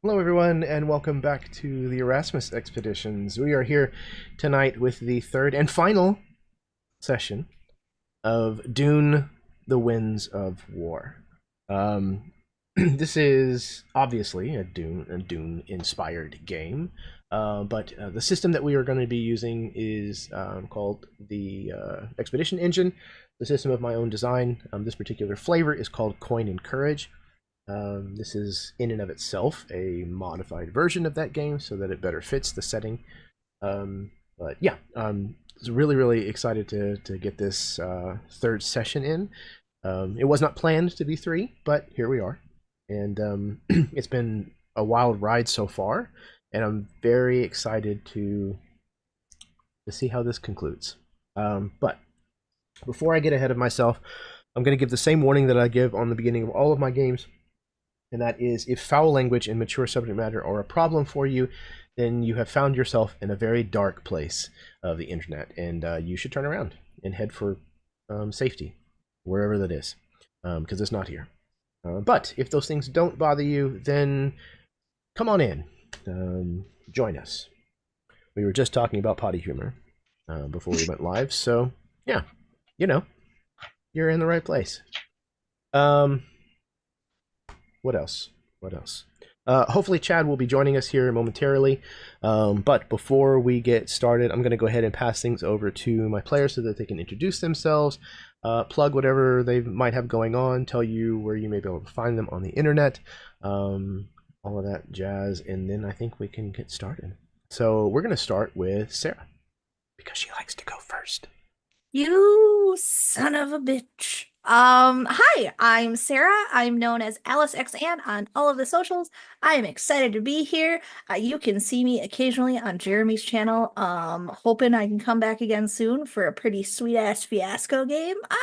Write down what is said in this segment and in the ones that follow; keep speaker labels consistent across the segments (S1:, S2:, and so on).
S1: Hello, everyone, and welcome back to the Erasmus Expeditions. We are here tonight with the third and final session of Dune: The Winds of War. This is obviously a Dune-inspired game, but the system that we are going to be using is called the Expedition Engine, the system of my own design. This particular flavor is called Coin and Courage. This is in and of itself a modified version of that game so that it better fits the setting. But yeah, really excited to get this third session in. It was not planned to be three, but here we are. And it's been a wild ride so far, and I'm very excited to see how this concludes. But before I get ahead of myself, I'm going to give the same warning that I give on the beginning of all of my games. And that is, if foul language and mature subject matter are a problem for you, then you have found yourself in a very dark place of the internet, and you should turn around and head for safety, wherever that is, because it's not here. But if those things don't bother you, then come on in, join us. We were just talking about potty humor before we went live, so yeah, you're in the right place. What else? Hopefully Chad will be joining us here momentarily. But before we get started, I'm going to go ahead and pass things over to my players so that they can introduce themselves, plug whatever they might have going on, tell you where you may be able to find them on the internet, all of that jazz, and then I think we can get started. So we're going to start with Sarah, because she likes to go first.
S2: You son of a bitch. Hi, I'm Sarah. I'm known as Alice X Ann on all of the socials. I am excited to be here. You can see me occasionally on Jeremy's channel. Hoping I can come back again soon for a pretty sweet ass fiasco game.
S1: And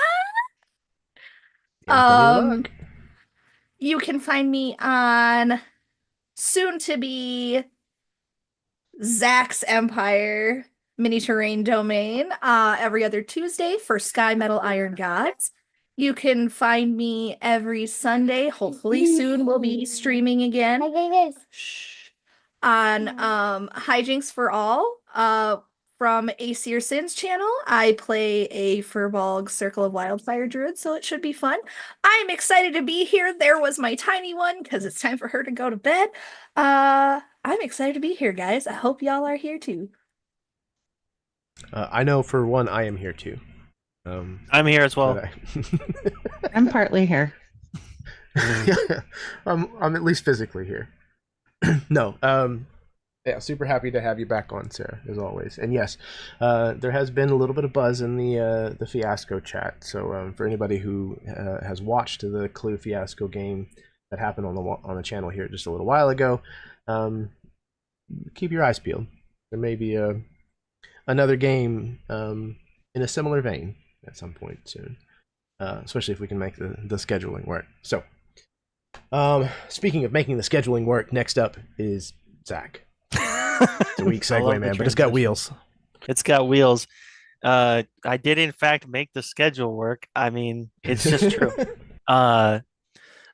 S1: plenty of
S2: Um,
S1: luck.
S2: you can find me on soon to be Zach's Empire mini terrain domain every other Tuesday for Sky Metal Iron Gods. You can find me every Sunday. Hopefully soon we'll be streaming again. Shh. On Hijinks for All from Aesir Sin's channel. I play a Furbolg Circle of Wildfire Druid, so it should be fun. I'm excited to be here. There was my tiny one because it's time for her to go to bed. I'm excited to be here, guys. I hope y'all are here too.
S1: I know for one I am here too.
S3: I'm here as well.
S4: I'm partly here.
S1: I'm at least physically here. No, yeah, super happy to have you back on, Sarah, as always. And yes, there has been a little bit of buzz in the fiasco chat. So for anybody who has watched the Clue fiasco game that happened on the channel here just a little while ago, keep your eyes peeled. There may be another game in a similar vein at some point soon, especially if we can make the scheduling work. So, speaking of making the scheduling work, next up is Zach. It's a weak segue, man, but it's got wheels.
S3: It's got wheels. I did, in fact, make the schedule work. I mean, it's just true. I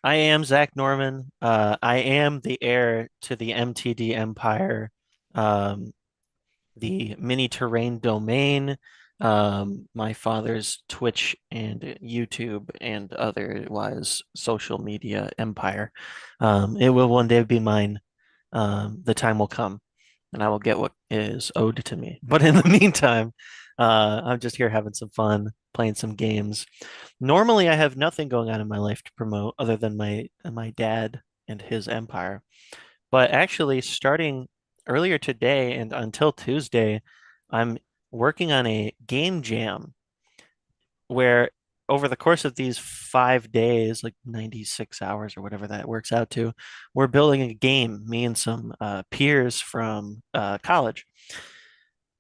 S3: am Zach Norman. I am the heir to the MTD Empire, the mini terrain domain, my father's Twitch and YouTube and otherwise social media empire. It will one day be mine. The time will come and I will get what is owed to me. But in the meantime, I'm just here having some fun, playing some games. Normally, I have nothing going on in my life to promote other than my dad and his empire. But actually, starting earlier today and until Tuesday, I'm working on a game jam where over the course of these 5 days, like 96 hours or whatever that works out to, we're building a game, me and some peers from college.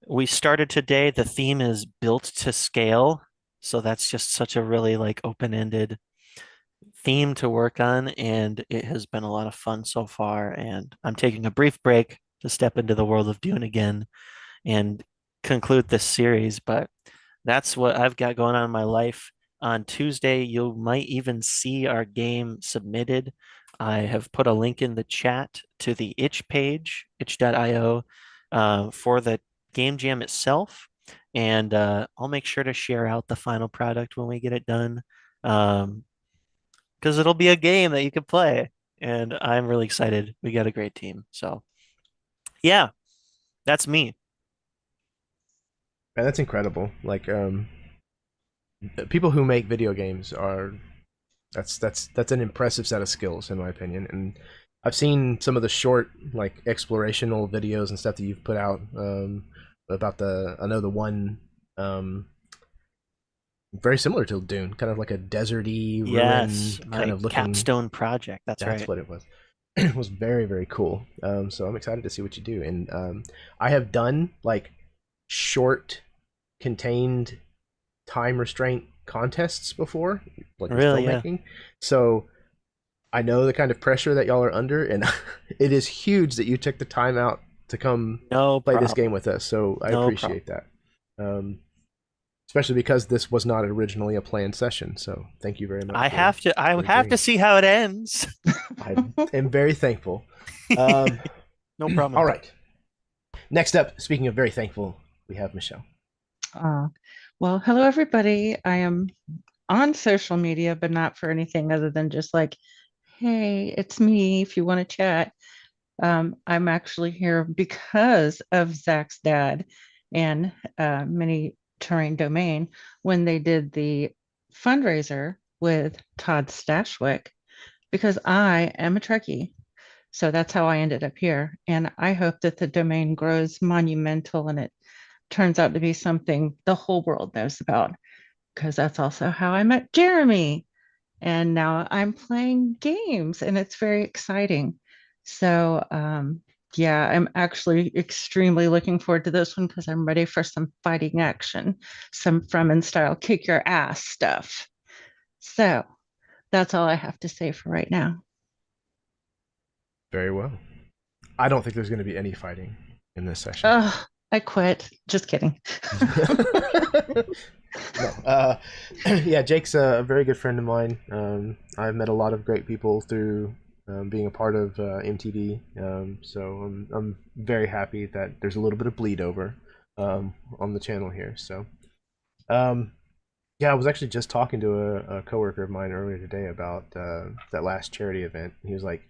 S3: We started today. The theme is built to scale. So that's just such a really like open-ended theme to work on. And it has been a lot of fun so far. And I'm taking a brief break to step into the world of Dune again and conclude this series. But that's what I've got going on in my life. On Tuesday, you might even see our game submitted I have put a link in the chat to the itch page, itch.io, for the game jam itself. And I'll make sure to share out the final product when we get it done. Because it'll be a game that you can play. And I'm really excited. We got a great team. So, yeah, that's me.
S1: Man, that's incredible. Like, people who make video games are that's an impressive set of skills, in my opinion. And I've seen some of the short, like, explorational videos and stuff that you've put out, about I know the one, very similar to Dune, kind of like a deserty ruin,
S3: Yes,
S1: kind
S3: my
S1: of looking.
S3: capstone project. That's
S1: That's
S3: right.
S1: what it was. It was very, very cool. So I'm excited to see what you do. And I have done, like, short, contained, time restraint contests before, like, with
S3: Really, yeah.
S1: filmmaking. So I know the kind of pressure that y'all are under, and it is huge that you took the time out to come
S3: No
S1: play this
S3: problem.
S1: game with us. So I
S3: No
S1: appreciate that. Especially because this was not originally a planned session. So thank you very much.
S3: I have
S1: agreeing.
S3: to see how it ends.
S1: I am very thankful.
S3: No problem.
S1: All right. Next up, speaking of very thankful, we have Michelle.
S4: Well, hello, everybody. I am on social media, but not for anything other than just like, hey, it's me if you want to chat. I'm actually here because of Zach's dad and Mini Terrain Domain when they did the fundraiser with Todd Stashwick, because I am a Trekkie. So that's how I ended up here. And I hope that the domain grows monumental and it turns out to be something the whole world knows about, because that's also how I met Jeremy. And now I'm playing games and it's very exciting. So, yeah, I'm actually extremely looking forward to this one because I'm ready for some fighting action, some Fremen style kick your ass stuff. So that's all I have to say for right now.
S1: Very well. I don't think there's going to be any fighting in this session.
S4: Oh, I quit. Just kidding.
S1: No. Yeah, Jake's a very good friend of mine. I've met a lot of great people through being a part of MTV. So I'm very happy that there's a little bit of bleed over on the channel here. So, yeah, I was actually just talking to a coworker of mine earlier today about that last charity event. He was like,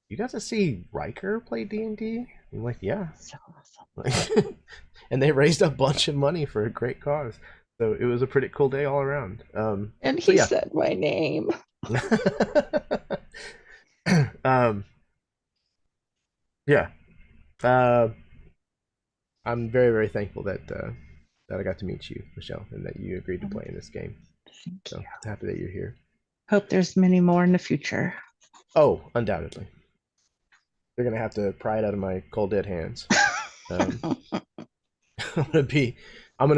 S1: "You got to see Riker play D&D?" I'm like, "Yeah."
S4: So awesome.
S1: And they raised a bunch of money for a great cause. So it was a pretty cool day all around.
S4: And
S1: so
S4: he
S1: yeah.
S4: said my name.
S1: Yeah. I'm very, very thankful that I got to meet you, Michelle, and that you agreed to play in this game.
S4: Thank
S1: So
S4: you.
S1: happy that you're here.
S4: Hope there's many more in the future.
S1: Oh, undoubtedly. They're gonna have to pry it out of my cold dead hands. I'm gonna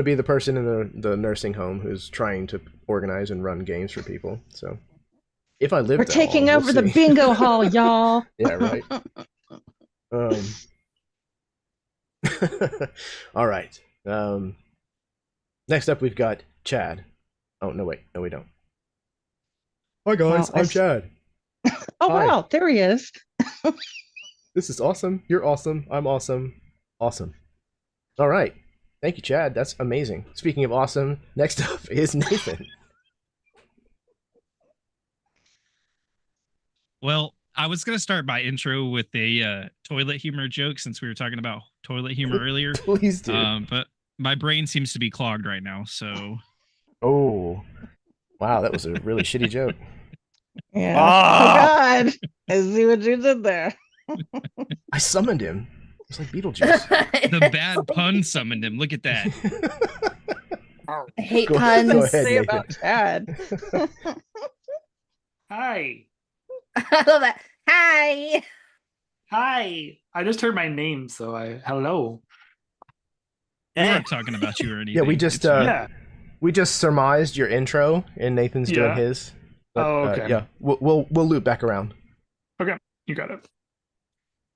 S1: be the person in the nursing home who's trying to organize and run games for people. So if I live,
S4: We're taking over the bingo hall, y'all.
S1: Yeah, right. All right. Next up, we've got Chad. Oh no, wait, no, we don't. Hi guys,
S4: Well,
S1: I'm Chad.
S4: Oh
S1: Hi.
S4: wow, there he is.
S1: This is awesome. You're awesome. I'm awesome. Awesome. All right. Thank you, Chad. That's amazing. Speaking of awesome, next up is Nathan.
S5: Well, I was going to start my intro with a toilet humor joke since we were talking about toilet humor earlier.
S1: Please do.
S5: But my brain seems to be clogged right now, so...
S1: Oh. Wow, that was a really shitty joke.
S4: Yeah.
S3: Ah!
S4: Oh God. I see what you did there.
S1: I summoned him. It's like Beetlejuice.
S5: The bad pun summoned him. Look at that.
S2: I hate
S1: Go
S2: puns.
S1: ahead,
S4: Say
S1: Nathan.
S4: about Chad.
S6: Hi.
S2: I love that. Hi.
S6: Hi. I just heard my name, so hello.
S5: We
S3: Eh,
S5: weren't talking about you or anything.
S1: Yeah, we just
S5: It's fine.
S6: Yeah.
S1: we just surmised your intro, and Nathan's doing
S6: Yeah.
S1: his. But,
S6: Oh, okay.
S1: yeah, we'll loop back around.
S6: You got it.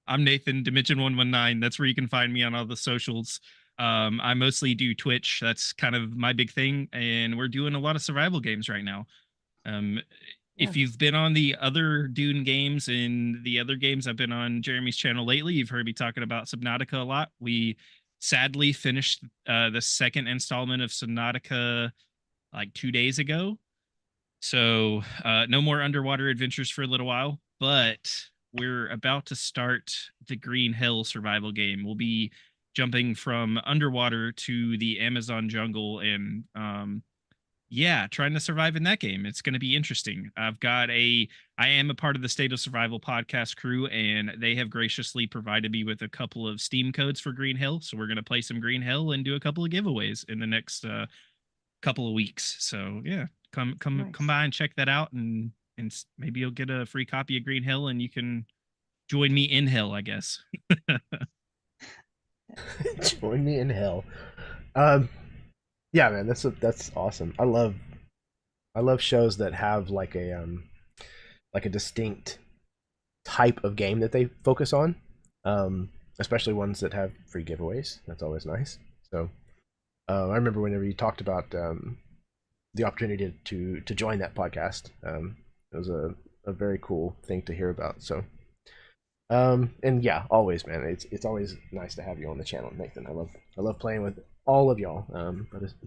S5: I'm Nathan, Dimension 119. That's where you can find me on all the socials. I mostly do Twitch. That's kind of my big thing, and we're doing a lot of survival games right now. If you've been on the other Dune games and the other games I've been on Jeremy's channel lately, you've heard me talking about Subnautica a lot. We sadly finished the second installment of Subnautica like 2 days ago. So no more underwater adventures for a little while, but we're about to start the Green Hill survival game. We'll be jumping from underwater to the Amazon jungle and trying to survive in that game. It's going to be interesting. I am a part of the State of Survival podcast crew, and they have graciously provided me with a couple of Steam codes for Green Hill. So we're going to play some Green Hill and do a couple of giveaways in the next couple of weeks. So yeah, come by and check that out, and maybe you'll get a free copy of Green Hill, and you can join me in hell, I guess.
S1: Join me in hell. Yeah, man, that's awesome. I love shows that have like a distinct type of game that they focus on. Especially ones that have free giveaways. That's always nice. So I remember whenever you talked about the opportunity to join that podcast. It was a very cool thing to hear about. So and yeah, always, man, it's always nice to have you on the channel, Nathan. I love playing with all of y'all.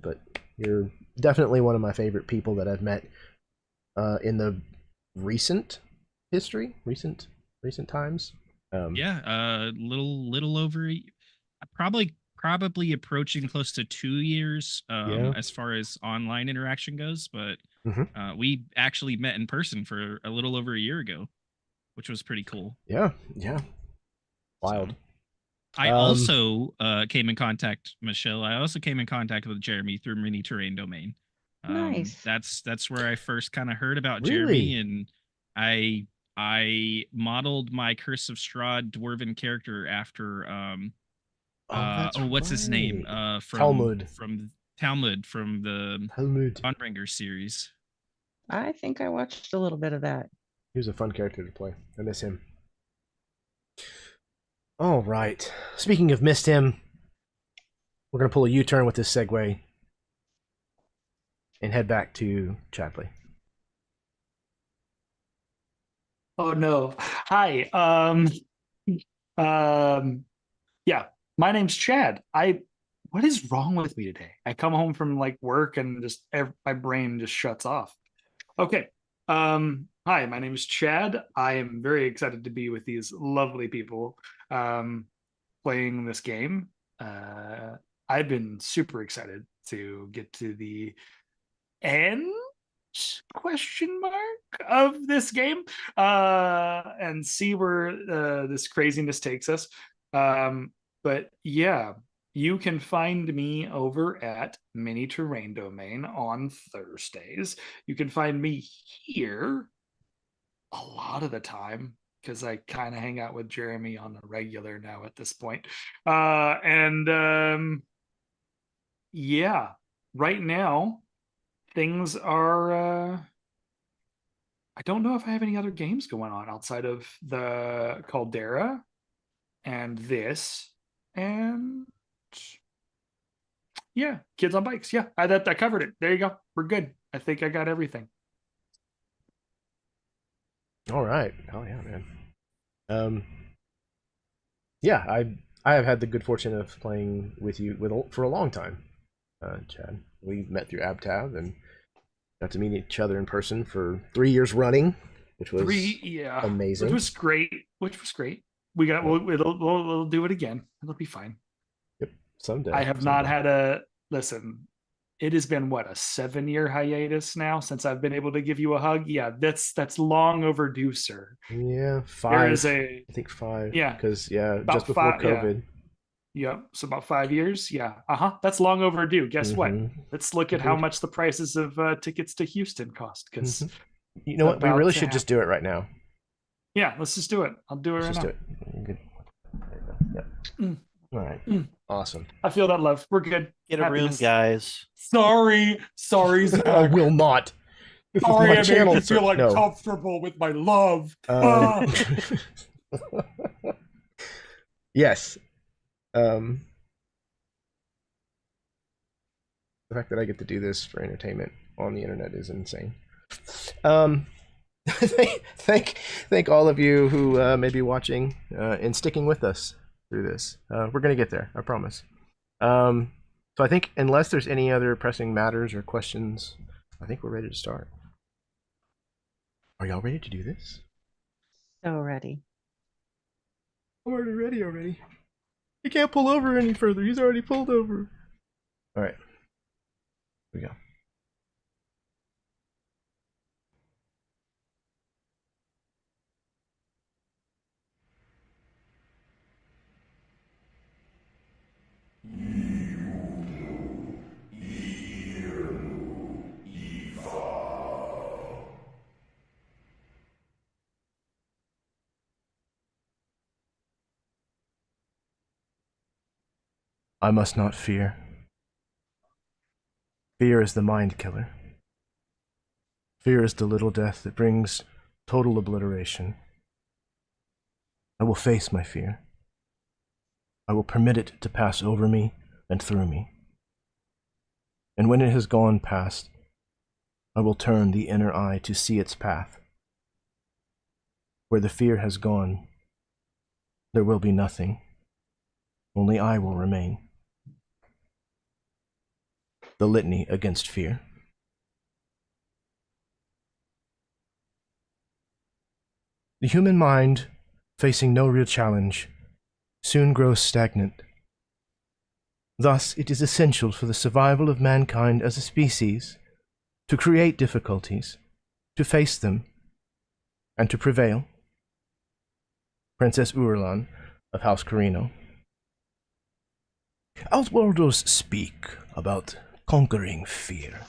S1: But you're definitely one of my favorite people that I've met in the recent times.
S5: Little over probably approaching close to 2 years as far as online interaction goes, but we actually met in person for a little over a year ago, which was pretty cool.
S1: Yeah Wild.
S5: So, I also came in contact, Michelle. I also came in contact with Jeremy through Mini Terrain Domain.
S4: Nice.
S5: That's where I first kind of heard about
S1: Really?
S5: Jeremy, and I modeled my Curse of Strahd dwarven character after what's his name? From
S1: Talmud.
S5: From Talmud from the Dawnbringer series.
S4: I think I watched a little bit of that.
S1: He was a fun character to play. I miss him. All right. Speaking of missed him, we're going to pull a U-turn with this segue and head back to Chadley.
S6: Oh no. Hi. Yeah, my name's Chad. What is wrong with me today? I come home from like work and just my brain just shuts off. Okay. Hi, my name is Chad. I am very excited to be with these lovely people playing this game. I've been super excited to get to the end question mark of this game and see where this craziness takes us. But yeah, you can find me over at Mini Terrain Domain on Thursdays. You can find me here a lot of the time because I kind of hang out with Jeremy on a regular now at this point. Yeah, right now things are I don't know if I have any other games going on outside of the Caldera and this, and yeah, Kids on Bikes. Yeah, I covered it. There you go. We're good. I think I got everything.
S1: All right. Oh yeah, man. Yeah, I have had the good fortune of playing with you for a long time, Chad. We met through AbTab and got to meet each other in person for 3 years running, which was amazing.
S6: Which was great. We'll do it again. It'll be fine.
S1: Yep, someday.
S6: I have not had a listen. It has been what, a 7-year hiatus now since I've been able to give you a hug. Yeah, that's long overdue, sir.
S1: Yeah, 5.
S6: There is
S1: I think 5.
S6: Yeah,
S1: because just before COVID.
S6: Yeah, so about 5 years. Yeah, that's long overdue. Guess what? Let's look at how much the prices of tickets to Houston cost. Because
S1: you know what, we really should just do it right now.
S6: Yeah, let's just do it. I'll do it right now.
S1: Let's just do it. Good. Yep. All right. Awesome.
S6: I feel that love. We're good.
S3: Get a room, guys.
S6: Sorry, Zach.
S1: I will not.
S6: Sorry, I made you feel uncomfortable with my love.
S1: Yes. The fact that I get to do this for entertainment on the internet is insane. thank all of you who may be watching and sticking with us through this. We're gonna get there, I promise. So I think unless there's any other pressing matters or questions, I think we're ready to start. Are y'all ready to do this?
S4: So ready.
S1: I'm already ready already. He can't pull over any further. He's already pulled over. All right. Here we go. I must not fear. Fear is the mind killer. Fear is the little death that brings total obliteration. I will face my fear. I will permit it to pass over me and through me. And when it has gone past, I will turn the inner eye to see its path. Where the fear has gone, there will be nothing. Only I will remain. The litany against fear. The human mind, facing no real challenge, soon grows stagnant. Thus, it is essential for the survival of mankind as a species to create difficulties, to face them, and to prevail. Princess Urlan of House Carino. Outworlders speak about conquering fear,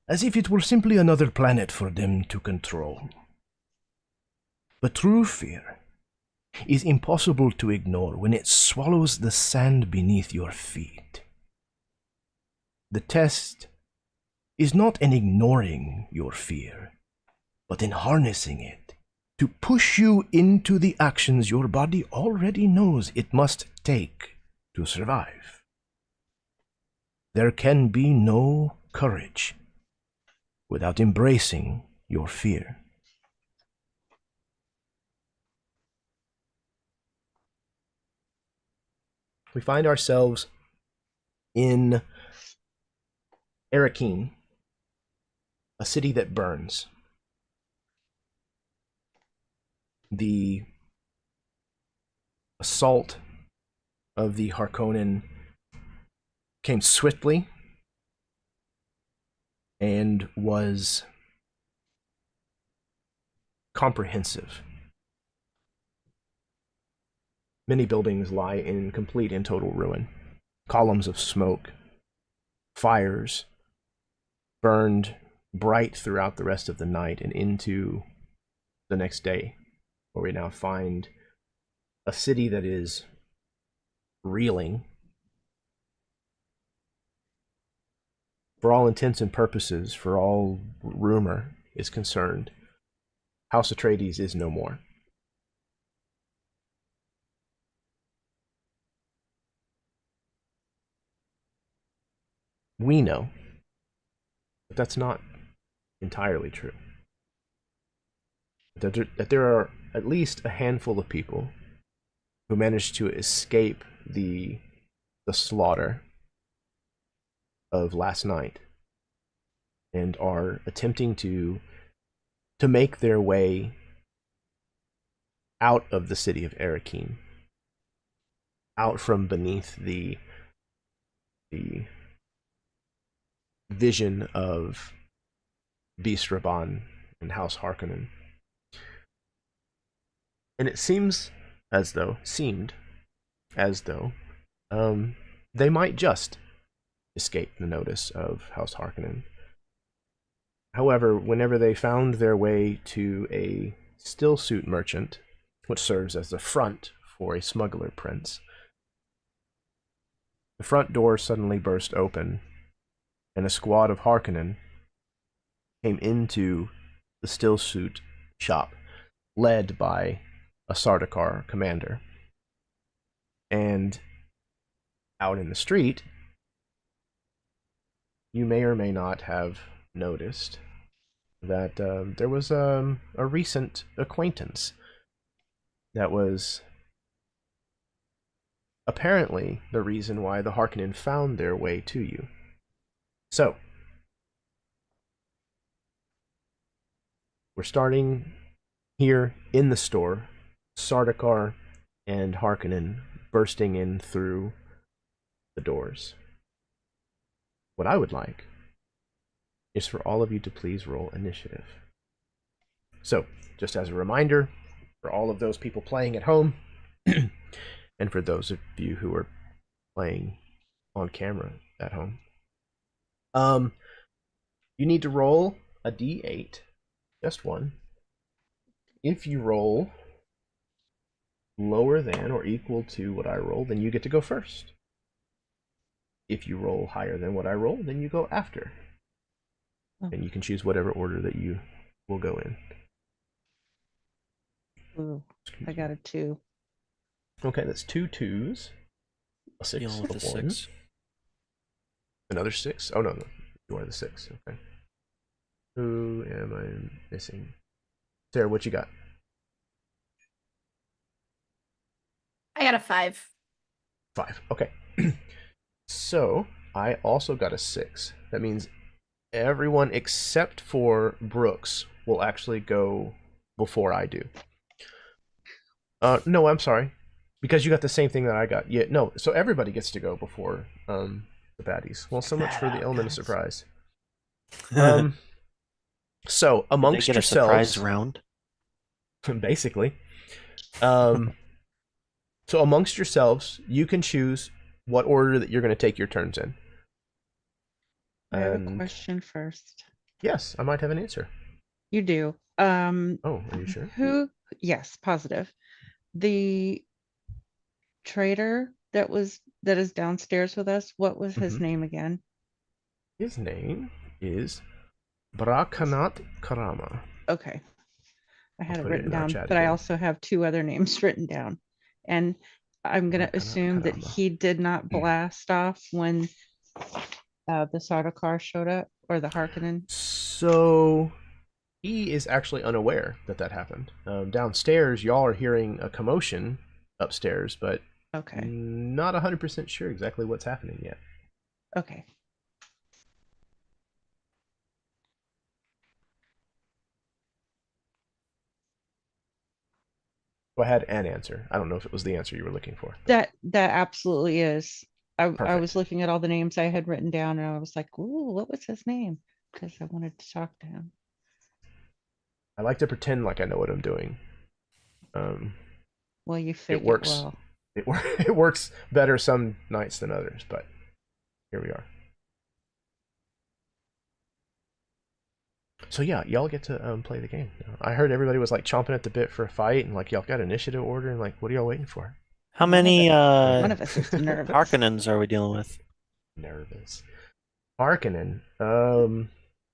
S1: as if it were simply another planet for them to control. But true fear is impossible to ignore when it swallows the sand beneath your feet. The test is not in ignoring your fear, but in harnessing it to push you into the actions your body already knows it must take to survive. There can be no courage without embracing your fear. We find ourselves in Arrakis, a city that burns. The assault of the Harkonnen came swiftly and was comprehensive. Many buildings lie in complete and total ruin. Columns of smoke, fires burned bright throughout the rest of the night and into the next day, where we now find a city that is reeling. For all intents and purposes, for all rumor is concerned, House Atreides is no more. We know that that's not entirely true. That there are at least a handful of people who managed to escape the slaughter of last night and are attempting to make their way out of the city of Arrakis, out from beneath the vision of Beast Raban and House Harkonnen. And it seemed as though they might just escape the notice of House Harkonnen. However, whenever they found their way to a stillsuit merchant, which serves as the front for a smuggler prince, the front door suddenly burst open, and a squad of Harkonnen came into the stillsuit shop, led by a Sardaukar commander. And out in the street, you may or may not have noticed that there was a recent acquaintance that was apparently the reason why the Harkonnen found their way to you. So, we're starting here in the store. Sardaukar and Harkonnen bursting in through the doors. What I would like is for all of you to please roll initiative. So, just as a reminder, for all of those people playing at home, and for those of you who are playing on camera at home, you need to roll a d8, just one. If you roll lower than or equal to what I roll, then you get to go first. If you roll higher than what I roll, then you go after. And you can choose whatever order that you will go in.
S4: Ooh, I got a 2.
S1: Okay, that's 2 2s. A 6,
S3: Dealing with
S1: a
S3: the
S1: 1.
S3: 6.
S1: Another 6. Oh, no. You are the 6. Okay. Who am I missing? Sarah, what you got?
S2: I got a 5.
S1: 5. Okay. So, I also got a 6. That means everyone except for Brooks will actually go before I do. No, I'm sorry. Because you got the same thing that I got. Yeah, no. So everybody gets to go before the baddies. Well, so much for the element of surprise. So amongst
S3: They get
S1: yourselves,
S3: a surprise round.
S1: basically. So amongst yourselves, you can choose what order that you're going to take your turns in.
S4: I have a question first.
S1: Yes, I might have an answer.
S4: You do.
S1: Oh, are you sure?
S4: Yes, positive. The trader that is downstairs with us, what was his name again?
S1: His name is Brakanat Karama.
S4: Okay. I had
S1: I'll
S4: it
S1: put it
S4: written
S1: in our
S4: down,
S1: chat
S4: but I
S1: again.
S4: also have 2 other names written down. And I'm going to
S1: Brakanat
S4: assume that
S1: Karama.
S4: he did not blast off when the Sardaukar showed up, or the Harkonnen.
S1: So he is actually unaware that that happened. Downstairs, y'all are hearing a commotion upstairs, but
S4: Okay.
S1: not 100% sure exactly what's happening yet.
S4: Okay.
S1: So I had an answer. I don't know if it was the answer you were looking for.
S4: That absolutely is. I
S1: Perfect.
S4: was looking at all the names I had written down, and I was like, "Ooh, what was his name?" Because I wanted to talk to him.
S1: I like to pretend like I know what I'm doing.
S4: Well, you fake
S1: It works.
S4: well.
S1: It works better some nights than others, but here we are. So yeah, y'all get to play the game. I heard everybody was like chomping at the bit for a fight, and like y'all got initiative order, and like, what are y'all waiting for?
S3: How many
S4: One of us is nervous.
S3: Harkonnens are we dealing with?
S1: Nervous. Harkonnen.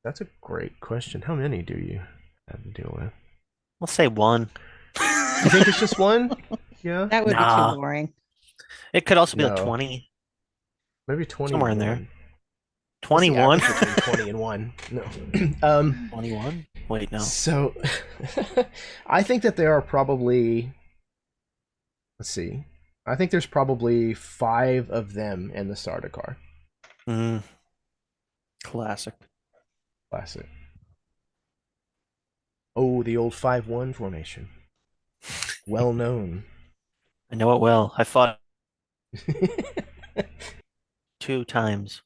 S1: That's a great question. How many do you have to deal with?
S3: We'll say 1.
S1: You think it's just one? Yeah.
S4: That would be
S3: Nah.
S4: too boring.
S3: It could also be like
S1: No.
S3: 20.
S1: Maybe 20.
S3: Somewhere in there.
S1: What's the
S3: 21?
S1: average between 20 and 1. No.
S3: 21? Wait, no.
S1: So, I think that there are probably, let's see, I think there's probably 5 of them in the Sardaukar.
S3: Classic.
S1: Classic. Oh, the old 5-1 formation. Well known.
S3: I know it well. I fought 2 times.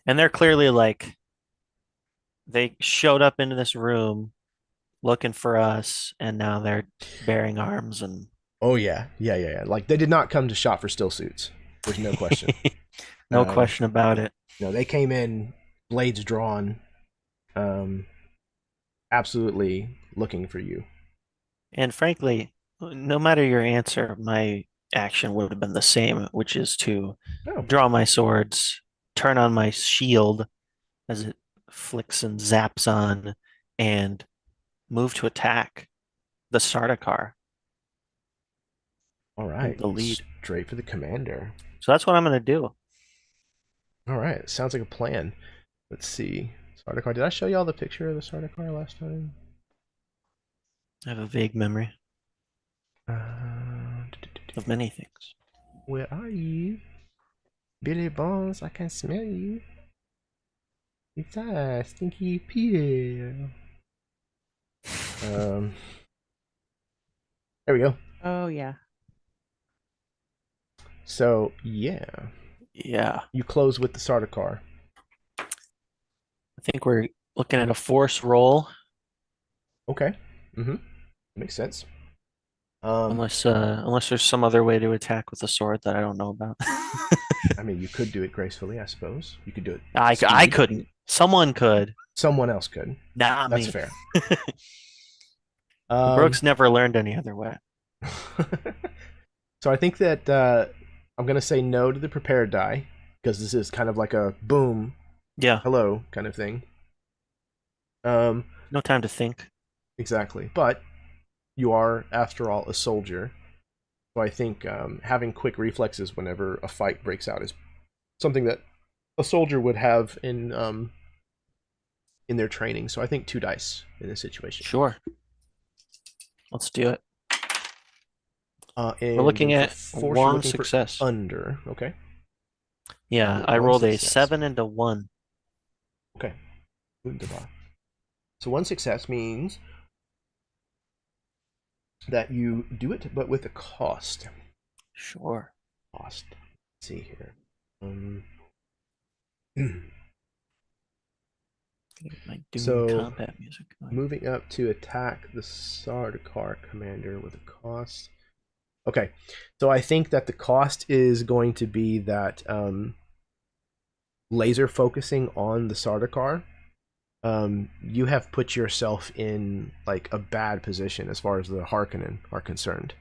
S3: And they're clearly like, they showed up into this room looking for us, and now they're bearing arms and.
S1: Oh yeah. Like they did not come to shop for still suits. There's no question.
S3: No question about it.
S1: No, they came in blades drawn, absolutely looking for you.
S3: And frankly, no matter your answer, my action would have been the same, which is to draw my swords, turn on my shield as it flicks and zaps on, and move to attack the Sardaukar.
S1: All right,
S3: the lead.
S1: straight for the commander.
S3: So that's what I'm going to do.
S1: All right, sounds like a plan. Let's see. Sardaukar. Did I show y'all the picture of the Sardaukar last time?
S3: I have a vague memory
S1: Uh,
S3: of many things.
S1: Where are you? Billy Bones, I can smell you. It's a stinky peel. There we go.
S4: Oh yeah.
S1: So, yeah.
S3: Yeah.
S1: You close with the Sardaukar.
S3: I think we're looking at a force roll.
S1: Okay. Mm-hmm. Makes sense.
S3: Unless there's some other way to attack with a sword that I don't know about.
S1: I mean, you could do it gracefully, I suppose. You could do it.
S3: I
S1: speed.
S3: couldn't. Someone could.
S1: Someone else could.
S3: Not
S1: That's
S3: me.
S1: fair.
S3: Brooks never learned any other way.
S1: So I think that I'm gonna say no to the prepared die because this is kind of like a boom,
S3: Yeah.
S1: hello kind of thing.
S3: No time to think.
S1: Exactly. But you are, after all, a soldier. So I think having quick reflexes whenever a fight breaks out is something that a soldier would have in their training. So I think 2 dice in this situation.
S3: Sure. Let's do it.
S1: And
S3: We're looking
S1: for
S3: at
S1: force, you're
S3: one
S1: looking for
S3: success.
S1: Under. Okay.
S3: Yeah, I
S1: One
S3: rolled a
S1: success.
S3: 7 and a 1.
S1: Okay. Wunderbar. So 1 success means that you do it, but with a cost.
S3: Sure.
S1: Cost. Let's see here.
S3: Get my Dune
S1: So,
S3: combat music going.
S1: Moving up to attack the Sardaukar commander with a cost. Okay, so I think that the cost is going to be that laser focusing on the Sardaukar. You have put yourself in like a bad position as far as the Harkonnen are concerned.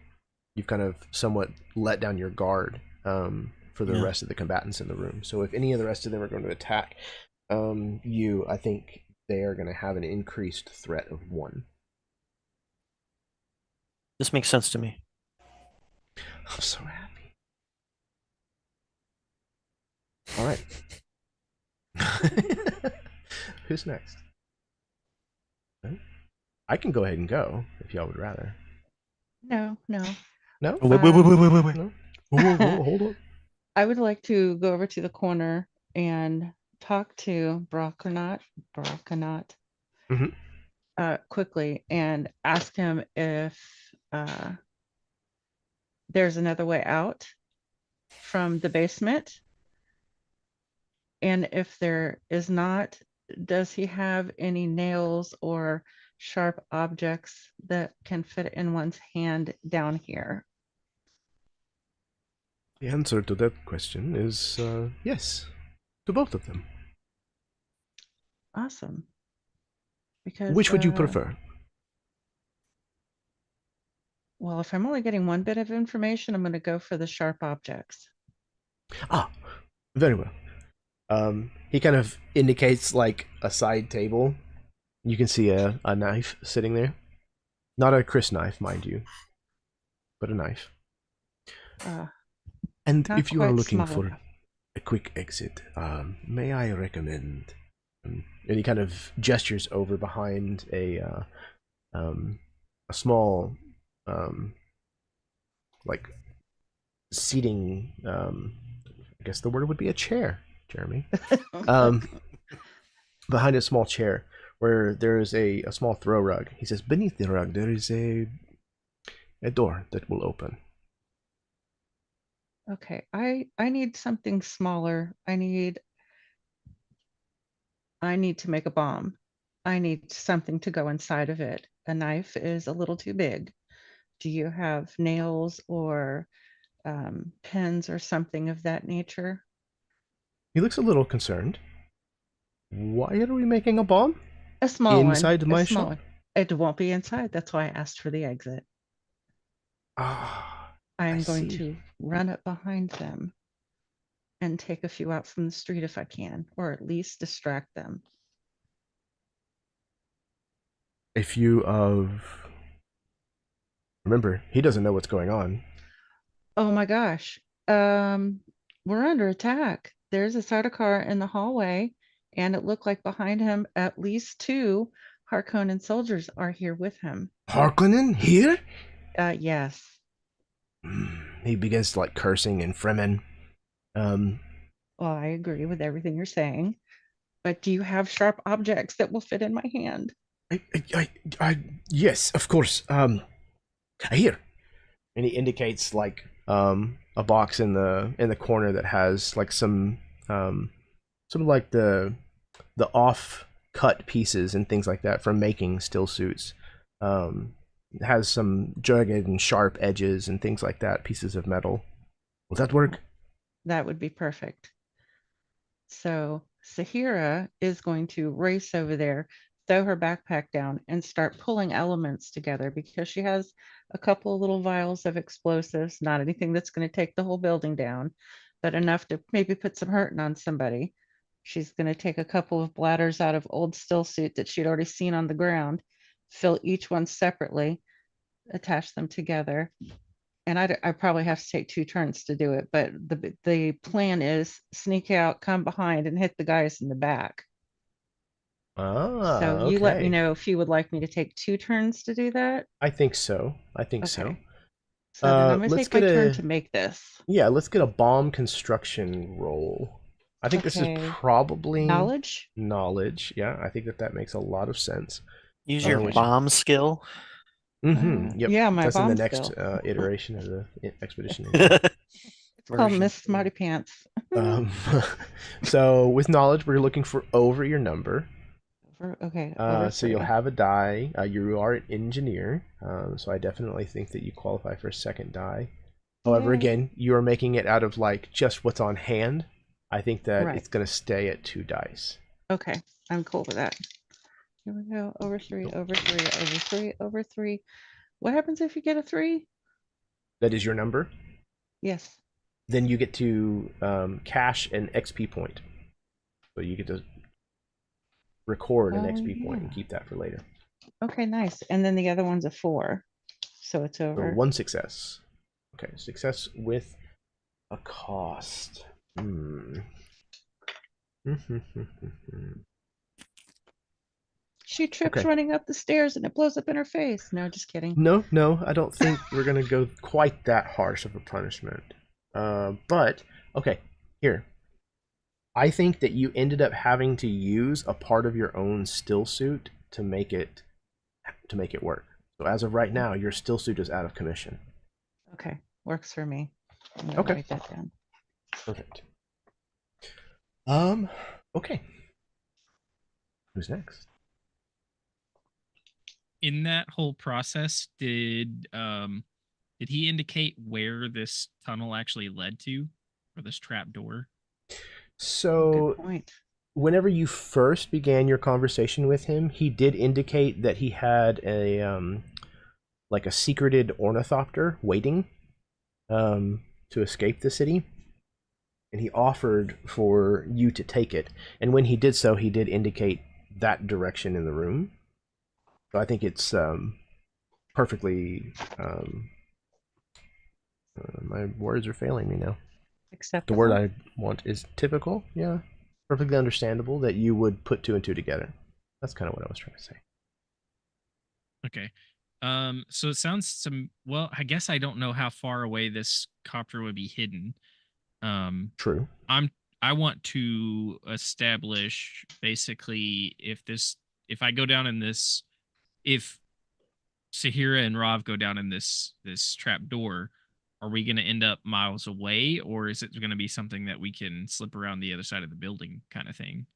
S1: You've kind of somewhat let down your guard for the rest of the combatants in the room. So if any of the rest of them are going to attack you, I think they are going to have an increased threat of 1.
S3: This makes sense to me.
S1: I'm so happy. All right. Who's next? I can go ahead and go if y'all would rather.
S4: No.
S1: No?
S3: Wait.
S1: No? Whoa, hold on.
S4: I would like to go over to the corner and talk to Brockanot
S1: Mhm.
S4: quickly and ask him if there's another way out from the basement. And if there is not, does he have any nails or sharp objects that can fit in one's hand down here?
S1: The answer to that question is yes, to both of them.
S4: Awesome. Because
S1: Which would you prefer?
S4: well, if I'm only getting one bit of information, I'm going to go for the sharp objects.
S1: Ah, very well. He kind of indicates like a side table. You can see a knife sitting there. Not a Chris knife, mind you, but a knife. And
S4: Not
S1: if you are
S4: quite
S1: looking
S4: small
S1: for
S4: enough.
S1: a quick exit, may I recommend? And he kind of gestures over behind a small, like seating. I guess the word would be a chair, Jeremy. Behind a small chair where there is a small throw rug. He says, beneath the rug there is a door that will open.
S4: Okay, I need something smaller. I need to make a bomb. I need something to go inside of it. A knife is a little too big. Do you have nails or pins or something of that nature?
S1: He looks a little concerned. Why are we making a bomb?
S4: A small
S1: Inside
S4: one.
S1: my
S4: A small
S1: shop?
S4: one. It won't be inside. That's why I asked for the exit.
S1: Ah,
S4: I'm
S1: I
S4: going
S1: see.
S4: to run up behind them and take a few out from the street if I can, or at least distract them.
S1: A few of... Remember, he doesn't know what's going on.
S4: Oh my gosh. We're under attack. there's a Sardaukar in the hallway, and it looked like behind him at least 2 Harkonnen soldiers are here with him.
S1: Harkonnen here?
S4: Yes.
S1: He begins to like cursing in Fremen.
S4: Well, I agree with everything you're saying, but do you have sharp objects that will fit in my hand?
S1: Yes, of course. Here, and he indicates like a box in the corner that has like some sort of like the off cut pieces and things like that from making still suits. It has some jagged and sharp edges and things like that, pieces of metal. Will that work?
S4: That would be perfect. So Sahira is going to race over there, throw her backpack down, and start pulling elements together because she has a couple of little vials of explosives, not anything that's going to take the whole building down, but enough to maybe put some hurting on somebody. She's going to take a couple of bladders out of old still suit that she'd already seen on the ground, fill each one separately, attach them together. And I probably have to take 2 turns to do it, but the plan is sneak out, come behind, and hit the guys in the back. So you let me
S1: okay.
S4: know if you would like me to take 2 turns to do that.
S1: I think so. So.
S4: Okay. So then I'm going to
S1: Let's
S4: take my
S1: get
S4: turn
S1: a-
S4: to make this.
S1: Yeah, let's get a bomb construction roll. I think this
S4: Okay.
S1: is probably
S4: Knowledge?
S1: Knowledge. Yeah, I think that makes a lot of sense.
S3: Use your
S4: Okay.
S3: bomb skill.
S1: Yep.
S4: Yeah, my
S1: That's in the
S4: bomb
S1: next
S4: skill.
S1: iteration of the expedition.
S4: It's called
S3: Version.
S4: Miss Smarty Pants.
S1: So with knowledge, we're looking for over your number.
S4: Okay. Over
S1: So you'll
S4: 3.
S1: have a die. You are an engineer, so I definitely think that you qualify for a second die. However,
S4: Yay.
S1: again, you are making it out of like just what's on hand. I think that
S4: Right.
S1: it's going to stay at 2 dice.
S4: Okay, I'm cool with that. Here we go. Over 3, over 3, over 3, over 3. What happens if you get a 3?
S1: That is your number.
S4: Yes.
S1: Then you get to cash an XP point. So you get to record an
S4: Oh,
S1: XP point
S4: yeah.
S1: and keep that for later.
S4: Okay, nice. And then the other one's a 4. So it's
S1: So
S4: over.
S1: 1 success. Okay, success with a cost.
S4: She trips
S1: Okay.
S4: running up the stairs and it blows up in her face. No, just kidding.
S1: No, I don't think we're gonna go quite that harsh of a punishment. But okay, here. I think that you ended up having to use a part of your own still suit to make it work. So as of right now, your still suit is out of commission.
S4: Okay, works for me. I'm gonna
S1: Okay.
S4: write that down.
S1: Perfect. Okay. Who's next?
S5: In that whole process, did he indicate where this tunnel actually led to, or this trap door?
S1: So
S4: Good point.
S1: whenever you first began your conversation with him, he did indicate that he had a like a secreted ornithopter waiting to escape the city, and he offered for you to take it. And when he did so, he did indicate that direction in the room. So I think it's perfectly. My words are failing me now.
S4: Acceptable.
S1: The word I want is typical. Yeah, perfectly understandable that you would put 2 and 2 together. That's kind of what I was trying to say.
S5: Okay. So it sounds well, I guess I don't know how far away this copter would be hidden.
S1: True.
S5: I want to establish basically if I go down in this, if Sahira and Rav go down in this trap door, are we going to end up miles away, or is it going to be something that we can slip around the other side of the building kind of thing?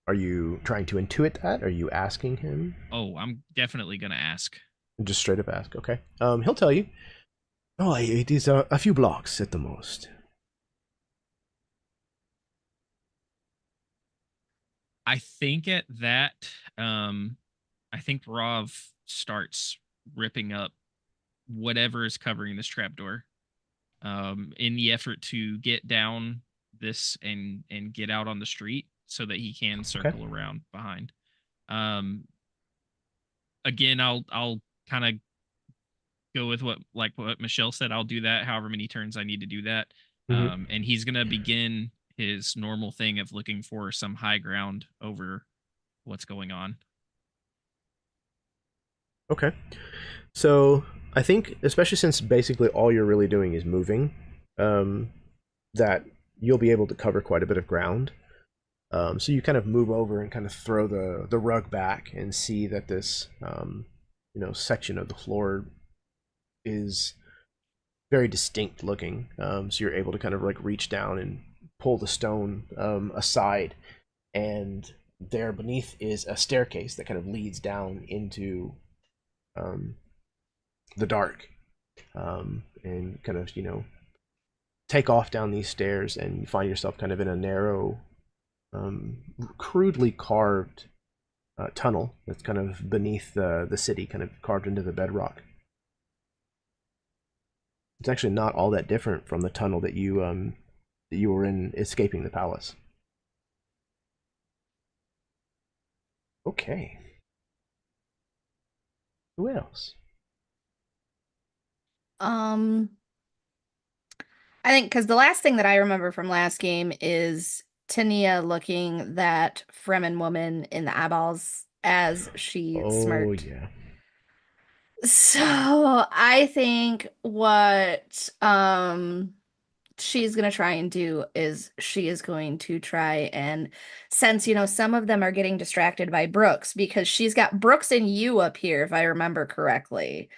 S1: Are you trying to intuit that? Are you asking him?
S5: Oh, I'm definitely going to ask.
S1: Just straight up ask. Okay. He'll tell you. Oh, it is a few blocks at the most.
S5: I think at that, I think Rav starts ripping up whatever is covering this trapdoor, in the effort to get down this and get out on the street so that he can circle around behind. Again, I'll kind of go with what Michelle said. I'll do that however many turns I need to do that. And he's gonna begin his normal thing of looking for some high ground over what's going on.
S1: Okay. So I think, especially since basically all you're really doing is moving, that you'll be able to cover quite a bit of ground. So you kind of move over and kind of throw the rug back and see that this section of the floor is very distinct looking. So you're able to kind of like reach down and pull the stone aside, and there beneath is a staircase that kind of leads down into the dark, and kind of take off down these stairs, and you find yourself kind of in a narrow, crudely carved tunnel that's kind of beneath the city, kind of carved into the bedrock. It's actually not all that different from the tunnel that you were in escaping the palace. Okay. Who else?
S2: I think because the last thing that I remember from last game is Tania looking that Fremen woman in the eyeballs as she smirked.
S1: Yeah.
S2: So I think what she's gonna try and do is she is going to try and, since some of them are getting distracted by Brooks, because she's got Brooks and you up here, if I remember correctly.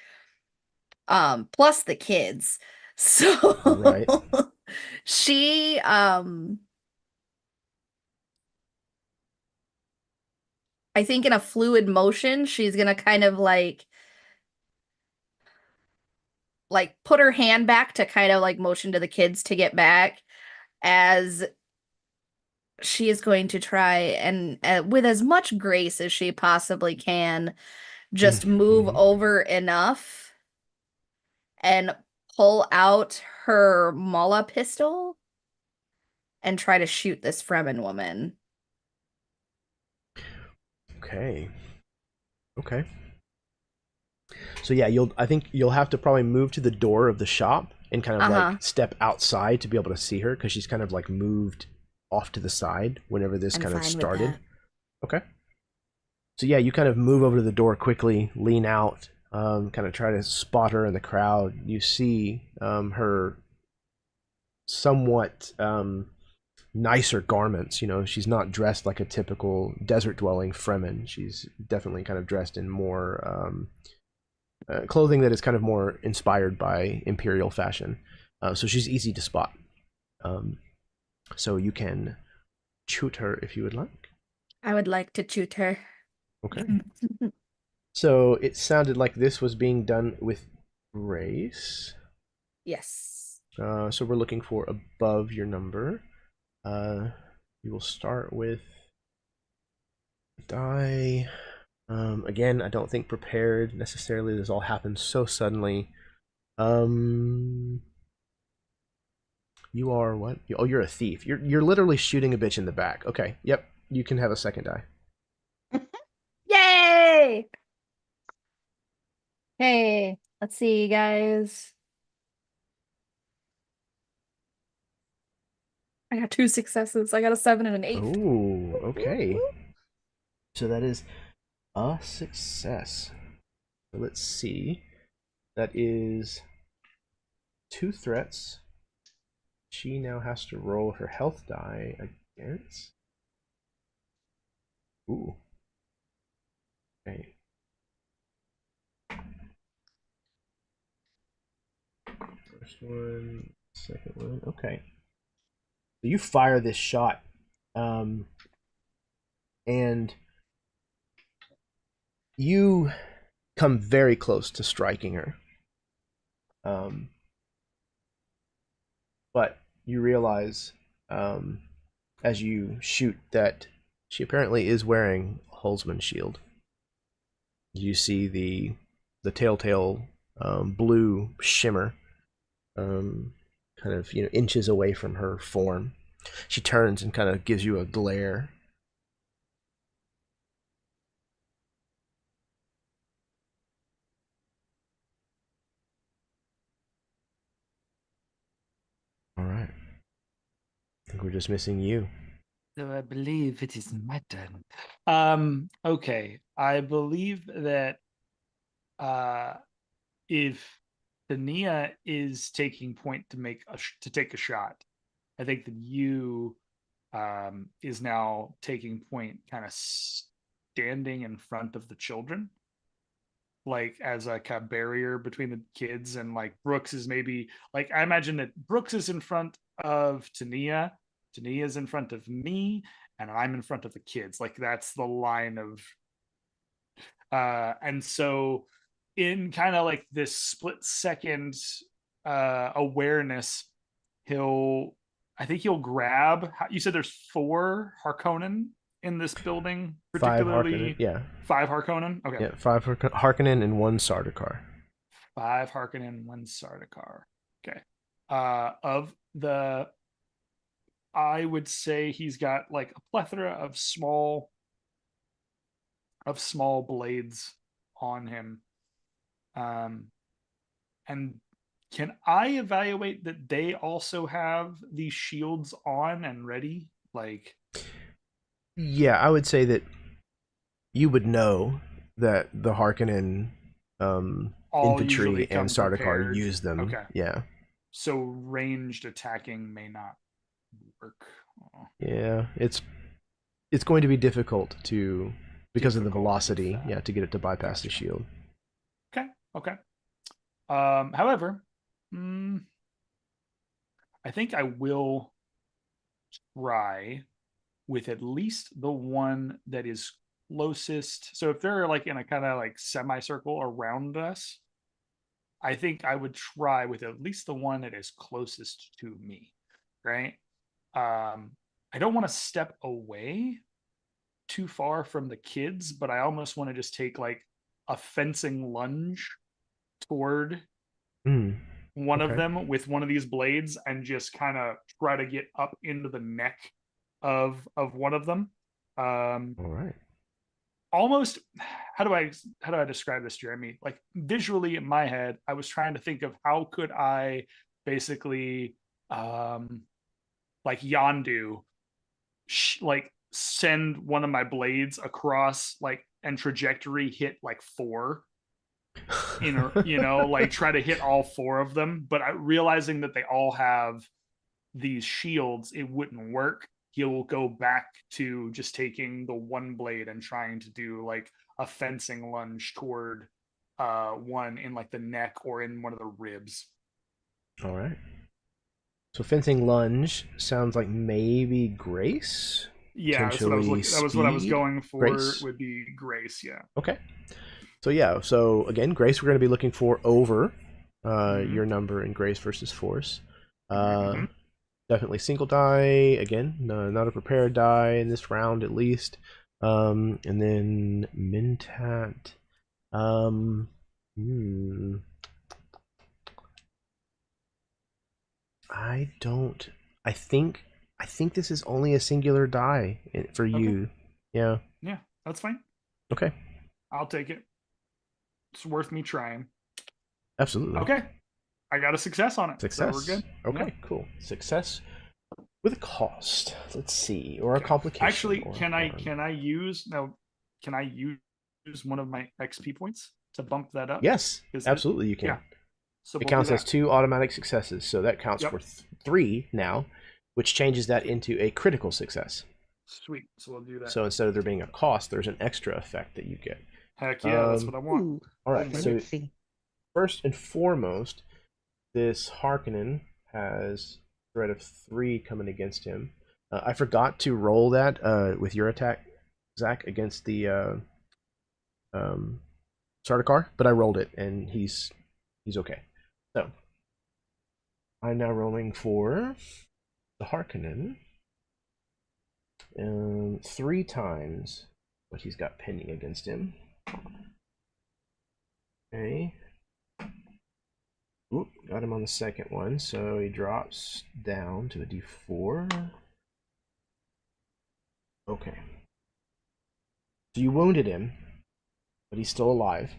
S2: Plus the kids. So
S1: Right.
S2: she I think in a fluid motion, she's gonna kind of like put her hand back to kind of like motion to the kids to get back, as she is going to try and with as much grace as she possibly can, just move over enough and pull out her Mala pistol and try to shoot this Fremen woman.
S1: Okay. So yeah, I think you'll have to probably move to the door of the shop and kind of like step outside to be able to see her, because she's kind of like moved off to the side whenever this kind of started. Okay. So yeah, you kind of move over to the door quickly, lean out, kind of try to spot her in the crowd. You see her somewhat nicer garments. She's not dressed like a typical desert dwelling Fremen. She's definitely kind of dressed in more clothing that is kind of more inspired by imperial fashion. So she's easy to spot. So you can shoot her if you would like.
S2: I would like to shoot her.
S1: Okay. So it sounded like this was being done with grace.
S2: Yes.
S1: So we're looking for above your number. You will start with die. Again, I don't think prepared necessarily. This all happened so suddenly. You are what? Oh, you're a thief. You're literally shooting a bitch in the back. Okay. Yep. You can have a second die.
S2: Yay! Hey, let's see, guys. I got 2 successes. I got a 7 and an 8.
S1: Oh, okay. So that is a success. So let's see. That is 2 threats. She now has to roll her health die against. Ooh. Okay. First one, second one. Okay. So you fire this shot, and you come very close to striking her. But you realize, as you shoot, that she apparently is wearing a Holzman shield. You see the telltale blue shimmer, kind of inches away from her form. She turns and kind of gives you a glare. All right. think we're just missing you.
S6: So I believe it is my turn. Okay. I believe that if Tania is taking point to take a shot, I think that you is now taking point, kind of standing in front of the children, like as a kind of barrier between the kids, and like Brooks is maybe like, I imagine that Brooks is in front of Tania, Tania's in front of me, and I'm in front of the kids. Like that's the line of and so in kind of like this split second awareness, I think he'll grab. You said there's 4 Harkonnen in this building,
S1: 5
S6: particularly
S1: Harkonnen. Yeah.
S6: 5 Harkonnen. Okay.
S1: Yeah. 5 Harkonnen and 1 Sardaukar.
S6: 5 Harkonnen, 1 Sardaukar. Okay. Of the, I would say he's got like a plethora of small blades on him. And can I evaluate that they also have these shields on and ready? Like,
S1: yeah, I would say that you would know that the Harkonnen infantry and Sardaukar use them.
S6: Okay.
S1: Yeah.
S6: So ranged attacking may not work.
S1: Yeah, it's going to be difficult to, because of the velocity, to get it to bypass the shield.
S6: Okay. However, I think I will try with at least the one that is closest. So if they're like in a kind of like semicircle around us, I think I would try with at least the one that is closest to me, right? I don't want to step away too far from the kids, but I almost want to just take like a fencing lunge toward one of them with one of these blades and just kind of try to get up into the neck of one of them.
S1: All right.
S6: Almost, how do I describe this, Jeremy? Like visually in my head, I was trying to think of how could I basically like Yondu like send one of my blades across, like, and trajectory hit like 4 like try to hit all 4 of them, but realizing that they all have these shields, it wouldn't work. He'll go back to just taking the one blade and trying to do like a fencing lunge toward one in like the neck or in one of the ribs.
S1: All right. So fencing lunge sounds like maybe Grace.
S6: Yeah, that's what I was looking. That was what I was going for.
S1: Grace?
S6: Would be Grace. Yeah.
S1: Okay. So again, Grace, we're going to be looking for over your number in Grace versus Force. Definitely single die again. No, not a prepared die in this round at least. And then Mentat. I think this is only a singular die for you. Yeah.
S6: Yeah, that's fine.
S1: Okay.
S6: I'll take it. It's worth me trying.
S1: Absolutely.
S6: Okay. I got a success on it.
S1: Success.
S6: So we're good.
S1: Okay, cool. Success with a cost. Let's see. Or a complication.
S6: Actually, can I use one of my XP points to bump that up?
S1: Yes. Absolutely you can.
S6: Yeah. So
S1: it counts as 2 automatic successes, so that counts for 3 now, which changes that into a critical success.
S6: Sweet. So we'll do that.
S1: So instead of there being a cost, there's an extra effect that you get.
S6: Heck yeah, that's what I want.
S1: All right. So first and foremost, this Harkonnen has a threat of 3 coming against him. I forgot to roll that with your attack, Zach, against the Sardaukar, but I rolled it and he's okay. So I'm now rolling for the Harkonnen 3 times what he's got pending against him. Okay. Oop, got him on the second one, so he drops down to a d4. Okay. So you wounded him, but he's still alive.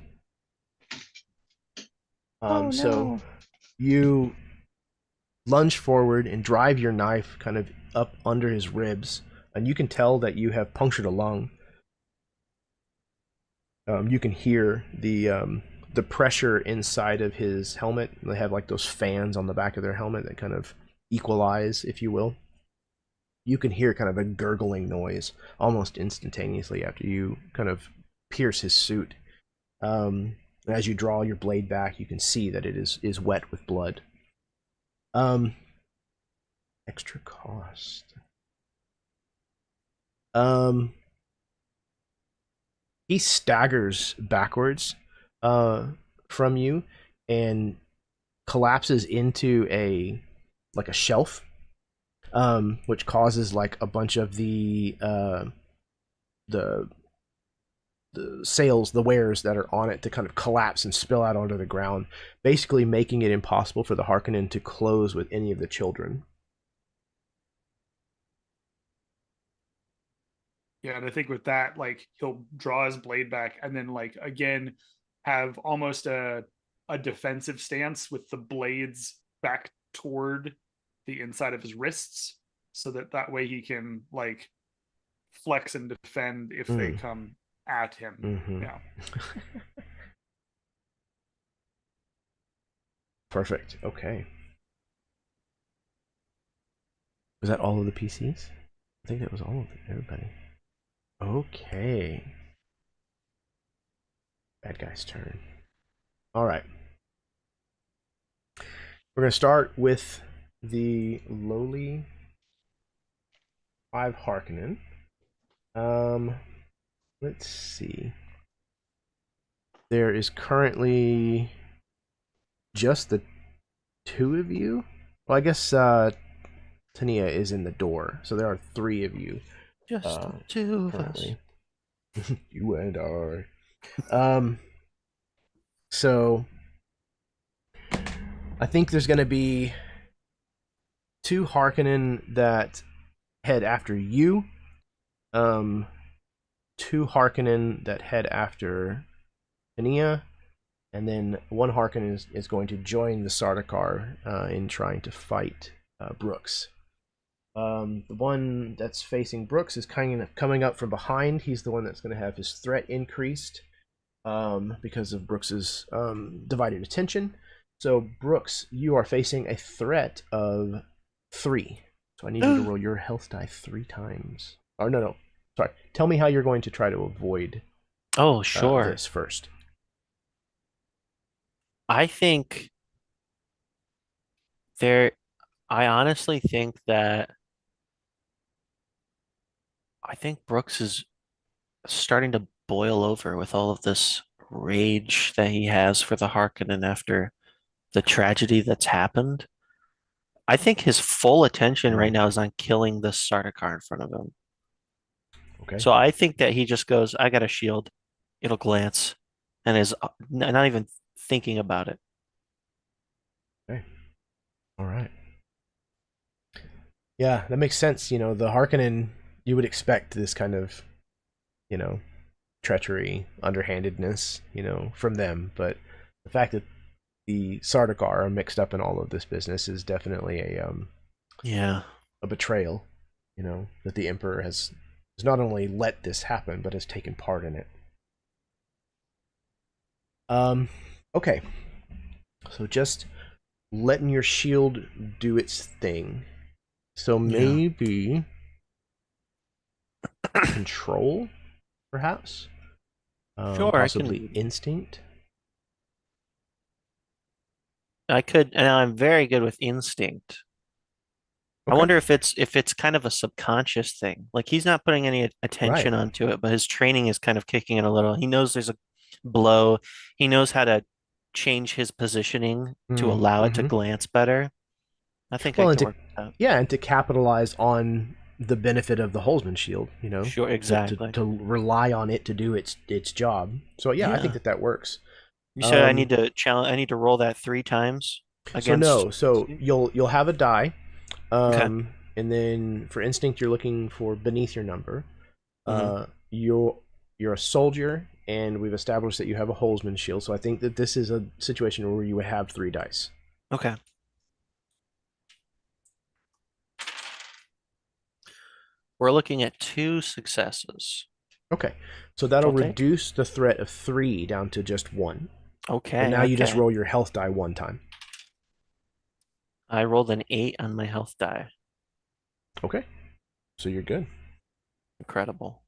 S4: Oh, no.
S1: So you lunge forward and drive your knife kind of up under his ribs, and you can tell that you have punctured a lung. You can hear the pressure inside of his helmet. They have like those fans on the back of their helmet that kind of equalize, if you will. You can hear kind of a gurgling noise almost instantaneously after you kind of pierce his suit. As you draw your blade back, you can see that it is wet with blood. Extra cost. He staggers backwards from you and collapses into a shelf, which causes like a bunch of the sails, the wares that are on it to kind of collapse and spill out onto the ground, basically making it impossible for the Harkonnen to close with any of the children.
S6: Yeah, and I think with that, like, he'll draw his blade back and then, like, again, have almost a defensive stance with the blades back toward the inside of his wrists, so that way he can, like, flex and defend if they come at him.
S1: Mm-hmm.
S6: Yeah.
S1: Perfect. Okay. Was that all of the PCs? I think that was all of everybody. Okay. Bad guy's turn. All right. We're going to start with the lowly 5 Harkonnen. Let's see. There is currently just the 2 of you. Well, I guess Tania is in the door, so there are 3 of you.
S3: Just the 2 of
S1: currently. Us. You and I. So I think there's going to be 2 Harkonnen that head after you. 2 Harkonnen that head after Tania, and then 1 Harkonnen is going to join the Sardaukar in trying to fight Brooks. The one that's facing Brooks is kind of coming up from behind. He's the one that's going to have his threat increased because of Brooks's divided attention. So Brooks, you are facing a threat of 3. So I need you to roll your health die 3 times. Oh, no. Sorry. Tell me how you're going to try to avoid this first.
S3: I think I honestly think that Brooks is starting to boil over with all of this rage that he has for the Harkonnen after the tragedy that's happened. I think his full attention right now is on killing the Sardaukar in front of him.
S1: Okay.
S3: So I think that he just goes, I got a shield. It'll glance and is not even thinking about it.
S1: Okay. All right. Yeah, that makes sense. The Harkonnen, you would expect this kind of, treachery, underhandedness, from them. But the fact that the Sardaukar are mixed up in all of this business is definitely a betrayal, that the Emperor has not only let this happen, but has taken part in it. Okay. So just letting your shield do its thing. So maybe control, perhaps?
S3: Sure,
S1: possibly instinct?
S3: I could, and I'm very good with instinct.
S1: Okay.
S3: I wonder if it's kind of a subconscious thing. Like he's not putting any attention onto it, but his training is kind of kicking in a little. He knows there's a blow. He knows how to change his positioning to allow it to glance better. I think I can work with that.
S1: Yeah, and to capitalize on the benefit of the Holzman shield,
S3: Sure, exactly.
S1: To rely on it to do its job. So yeah, I think that works.
S3: You said I need to roll that 3 times against.
S1: So you'll have a die. And then for instinct you're looking for beneath your number. You're a soldier, and we've established that you have a Holzman shield, so I think that this is a situation where you would have 3 dice.
S3: Okay. We're looking at 2 successes.
S1: Okay, so that'll
S3: Okay.
S1: reduce the threat of 3 down to just 1.
S3: Okay.
S1: And now you just
S3: okay.
S1: roll your health die 1 time.
S3: I rolled an 8 on my health die.
S1: Okay, so you're good.
S3: Incredible.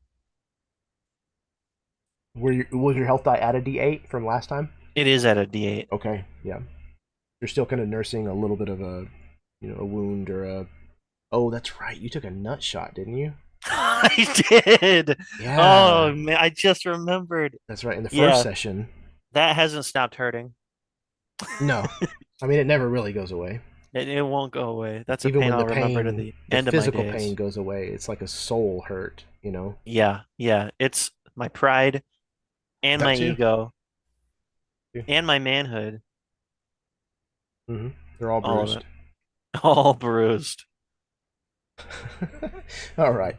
S1: Was your health die at a D8 from last time?
S3: It is at a D8.
S1: Okay, yeah. You're still kind of nursing a little bit of a wound or a... Oh, that's right. You took a nut shot, didn't you?
S3: I did.
S1: Yeah.
S3: Oh man, I just remembered.
S1: That's right. In the first
S3: Yeah.
S1: session.
S3: That hasn't stopped hurting.
S1: No. I mean, it never really goes away.
S3: It won't go away. That's
S1: Even
S3: a pain
S1: when
S3: I'll
S1: the
S3: remember to
S1: pain,
S3: the
S1: the
S3: end of my
S1: physical
S3: days.
S1: pain goes away. It's like a soul hurt,
S3: Yeah. It's my pride and
S1: That
S3: my
S1: too.
S3: ego
S1: Yeah.
S3: and my manhood.
S1: Mm-hmm. They're all
S3: All of
S1: bruised.
S3: All bruised.
S1: All right.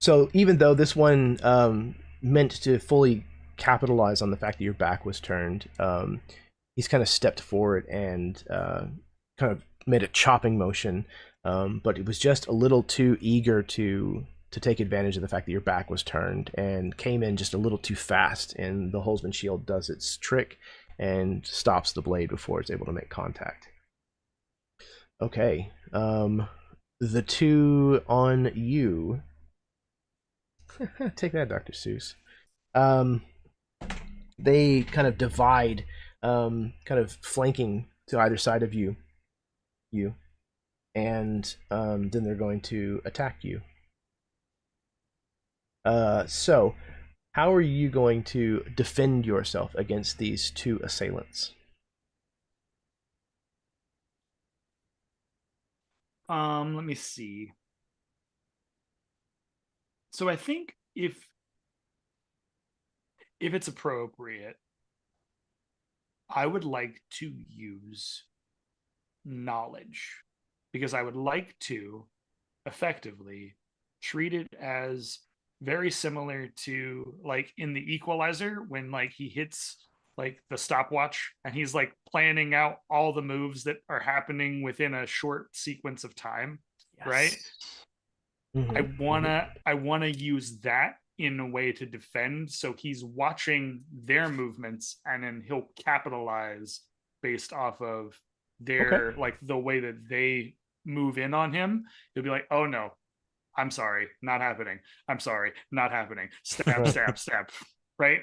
S1: So even though this one meant to fully capitalize on the fact that your back was turned, he's kind of stepped forward and kind of made a chopping motion, but it was just a little too eager to take advantage of the fact that your back was turned and came in just a little too fast, and the Holzman shield does its trick and stops the blade before it's able to make contact. Okay. The 2 on you. Take that, Dr. Seuss. They kind of divide, kind of flanking to either side of you, and then they're going to attack you. So, how are you going to defend yourself against these 2 assailants?
S6: Let me see. So I think if it's appropriate, I would like to use knowledge, because I would like to effectively treat it as very similar to like in the Equalizer, when like he hits like the stopwatch and he's like planning out all the moves that are happening within a short sequence of time.
S3: Yes.
S6: Right?
S1: Mm-hmm.
S6: I wanna use that in a way to defend, so he's watching their movements and then he'll capitalize based off of their like the way that they move in on him. He'll be like, oh no, I'm sorry, not happening. I'm sorry, not happening. Stab, stab, stab. Right?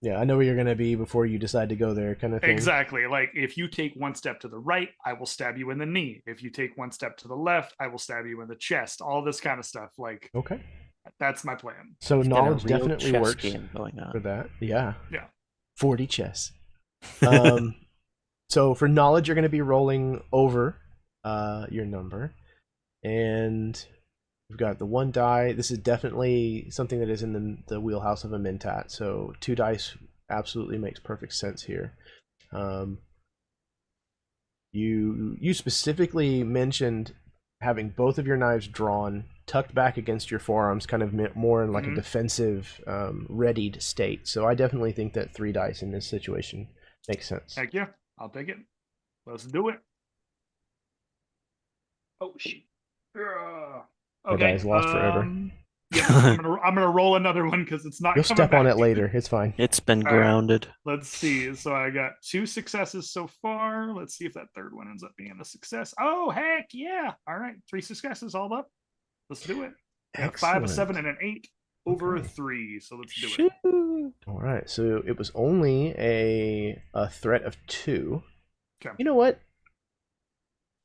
S1: Yeah, I know where you're going to be before you decide to go there, kind of thing.
S6: Exactly. Like, if you take one step to the right, I will stab you in the knee. If you take one step to the left, I will stab you in the chest. All this kind of stuff. Like,
S1: okay,
S6: that's my plan.
S1: so
S3: He's got a
S1: knowledge
S3: real
S1: definitely
S3: chess
S1: works
S3: game going on.
S1: for that. Yeah.
S6: Yeah.
S1: 40 chess. So for knowledge, you're going to be rolling over your number, and we've got the 1 die. This is definitely something that is in the wheelhouse of a Mentat. So 2 dice absolutely makes perfect sense here. You specifically mentioned having both of your knives drawn, tucked back against your forearms, kind of more in like a defensive, readied state. So I definitely think that 3 dice in this situation makes sense.
S6: Heck yeah, I'll take it. Let's do it. Oh shit. Okay.
S1: die is lost forever.
S6: Yeah, I'm gonna roll another one because it's not.
S1: You'll
S6: coming
S1: step on
S6: back.
S1: it later. It's fine.
S3: It's been
S6: All right.
S3: grounded.
S6: Let's see. So I got 2 successes so far. Let's see if that third one ends up being a success. Oh heck yeah! All right, 3 successes all up. Let's do it. I got a 5, a 7, and an 8 over a 3. So let's do it.
S1: All right. So it was only a threat of 2.
S6: Okay.
S1: You know what?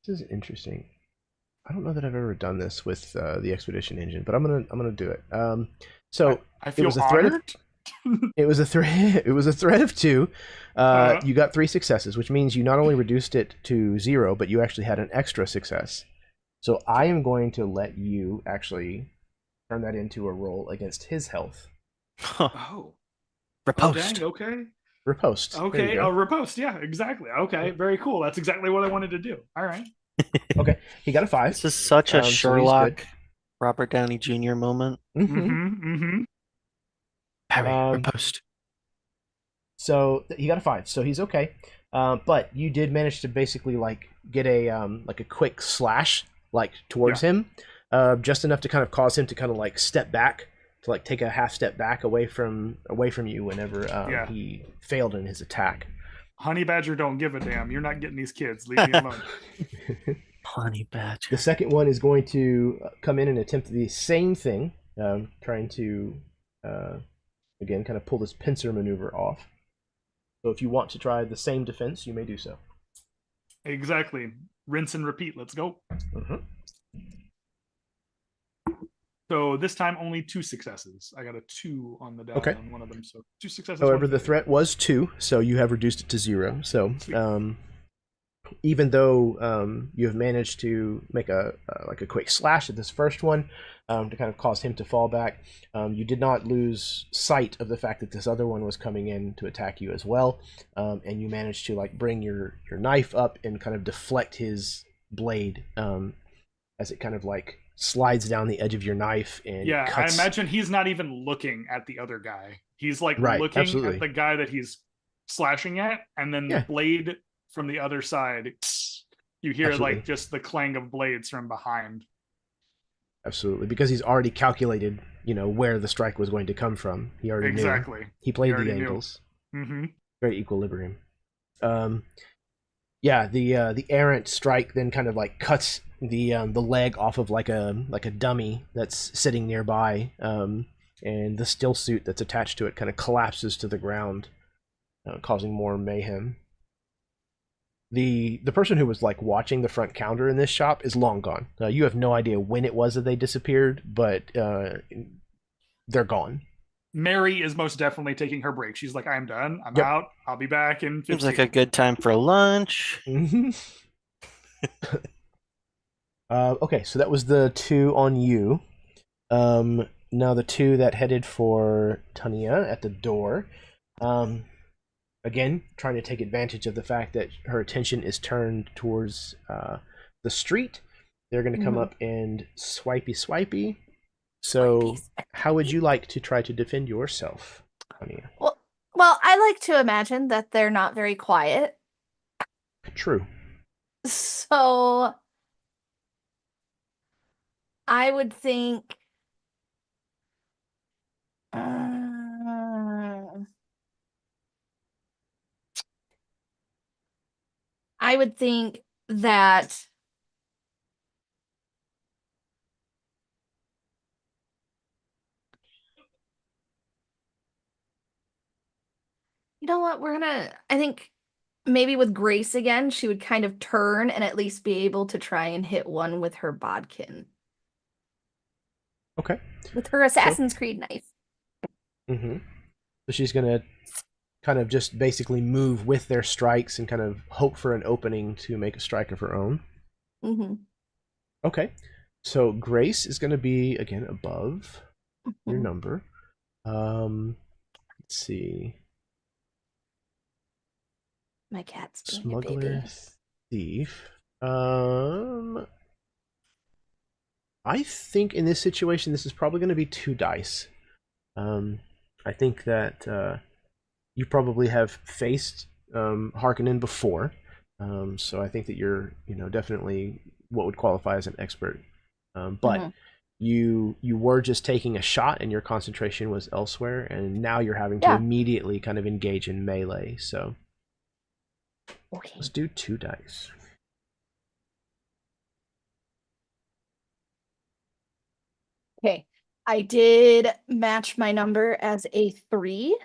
S1: This is interesting. I don't know that I've ever done this with the expedition engine, but I'm gonna do it. So
S6: I feel
S1: it was a threat
S6: honored.
S1: it was a threat. It was a threat of 2. You got 3 successes, which means you not only reduced it to 0, but you actually had an extra success. So I am going to let you actually turn that into a roll against his health.
S6: Oh.
S3: Riposte.
S6: Dang, okay.
S1: Riposte. There
S6: Okay.
S1: you go.
S6: Riposte. Yeah, exactly. Okay. Very cool. That's exactly what I wanted to do. All right.
S1: Okay. He got a 5.
S3: This is such a
S1: So he's
S3: Sherlock,
S1: good.
S3: Robert Downey Jr. moment. Parry, riposte.
S1: So he got a 5. So he's okay. But you did manage to basically like get a quick slash like towards him, just enough to kind of cause him to kind of like step back, to like take a half step back away from you whenever he failed in his attack.
S6: Honey Badger don't give a damn. You're not getting these kids. Leave me alone.
S3: Honey Badger.
S1: The second one is going to come in and attempt the same thing, trying to, again, kind of pull this pincer maneuver off. So if you want to try the same defense, you may do so.
S6: Exactly. Rinse and repeat. Let's go.
S1: Mm-hmm.
S6: So this time only 2 successes. I got a 2 on the die on one of them. So 2 successes.
S1: However, the threat was 2, so you have reduced it to 0. So even though you have managed to make a quick slash at this first one to kind of cause him to fall back, you did not lose sight of the fact that this other one was coming in to attack you as well, and you managed to like bring your knife up and kind of deflect his blade as it kind of like slides down the edge of your knife and cuts.
S6: I imagine he's not even looking at the other guy. He's like looking
S1: absolutely.
S6: at the guy that he's slashing at, and then the blade from the other side, you hear like just the clang of blades from behind.
S1: Absolutely, because he's already calculated, where the strike was going to come from. He already knew. He played the angles.
S6: Mm-hmm.
S1: Very equilibrium. The errant strike then kind of like cuts the leg off of like a dummy that's sitting nearby, and the still suit that's attached to it kind of collapses to the ground, causing more mayhem. The person who was like watching the front counter in this shop is long gone. You have no idea when it was that they disappeared, but they're gone.
S6: Mary is most definitely taking her break. She's like, I'm done. I'm out. I'll be back in 15.
S3: Seems like a good time for lunch.
S1: Mm-hmm. Okay, so that was the 2 on you. Now the 2 that headed for Tania at the door. Again, trying to take advantage of the fact that her attention is turned towards the street. They're going to come up and swipey. So, how would you like to try to defend yourself, Tania?
S2: Well, I like to imagine that they're not very quiet.
S1: True.
S2: So, I would think. I would think that you know what, I think maybe with Grace again, she would kind of turn and at least be able to try and hit one with her bodkin.
S1: Okay.
S2: With her Assassin's Creed knife.
S1: Mm-hmm. So she's going to kind of just basically move with their strikes and kind of hope for an opening to make a strike of her own.
S2: Mm-hmm.
S1: Okay. So Grace is going to be, again, above your number. Let's see.
S2: My cat's being
S1: Smuggler,
S2: a baby.
S1: thief. I think in this situation, this is probably going to be 2 dice. I think that you probably have faced Harkonnen before, so I think that you're, definitely what would qualify as an expert. But you were just taking a shot, and your concentration was elsewhere, and now you're having to immediately kind of engage in melee. So let's do 2 dice.
S2: Okay. I did match my number as a 3.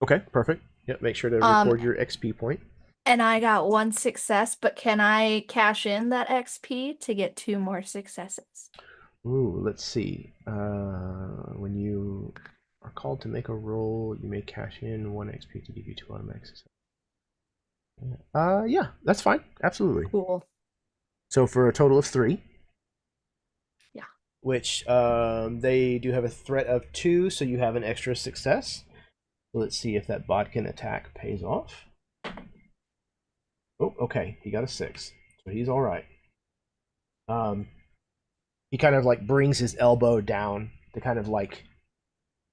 S1: Okay, perfect. Yep, make sure to record your XP point.
S2: And I got 1 success, but can I cash in that XP to get 2 more successes?
S1: Ooh, let's see. When you are called to make a roll, you may cash in 1 XP to give you 2 automatic successes. Yeah, that's fine. Absolutely.
S2: Cool.
S1: So for a total of 3.
S2: Yeah.
S1: Which they do have a threat of 2, so you have an extra success. Let's see if that bodkin attack pays off. Oh, okay. He got a 6. So he's all right. He kind of like brings his elbow down to kind of like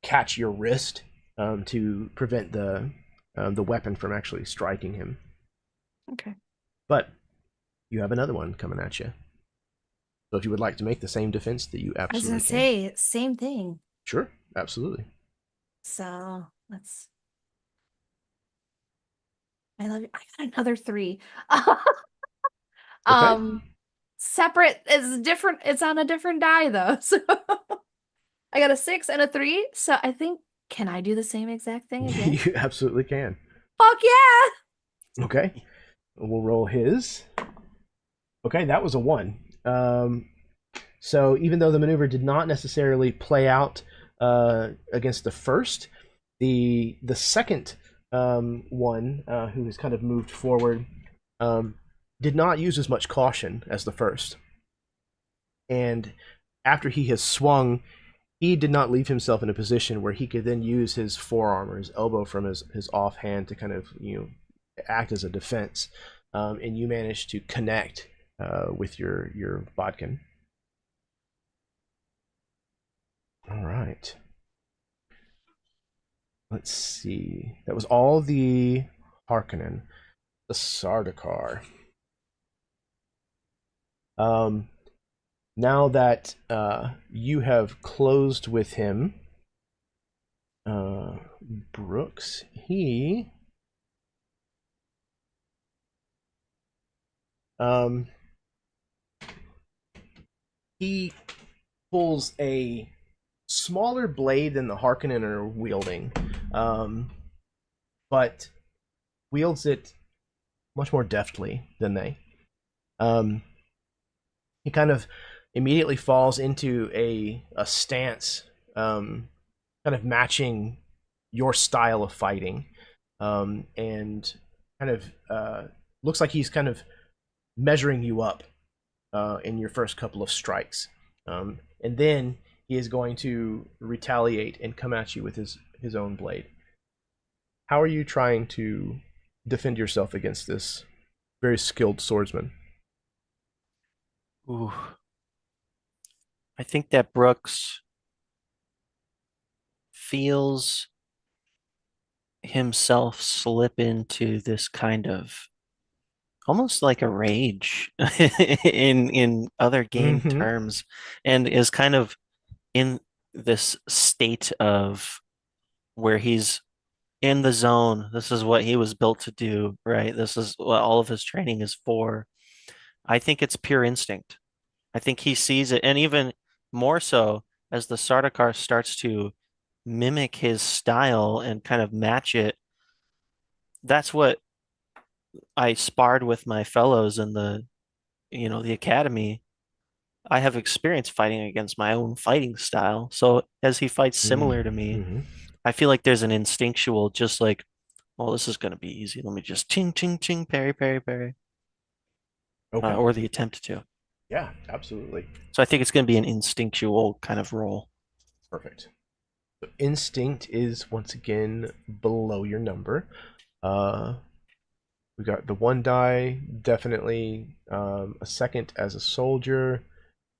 S1: catch your wrist to prevent the weapon from actually striking him.
S2: Okay.
S1: But you have another one coming at you. So if you would like to make the same defense, that you
S2: I was
S1: absolutely
S2: gonna
S1: can.
S2: say same thing.
S1: Sure, absolutely.
S2: So let's. I love you. I got another 3.
S1: Okay.
S2: Separate is different. It's on a different die though. So I got a 6 and a 3. So I think, can I do the same exact thing again?
S1: You absolutely can.
S2: Fuck yeah!
S1: Okay. We'll roll his. Okay, that was a 1. So even though the maneuver did not necessarily play out against the first, the second one, who has kind of moved forward, did not use as much caution as the first. And after he has swung, he did not leave himself in a position where he could then use his forearm or his elbow from his offhand to kind of act as a defense. And you managed to connect with your bodkin. All right. Let's see. That was all the Harkonnen. The Sardaukar. Now that you have closed with him, Brooks, he pulls a smaller blade than the Harkonnen are wielding, but wields it much more deftly than they. He kind of immediately falls into a stance, kind of matching your style of fighting, and kind of looks like he's kind of measuring you up in your first couple of strikes, and then he is going to retaliate and come at you with his own blade. How are you trying to defend yourself against this very skilled swordsman?
S3: Ooh. I think that Brooks feels himself slip into this kind of almost like a rage in other game terms, and is kind of in this state of where he's in the zone. This is what he was built to do, right? This is what all of his training is for. I think it's pure instinct. I think he sees it, and even more so as the Sardaukar starts to mimic his style and kind of match it. That's what I sparred with my fellows in the academy. I have experience fighting against my own fighting style. So as he fights similar to me, I feel like there's an instinctual, just like, well, this is going to be easy. Let me just ching, ching, ching, parry, parry, parry.
S1: Okay.
S3: Or the attempt to.
S1: Yeah, absolutely.
S3: So I think it's going to be an instinctual kind of roll.
S1: Perfect. So instinct is once again below your number. We got the 1 die, definitely a second as a soldier.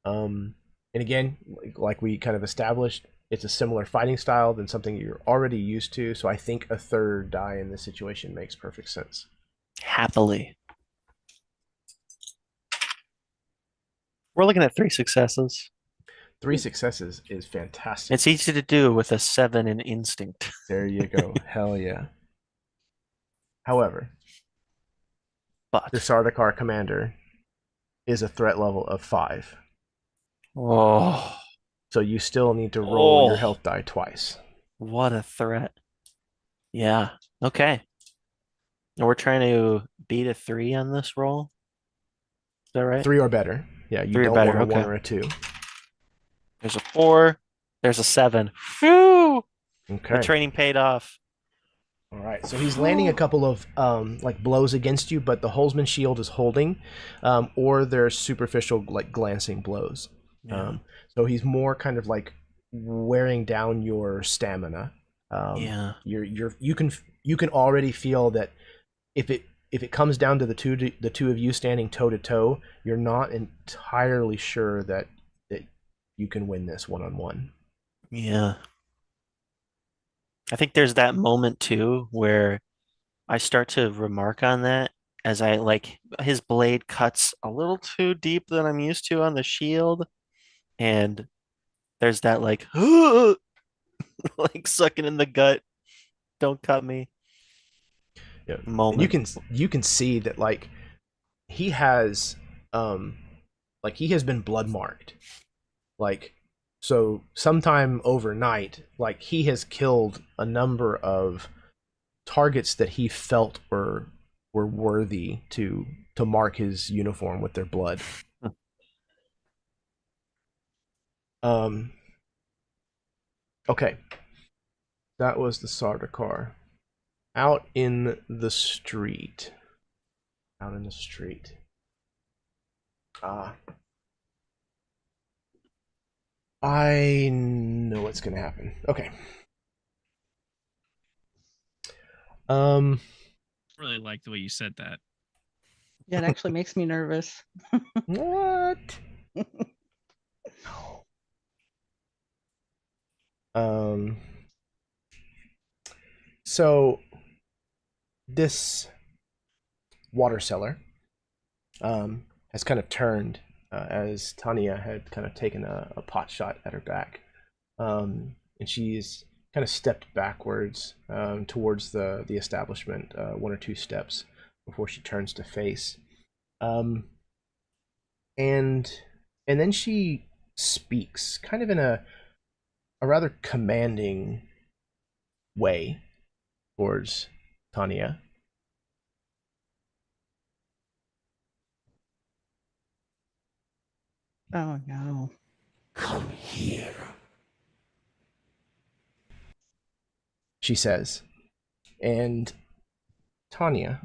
S1: And again, like we kind of established, it's a similar fighting style than something you're already used to. So I think a 3rd die in this situation makes perfect sense.
S3: Happily. We're looking at 3 successes.
S1: 3 successes is fantastic.
S3: It's easy to do with a 7 in instinct.
S1: There you go. Hell yeah. However,
S3: But
S1: the Sardaukar commander is a threat level of 5.
S3: oh,
S1: So you still need to roll your
S3: Oh.
S1: health die twice.
S3: what a threat. Yeah. Okay. And we're trying to beat a 3 on this roll. Is that right?
S1: 3 or better. Yeah, you
S3: 3 or
S1: don't
S3: better,
S1: want a 1
S3: okay.
S1: or a 2.
S3: There's a 4. There's a 7. Phew!
S1: Okay.
S3: The training paid off.
S1: All right. So he's landing a couple of like blows against you, but the Holzman shield is holding, or they're superficial, like glancing blows.
S3: Yeah.
S1: So he's more kind of like wearing down your stamina.
S3: Yeah.
S1: You can already feel that if it comes down to the two of you standing toe to toe, you're not entirely sure that you can win this 1-on-1.
S3: Yeah. I think there's that moment too where I start to remark on that as I like his blade cuts a little too deep than I'm used to on the shield, and there's that like like sucking in the gut, don't cut me
S1: Yeah. And
S3: moment.
S1: you can see that like he has he has been blood marked. Like, so sometime overnight, like he has killed a number of targets that he felt were worthy to mark his uniform with their blood. Okay. That was the Sardaukar. Out in the street. Out in the street. I know what's gonna happen. Okay.
S5: Really like the way you said that.
S4: Yeah, it actually makes me nervous.
S1: What? So this water cellar has kind of turned as Tanya had kind of taken a pot shot at her back, and she's kind of stepped backwards towards the establishment, one or two steps before she turns to face, and then she speaks kind of in a rather commanding way towards Tanya.
S4: Oh no.
S7: Come here.
S1: She says. And Tanya,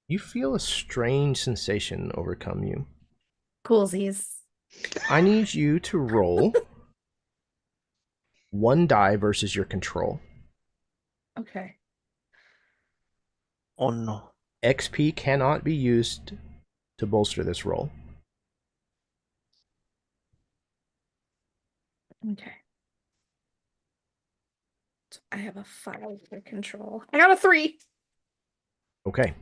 S1: you feel a strange sensation overcome you.
S2: Coolsies.
S1: I need you to roll one die versus your control.
S2: Okay.
S3: Oh no.
S1: XP cannot be used to bolster this roll.
S2: Okay. So I have a 5 for control. I got a 3.
S1: Okay.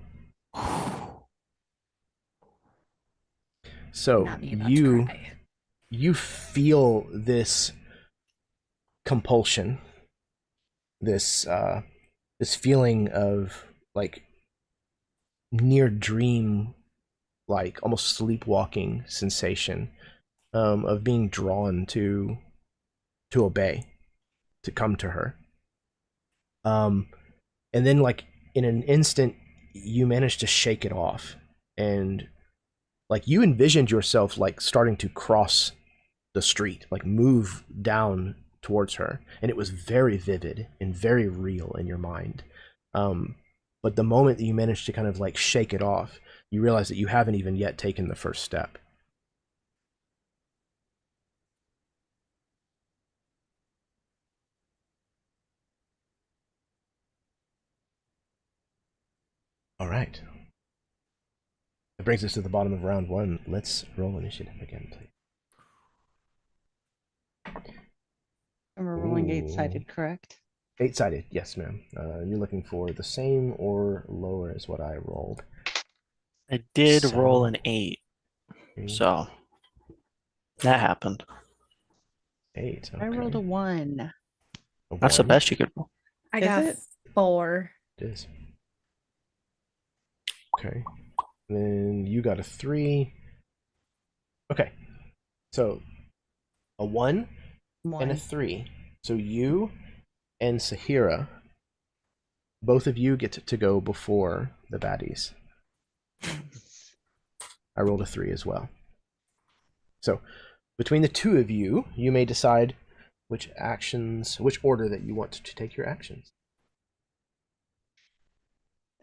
S1: So
S2: Not me about to
S1: you
S2: cry.
S1: you feel this compulsion, this feeling of like near dream, like almost sleepwalking sensation of being drawn to obey, to come to her. And then like in an instant you manage to shake it off, and like you envisioned yourself like starting to cross the street, like move down towards her, and it was very vivid and very real in your mind. But the moment that you managed to kind of like shake it off, you realize that you haven't even yet taken the first step. All right. That brings us to the bottom of round 1. Let's roll initiative again, please.
S4: And we're rolling
S1: Ooh.
S4: 8-sided, correct?
S1: 8-sided, yes, ma'am. You're looking for the same or lower as what I rolled.
S3: I did
S1: So-
S3: roll an 8, so that happened.
S1: 8. Okay.
S4: I rolled a 1.
S1: A
S3: That's the
S1: 1.
S3: best you could roll.
S2: I
S4: Is
S2: got
S4: it?
S2: 4.
S1: It is. Okay. Then you got a 3. Okay. So a 1 and a
S4: 1.
S1: 3. So you and Sahira, both of you get to go before the baddies. I rolled a 3 as well. So between the two of you, you may decide which order that you want to take your actions.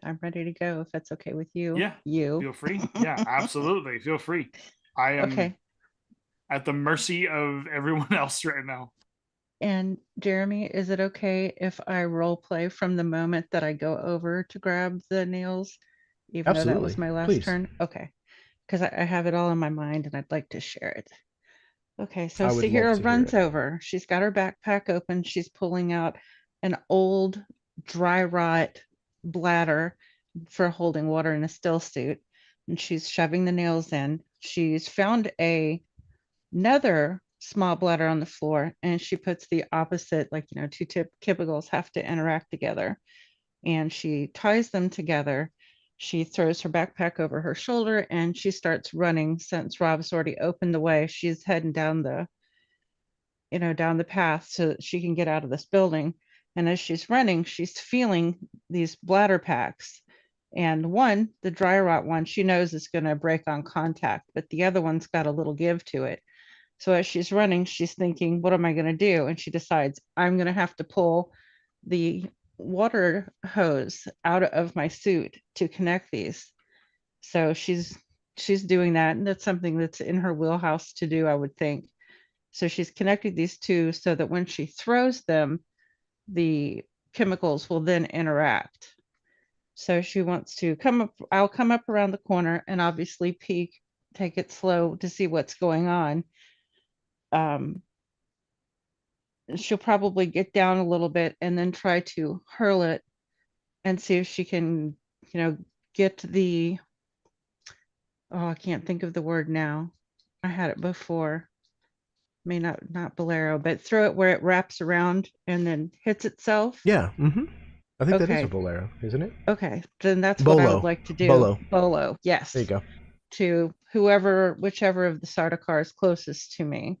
S4: I'm ready to go if that's okay with you.
S6: Yeah,
S4: You.
S6: Feel free. Yeah, absolutely. Feel free. I am
S4: Okay.
S6: at the mercy of everyone else right now.
S4: And Jeremy, is it okay if I role play from the moment that I go over to grab the nails, even though that was
S1: Absolutely.
S4: my last
S1: Please.
S4: turn? Okay. Because I have it all in my mind and I'd like to share it. Okay, so
S1: I would love to
S4: Sahira
S1: hear
S4: runs
S1: it.
S4: over. She's got her backpack open. She's pulling out an old dry rot bladder for holding water in a still suit, and she's shoving the nails in. She's found another small bladder on the floor, and she puts the opposite, like, two typicals have to interact together, and she ties them together. She throws her backpack over her shoulder and she starts running. Since Rob's already opened the way, she's heading down the path so that she can get out of this building. And as she's running, she's feeling these bladder packs. And one, the dry rot one, she knows is going to break on contact, but the other one's got a little give to it. So as she's running, she's thinking, what am I going to do? And she decides, I'm going to have to pull the water hose out of my suit to connect these. So she's doing that, and that's something that's in her wheelhouse to do, I would think. So she's connected these two so that when she throws them, the chemicals will then interact. So she wants to come up. I'll come up around the corner and obviously peek, take it slow to see what's going on. She'll probably get down a little bit and then try to hurl it and see if she can, get the, I can't think of the word now. I had it before. May not bolero, but throw it where it wraps around and then hits itself.
S1: Yeah. Mm-hmm. I think that is
S4: Okay.
S1: a bolero, isn't it?
S4: Okay, then that's what I
S1: Bolo.
S4: would like to do.
S1: Bolo.
S4: Yes.
S1: There you go.
S4: To whichever of the Sardaukar is closest to me.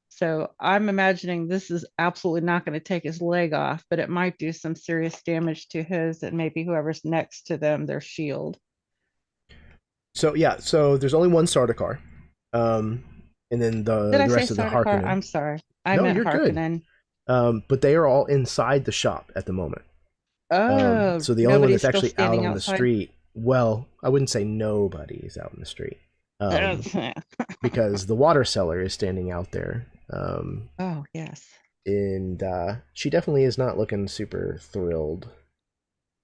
S4: So I'm imagining this is absolutely not going to take his leg off, but it might do some serious damage to his and maybe whoever's next to them, their shield.
S1: So yeah, so there's only one Sardaukar, and then the rest of the Harkonnen.
S4: I'm sorry, I meant
S1: you're
S4: Harkonnen.
S1: Good. But they are all inside the shop at the moment.
S4: Oh,
S1: so the only one that's actually out on
S4: outside?
S1: the street. Well, I wouldn't say nobody is out in the street, because the water seller is standing out there.
S4: Oh yes.
S1: And she definitely is not looking super thrilled.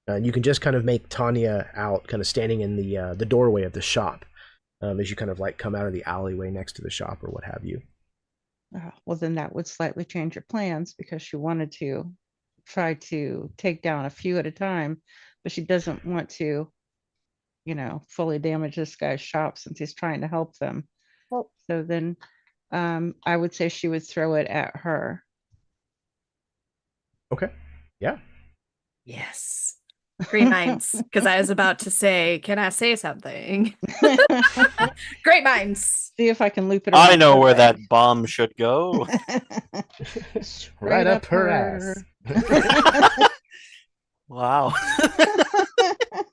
S1: And you can just kind of make Tanya out, kind of standing in the doorway of the shop, as you kind of like come out of the alleyway next to the shop or what have you.
S4: Well, then that would slightly change your plans, because she wanted to try to take down a few at a time, but she doesn't want to, fully damage this guy's shop since he's trying to help them.
S2: Well,
S4: So then I would say she would throw it at her.
S1: Okay. Yeah.
S2: yes. Great minds. Because I was about to say, can I say something? Great minds.
S4: See if I can loop it around.
S3: I know
S4: her
S3: where
S4: way.
S3: that bomb should go.
S1: Right up her ass.
S3: Wow.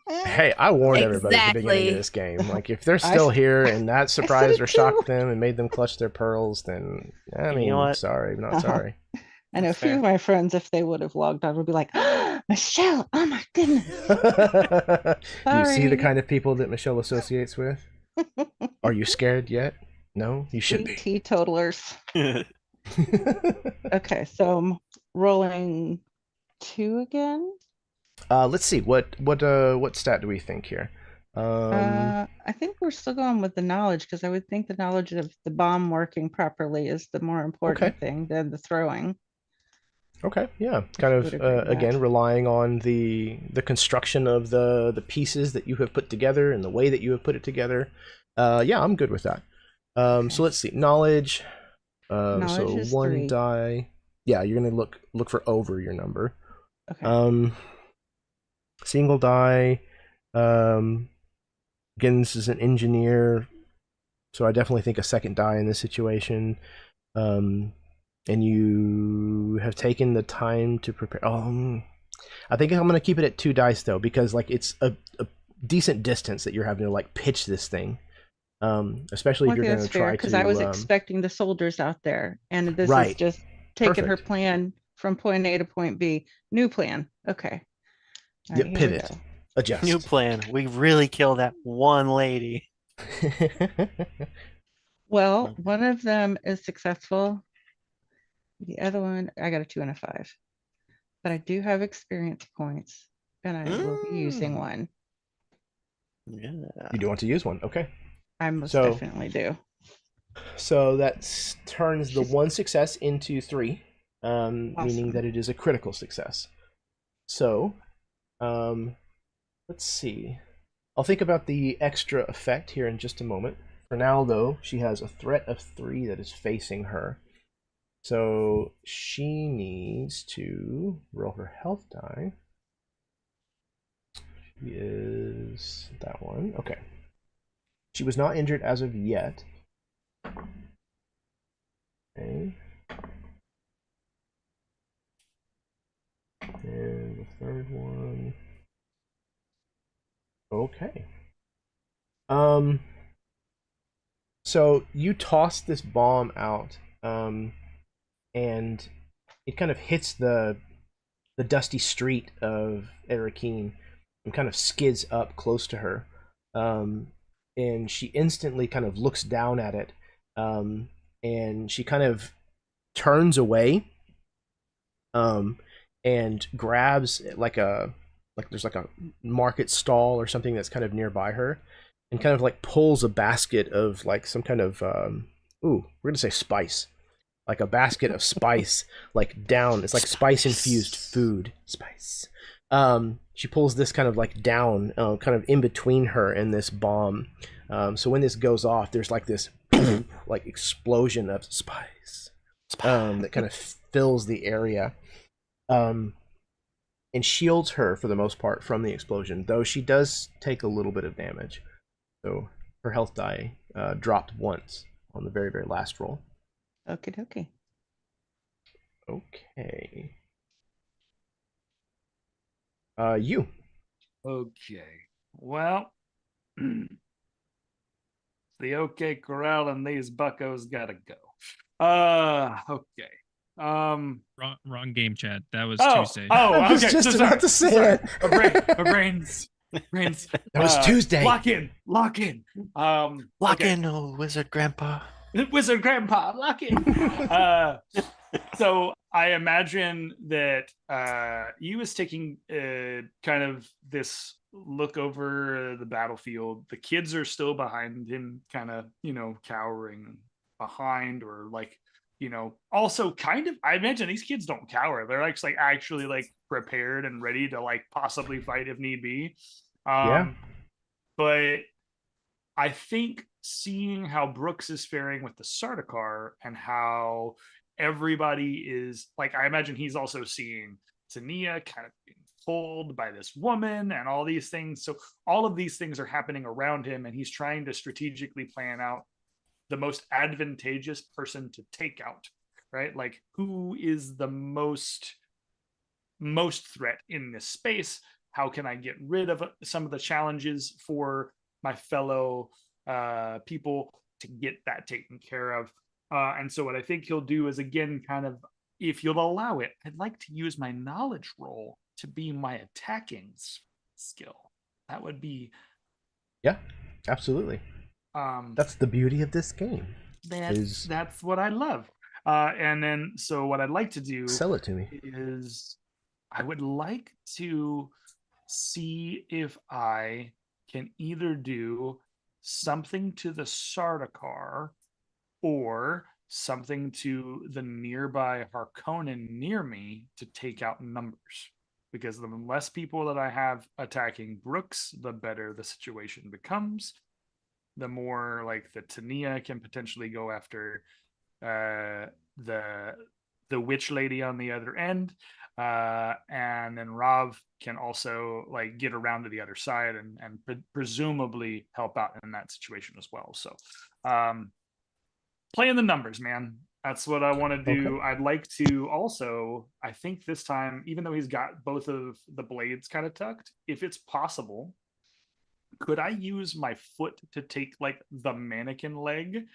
S1: Hey, I warned everybody at the beginning of this game. Like, if they're still here and that surprised or shocked them and made them clutch their pearls, then I mean,
S3: You know what?
S1: sorry, not sorry.
S4: I know a
S3: That's
S4: few
S3: fair.
S4: of my friends, if they would have logged on, would be like, oh, Michelle, oh my goodness.
S1: Do you see the
S4: Sorry.
S1: kind of people that Michelle associates with? Are you scared yet? No, you should be.
S4: Teetotalers. Okay, so I'm rolling 2 again.
S1: Let's see. What stat do we think here?
S4: I think we're still going with the knowledge, because I would think the knowledge of the bomb working properly is the more important thing than the throwing.
S1: Okay, yeah, kind of
S4: Would agree with
S1: again
S4: that.
S1: relying on the construction of the pieces that you have put together and the way that you have put it together. Yeah, I'm good with that. So let's see, knowledge.
S4: Knowledge
S1: So
S4: is
S1: 1
S4: 3.
S1: die. Yeah, you're gonna look for over your number.
S4: Okay.
S1: Single die. Again, this is an engineer, so I definitely think a second die in this situation. And you have taken the time to prepare. I think I'm going to keep it at 2 dice though, because like it's a decent distance that you're having to like pitch this thing. Especially if you're going to try to.
S4: Because I was expecting the soldiers out there, and this is
S1: Right.
S4: just taking her
S1: Perfect.
S4: plan from point A to point B. New plan. Okay. All
S1: Yeah,
S4: right, here we
S1: pivot.
S4: go.
S1: Adjust.
S3: New plan. We really kill that one lady.
S4: Well, one of them is successful. The other one, I got a 2 and a 5. But I do have experience points, and I will be using
S3: Mm.
S4: one.
S3: Yeah.
S1: You do want to use one, okay?
S4: I most
S1: So-
S4: definitely do.
S1: So that turns the
S4: She's-
S1: 1 success into 3, meaning
S4: Awesome.
S1: that it is a critical success. So, let's see. I'll think about the extra effect here in just a moment. For now, though, she has a threat of 3 that is facing her. So she needs to roll her health die. She is that one. Okay. She was not injured as of yet. Okay. And the third one. Okay. So you toss this bomb out, and it kind of hits the dusty street of Arrakeen and kind of skids up close to her. And she instantly kind of looks down at it, and she kind of turns away, and grabs like there's like a market stall or something that's kind of nearby her, and kind of like pulls a basket of like some kind of we're gonna say spice, like a basket of spice, like down. It's like spice infused food. Spice. She pulls this kind of like down, kind of in between her and this bomb. So when this goes off, there's like this like explosion of spice, that kind of fills the area, and shields her for the most part from the explosion. Though she does take a little bit of damage. So her health die dropped once on the very, very last roll.
S4: Okie dokie.
S1: Okay. You.
S6: Okay. Well, the OK Corral and these buckos gotta go. Okay.
S5: Wrong game, Chad. That was
S6: Oh,
S5: Tuesday.
S1: I was just about to say it.
S6: My brains.
S1: That was Tuesday.
S6: Lock in.
S3: Lock in, oh, wizard grandpa.
S6: Wizard Grandpa, lock in. So I imagine that he was taking kind of this look over the battlefield. The kids are still behind him, kind of, cowering behind, or like, also kind of, I imagine these kids don't cower. They're actually like prepared and ready to like possibly fight if need be.
S1: Yeah.
S6: But I think seeing how Brooks is faring with the Sardaukar and how everybody is like, I imagine he's also seeing Tania kind of being pulled by this woman and all these things. So all of these things are happening around him, and he's trying to strategically plan out the most advantageous person to take out, right? Like, who is the most threat in this space? How can I get rid of some of the challenges for my fellow people to get that taken care of? And so what I think he'll do is, again, kind of, if you'll allow it, I'd like to use my knowledge roll to be my attacking skill. That would be...
S1: Yeah, absolutely. That's the beauty of this game.
S6: That's what I love. And then, so what I'd like to do...
S1: Sell it to me.
S6: ...is I would like to see if I can either do something to the Sardaukar or something to the nearby Harkonnen near me to take out numbers. Because the less people that I have attacking Brooks, the better the situation becomes. The more like the Tania can potentially go after the witch lady on the other end. And then Rav can also like get around to the other side and presumably help out in that situation as well. So playing the numbers, man. That's what I want to do. Okay. I'd like to also, I think this time, even though he's got both of the blades kind of tucked, if it's possible, could I use my foot to take like the mannequin leg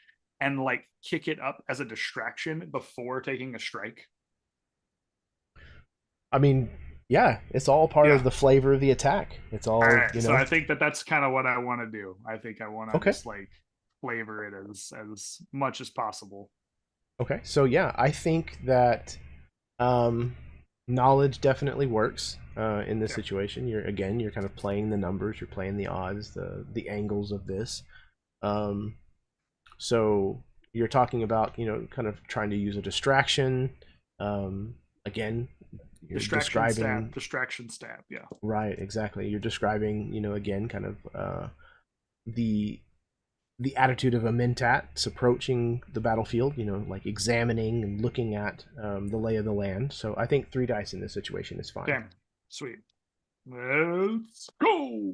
S6: and like kick it up as a distraction before taking a strike?
S1: I mean, yeah, it's all part of the flavor of the attack. It's all,
S6: right, So I think that's kind of what I want to do. I think I want to just like flavor it as much as possible.
S1: Okay, so yeah, I think that knowledge definitely works in this situation. You're kind of playing the numbers, you're playing the odds, the angles of this. So you're talking about, kind of trying to use a distraction. Again, you're
S6: distraction stab. Yeah.
S1: Right, exactly. You're describing, again, kind of the attitude of a mentats approaching the battlefield, like examining and looking at the lay of the land. So I think 3 dice in this situation is fine.
S6: Okay, sweet. Let's go.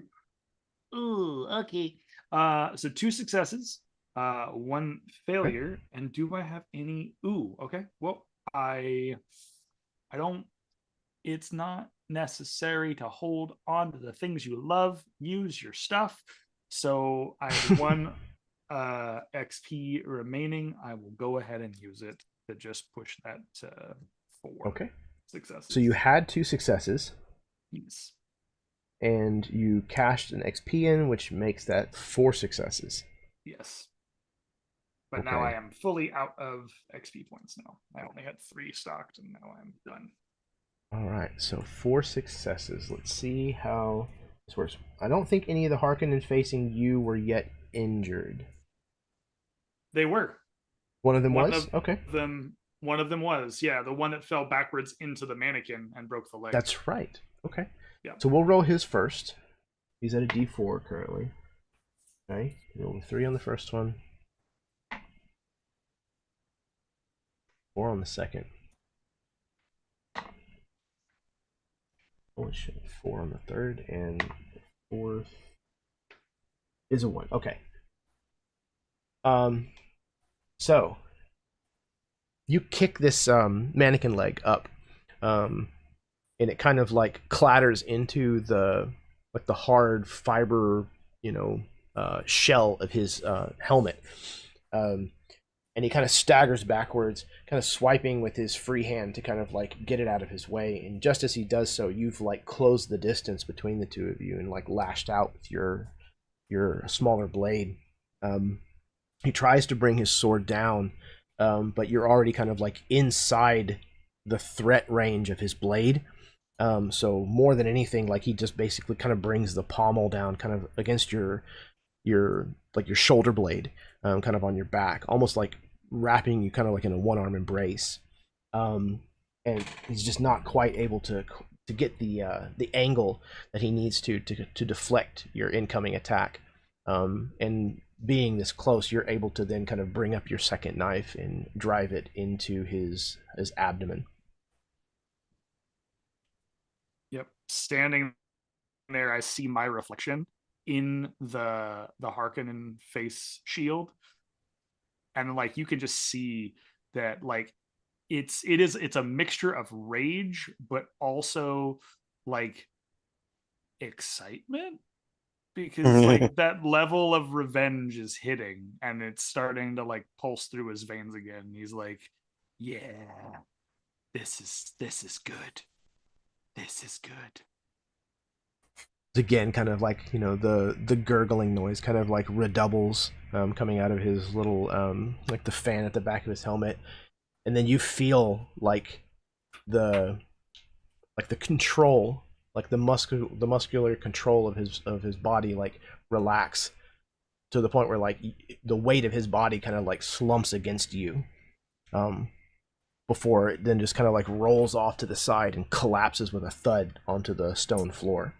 S8: Ooh, okay.
S6: So 2 successes, 1 failure, and do I have any? Ooh, okay. Well, I don't. It's not necessary to hold on to the things you love. Use your stuff. So I have 1 XP remaining. I will go ahead and use it to just push that to 4.
S1: Okay.
S6: Successes.
S1: So you had 2 successes.
S6: Yes.
S1: And you cashed an XP in, which makes that 4 successes.
S6: Yes. But now I am fully out of XP points now. I only had 3 stocked, and now I'm done.
S1: All right, so 4 successes. Let's see how this works. I don't think any of the Harkonnen facing you were yet injured.
S6: They were.
S1: One of them was? Okay.
S6: One of them was, yeah. The one that fell backwards into the mannequin and broke the leg.
S1: That's right. Okay.
S6: Yeah.
S1: So we'll roll his first. He's at a D4 currently. Okay. Roll a 3 on the first one. 4 on the second. Holy shit. 4 on the third, and the fourth is a 1. Okay. So you kick this mannequin leg up, and it kind of like clatters into the hard fiber, shell of his helmet, and he kind of staggers backwards, kind of swiping with his free hand to kind of like get it out of his way. And just as he does so, you've like closed the distance between the two of you and like lashed out with your smaller blade. He tries to bring his sword down, but you're already kind of like inside the threat range of his blade. So more than anything, like he just basically kind of brings the pommel down kind of against your shoulder blade, kind of on your back, almost like wrapping you kind of like in a 1-arm embrace. And he's just not quite able to get the angle that he needs to deflect your incoming attack. And being this close, you're able to then kind of bring up your second knife and drive it into his abdomen.
S6: Yep. Standing there, I see my reflection in the Harkonnen face shield. And like you can just see that like it's a mixture of rage, but also like excitement. Because like that level of revenge is hitting, and it's starting to like pulse through his veins again. He's like, "Yeah, this is good. This is good."
S1: Again, kind of like the gurgling noise kind of like redoubles, coming out of his little like the fan at the back of his helmet, and then you feel like the control. Like the muscular control of his body like relax to the point where like the weight of his body kind of like slumps against you, before it then just kind of like rolls off to the side and collapses with a thud onto the stone floor.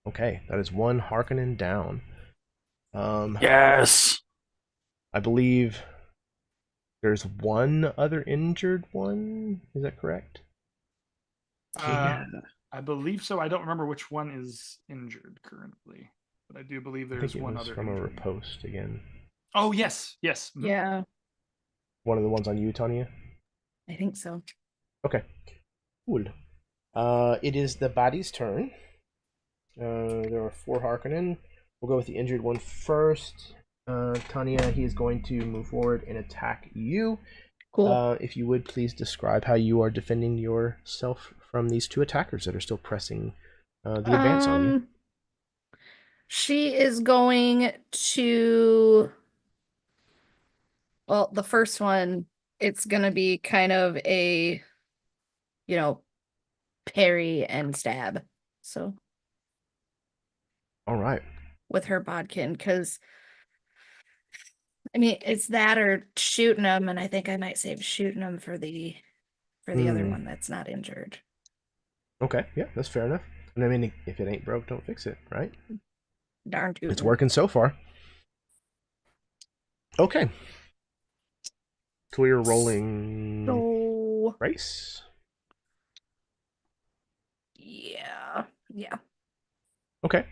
S1: Okay, that is 1 Harkonnen down.
S3: Yes.
S1: I believe there's 1 other injured one. Is that correct?
S3: Yeah.
S6: I believe so. I don't remember which one is injured currently, but I do believe there's one other
S1: from
S6: injured.
S1: a riposte again.
S6: Oh yes. Mhm.
S2: Yeah,
S1: One of the ones on you, Tanya?
S2: I think so.
S1: Okay. Cool. It is the body's turn. There are 4 Harkonnen. We'll go with the injured one first. Tanya, he is going to move forward and attack you.
S2: Cool.
S1: If you would please describe how you are defending yourself from these 2 attackers that are still pressing the advance on you.
S2: She is going to, well, the first one, it's gonna be kind of a, parry and stab. So
S1: All right.
S2: with her bodkin, because I mean, it's that or shooting him, and I think I might save shooting him for the other one that's not injured.
S1: Okay, yeah, that's fair enough. And I mean, if it ain't broke, don't fix it, right?
S2: Darn tootin'.
S1: It's working so far. Okay. So we are rolling
S2: So
S1: race.
S2: yeah.
S1: Okay.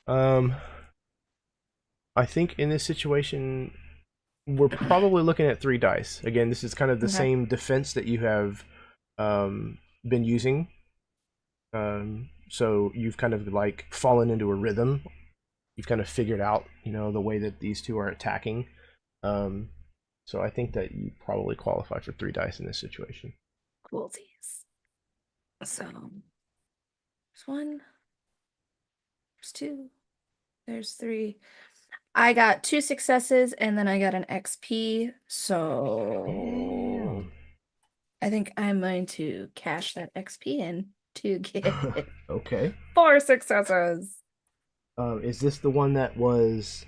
S1: I think in this situation, we're probably looking at 3 dice. Again, this is kind of the same defense that you have been using. So you've kind of like fallen into a rhythm. You've kind of figured out, the way that these two are attacking. So I think that you probably qualify for 3 dice in this situation.
S2: Coolsies. So there's 1, there's 2, there's 3. I got 2 successes and then I got an XP. So I think I'm going to cash that XP in to get
S1: Okay.
S2: 4 successes.
S1: Is this the one that was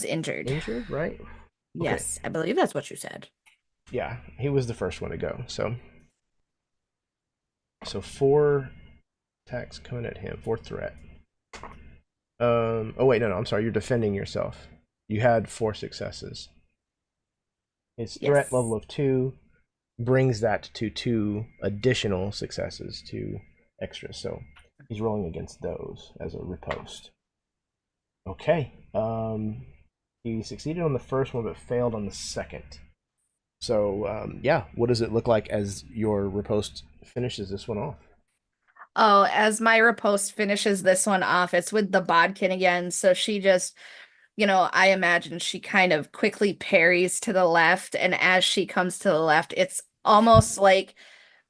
S2: injured?
S1: injured, right?
S2: Yes, I believe that's what you said.
S1: Yeah, he was the first one to go. So 4 attacks coming at him, 4 threat. Oh wait, no, I'm sorry. You're defending yourself. You had 4 successes. His threat level of 2 brings that to 2 additional successes, 2 extra. So he's rolling against those as a riposte. Okay. He succeeded on the first one, but failed on the second. So yeah, what does it look like as your riposte finishes this one off?
S2: Oh, as my riposte finishes this one off, it's with the bodkin again. So she just, I imagine she kind of quickly parries to the left. And as she comes to the left, it's almost like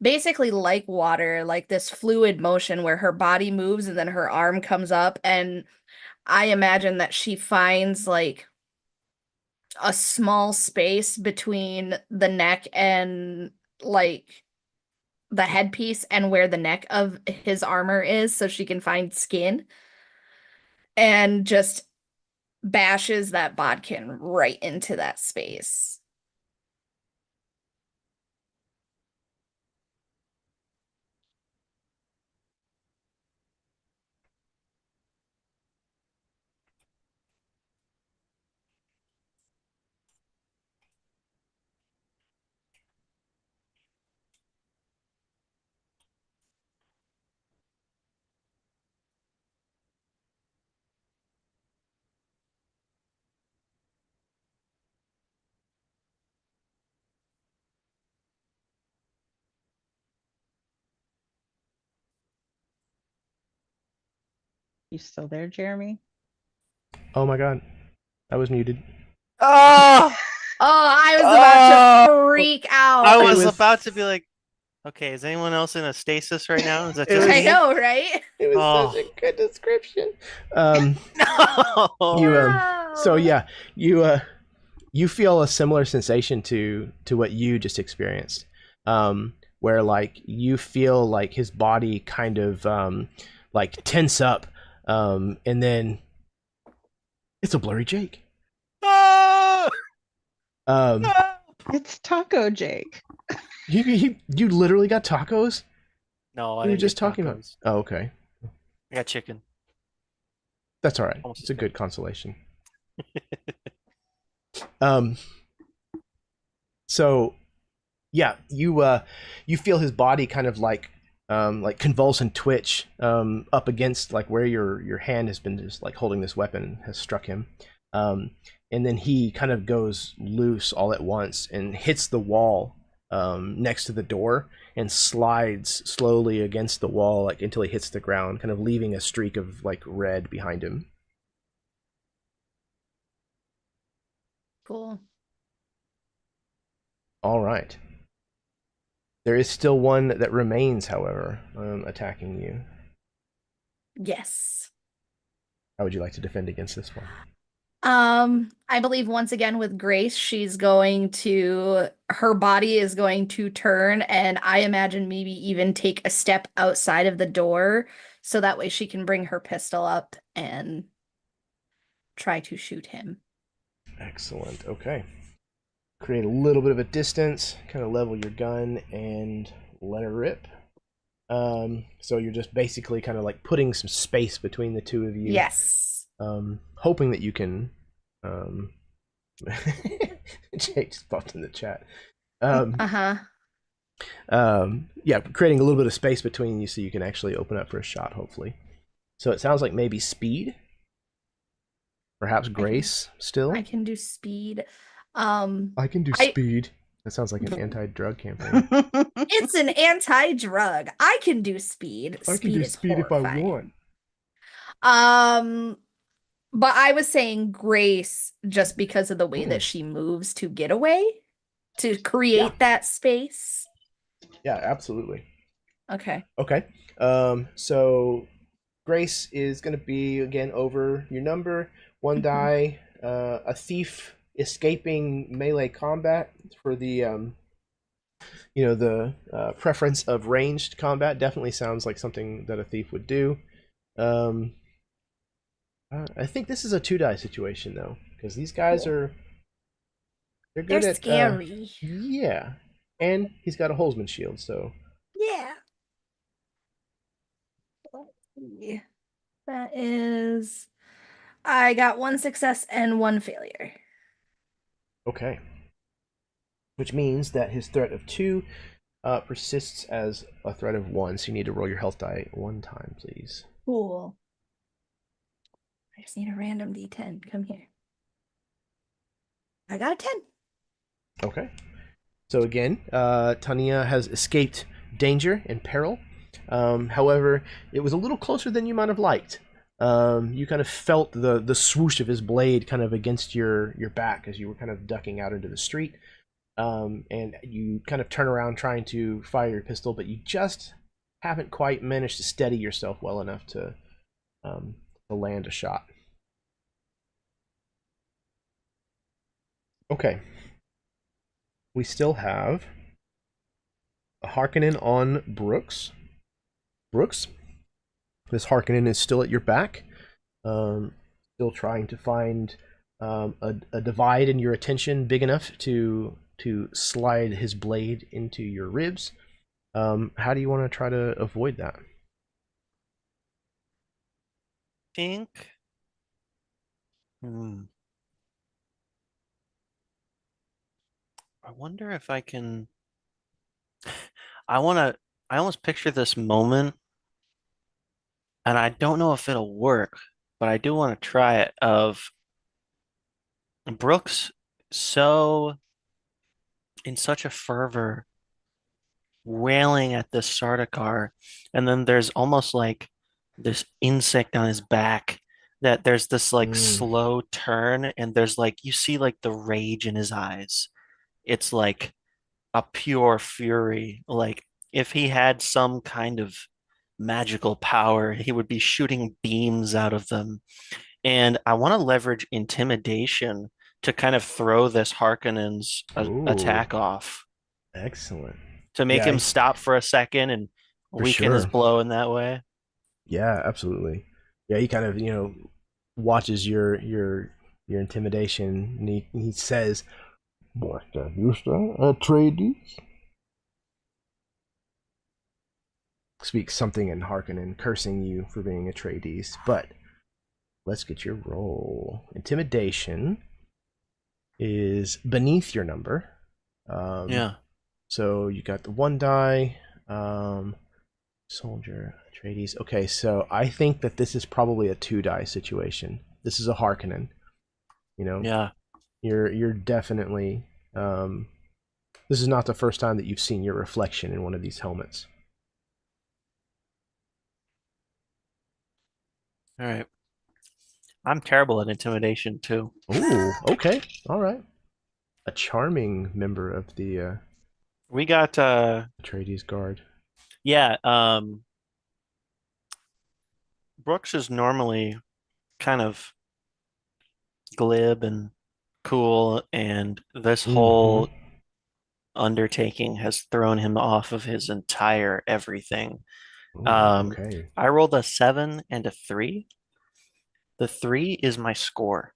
S2: basically like water, like this fluid motion where her body moves and then her arm comes up. And I imagine that she finds like a small space between the neck and like the headpiece and where the neck of his armor is so she can find skin and just bashes that bodkin right into that space.
S4: You still there, Jeremy?
S1: Oh my god, I was muted.
S3: Oh,
S2: Oh, I was about to freak out.
S3: I was
S1: was-
S3: about to be like, okay, is anyone else in a stasis right now? Is that
S1: It
S3: just
S1: was-
S2: I
S3: me?
S2: know, right?
S1: It was
S3: Oh.
S1: such a good description.
S3: No.
S1: So yeah, you feel a similar sensation to what you just experienced, where like you feel like his body kind of like tense up, and then it's a blurry Jake.
S3: Ah!
S4: It's Taco Jake.
S1: You literally got tacos?
S3: No, I
S1: We were
S3: didn't
S1: just
S3: get
S1: talking about.
S3: tacos.
S1: Oh, okay,
S3: I got chicken.
S1: that's all right.
S3: Almost
S1: It's a
S3: as
S1: good consolation. So yeah, you feel his body kind of like convulse and twitch up against like where your hand has been just like holding this weapon has struck him, and then he kind of goes loose all at once and hits the wall next to the door and slides slowly against the wall like until he hits the ground, kind of leaving a streak of like red behind him.
S2: Cool.
S1: All right. There is still one that remains, however, attacking you.
S2: Yes.
S1: How would you like to defend against this one?
S2: I believe once again with Grace, her body is going to turn, and I imagine maybe even take a step outside of the door so that way she can bring her pistol up and try to shoot him.
S1: Excellent. Okay. Create a little bit of a distance, kind of level your gun, and let it rip. So you're just basically kind of like putting some space between the two of you.
S2: Yes.
S1: Hoping that you can. Jake just popped in the chat. Yeah, creating a little bit of space between you so you can actually open up for a shot, hopefully. So it sounds like maybe speed. Perhaps grace still.
S2: I can do speed.
S1: I can do speed. That sounds like an anti-drug campaign.
S2: It's an anti-drug. I can do speed.
S1: I can do speed if I want.
S2: But I was saying grace just because of the way that she moves to get away, to create that space.
S1: Yeah, absolutely.
S2: Okay.
S1: Okay. So grace is going to be again over your number. One die. A thief escaping melee combat for the the preference of ranged combat. Definitely sounds like something that a thief would do. I think this is a 2-die situation though, because these guys are they're good at
S2: scary.
S1: Yeah, and he's got a Holzman shield, so
S2: yeah. Let's see. That is, I got 1 success and 1 failure.
S1: Okay. Which means that his threat of 2 persists as a threat of 1, so you need to roll your health die 1 time, please.
S2: Cool. I just need a random d10. Come here. I got a 10. Okay.
S1: So again, Tania has escaped danger and peril. However, it was a little closer than you might have liked. You kind of felt the swoosh of his blade kind of against your back as you were kind of ducking out into the street. And you kind of turn around trying to fire your pistol, but you just haven't quite managed to steady yourself well enough to land a shot. Okay. We still have a Harkonnen on Brooks. Brooks, this Harkonnen is still at your back, still trying to find a divide in your attention big enough to slide his blade into your ribs. How do you want to try to avoid that?
S3: Think. I wonder if I can. I almost picture this moment, and I don't know if it'll work, but I do want to try it. Of Brooks so in such a fervor, wailing at this Sardaukar, and then there's almost like this insect on his back that there's this like slow turn, and there's like you see like the rage in his eyes. It's like a pure fury. Like if he had some kind of magical power, he would be shooting beams out of them. And I want to leverage intimidation to kind of throw this Harkonnen's attack off.
S1: Excellent.
S3: To make him stop for a second and weaken his blow in that way.
S1: Yeah, absolutely. Yeah, he kind of, watches your intimidation, and he says, Master Atreides? Speaks something in Harkonnen, cursing you for being Atreides. But let's get your roll. Intimidation is beneath your number. So you got the 1 die. Soldier, Atreides. Okay, so I think that this is probably a 2-die situation. This is a Harkonnen.
S3: Yeah.
S1: You're definitely this is not the first time that you've seen your reflection in one of these helmets.
S3: All right. I'm terrible at intimidation too.
S1: Ooh, okay. All right. A charming member of the
S3: we got
S1: Atreides Guard.
S3: Yeah, Brooks is normally kind of glib and cool, and this whole undertaking has thrown him off of his entire everything.
S1: Okay.
S3: I rolled a 7 and a 3. The 3 is my score.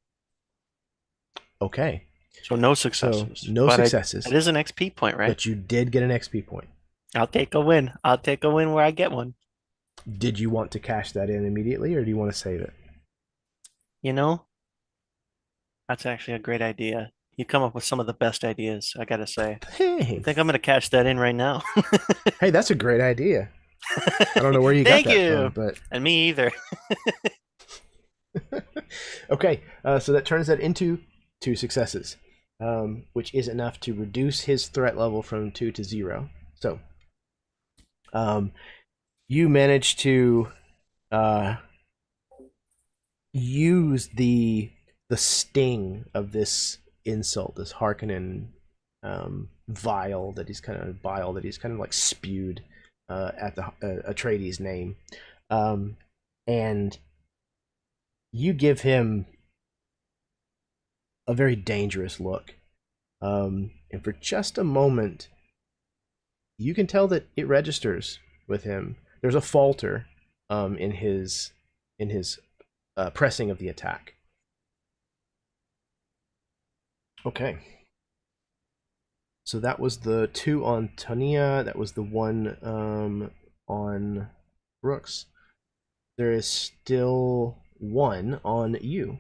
S1: Okay.
S3: So no successes.
S1: So no
S3: But
S1: successes.
S3: It is an XP point, right?
S1: But you did get an XP point.
S3: I'll take a win. I'll take a win where I get one.
S1: Did you want to cash that in immediately, or do you want to save it?
S3: You know, that's actually a great idea. You come up with some of the best ideas, I gotta say.
S1: Hey,
S3: I think I'm gonna cash that in right now.
S1: hey, that's a great idea. I don't know where you got
S3: Thank
S1: that
S3: you.
S1: from, but
S3: And me either.
S1: okay. So that turns that into 2 successes, which is enough to reduce his threat level from 2 to 0. So, you manage to use the sting of this insult, this Harkonnen bile that he's kind of like spewed at the Atreides name, and you give him a very dangerous look, and for just a moment, you can tell that it registers with him. There's a falter in his pressing of the attack. Okay. So that was the 2 on Tania. That was the 1 on Brooks. There is still 1 on you.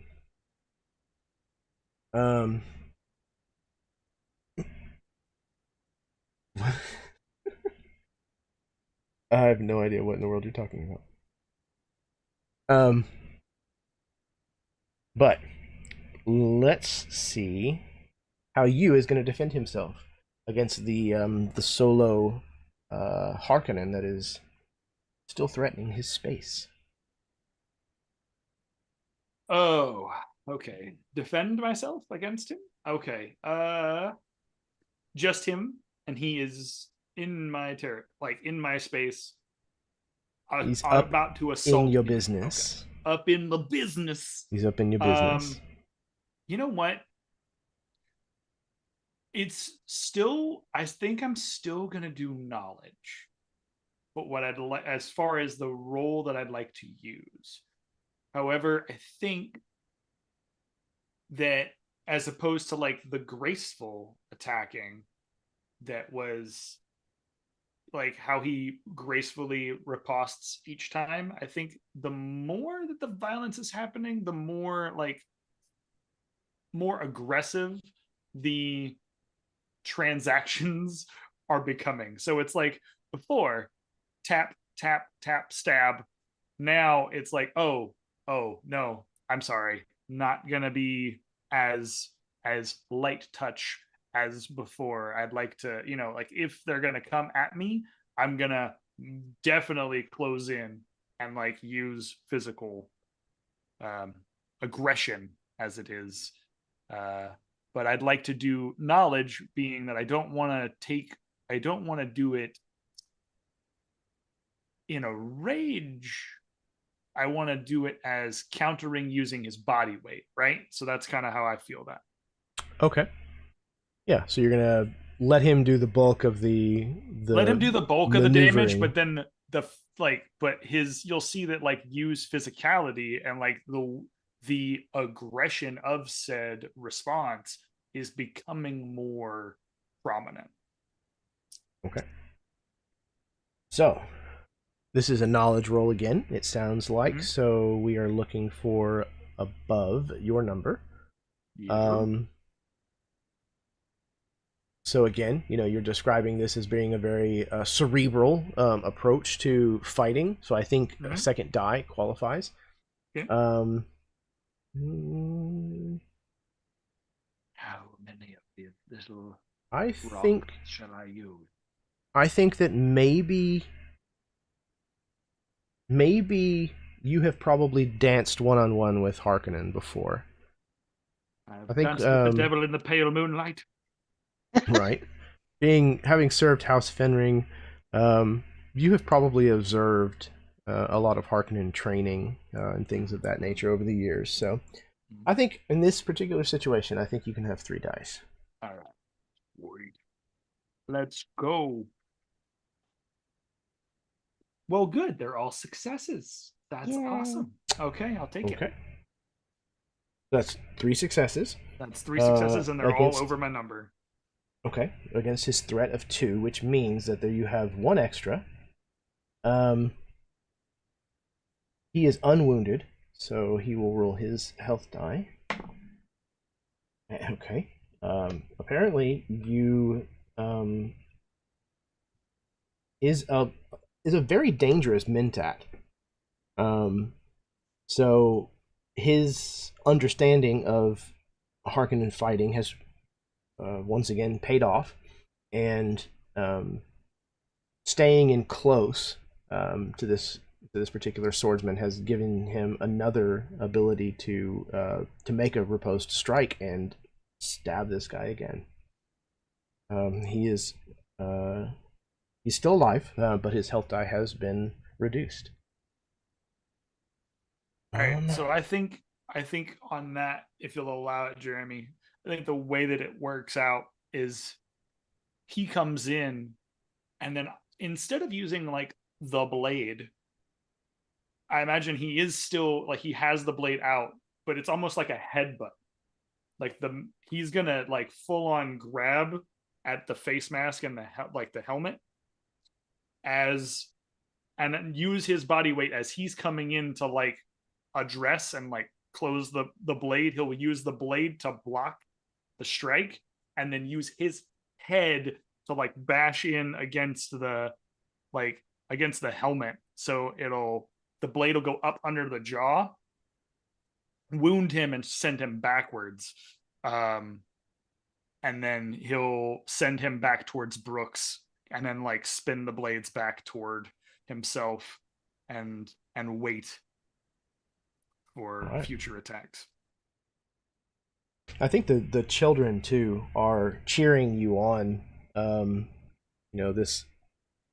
S1: I have no idea what in the world you're talking about. But let's see how Yu is going to defend himself against the solo Harkonnen that is still threatening his space.
S6: Oh, okay. Defend myself against him? Okay. Just him, and he is in my in my space.
S1: He's
S6: about to assault
S1: in your
S6: me.
S1: business.
S6: Okay. Up in the business.
S1: He's up in your business.
S6: You know what? It's still, I think I'm still gonna do knowledge. But what I'd like, as far as the role that I'd like to use. However, I think that as opposed to like the graceful attacking that was like how he gracefully riposts each time, I think the more that the violence is happening, the more aggressive the transactions are becoming. So it's like before, tap, tap, tap, stab. Now it's like, oh no, I'm sorry, not gonna be as light touch as before. I'd like to, like if they're gonna come at me, I'm gonna definitely close in and like use physical aggression as it is. But I'd like to do knowledge, being that I don't want to do it in a rage. I want to do it as countering using his body weight, right? So that's kind of how I feel that.
S1: Okay. Yeah, so you're gonna let him do the bulk of the
S6: let him do the bulk of the damage,
S1: maneuvering.
S6: but then you'll see that like use physicality and like the aggression of said response is becoming more prominent.
S1: Okay. So, this is a knowledge roll again, it sounds like.
S6: Mhm.
S1: So we are looking for above your number.
S6: Yeah.
S1: So again, you're describing this as being a very cerebral approach to fighting. So I think a second die qualifies.
S6: Okay.
S1: How
S8: many of these little
S1: I
S8: rocks
S1: think
S8: shall I use?
S1: I think that maybe you have probably danced one-on-one with Harkonnen before.
S6: I've
S1: I think
S6: danced with the devil in the pale moonlight.
S1: Right. Having served House Fenring, you have probably observed a lot of Harkonnen training and things of that nature over the years. So I think in this particular situation, I think you can have 3 dice.
S6: All right. Wait. Let's go. Well, good. They're all successes. That's
S4: Yay.
S6: awesome. Okay, I'll take it.
S1: Okay. That's 3 successes.
S6: That's 3 successes, and they're
S1: against-
S6: all over my number.
S1: Okay, against his threat of 2, which means that there you have 1 extra. He is unwounded, so he will roll his health die. Okay. Apparently, you is a very dangerous Mentat. So his understanding of Harkonnen fighting has once again paid off, and staying in close to this particular swordsman has given him another ability to make a riposte strike and stab this guy again. He's still alive, but his health die has been reduced.
S6: All right, so I think on that, if you'll allow it, Jeremy, I think the way that it works out is he comes in, and then instead of using like the blade, I imagine he is still like he has the blade out, but it's almost like a headbutt. Like he's gonna like full on grab at the face mask and the helmet and then use his body weight as he's coming in to like address and like close the blade. He'll use the blade to block the strike, and then use his head to like bash in against the helmet. So the blade will go up under the jaw, wound him, and send him backwards. And then he'll send him back towards Brooks, and then like spin the blades back toward himself and wait for future attacks.
S1: I think the children too are cheering you on. This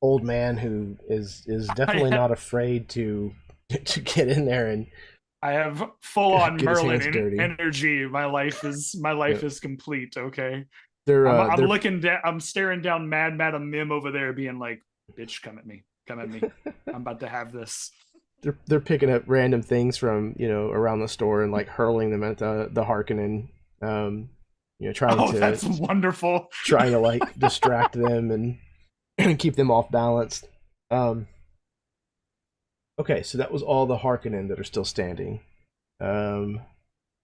S1: old man who is definitely not afraid to get in there, and
S6: I have full on Merlin
S1: dirty.
S6: energy. My life is complete. Okay,
S1: I'm
S6: looking down. I'm staring down Mad Madam Mim over there, being like, "Bitch, come at me! Come at me! I'm about to have this."
S1: They're picking up random things from around the store and like hurling them at the Harkonnen. Trying to.
S6: That's wonderful.
S1: Trying to like distract them and keep them off balance. Okay, so that was all the Harkonnen that are still standing. The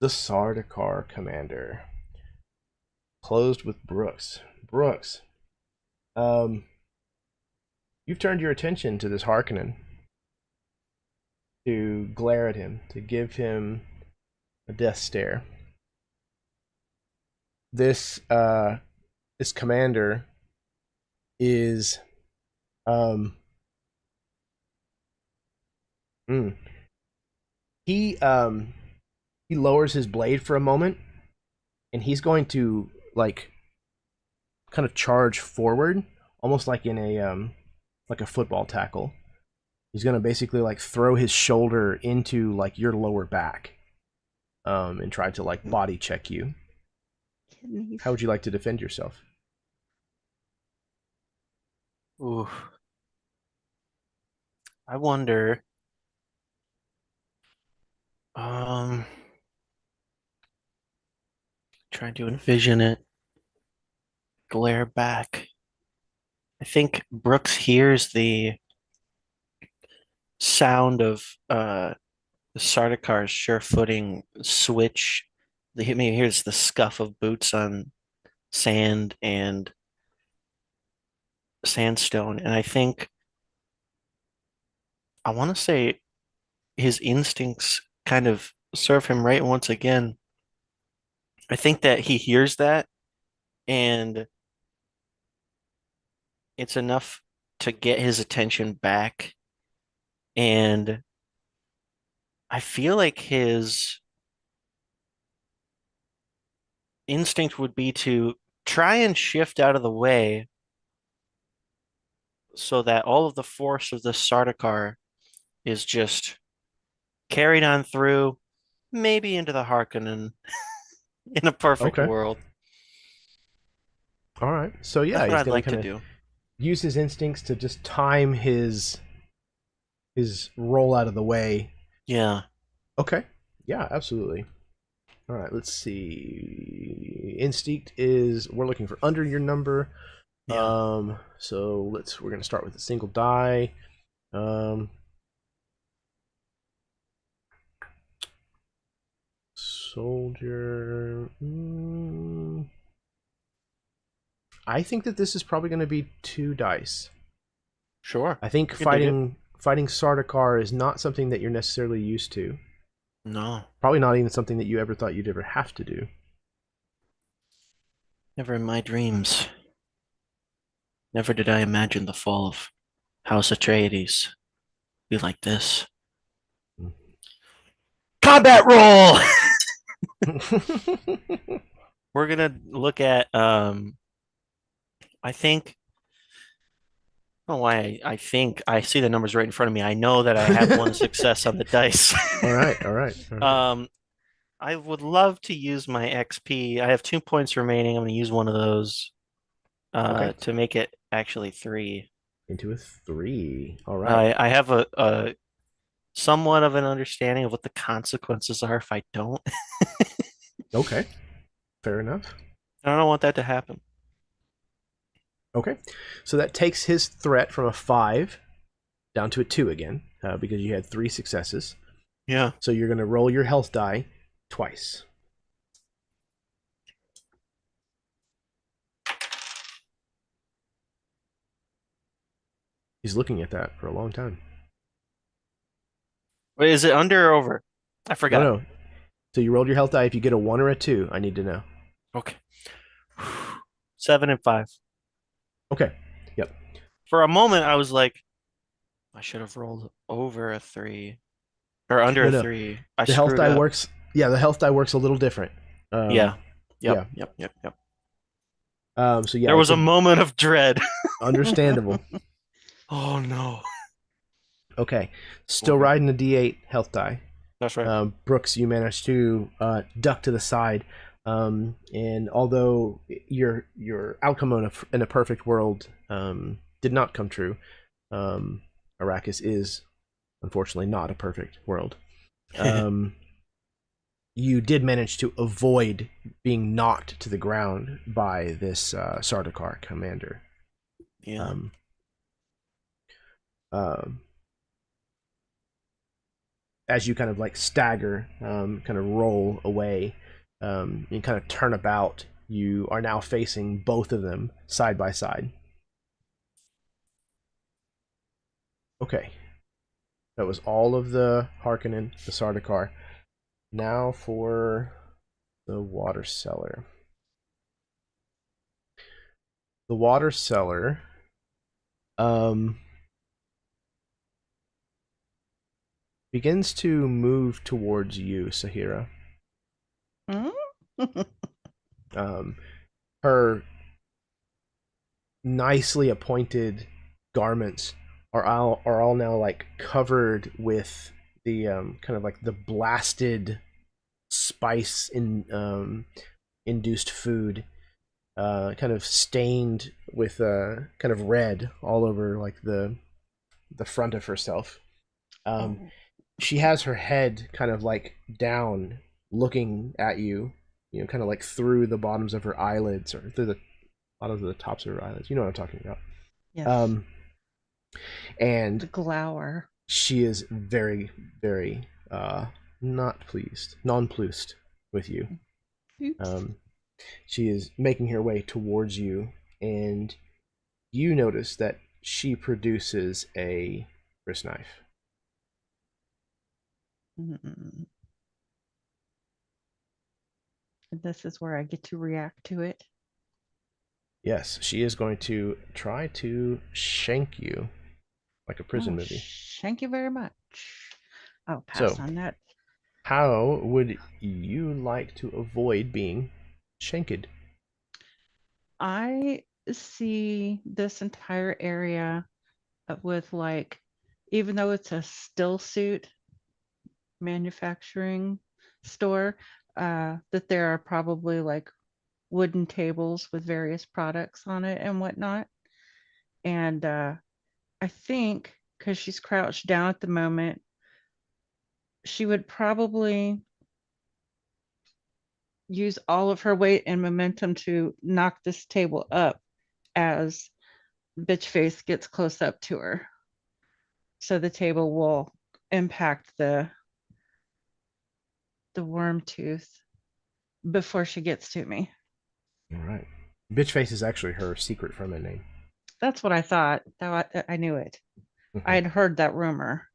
S1: Sardaukar commander. Closed with Brooks. Brooks. You've turned your attention to this Harkonnen. To glare at him, to give him a death stare. This commander is he lowers his blade for a moment, and he's going to like kind of charge forward, almost like in a football tackle. He's gonna basically like throw his shoulder into like your lower back, and try to like body check you. How would you like to defend yourself?
S3: Ooh. I wonder. Trying to envision it. Glare back. I think Brooks hears the sound of the Sardaukar's sure-footing switch. Maybe hears the scuff of boots on sand and sandstone, and I think I want to say his instincts kind of serve him right once again. I think that he hears that, and it's enough to get his attention back. And I feel like his instinct would be to try and shift out of the way so that all of the force of the Sardaukar is just carried on through, maybe into the Harkonnen in a perfect world.
S1: All right. So yeah,
S3: that's what I'd like to do.
S1: Use his instincts to just time his roll out of the way.
S3: Yeah.
S1: Okay. Yeah, absolutely. All right, let's see. Instinct is we're looking for under your number.
S3: Yeah.
S1: So we're gonna start with a single die. Soldier. I think that this is probably going to be 2 dice.
S3: Sure.
S1: I think fighting Sardaukar is not something that you're necessarily used to.
S3: No.
S1: Probably not even something that you ever thought you'd ever have to do.
S3: Never in my dreams. Never did I imagine the fall of House Atreides be like this. Combat roll! We're gonna look at I think I don't know why I think I see the numbers right in front of me. I know that I have 1 success on the dice.
S1: All right.
S3: I would love to use my XP. I have 2 points remaining. I'm gonna use one of those
S1: Okay.
S3: to make it actually 3.
S1: Into a 3. All right.
S3: I have a somewhat of an understanding of what the consequences are if I don't.
S1: Okay. Fair enough.
S3: I don't want that to happen.
S1: Okay. So that takes his threat from a 5 down to a 2 again, because you had 3 successes.
S3: Yeah.
S1: So you're going to roll your health die twice. He's looking at that for a long time.
S3: Wait, is it under or over? I forgot.
S1: No. So you rolled your health die. If you get a 1 or a 2, I need to know.
S3: Okay. 7 and 5.
S1: Okay. Yep.
S3: For a moment, I was like, I should have rolled over a 3 or under a 3. I
S1: the health
S3: screwed
S1: die
S3: up.
S1: works. Yeah, the health die works a little different.
S3: Yeah. Yep.
S1: So yeah,
S3: There was a moment of dread.
S1: understandable.
S3: Oh no.
S1: Okay. Still riding the D8 health die.
S3: That's right.
S1: Brooks, you managed to duck to the side. And although your outcome in a perfect world did not come true, Arrakis is unfortunately not a perfect world. You did manage to avoid being knocked to the ground by this Sardaukar commander.
S3: Yeah.
S1: As you kind of like stagger, kind of roll away, and kind of turn about, you are now facing both of them side by side. Okay. That was all of the Harkonnen, the Sardaukar. Now for the water cellar. The water cellar begins to move towards you, Sahira. Her nicely appointed garments are all now like covered with the kind of like the blasted spice induced food, kind of stained with kind of red all over like the front of herself. She has her head kind of like down, looking at you, kind of like through the bottoms of her eyelids, or through the bottoms of the tops of her eyelids. You know what I'm talking about.
S4: Yes.
S1: And
S4: The glower.
S1: she is very, very not pleased, nonplussed with you.
S4: Oops.
S1: She is making her way towards you, and you notice that she produces a wrist knife.
S4: Mm. This is where I get to react to it.
S1: Yes, she is going to try to shank you like a prison movie.
S4: Thank you very much. I'll pass
S1: So,
S4: on that.
S1: how would you like to avoid being shanked?
S4: I see this entire area with like, even though it's a still suit manufacturing store, that there are probably like wooden tables with various products on it and whatnot. And I think because she's crouched down at the moment, she would probably use all of her weight and momentum to knock this table up as bitch face gets close up to her. So the table will impact the worm tooth before she gets to me.
S1: All right. Bitchface is actually her secret Fremen name.
S4: That's what I thought. I knew it. I had heard that rumor.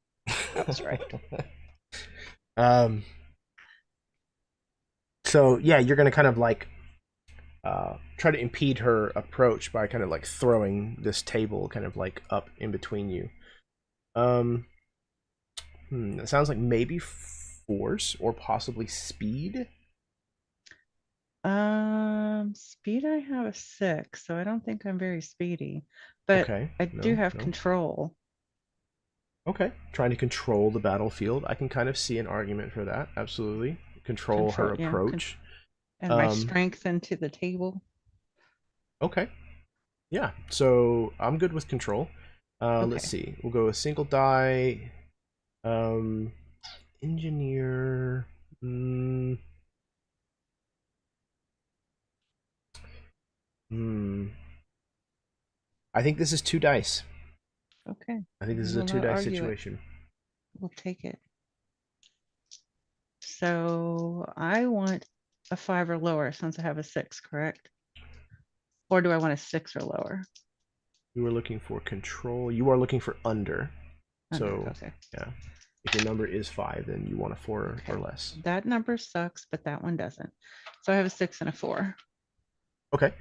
S4: That was right.
S1: So yeah, you're gonna kind of like try to impede her approach by kind of like throwing this table kind of like up in between you. It sounds like maybe force or possibly speed.
S4: Speed I have a 6, so I don't think I'm very speedy, but
S1: Okay.
S4: I do have control.
S1: Okay, trying to control the battlefield. I can kind of see an argument for that. Absolutely, control her
S4: Yeah,
S1: approach.
S4: and my strength into the table.
S1: Okay, yeah. So I'm good with control. Let's see. We'll go with single die. Engineer. I think this is 2 dice.
S4: Okay.
S1: I think this is a 2 dice situation.
S4: We'll take it. So I want a 5 or lower since I have a 6, correct? Or do I want a 6 or lower?
S1: You were looking for control. You are looking for under. So
S4: okay.
S1: Yeah, if your number is 5, then you want a 4 or less.
S4: That number sucks, but that one doesn't. So I have a 6 and a 4.
S1: Okay,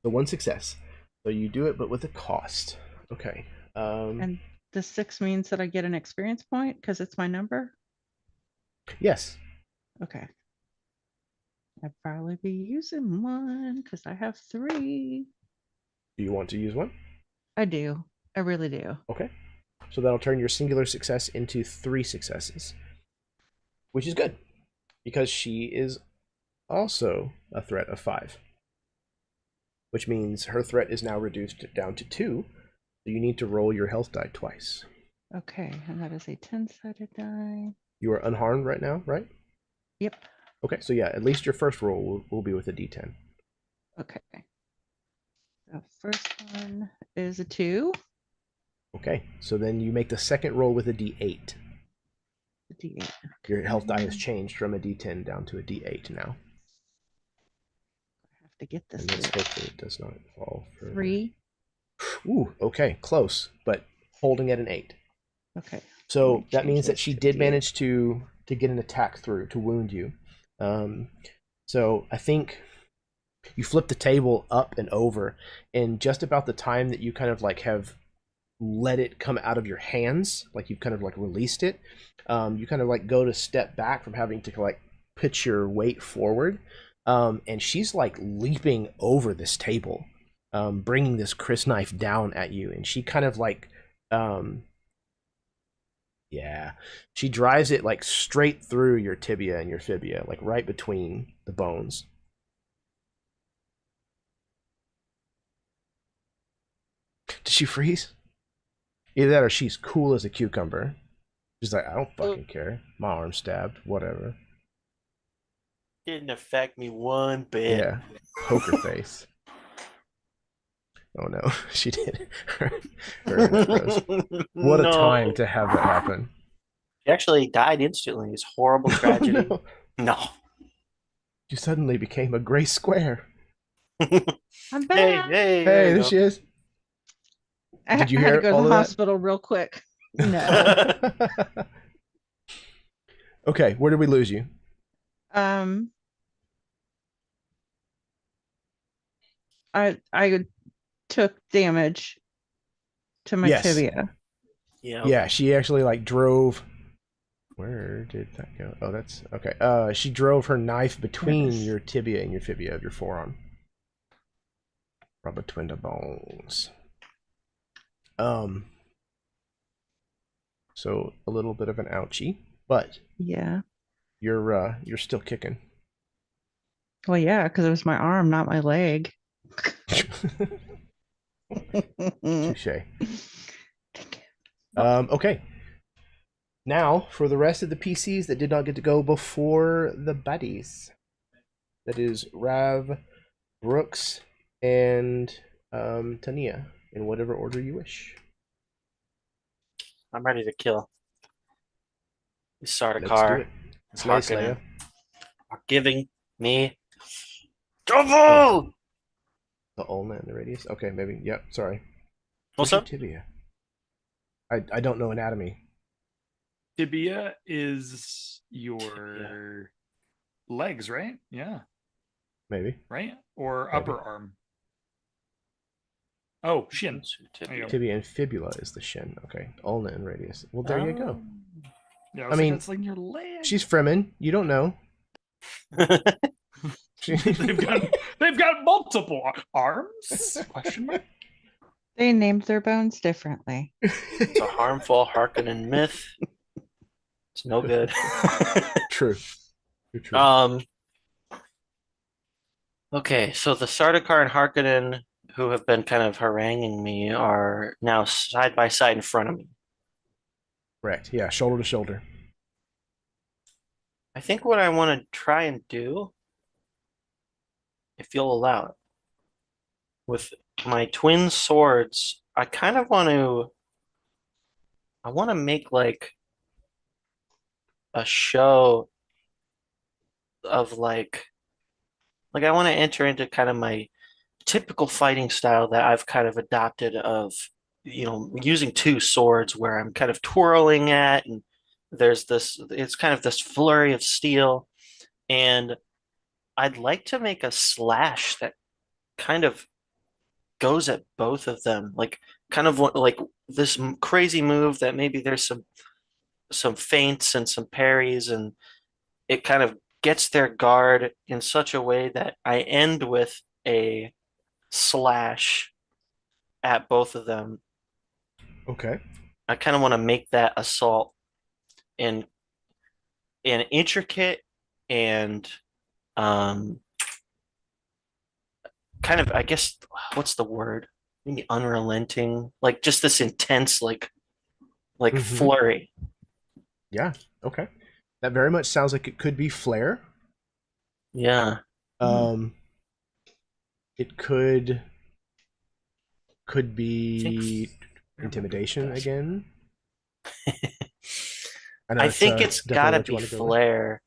S1: so 1 success. So you do it, but with a cost. Okay.
S4: And the 6 means that I get an experience point because it's my number?
S1: Yes.
S4: Okay. I'd probably be using 1 because I have 3.
S1: Do you want to use 1?
S4: I do. I really do.
S1: Okay. So that'll turn your singular success into 3 successes, which is good because she is also a threat of 5, which means her threat is now reduced down to 2. So you need to roll your health die twice.
S4: Okay, and that is a 10-sided die.
S1: You are unharmed right now, right?
S4: Yep.
S1: Okay, so yeah, at least your first roll will be with a d10.
S4: Okay. The first one is a 2.
S1: Okay, so then you make the second roll with a d8.
S4: A D8.
S1: Your health die has changed from a d10 down to a d8 now.
S4: I have to get this.
S1: And let's hope that it does not fall further.
S4: 3.
S1: Ooh, okay, close, but holding at an 8.
S4: Okay.
S1: So that means that she did manage to get an attack through, to wound you. So I think you flip the table up and over, and just about the time that you kind of like have let it come out of your hands, like you've kind of like released it, you kind of like go to step back from having to like pitch your weight forward, and she's like leaping over this table, bringing this crysknife down at you, and she kind of like she drives it like straight through your tibia and your fibia, like right between the bones. Did she freeze? Either that or she's cool as a cucumber. She's like, I don't fucking care. My arm stabbed, whatever.
S3: Didn't affect me one bit.
S1: Yeah, poker face. Oh no, she did. What a time to have that happen.
S3: She actually died instantly. It's horrible tragedy. No.
S1: You suddenly became a gray square.
S4: I'm back.
S1: Hey, there she is. Did you
S4: I had
S1: hear
S4: to go to
S1: all
S4: the
S1: of that?
S4: hospital real quick. No.
S1: Okay, where did we lose you?
S4: I took damage to my tibia.
S1: Yeah, she actually like drove. Where did that go? Oh, that's okay. She drove her knife between your tibia and your fibia of your forearm. Rub between the bones. So a little bit of an ouchie, but
S4: yeah,
S1: you're still kicking.
S4: Well, yeah, because it was my arm, not my leg.
S1: Touche. Okay. Now, for the rest of the PCs that did not get to go before the buddies. That is Rav, Brooks, and Tania, in whatever order you wish.
S3: I'm ready to kill. The
S1: Let's do
S3: Sardaukar
S1: it.
S3: and
S1: Slay
S3: Harkonnen
S1: Slayer.
S3: are giving me trouble.
S1: The ulna and the radius. Okay, maybe. Yep. Sorry.
S3: What's
S1: Where's
S3: up?
S1: your tibia? I don't know anatomy.
S6: Tibia is your legs, right? Yeah,
S1: Maybe.
S6: right? Or
S1: Maybe.
S6: upper arm. Oh, shin. There you go.
S1: Tibia and fibula is the shin. Okay. Ulna and radius. Well, there you go.
S6: Yeah,
S1: I
S6: was like,
S1: mean,
S6: that's like your leg.
S1: She's Fremen. You don't know.
S6: they've got multiple arms? Question mark.
S4: They named their bones differently.
S3: It's a harmful Harkonnen myth. It's no good.
S1: True. True.
S3: Okay, so the Sardaukar and Harkonnen, who have been kind of haranguing me, are now side by side in front of me.
S1: Correct. Yeah, shoulder to shoulder.
S3: I think what I want to try and do, if you'll allow it, with my twin swords, I want to make like a show of like I want to enter into kind of my typical fighting style that I've kind of adopted of, using two swords where I'm kind of twirling at, and it's kind of this flurry of steel, and I'd like to make a slash that kind of goes at both of them, like kind of like this crazy move that maybe there's some feints and some parries, and it kind of gets their guard in such a way that I end with a slash at both of them.
S1: Okay.
S3: I kind of want to make that assault and intricate and kind of, I guess, what's the word? Maybe unrelenting, like just this intense, like flurry.
S1: Yeah. Okay. That very much sounds like it could be flair.
S3: Yeah.
S1: It could be intimidation again.
S3: I think it's gotta be flair.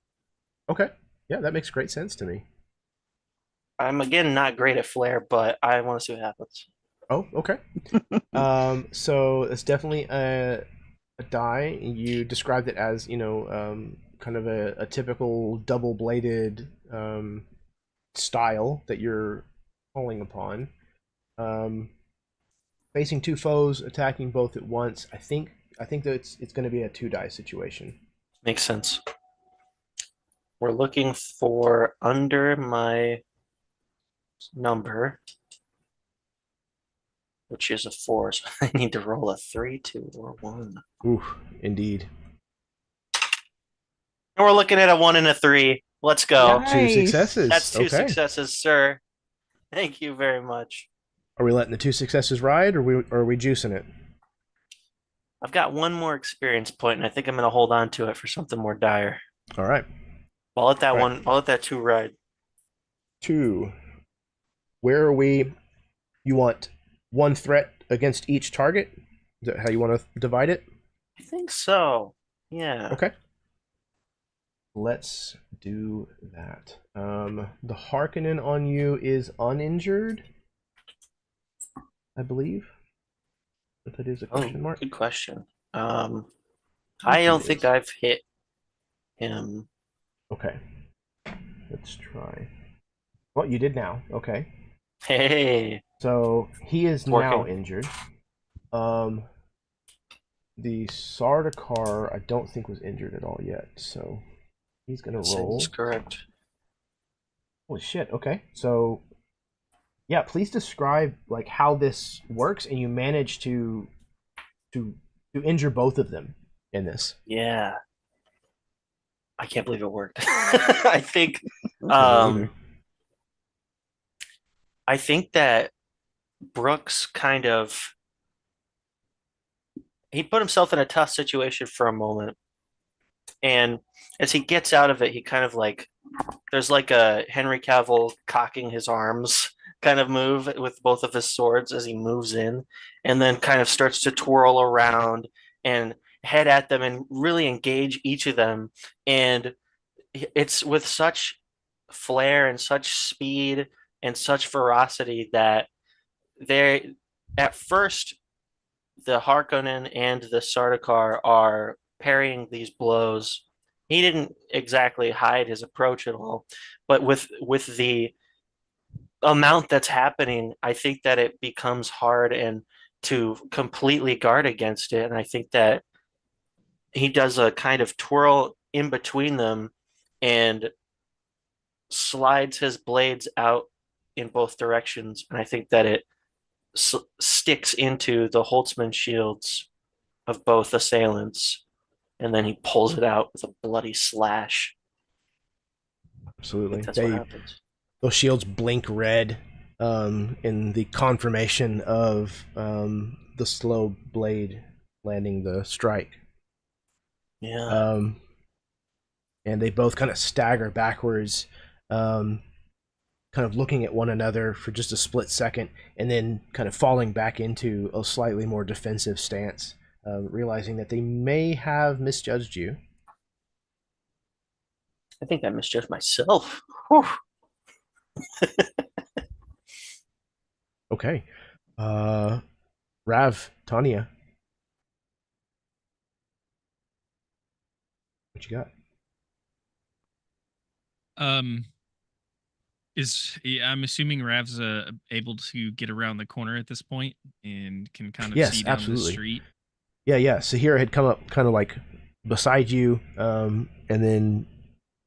S1: Okay. Yeah, that makes great sense to me.
S3: I'm again not great at flair, but I want to see what happens.
S1: Oh, okay. So it's definitely a die. You described it as, kind of a typical double-bladed style that you're calling upon. Facing two foes, attacking both at once. I think that it's going to be a 2-die situation.
S3: Makes sense. We're looking for under my number, which is a 4, so I need to roll a 3, 2, or 1.
S1: Ooh, indeed.
S3: And we're looking at a 1 and a 3. Let's go.
S4: Nice.
S1: 2 successes.
S3: That's 2
S1: okay.
S3: successes, sir. Thank you very much.
S1: Are we letting the 2 successes ride, or are we juicing it?
S3: I've got one more experience point, and I think I'm going to hold on to it for something more dire.
S1: All right.
S3: I'll let that 2 ride.
S1: 2. Where are we? You want 1 threat against each target? Is that how you want to divide it?
S3: I think so. Yeah.
S1: Okay. Let's do that. The Harkonnen on you is uninjured, I believe. If that is a question mark.
S3: Good question. I don't think I've hit him.
S1: Okay. Let's try. Well, you did now. Okay.
S3: Hey.
S1: So he is now injured. The Sardaukar, I don't think was injured at all yet, so he's gonna roll.
S3: That's correct.
S1: Holy shit! Okay, so yeah, please describe like how this works, and you manage to injure both of them in this.
S3: Yeah. I can't believe it worked. I think I think that Brooks kind of he put himself in a tough situation for a moment, and as he gets out of it, he kind of like there's like a Henry Cavill cocking his arms kind of move with both of his swords as he moves in, and then kind of starts to twirl around and head at them and really engage each of them. And it's with such flair and such speed and such ferocity that they, at first, the Harkonnen and the Sardaukar are parrying these blows. He didn't exactly hide his approach at all, but with the amount that's happening, I think that it becomes hard and to completely guard against it. And I think that he does a kind of twirl in between them and slides his blades out in both directions. And I think that it sticks into the Holtzman shields of both assailants. And then he pulls it out with a bloody slash.
S1: Absolutely.
S3: That's what happens.
S1: Those shields blink red in the confirmation of the slow blade landing the strike.
S3: Yeah.
S1: And they both kind of stagger backwards, kind of looking at one another for just a split second, and then kind of falling back into a slightly more defensive stance, realizing that they may have misjudged you.
S3: I think I misjudged myself. Whew.
S1: Okay. Rav, Tanya. What you got?
S5: I'm assuming Rav's able to get around the corner at this point and can kind of
S1: Yes,
S5: see down
S1: absolutely.
S5: the street.
S1: Yeah. Sahira had come up kind of like beside you, and then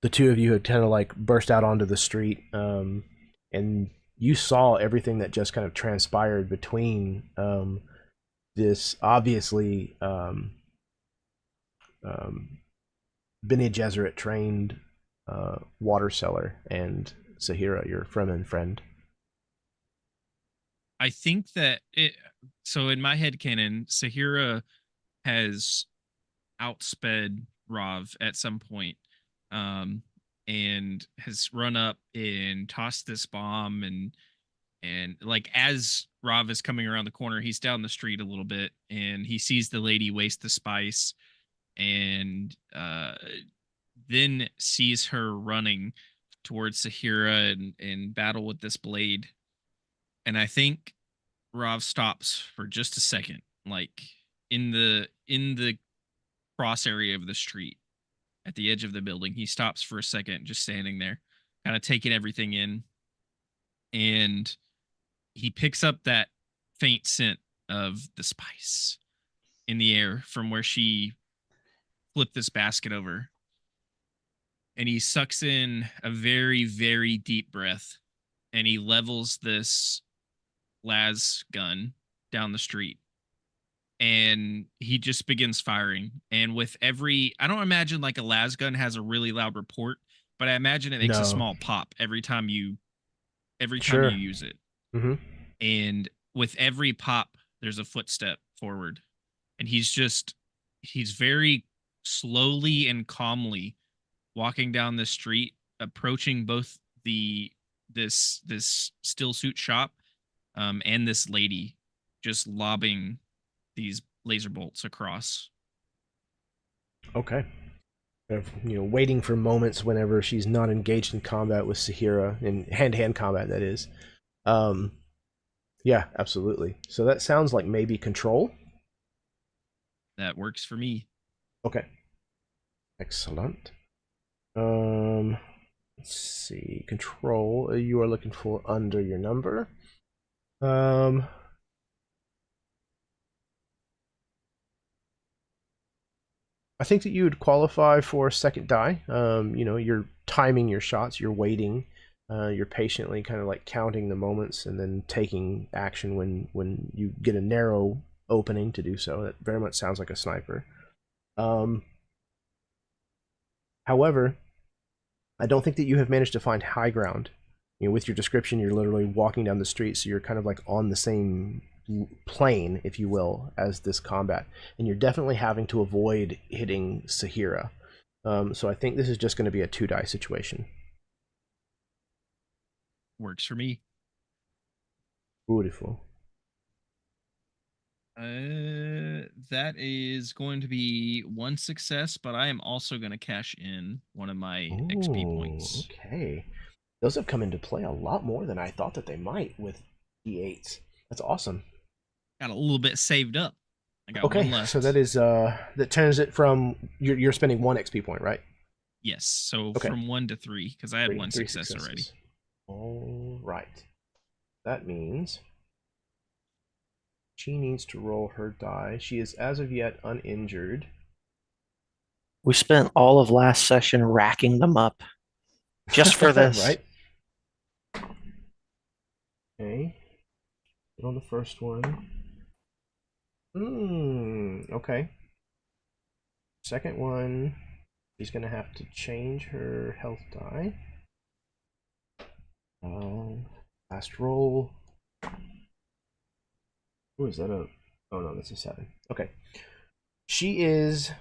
S1: the two of you had kind of like burst out onto the street, and you saw everything that just kind of transpired between this obviously Bene Gesserit trained water seller and Sahira, your Fremen friend.
S5: I think that so in my head canon, Sahira has outsped Rav at some point, and has run up and tossed this bomb, and like as Rav is coming around the corner, he's down the street a little bit and he sees the lady waste the spice, and then sees her running towards Sahira and battle with this blade. And I think Rav stops for just a second, like in the cross area of the street at the edge of the building. He stops for a second, just standing there, kind of taking everything in. And he picks up that faint scent of the spice in the air from where she flipped this basket over. And he sucks in a very, very deep breath, and he levels this las gun down the street, and he just begins firing. And with every, I don't imagine like a las gun has a really loud report, but I imagine it makes a small pop every time you use it.
S1: Mm-hmm.
S5: And with every pop, there's a footstep forward, and he's very slowly and calmly walking down the street, approaching both this still suit shop and this lady, just lobbing these laser bolts across.
S1: Okay. Waiting for moments whenever she's not engaged in combat with Sahira, in hand-to-hand combat, that is. Yeah, absolutely. So that sounds like maybe control.
S5: That works for me.
S1: Okay. Excellent. Let's see. Control. You are looking for under your number. I think that you would qualify for a second die. You're timing your shots. You're waiting. You're patiently kind of like counting the moments and then taking action when you get a narrow opening to do so. That very much sounds like a sniper. However, I don't think that you have managed to find high ground. With your description, you're literally walking down the street, so you're kind of like on the same plane, if you will, as this combat. And you're definitely having to avoid hitting Sahira. So I think this is just going to be a 2-die situation.
S5: works for me.
S1: Beautiful.
S5: That is going to be 1 success, but I am also going to cash in one of my XP points.
S1: Okay. Those have come into play a lot more than I thought that they might with D8s. That's awesome.
S5: Got a little bit saved up. I got one
S1: Okay,
S5: left.
S1: so that is that turns it from you're spending 1 XP point, right?
S5: Yes, so
S1: Okay.
S5: from 1 to 3, because I had 1
S1: Three
S5: success already.
S1: successes. All right. That means she needs to roll her die. She is as of yet uninjured.
S3: We spent all of last session racking them up just for this.
S1: Right? Okay. Get on the first one. Okay. Second one, she's gonna have to change her health die. Last roll. Who is that? Oh no, that's a 7. Okay. She is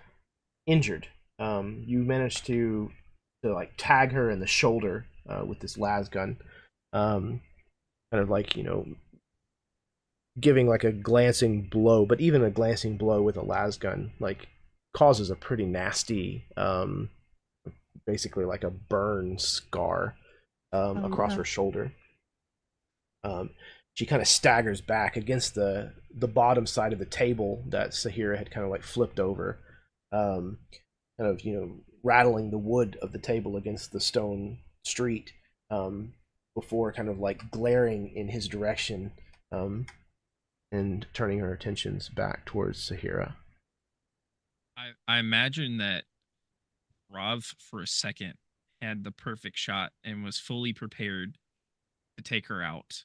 S1: injured. You managed to like tag her in the shoulder with this las gun. Kind of like, giving like a glancing blow, but even a glancing blow with a las gun like causes a pretty nasty basically like a burn scar across her shoulder. She kind of staggers back against the bottom side of the table that Saheera had kind of like flipped over, kind of rattling the wood of the table against the stone street, before kind of like glaring in his direction, and turning her attentions back towards Saheera.
S5: I imagine that Rav for a second had the perfect shot and was fully prepared to take her out.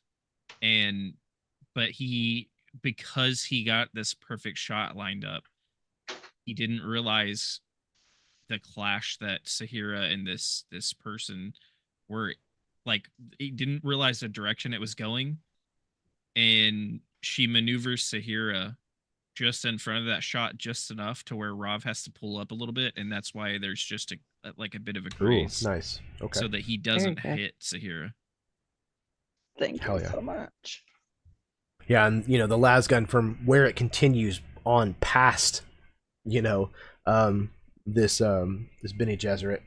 S5: But because he got this perfect shot lined up, he didn't realize the clash that Saheera and this person were like. He didn't realize the direction it was going, and she maneuvers Saheera just in front of that shot just enough to where Rav has to pull up a little bit, and that's why there's just a bit of a graze.
S1: Ooh, nice. Okay.
S5: So that he doesn't hit Saheera.
S4: Thank
S1: Hell
S4: you
S1: yeah.
S4: so much.
S1: Yeah, and the las gun, from where it continues on past, this Bene Gesserit,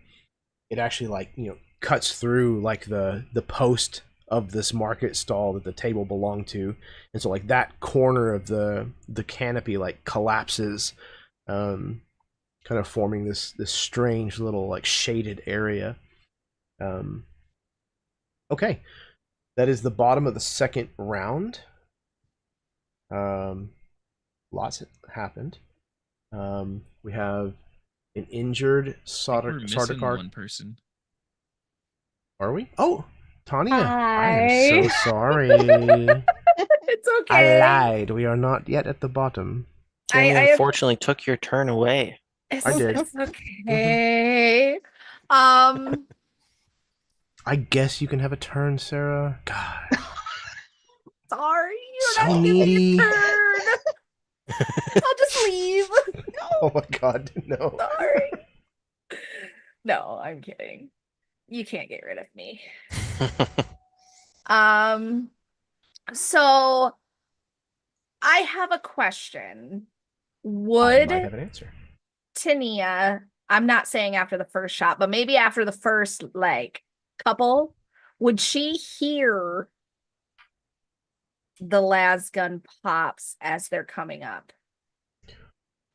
S1: it actually like cuts through like the post of this market stall that the table belonged to, and so like that corner of the canopy like collapses, kind of forming this strange little like shaded area. Okay, that is the bottom of the second round. Lots happened. We have an injured
S5: We're missing
S1: Sardaukar.
S5: one person.
S1: Are we? Oh, Tanya.
S2: Hi.
S1: I am so sorry.
S2: It's okay.
S1: I lied. We are not yet at the bottom.
S3: Jeremy
S2: I
S3: unfortunately took your turn away.
S1: I did.
S2: It's okay.
S1: I guess you can have a turn, Sarah. God.
S2: Sorry, you're
S1: So
S2: not
S1: needy.
S2: getting a turn. I'll just leave.
S1: Oh my God, no.
S2: Sorry. No, I'm kidding. You can't get rid of me. So I have a question.
S1: I
S2: Would
S1: might have an answer.
S2: Tania, I'm not saying after the first shot, but maybe after the first like couple, would she hear the las gun pops as they're coming up?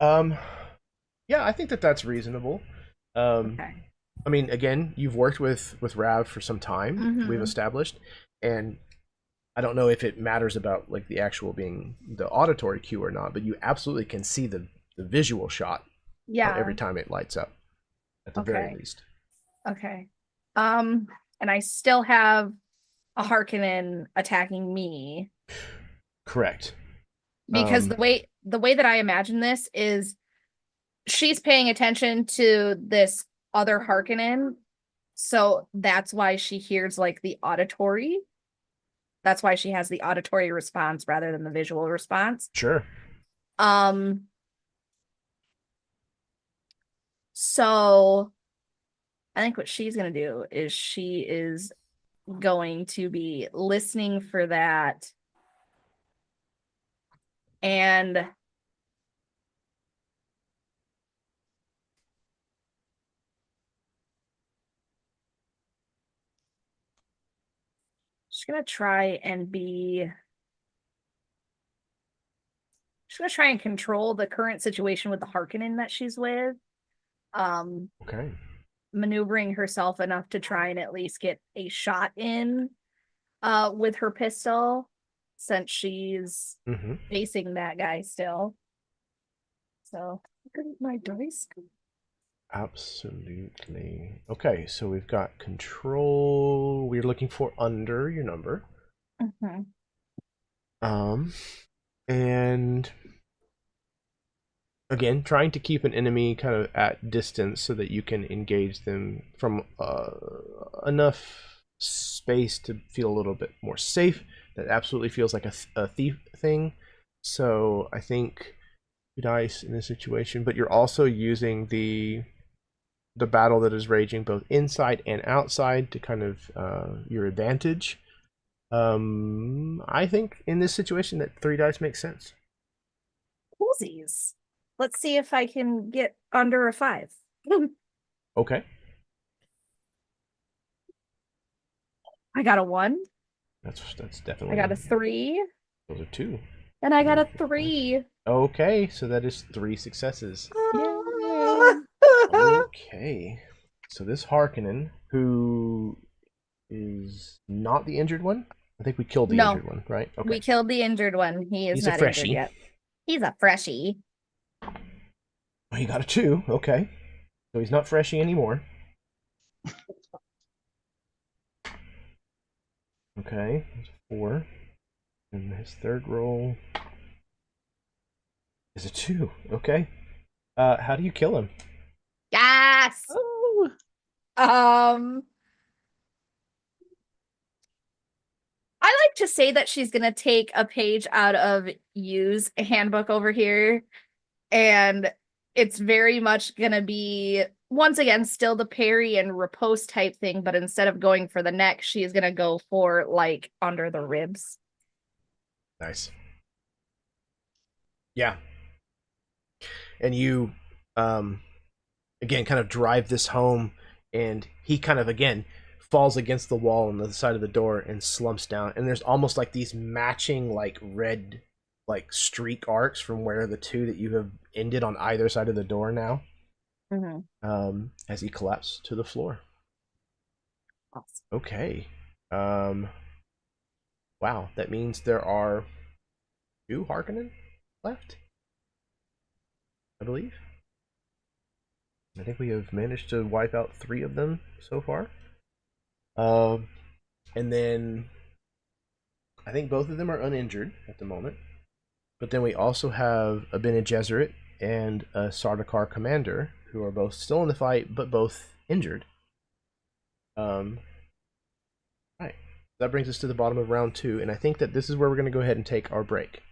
S1: Yeah, I think that's reasonable.
S2: Okay.
S1: I mean, again, you've worked with Rav for some time.
S2: Mhm.
S1: We've established, and I don't know if it matters about like the actual being the auditory cue or not, but you absolutely can see the visual shot.
S2: Yeah.
S1: Every time it lights up, at the very least.
S2: Okay. And I still have a Harkonnen attacking me.
S1: Correct.
S2: Because the way that I imagine this is she's paying attention to this other Harkonnen, so that's why she hears like the auditory. That's why she has the auditory response rather than the visual response.
S1: Sure.
S2: So I think what she's gonna do is she is going to be listening for that. And just gonna try and control the current situation with the Harkonnen that she's with.
S1: Okay.
S2: Maneuvering herself enough to try and at least get a shot in with her pistol, since she's facing that guy still. So look at my dice.
S1: Absolutely. Okay, so we've got control. We're looking for under your number. And again, trying to keep an enemy kind of at distance so that you can engage them from enough space to feel a little bit more safe. That absolutely feels like a thief thing. So I think 2 dice in this situation, but you're also using the battle that is raging both inside and outside to kind of your advantage. I think in this situation that 3 dice makes sense.
S2: Coolsies. Let's see if I can get under a 5.
S1: Okay.
S2: I got a 1.
S1: That's definitely.
S2: I got a 3.
S1: Those are 2.
S2: And I got a 3.
S1: Okay, so that is 3 successes. Okay. So this Harkonnen, who is not the injured one? I think we killed the injured one, right? Okay.
S2: We killed the injured one. He's not injured yet. He's a freshie.
S1: Oh, he got a 2. Okay. So he's not freshie anymore. Okay. That's a 4. And his third roll is a 2. Okay. How do you kill him?
S2: Yes.
S4: Oh.
S2: I like to say that she's gonna take a page out of Yu's handbook over here, and it's very much gonna be, once again, still the parry and riposte type thing, but instead of going for the neck, she's gonna go for like under the ribs.
S1: Nice. Yeah. And you again kind of drive this home, and he kind of again falls against the wall on the side of the door and slumps down, and there's almost like these matching like red like streak arcs from where the 2 that you have ended on either side of the door now. As he collapses to the floor.
S2: Awesome.
S1: Okay. Wow, that means there are 2 Harkonnen left, I believe. I think we have managed to wipe out 3 of them so far. And then I think both of them are uninjured at the moment. But then we also have a Bene Gesserit and a Sardaukar commander who are both still in the fight, but both injured. Right. That brings us to the bottom of round 2, and I think that this is where we're going to go ahead and take our break.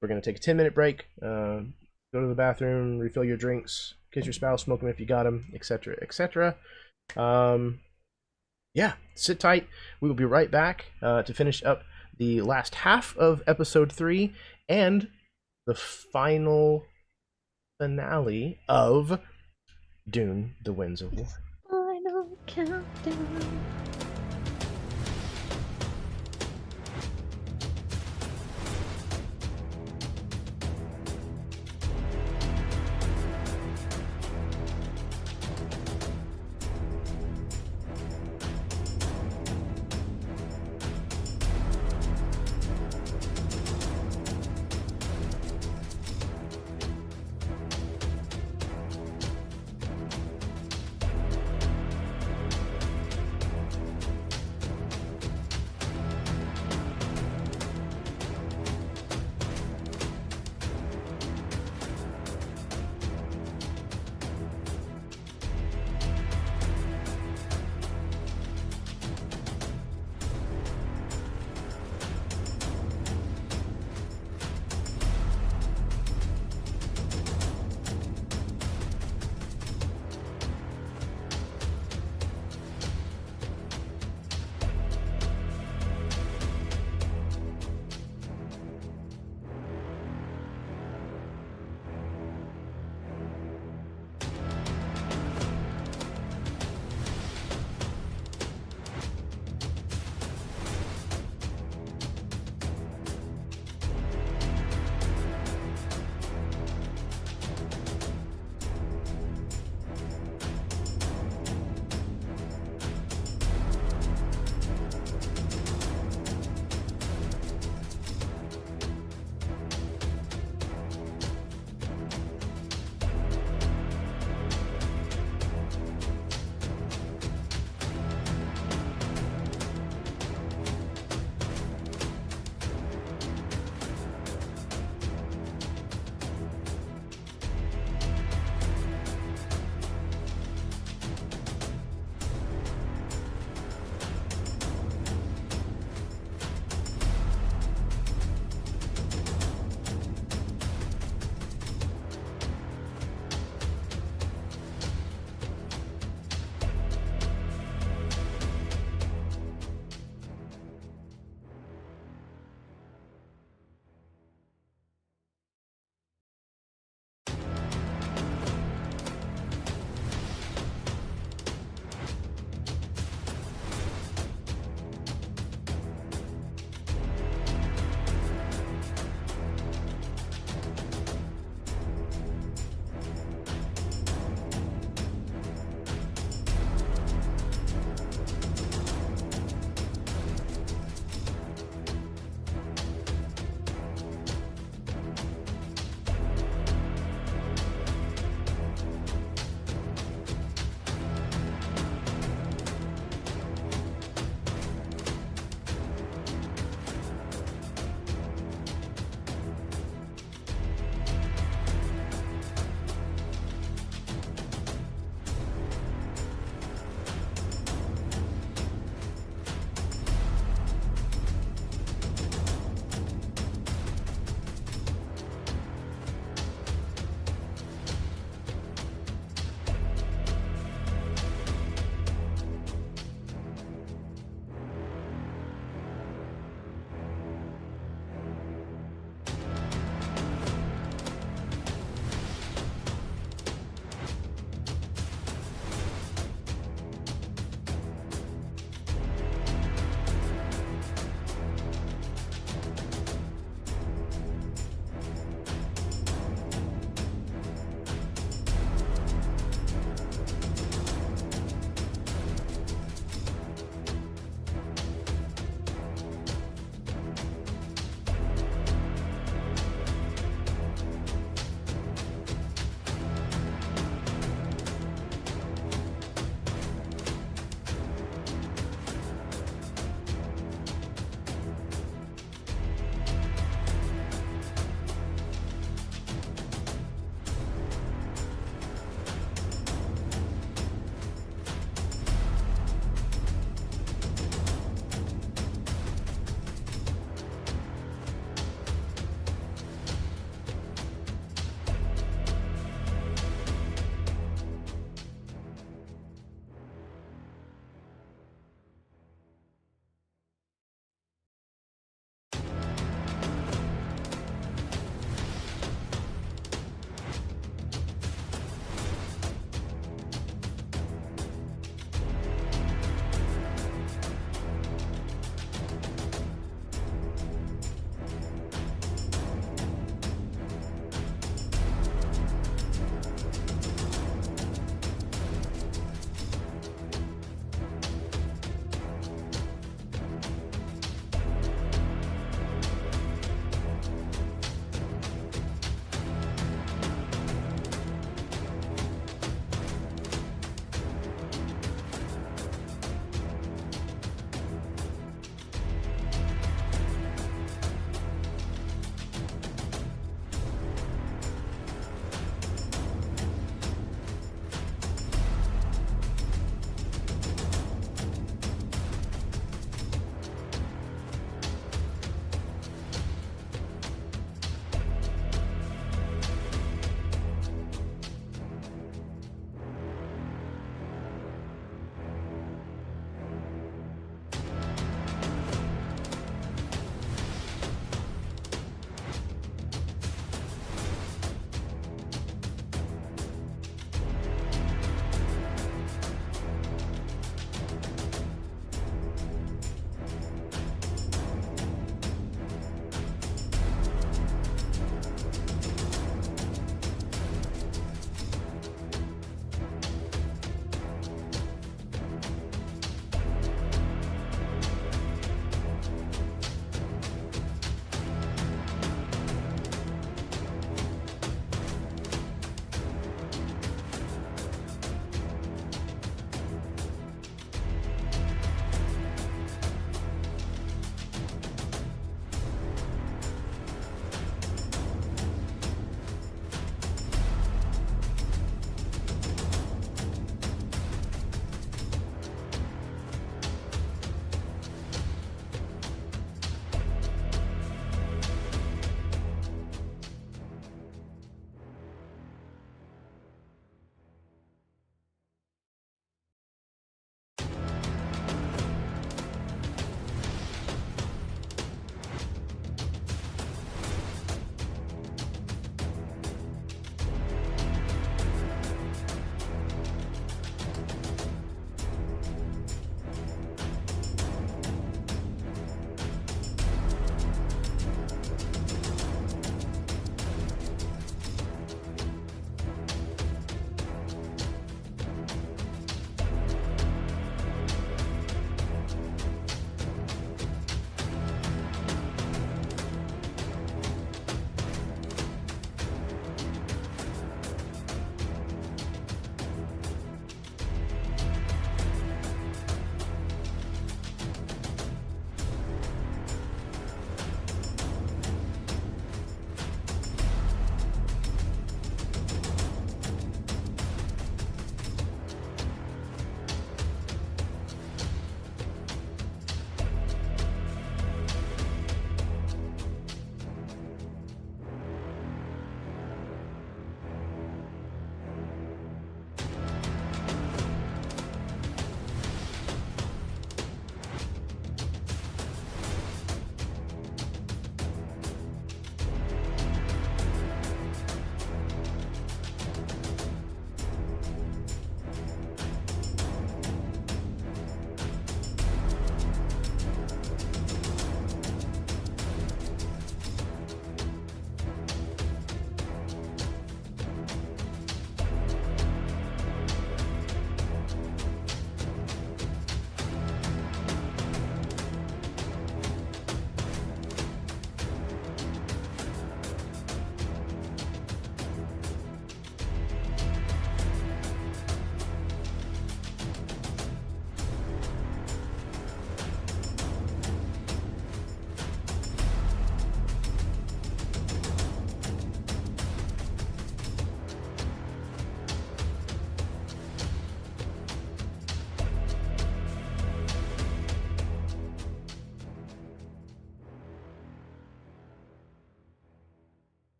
S1: We're going to take a 10-minute break, go to the bathroom, refill your drinks, kiss your spouse, smoke them if you got them, etc., etc. Yeah, sit tight. We will be right back to finish up the last half of episode 3 and the final finale of Dune: The Winds of War.
S4: Final countdown.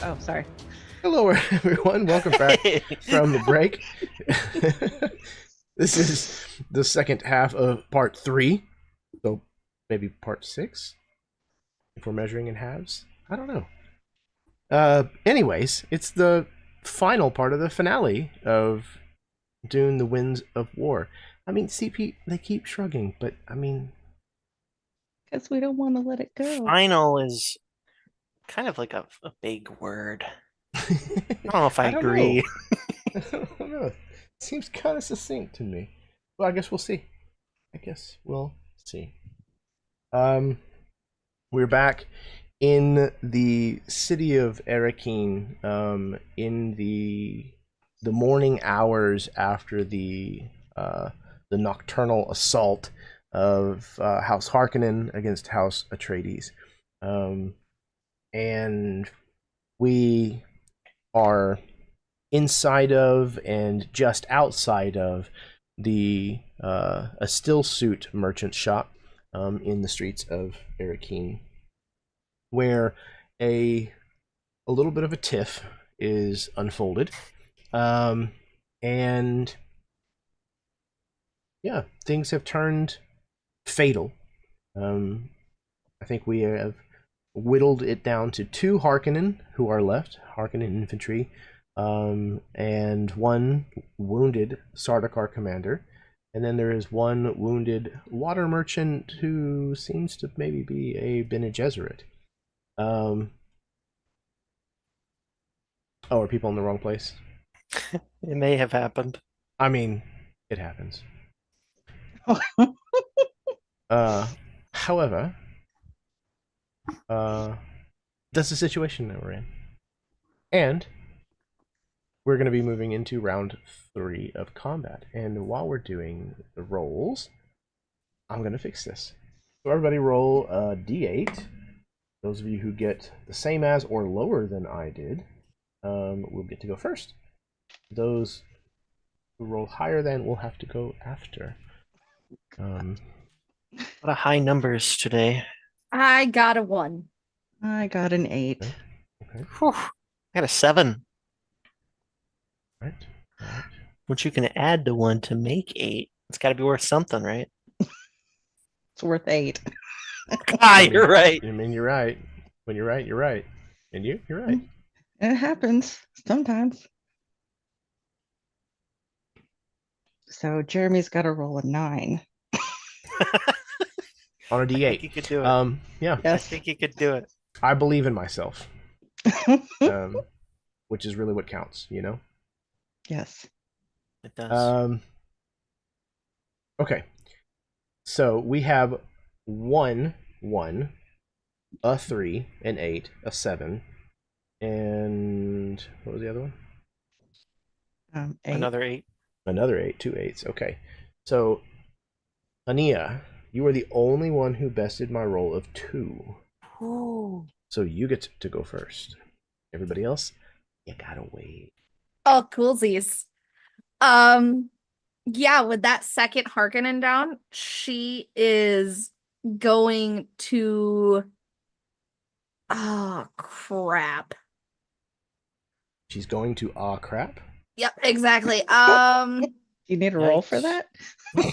S4: Oh, sorry.
S1: Hello, everyone. Welcome back from the break. This is the second half of part 3. So maybe part 6? If we're measuring in halves? I don't know. Anyways, it's the final part of the finale of Dune, the Winds of War. I mean, CP, they keep shrugging, but I mean...
S4: Because we don't want to let it go.
S3: Final is kind of like a big word. I don't know if I agree.
S1: I don't know. It seems kind of succinct to me. Well, I guess we'll see. We're back in the city of Arrakis, in the morning hours after the nocturnal assault of House Harkonnen against House Atreides, and we are inside of and just outside of the a still suit merchant shop in the streets of Arrakis, where a little bit of a tiff is unfolded, and yeah, things have turned fatal. I think we have whittled it down to 2 Harkonnen who are left, Harkonnen infantry, and 1 wounded Sardaukar commander, and then there is 1 wounded water merchant who seems to maybe be a Bene Gesserit. Oh, are people in the wrong place?
S3: It may have happened.
S1: I mean, it happens. However, that's the situation that we're in. And we're going to be moving into round 3 of combat. And while we're doing the rolls, I'm going to fix this. So everybody roll a d8. Those of you who get the same as or lower than I did will get to go first. Those who roll higher than will have to go after.
S3: What a high numbers today.
S2: I got a 1.
S4: I got an 8.
S1: Okay.
S3: Whew. I got a 7.
S1: Right.
S3: Which you can add to 1 to make 8. It's got to be worth something, right?
S4: It's worth 8.
S3: You're right.
S1: I mean, you're right. When you're right, you're right. And you're right.
S4: It happens sometimes. So Jeremy's got to roll a 9.
S1: On a
S3: I think
S1: d8.
S3: you could do it.
S1: Yeah.
S3: I
S4: Yes.
S3: think you could do it.
S1: I believe in myself. Which is really what counts, you know?
S4: Yes.
S3: It does.
S1: Okay. So we have 1, a 3, an 8, a 7, and what was the other one?
S4: 8.
S3: Another 8.
S1: Another 8, 2 8s. Okay. So, Ania, you are the only one who bested my roll of 2.
S3: Ooh.
S1: So you get to go first. Everybody else, you gotta wait.
S2: Oh, coolsies. Yeah, with that second Harkonnen down, she is going to... Oh, crap.
S1: She's going to crap.
S2: Yep, exactly.
S4: You need a roll for
S3: Yikes.
S4: that?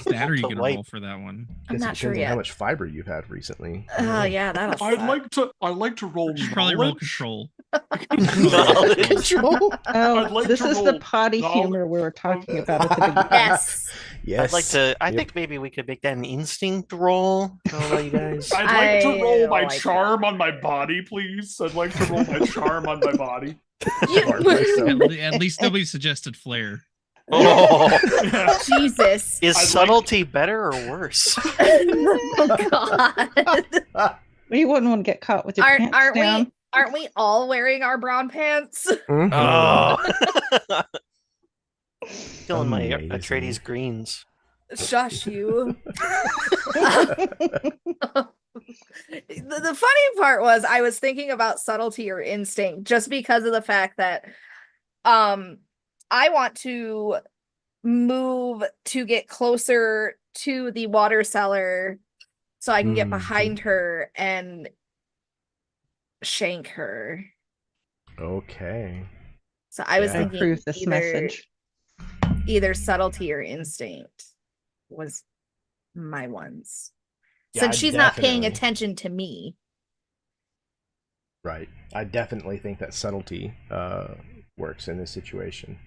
S5: That or you can
S3: Wipe.
S5: roll for that one.
S2: I'm
S1: Guess it
S2: not sure
S1: depends on how
S2: yet.
S1: much fiber you've had recently.
S2: Yeah, that'll
S6: I'd like to roll
S5: You should probably roll
S6: knowledge.
S5: control.
S3: Knowledge.
S1: Control.
S4: Oh,
S6: I'd like
S4: this
S6: to
S4: is the
S6: roll
S4: potty
S6: knowledge
S4: humor we were talking about at the beginning.
S2: Yes.
S1: Yes.
S3: I'd like to. I
S1: Yep.
S3: think maybe we could make that an instinct roll. I don't know, you guys.
S6: I'd like to roll my
S2: like
S6: charm on my body, please. I'd like to roll my charm on my body.
S1: Hardly so.
S5: At least nobody suggested flare.
S3: Oh,
S2: Jesus.
S3: is
S6: I'd like-
S3: subtlety better or worse?
S2: Oh, God.
S4: You wouldn't want to get caught with your pants down.
S2: Aren't we all wearing our brown pants?
S1: Mhm.
S3: Oh, killing my
S1: Amazing.
S3: Atreides greens.
S2: Shush you. The funny part was I was thinking about subtlety or instinct just because of the fact that I want to move to get closer to the water cellar so I can get behind her and shank her.
S1: Okay.
S2: So I was
S1: Yeah.
S4: I
S2: thinking
S4: approve this
S2: either
S4: message.
S2: either subtlety or instinct was my ones.
S1: Yeah,
S2: Since
S1: I
S2: she's not paying
S1: definitely-
S2: attention to me.
S1: Right. I definitely think that subtlety works in this situation.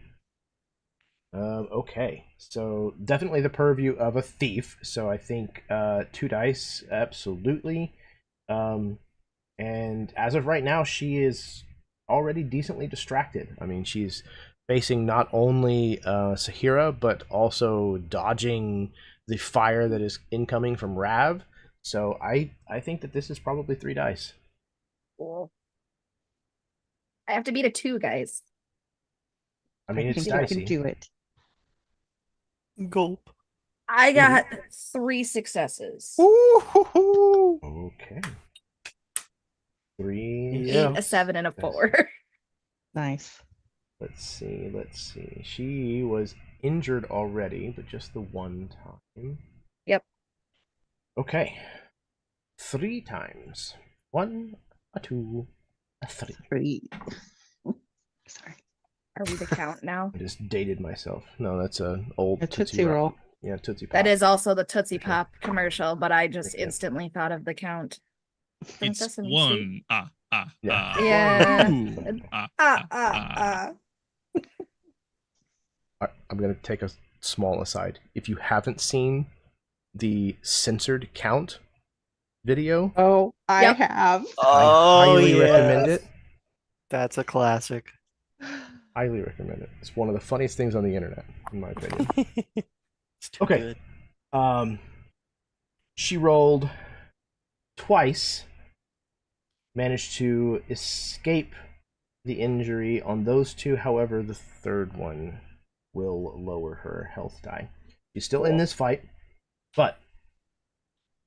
S1: Okay. So definitely the purview of a thief. So I think 2 dice, absolutely. And as of right now, she is already decently distracted. I mean, she's facing not only Sahira, but also dodging the fire that is incoming from Rav. So I think that this is probably 3 dice.
S2: Cool. I have to beat a 2, guys.
S1: I mean,
S4: I
S1: it's
S4: think you can
S1: dicey.
S4: do it.
S3: Gulp.
S2: I got 3 successes.
S3: Ooh.
S1: Okay. 3.
S3: Yeah.
S2: 8, a 7, and a 4.
S4: Nice.
S1: Let's see. She was injured already, but just the one time.
S2: Yep.
S1: Okay. 3 times. 1, a 2, a 3.
S4: 3. Sorry.
S2: Are we the count now?
S1: I just dated myself. No, that's an old
S4: A
S1: Tootsie
S4: Tootsie
S1: Roll.
S4: Roll.
S1: Yeah, Tootsie Pop.
S2: That is also the Tootsie
S1: Okay.
S2: Pop commercial, but I just
S1: Okay.
S2: instantly thought of the count. From
S5: It's
S2: Sesame
S5: one.
S2: Street.
S1: Yeah.
S2: Yeah.
S1: Ooh. I'm going to take a small aside. If you haven't seen the censored count video,
S4: Oh, I
S2: Yep.
S4: have.
S1: I highly recommend it.
S3: That's a classic.
S1: Highly recommend it. It's one of the funniest things on the internet, in my opinion.
S3: It's too
S1: Okay.
S3: good.
S1: She rolled twice, managed to escape the injury on those 2. However, the third one will lower her health die. She's still in this fight, but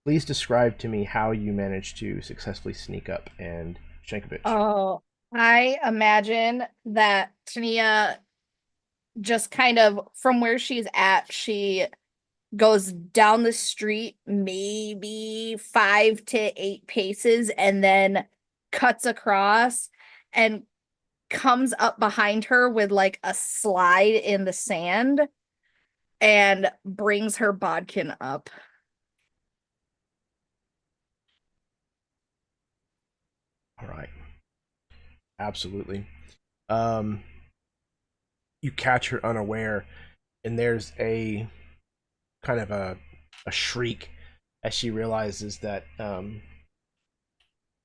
S1: please describe to me how you managed to successfully sneak up and shank a bitch.
S2: Oh, I imagine that Tania just kind of from where she's at, she goes down the street maybe 5 to 8 paces and then cuts across and comes up behind her with like a slide in the sand and brings her bodkin up.
S1: All right. Absolutely. You catch her unaware, and there's a kind of a shriek as she realizes that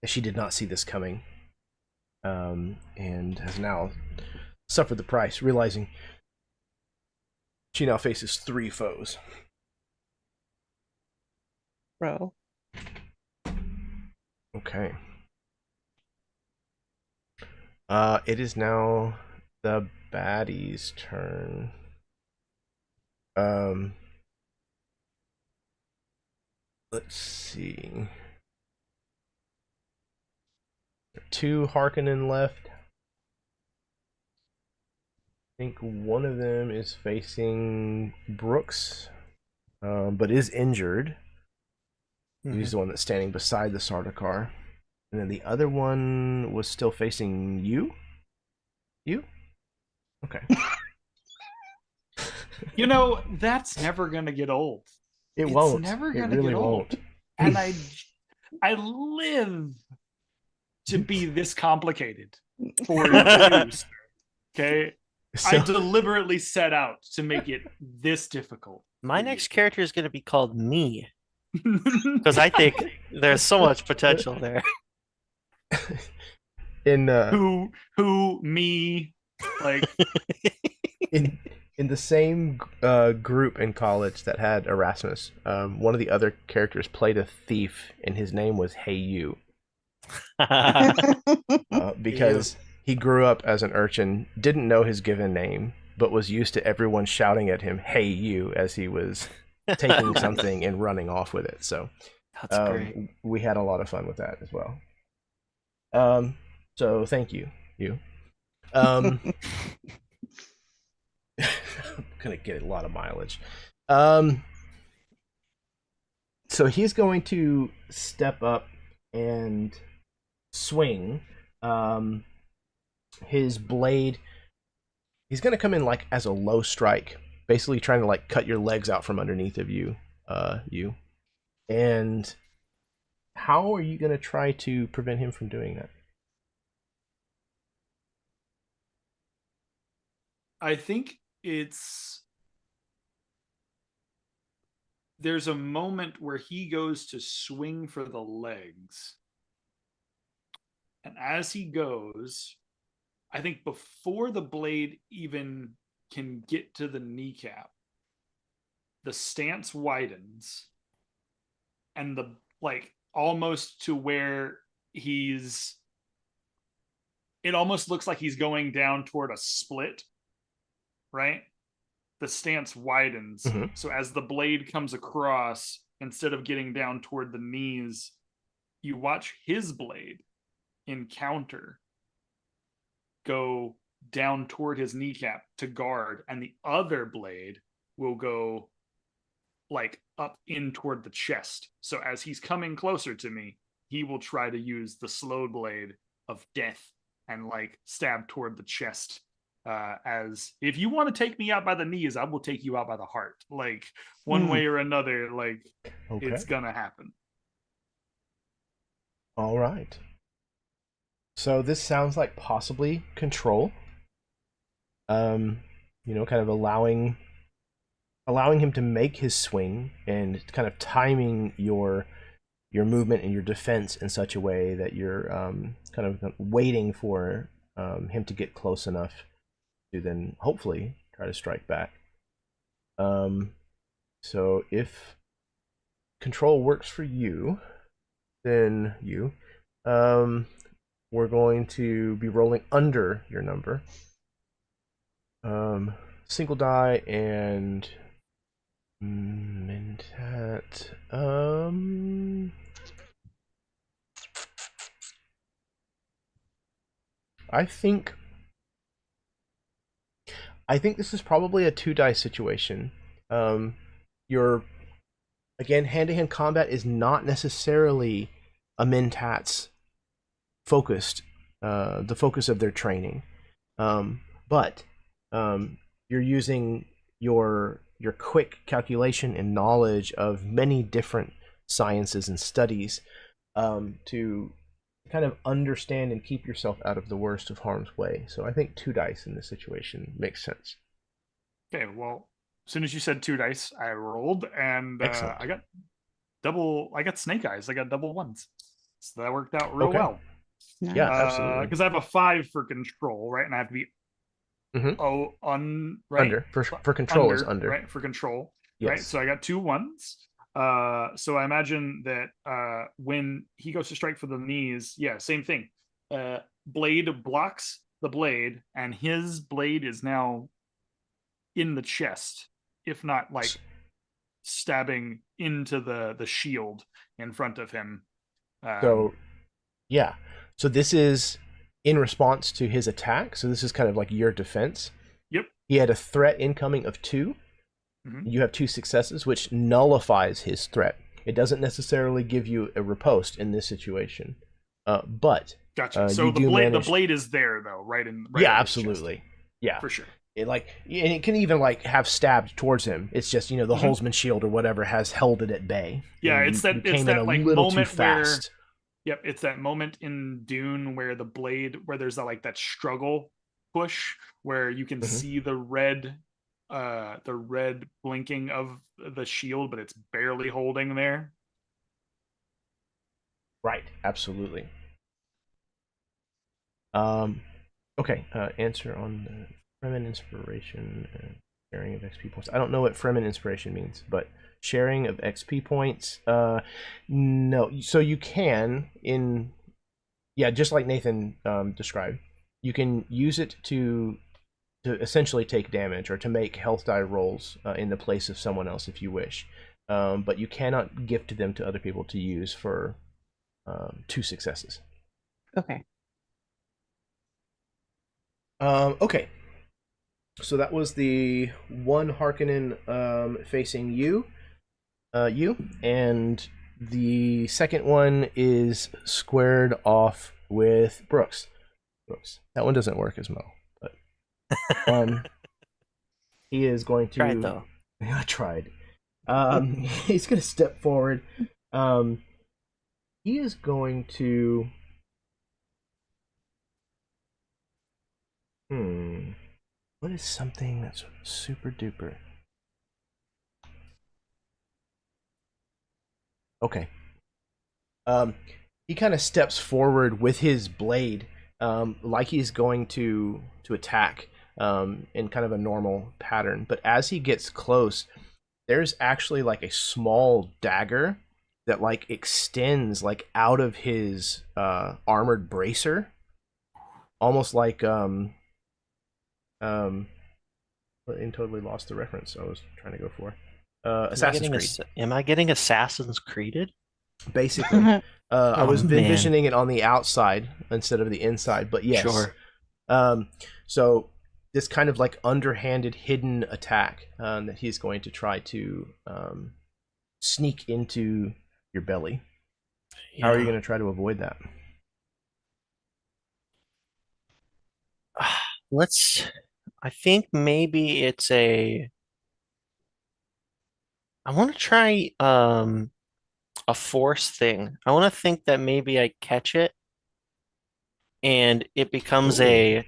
S1: she did not see this coming, and has now suffered the price, realizing she now faces 3 foes.
S4: Bro.
S1: Okay. It is now the baddie's turn. Let's see. There are 2 Harkonnen left. I think one of them is facing Brooks, but is injured. He's the one that's standing beside the Sardaukar. And then the other one was still facing you? You? Okay.
S6: You know, that's never gonna get old.
S1: It
S6: It's
S1: won't.
S6: never
S1: It
S6: gonna
S1: really
S6: get old.
S1: won't.
S6: And I live to be this complicated for you, sir. Okay? I
S1: So,
S6: deliberately set out to make it this difficult.
S3: My next character is going to be called Me, because I think there's so much potential there.
S1: in
S6: me, like,
S1: in the same group in college that had Erasmus, one of the other characters played a thief, and his name was Hey You, because he grew up as an urchin, didn't know his given name, but was used to everyone shouting at him "Hey You" as he was taking something and running off with it. So
S3: That's great.
S1: we had a lot of fun with that as well. So thank you. I'm gonna get a lot of mileage. So he's going to step up and swing. his blade, he's going to come in like as a low strike, basically trying to like cut your legs out from underneath of you. And how are you going to try to prevent him from doing that?
S6: I think there's a moment where he goes to swing for the legs. And as he goes, I think before the blade even can get to the kneecap, the stance widens and the like almost to where it almost looks like he's going down toward a split, right? The stance widens.
S1: Mhm.
S6: So as the blade comes across, instead of getting down toward the knees, you watch his blade encounter go down toward his kneecap to guard, and the other blade will go like up in toward the chest. So as he's coming closer to me, he will try to use the slow blade of death and like stab toward the chest. As if you want to take me out by the knees, I will take you out by the heart. Like one way or another, like it's gonna happen.
S1: All right. So this sounds like possibly control. Kind of allowing him to make his swing and kind of timing your movement and your defense in such a way that you're kind of waiting for him to get close enough to then hopefully try to strike back. So if control works for you, then we're going to be rolling under your number. Single die and Mentat. I think this is probably a 2-die situation. Your again, hand-to-hand combat is not necessarily a Mentats focused, the focus of their training, but you're using your quick calculation and knowledge of many different sciences and studies to kind of understand and keep yourself out of the worst of harm's way. So I think 2 dice in this situation makes sense.
S6: Okay, well, as soon as you said 2 dice, I rolled and I got snake eyes. I got double ones. So that worked out real well.
S4: Nice.
S1: Yeah, absolutely.
S6: Because I have a 5 for control, right? And I have to be right?
S1: Under for control is under,
S6: right? For control,
S1: yes.
S6: Right? So I got 2 ones. So I imagine that when he goes to strike for the knees, yeah, same thing. Blade blocks the blade, and his blade is now in the chest, if not like stabbing into the shield in front of him.
S1: So this is in response to his attack. So this is kind of like your defense.
S6: Yep.
S1: He had a threat incoming of 2. Mm-hmm. You have 2 successes, which nullifies his threat. It doesn't necessarily give you a riposte in this situation, but
S6: gotcha. So the blade is there though, right?
S1: Yeah, absolutely. Yeah,
S6: for sure.
S1: And it can even like have stabbed towards him. It's just the Holzman shield or whatever has held it at bay.
S6: Yeah,
S1: it's that
S6: like
S1: little
S6: moment
S1: too fast.
S6: Yep, it's that moment in Dune where the blade, where there's that struggle push, where you can see the red blinking of the shield, but it's barely holding there.
S1: Right, absolutely. Okay, answer on the Fremen inspiration and sharing of XP points. I don't know what Fremen inspiration means, but sharing of XP points, no. So you can just like Nathan described, you can use it to essentially take damage or to make health die rolls in the place of someone else if you wish, but you cannot gift them to other people to use for 2 successes.
S4: Okay.
S1: Okay. So that was the one Harkonnen facing you, and the second one is squared off with Brooks. Oops. That one doesn't work as well. But he is going to.
S3: Tried though.
S1: I tried. He's going to step forward. He is going to. What is something that's super duper? Okay. He kind of steps forward with his blade, like he's going to attack, in kind of a normal pattern. But as he gets close, there's actually like a small dagger that like extends like out of his armored bracer, almost like I totally lost the reference I was trying to go for. Assassin's Creed.
S3: Am I getting Assassin's Creeded?
S1: Basically. I was
S3: man.
S1: envisioning it on the outside instead of the inside, but yes.
S3: Sure.
S1: So this kind of like underhanded hidden attack that he's going to try to sneak into your belly.
S3: Yeah.
S1: How are you going to try to avoid that?
S3: I think maybe it's I want to try a force thing. I want to think that maybe I catch it and it becomes
S1: Okay.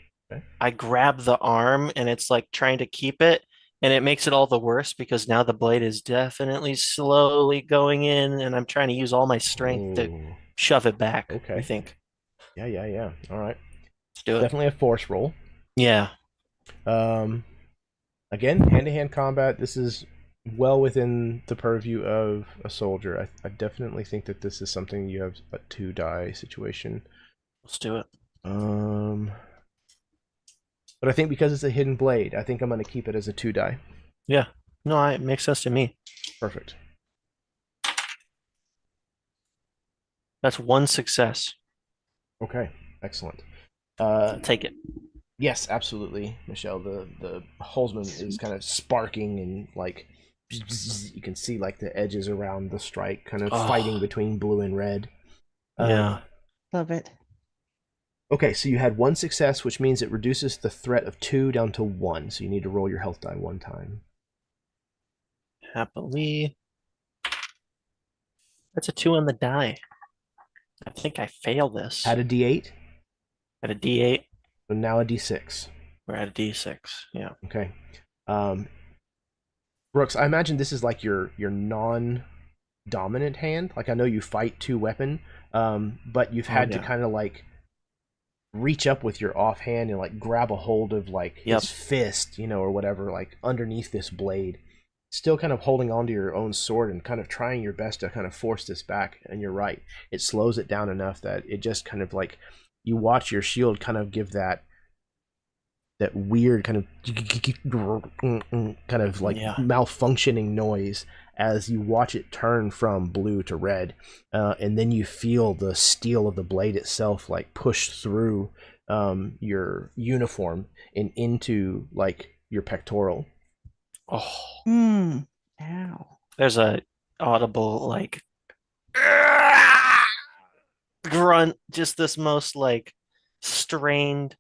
S3: I grab the arm and it's like trying to keep it, and it makes it all the worse because now the blade is definitely slowly going in and I'm trying to use all my strength to
S1: Ooh.
S3: shove it back.
S1: Okay.
S3: I think.
S1: Yeah. All right.
S3: Let's do it.
S1: Definitely a force roll.
S3: Yeah.
S1: Again, hand-to-hand combat. This is well within the purview of a soldier. I definitely think that this is something you have a 2-die situation.
S3: Let's do it.
S1: But I think because it's a hidden blade, I think I'm going to keep it as a 2-die.
S3: Yeah. No, it makes sense to me.
S1: Perfect.
S3: That's one success.
S1: Okay, excellent.
S3: Take it.
S1: Yes, absolutely, Michelle. The Holzman is kind of sparking and like you can see like the edges around the strike kind of fighting between blue and red.
S3: Yeah.
S4: Love it.
S1: Okay, so you had one success, which means it reduces the threat of 2 down to 1. So you need to roll your health die 1 time.
S3: Happily. That's a 2 on the die. I think I fail this.
S1: Had a D8.
S3: At a D8.
S1: So now a D6.
S3: We're at a D6. Yeah.
S1: Okay. Brooks, I imagine this is like your non-dominant hand. Like I know you fight 2-weapon, but you've had to kind of like reach up with your offhand and like grab a hold of like his fist, or whatever, like underneath this blade. Still kind of holding onto your own sword and kind of trying your best to kind of force this back. And you're right. It slows it down enough that it just kind of like you watch your shield kind of give that weird kind of like malfunctioning noise as you watch it turn from blue to red, and then you feel the steel of the blade itself like push through your uniform and into like your pectoral.
S4: Ow.
S3: There's a audible like grunt, just this most like strained.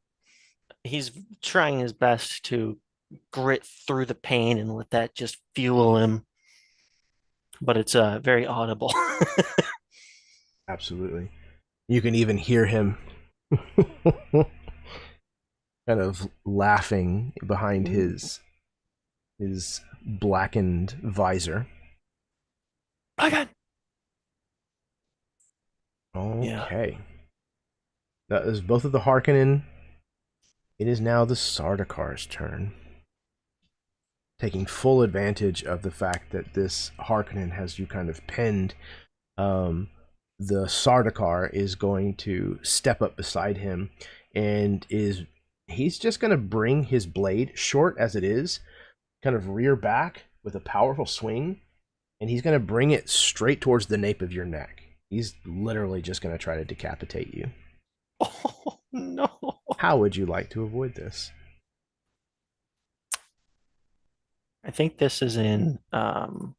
S3: He's trying his best to grit through the pain and let that just fuel him, but it's very audible.
S1: Absolutely. You can even hear him kind of laughing behind his blackened visor.
S3: My God.
S1: Okay. That is both of the Harkonnen. It is now the Sardakar's turn. Taking full advantage of the fact that this Harkonnen has you kind of pinned, the Sardaukar is going to step up beside him and he's just going to bring his blade, short as it is, kind of rear back with a powerful swing, and he's going to bring it straight towards the nape of your neck. He's literally just going to try to decapitate you.
S3: Oh, no.
S1: How would you like to avoid this?
S3: I think this is in an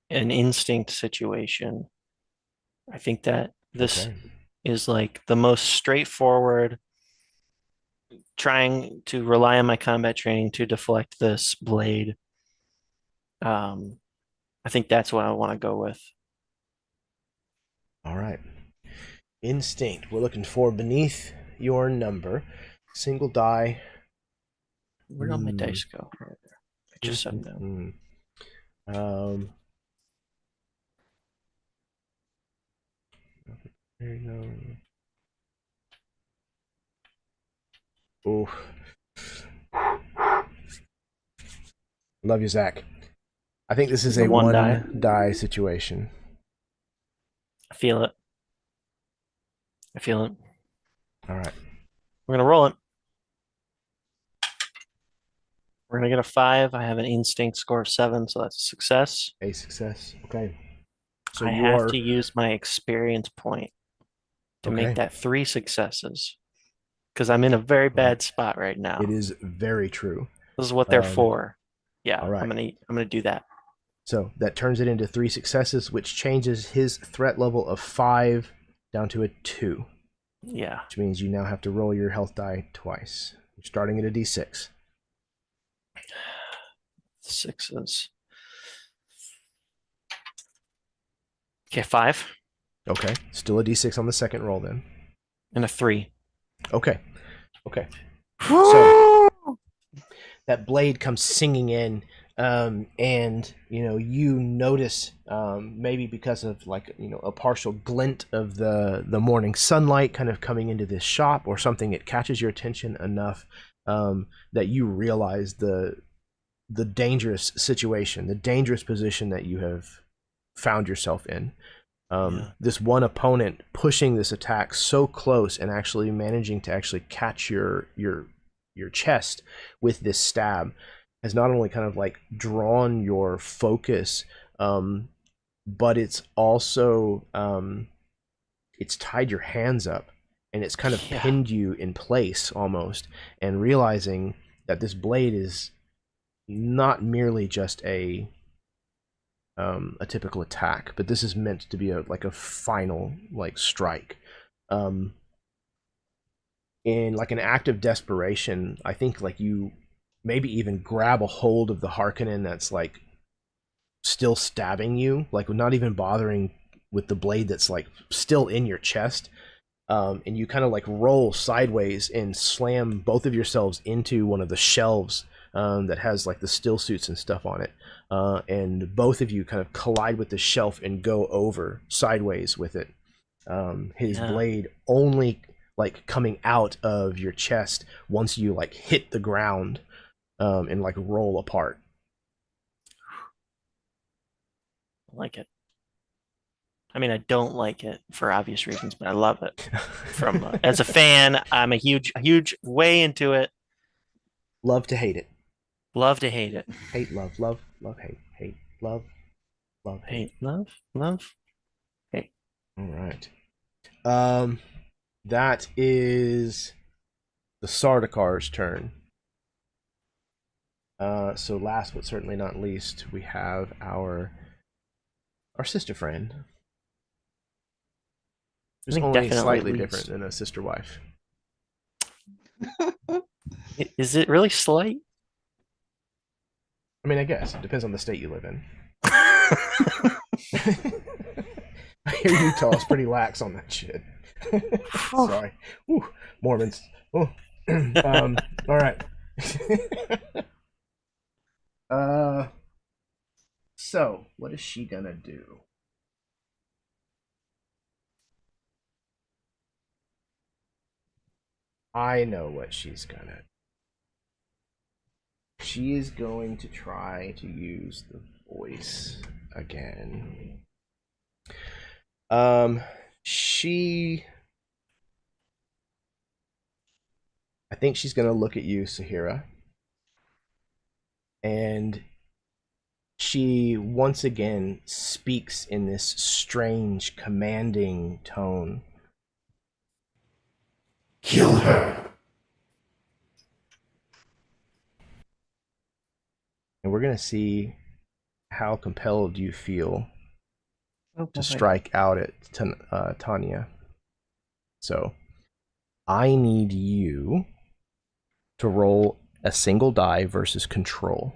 S3: instinct situation. I think that this is like the most straightforward, trying to rely on my combat training to deflect this blade. I think that's what I want to go with.
S1: All right. Instinct. We're looking for beneath your number. Single die.
S3: Where did my dice go? Right there. I just set them down.
S1: There you go. Oh. Love you, Zach. I think this is a
S3: One
S1: die situation.
S3: I feel it. I feel it.
S1: All right.
S3: We're gonna roll it. We're gonna get a 5. I have an instinct score of 7, so that's a success.
S1: A success. Okay. So
S3: I have to use my experience point to make that 3 successes. Because I'm in a very bad spot right now.
S1: It is very true.
S3: This is what they're for. Yeah,
S1: all right.
S3: I'm gonna do that.
S1: So that turns it into 3 successes, which changes his threat level of 5 down to a 2.
S3: Yeah.
S1: Which means you now have to roll your health die twice. You're starting at a d6.
S3: 6s. Okay, 5.
S1: Okay. Still a d6 on the second roll then.
S3: And a 3.
S1: Okay. So that blade comes singing in, and you notice, maybe because of a partial glint of the morning sunlight kind of coming into this shop or something, it catches your attention enough that you realize the dangerous situation, the dangerous position that you have found yourself in. This one opponent pushing this attack so close and actually managing to actually catch your chest with this stab has not only kind of drawn your focus, but it's also it's tied your hands up and it's kind of pinned you in place almost, and realizing that this blade is not merely just a typical attack, but this is meant to be a final strike. In an act of desperation, I think you maybe even grab a hold of the Harkonnen that's still stabbing you, not even bothering with the blade that's still in your chest, and you kind of roll sideways and slam both of yourselves into one of the shelves that has the still suits and stuff on it, and both of you kind of collide with the shelf and go over sideways with it. His blade only coming out of your chest once you hit the ground and roll apart.
S3: I like it. I mean, I don't like it for obvious reasons, but I love it. From as a fan, I'm a huge way into it.
S1: Love to hate it.
S3: Love to hate it.
S1: Hate, love, love, love, hate, hate, love, love,
S3: hate, love, love, hate.
S1: All right. That is the Sardakar's turn. So last but certainly not least, we have our sister friend. Who's only slightly different than a sister wife.
S3: Is it really slight?
S1: I mean, I guess. It depends on the state you live in. I hear Utah is pretty lax on that shit. Sorry. Whew. Mormons. Oh. All right. So, what is she gonna do? I know what she's gonna. She is going to try to use the voice again. I think she's gonna look at you, Sahira, and she once again speaks in this strange, commanding tone.
S7: Kill her.
S1: And we're going to see how compelled you feel to strike out at Tanya. So I need you to roll a single die versus control.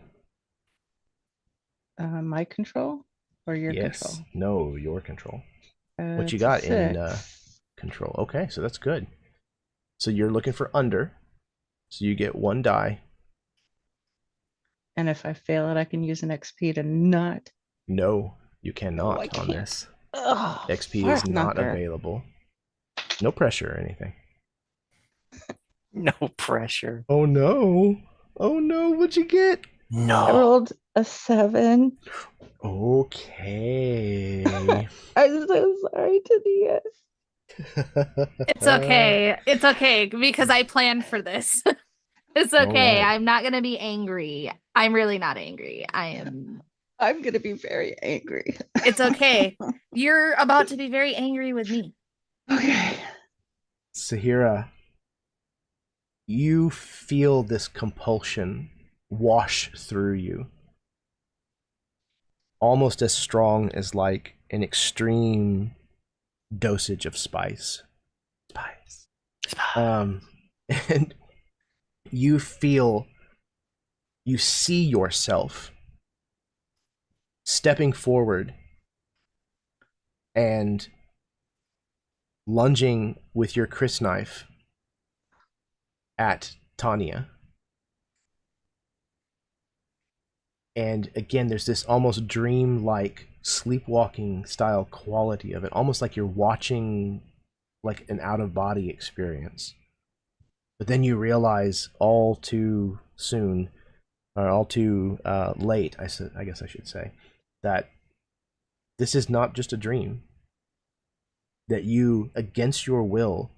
S4: My control or your
S1: Yes.
S4: control?
S1: No, your control. What you
S4: It's a
S1: got in
S4: 6.
S1: control? Okay, so that's good. So you're looking for under. So you get 1 die.
S4: And if I fail it, I can use an XP to not.
S1: No, you
S4: No,
S1: cannot
S4: I
S1: on
S4: can't.
S1: this.
S4: Oh,
S1: XP is
S4: fuck,
S1: not
S4: knocker.
S1: available. No pressure or anything.
S3: No pressure.
S1: Oh no. Oh no, what'd you get?
S4: I
S3: No.
S4: rolled a 7.
S1: Okay.
S4: I'm so sorry, Tania.
S2: It's okay. It's okay because I planned for this. It's okay.
S1: right.
S2: I'm not gonna be angry. I'm really not angry. I am.
S4: I'm gonna be very angry.
S2: It's okay. You're about to be very angry with me.
S4: Okay.
S1: Sahira, you feel this compulsion wash through you. Almost as strong as like an extreme dosage of spice. And you see yourself stepping forward and lunging with your crysknife at Tanya. And again, there's this almost dream-like, sleepwalking style quality of it, almost like you're watching like an out-of-body experience. But then you realize all too soon, or all too late, I guess I should say, that this is not just a dream. That you, against your will,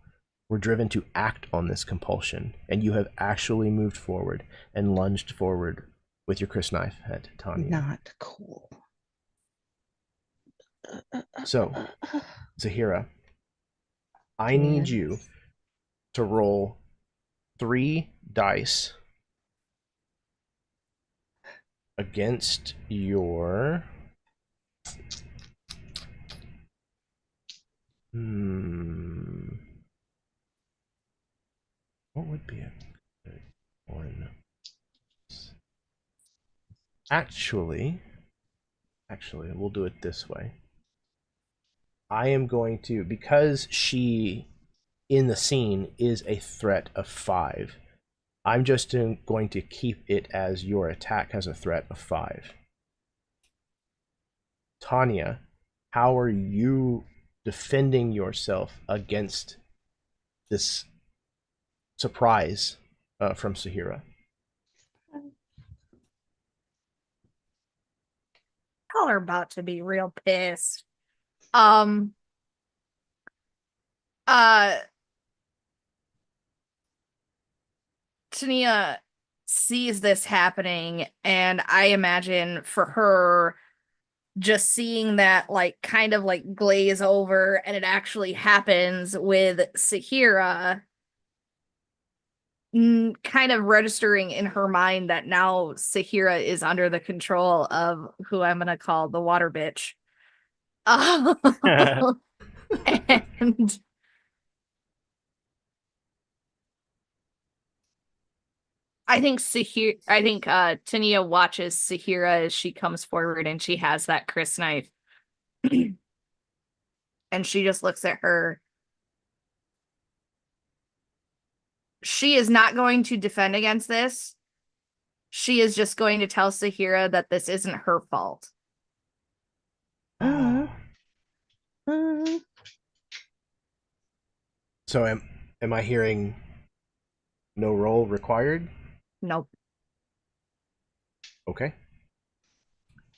S1: were driven to act on this compulsion, and you have actually moved forward and lunged forward with your crysknife at Tanya.
S4: Not cool.
S1: So, Zahira, I need you to roll 3 dice against your... What would be a good one? Actually, we'll do it this way. I am going to, because she in the scene is a threat of 5, I'm just going to keep it as your attack has a threat of 5. Tanya, how are you defending yourself against this surprise from Sahira?
S2: Y'all are about to be real pissed. Tania sees this happening, and I imagine for her just seeing that like kind of like glaze over and it actually happens with Sahira kind of registering in her mind that now Sahira is under the control of who I'm gonna call the water bitch. And I think Tania watches Sahira as she comes forward and she has that crysknife. And she just looks at her. She is not going to defend against this. She is just going to tell Sahira that this isn't her fault.
S1: So am I hearing no roll required?
S2: Nope.
S1: Okay.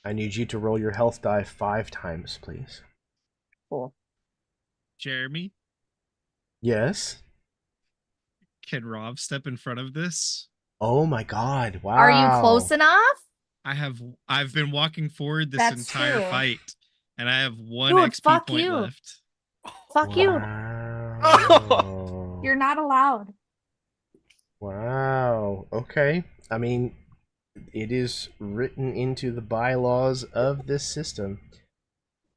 S1: I need you to roll your health die 5 times, please.
S2: Cool.
S5: Jeremy,
S1: Yes?
S5: can Rob step in front of this?
S1: Oh my god, wow.
S2: Are you close enough?
S5: I've been walking forward this
S2: That's
S5: entire
S2: true.
S5: fight, and I have 1
S2: Dude,
S5: XP
S2: fuck
S5: point
S2: you.
S5: left.
S2: Fuck you.
S1: Wow.
S2: You're not allowed.
S1: Wow. Okay. I mean, it is written into the bylaws of this system.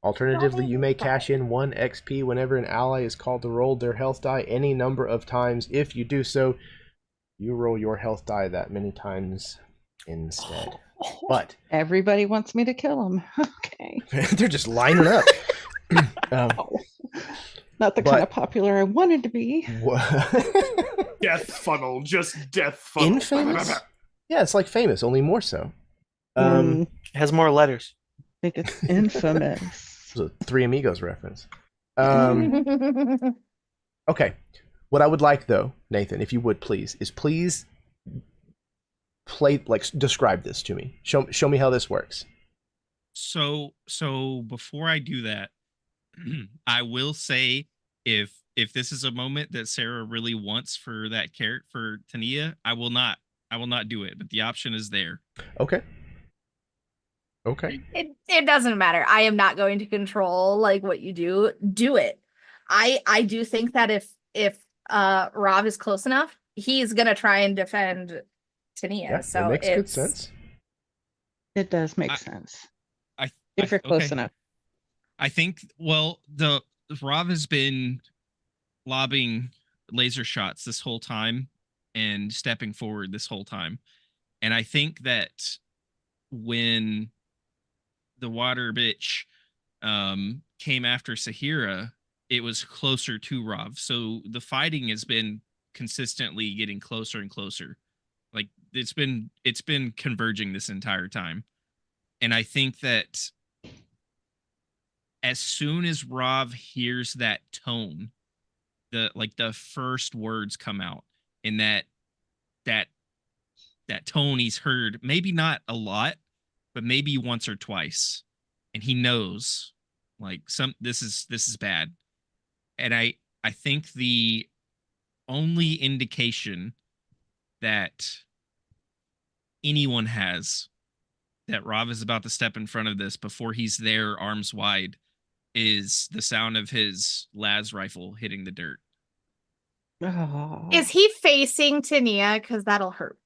S1: Alternatively, you may cash in 1 XP whenever an ally is called to roll their health die any number of times. If you do so, you roll your health die that many times instead. But
S4: Everybody wants me to kill him. Okay.
S1: they're just lining up.
S4: Not the kind of popular I wanted to be.
S6: Death funnel, just death funnel.
S1: Infamous? Yeah, it's like Famous, only more so.
S3: It has more letters.
S4: I think it's infamous.
S1: It's a Three Amigos reference. Okay. What I would like, though, Nathan, if you would please, is please describe this to me. Show me how this works.
S5: So before I do that, I will say if this is a moment that Sarah really wants for that character for Tania, I will not do it, but the option is there.
S1: Okay.
S2: It doesn't matter. I am not going to control like what you do. Do it. I do think that if Rav is close enough, he's gonna try and defend Tania.
S1: Yeah,
S2: so
S1: that makes good sense.
S4: It does make sense.
S5: If
S4: you're close enough.
S5: I think the Rav has been lobbing laser shots this whole time and stepping forward this whole time. And I think that when the water bitch came after Sahira, it was closer to Rav. So the fighting has been consistently getting closer and closer. Like it's been converging this entire time. And I think that as soon as Rav hears that tone, the first words come out, and that tone he's heard, maybe not a lot, but maybe once or twice, and he knows like this is bad. And I think the only indication that anyone has that Rav is about to step in front of this before he's there arms wide is the sound of his las rifle hitting the dirt.
S4: Oh.
S2: Is he facing Tania? Because that'll hurt.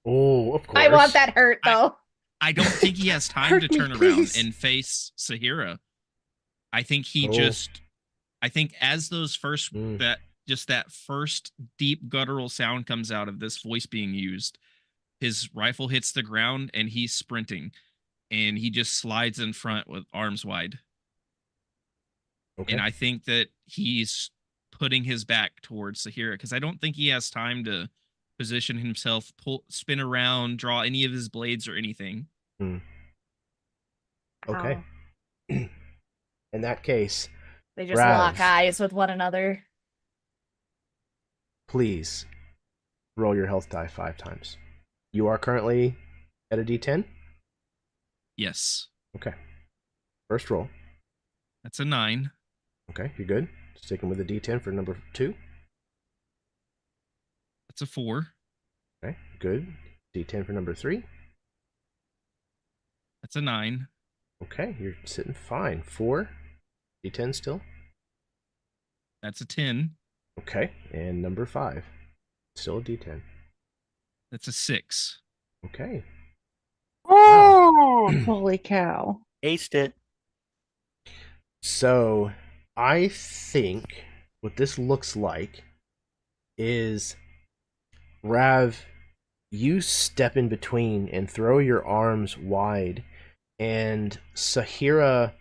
S1: Oh, of course.
S2: I want that hurt though.
S5: I don't think he has time to turn around and face Sahira. I think I think as those first that first deep guttural sound comes out of this voice being used, his rifle hits the ground and he's sprinting, and he just slides in front with arms wide. Okay. And I think that he's putting his back towards Sahira because I don't think he has time to position himself, spin around, draw any of his blades or anything.
S1: Okay. In that case,
S2: they just
S1: Rav,
S2: lock eyes with one another.
S1: Please roll your health die 5 times. You are currently at a D10?
S5: Yes.
S1: Okay. First roll.
S5: That's a 9.
S1: Okay, you're good. Sticking with the D10 for number 2.
S5: That's a 4.
S1: Okay, good. D10 for number 3.
S5: That's a 9.
S1: Okay, you're sitting fine. 4. D10 still.
S5: That's a 10.
S1: Okay, and number 5. Still a D10.
S5: That's a 6.
S1: Okay.
S4: Oh, holy cow.
S3: Aced it.
S1: So, I think what this looks like is Rav, you step in between and throw your arms wide, and Sahira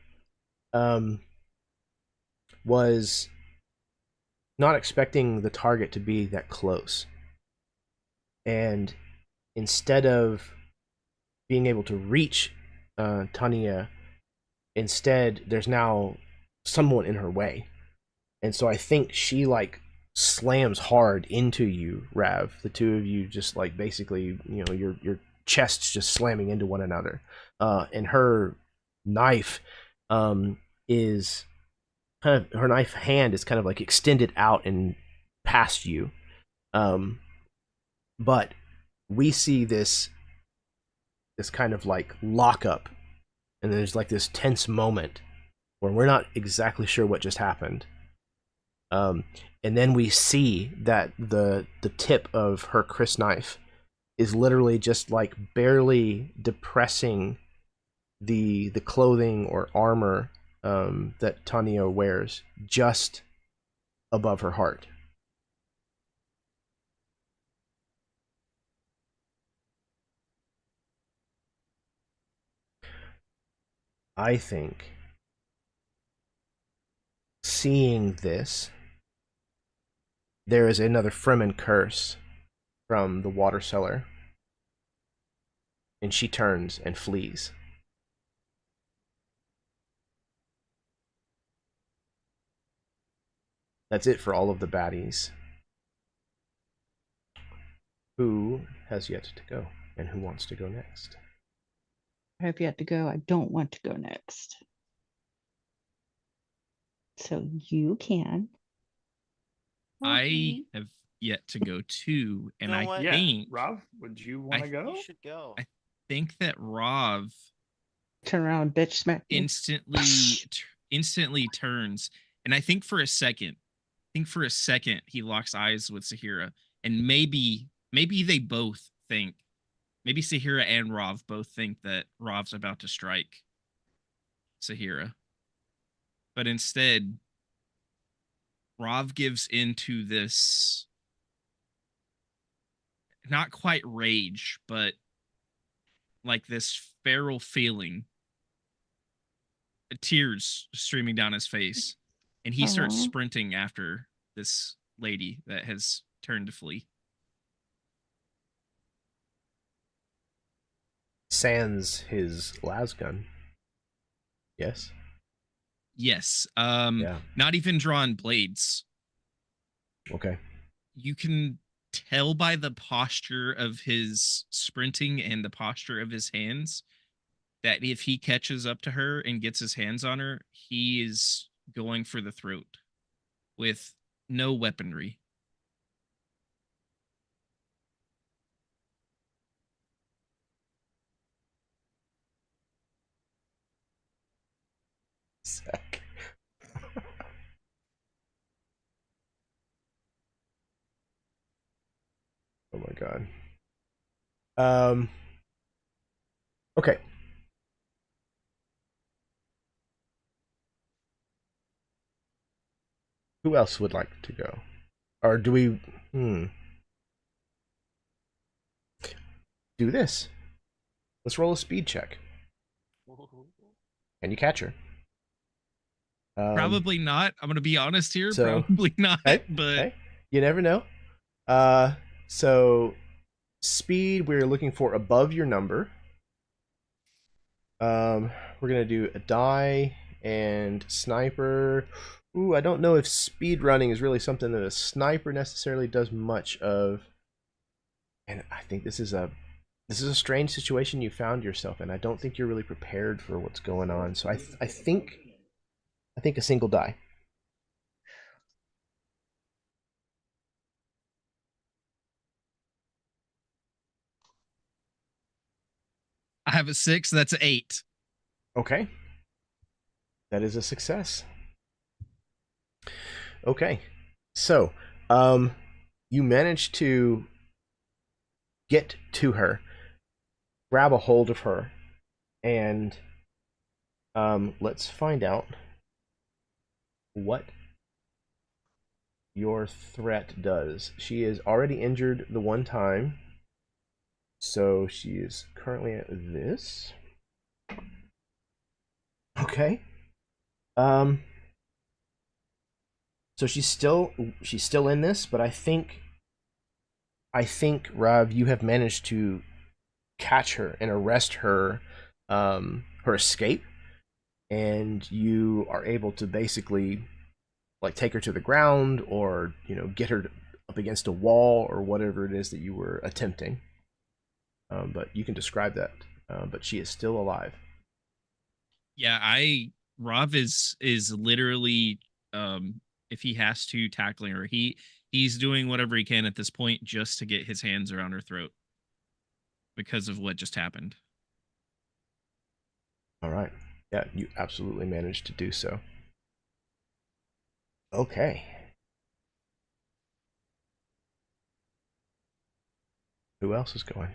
S1: was not expecting the target to be that close. And instead of being able to reach Tania, instead there's now someone in her way. And so I think she like slams hard into you, Rav. The two of you just like basically, you know, your chests just slamming into one another. And her knife is kind of, her knife hand is kind of like extended out and past you. But we see this kind of like lockup, and there's like this tense moment where we're not exactly sure what just happened. And then we see that the tip of her Chris knife is literally just like barely depressing the clothing or armor that Tanya wears just above her heart. I think seeing this, there is another Fremen curse from the water cellar, and she turns and flees. That's it for all of the baddies. Who has yet to go, and who wants to go next?
S4: I have yet to go. I don't want to go next. So you can.
S5: I have yet to go too, and
S3: You know
S5: I
S3: what?
S6: Yeah,
S5: think
S6: Rob, would you want to go?
S3: You should go.
S5: I think that Rav
S4: Turn around, bitch, smack me.
S5: instantly turns, and I think for a second he locks eyes with Sahira, and maybe they both think, maybe Sahira and Rav both think that Rav's about to strike Sahira, but instead Rav gives into this, not quite rage, but like this feral feeling, tears streaming down his face, and he starts
S4: Aw.
S5: sprinting after this lady that has turned to flee.
S1: Sans his lasgun. Yes?
S5: Yes.
S1: Yeah.
S5: Not even drawn blades.
S1: Okay.
S5: You can tell by the posture of his sprinting and the posture of his hands that if he catches up to her and gets his hands on her, he is going for the throat with no weaponry.
S1: Zach. Oh my god. Okay. Who else would like to go? Or do we do this? Let's roll a speed check. Can you catch her?
S5: Probably not. I'm going to be honest here.
S1: so-
S5: Probably not.
S1: Hey,
S5: but
S1: hey, you never know. So speed, we're looking for above your number. We're gonna do a die and sniper. Ooh, I don't know if speed running is really something that a sniper necessarily does much of. And I think this is a strange situation you found yourself in. I don't think you're really prepared for what's going on. So I think a single die.
S5: I have a 6. That's an 8.
S1: Okay. That is a success. Okay. So, you managed to get to her, grab a hold of her, and let's find out what your threat does. She is already injured the one time, so she is currently at this. Okay. So she's still in this, but I think Rob, you have managed to catch her and arrest her her escape, and you are able to basically like take her to the ground, or get her up against a wall, or whatever it is that you were attempting. But you can describe that. But she is still alive.
S5: Yeah, Rav is literally, if he has to, tackling her. He's doing whatever he can at this point just to get his hands around her throat because of what just happened.
S1: All right. Yeah, you absolutely managed to do so. Okay. Who else is going?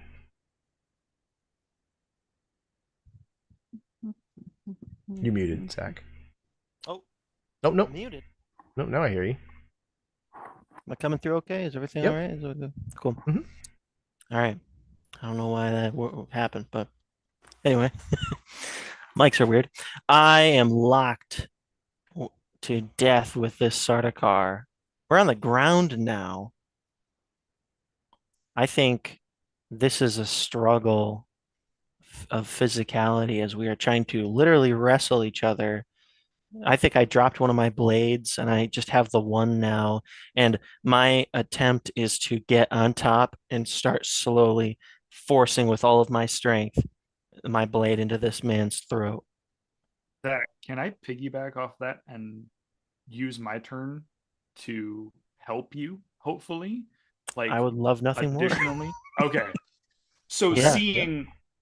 S1: You're muted, Zach. Oh, nope.
S3: Muted.
S1: Nope, now I hear you.
S3: Am I coming through okay? Is everything
S1: Yep.
S3: all right? Is it good? Cool.
S1: Mhm.
S3: All right. I don't know why that happened, but anyway, mics are weird. I am locked to death with this Sardaukar. We're on the ground now. I think this is a struggle of physicality as we are trying to literally wrestle each other. I think I dropped one of my blades and I just have the one now. And my attempt is to get on top and start slowly forcing with all of my strength my blade into this man's throat.
S6: Zach, can I piggyback off that and use my turn to help you, hopefully? Like,
S3: I would love nothing more.
S6: additionally? Okay. So
S3: Yeah.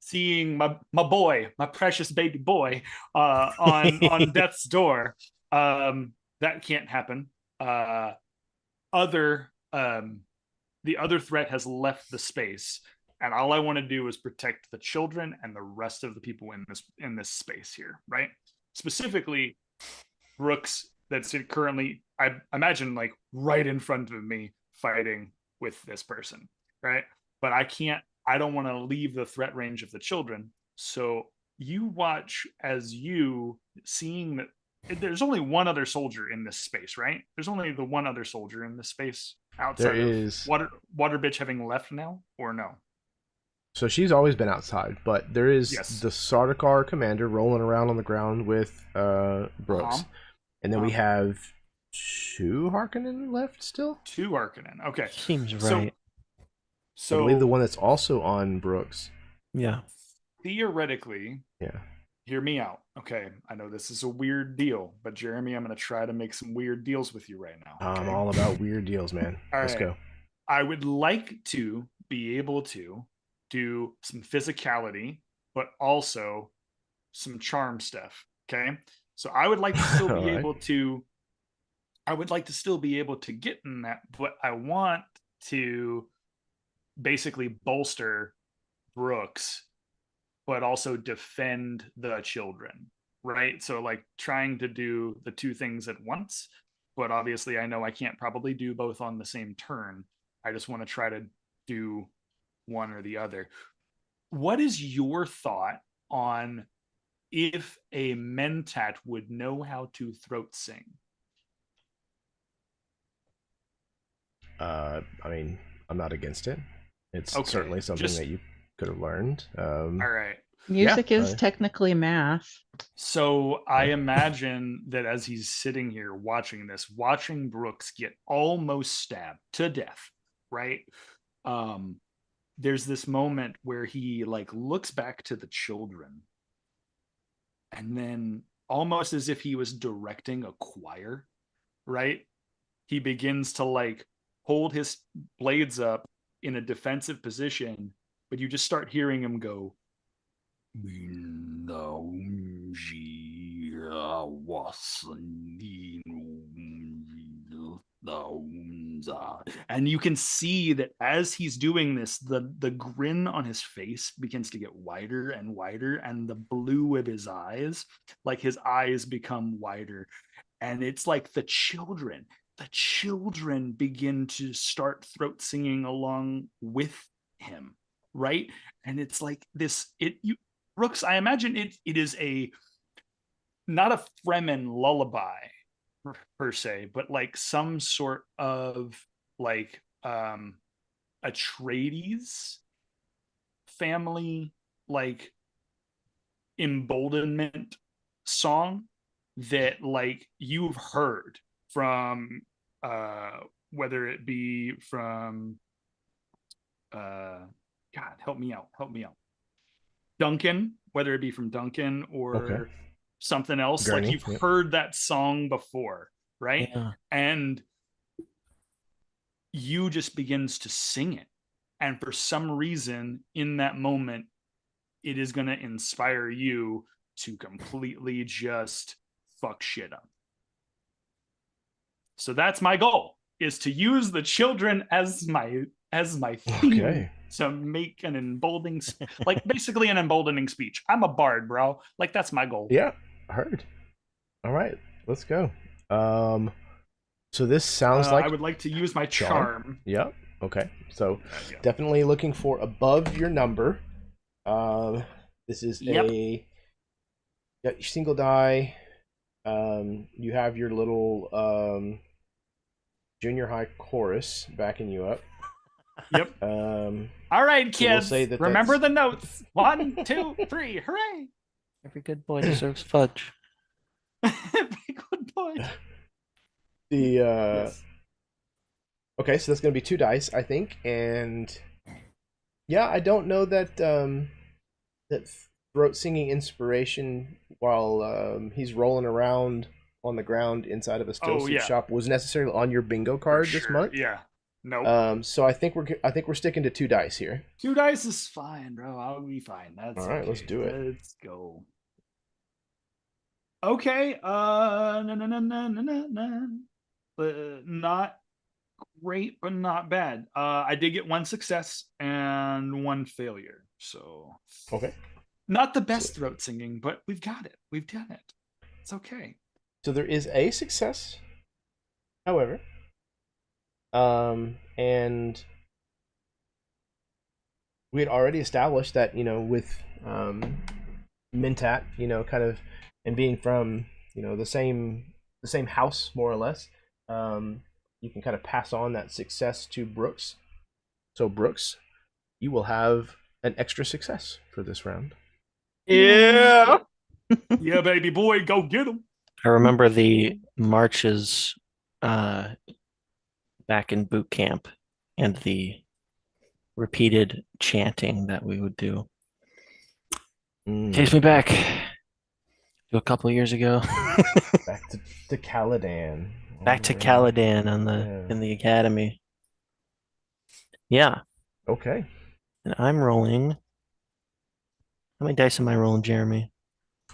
S6: seeing my boy, my precious baby boy, on death's door, that can't happen. Other the other threat has left the space, and all I want to do is protect the children and the rest of the people in this space here, right? Specifically, Brooks, that's currently, I imagine, like right in front of me, fighting with this person, right? But I don't want to leave the threat range of the children. So you watch as you seeing that there's only one other soldier in this space, right? There's only the one other soldier in this space outside of water bitch having left now, or no?
S1: So she's always been outside, but there is the Sardaukar commander rolling around on the ground with Brooks. And then we have 2 Harkonnen left still?
S6: 2 Harkonnen. Okay.
S3: Seems right.
S6: So
S1: I believe the one that's also on Brooks.
S3: Yeah.
S6: Theoretically,
S1: yeah.
S6: Hear me out. Okay. I know this is a weird deal, but Jeremy, I'm going to try to make some weird deals with you right now. Okay?
S1: I'm all about weird deals, man. Let's go.
S6: I would like to be able to do some physicality, but also some charm stuff. Okay. So I would like to still be able to, get in that, but I want to basically bolster Brooks, but also defend the children, right? So like trying to do the 2 things at once, but obviously I know I can't probably do both on the same turn. I just want to try to do one or the other. What is your thought on if a mentat would know how to throat sing?
S1: I mean, I'm not against it. It's certainly something that you could have learned.
S6: All right.
S4: Music is technically math.
S6: So I imagine that as he's sitting here watching Brooks get almost stabbed to death, right? There's this moment where he like looks back to the children, and then almost as if he was directing a choir, right? He begins to like hold his blades up in a defensive position, but you just start hearing him go, and you can see that as he's doing this, the grin on his face begins to get wider and wider, and the blue of his eyes, like his eyes become wider, and it's like the children begin to start throat singing along with him, right? And it's like this, Brooks, I imagine it is not a Fremen lullaby per se, but like some sort of like Atreides family like emboldenment song that like you've heard from whether it be from God, help me out. Duncan, whether it be from Duncan or something else,
S1: Gurney,
S6: like you've heard that song before, right?
S3: Yeah.
S6: And you just begins to sing it. And for some reason in that moment, it is going to inspire you to completely just fuck shit up. So that's my goal, is to use the children as my theme to make an emboldening, like basically an emboldening speech. I'm a bard, bro. Like that's my goal.
S1: Yeah, heard. All right, let's go. So this sounds like
S6: I would like to use my charm.
S1: Yep. Okay. So
S6: There we go.
S1: definitely looking for above your number. This is
S6: Yep.
S1: you got your single die. You have your little junior high chorus backing you up.
S6: Yep. All right,
S1: so we'll
S6: kids.
S1: say that
S6: remember
S1: that's-
S6: the notes. 1, 2, 3. Hooray!
S3: Every good boy deserves fudge.
S6: Good boy.
S1: The
S6: Yes.
S1: okay, so that's gonna be 2 dice, I think, and yeah, I don't know that that throat singing inspiration while he's rolling around on the ground inside of a still suit
S6: yeah.
S1: shop was necessarily on your bingo card this
S6: Sure,
S1: month.
S6: Yeah. Nope.
S1: So I think we're sticking to 2 dice here.
S6: 2 dice is fine, bro. I'll be fine. That's
S1: All right, let's do it.
S6: Let's go. Okay. Not great, but not bad. I did get 1 success and 1 failure. So
S1: Okay.
S6: not the best throat singing, but we've got it. We've done it. It's okay.
S1: So there is a success, however, and we had already established that with Mintat, kind of, and being from the same house more or less, you can kind of pass on that success to Brooks. So Brooks, you will have an extra success for this round.
S6: Yeah. Yeah, baby boy, go get him.
S3: I remember the marches back in boot camp and the repeated chanting that we would do. Takes me back to a couple of years ago.
S1: Back to Caladan.
S3: Back to
S1: All right.
S3: Caladan
S1: Yeah.
S3: in the academy. Yeah,
S1: Okay.
S3: and I'm rolling. How many dice am I rolling, Jeremy?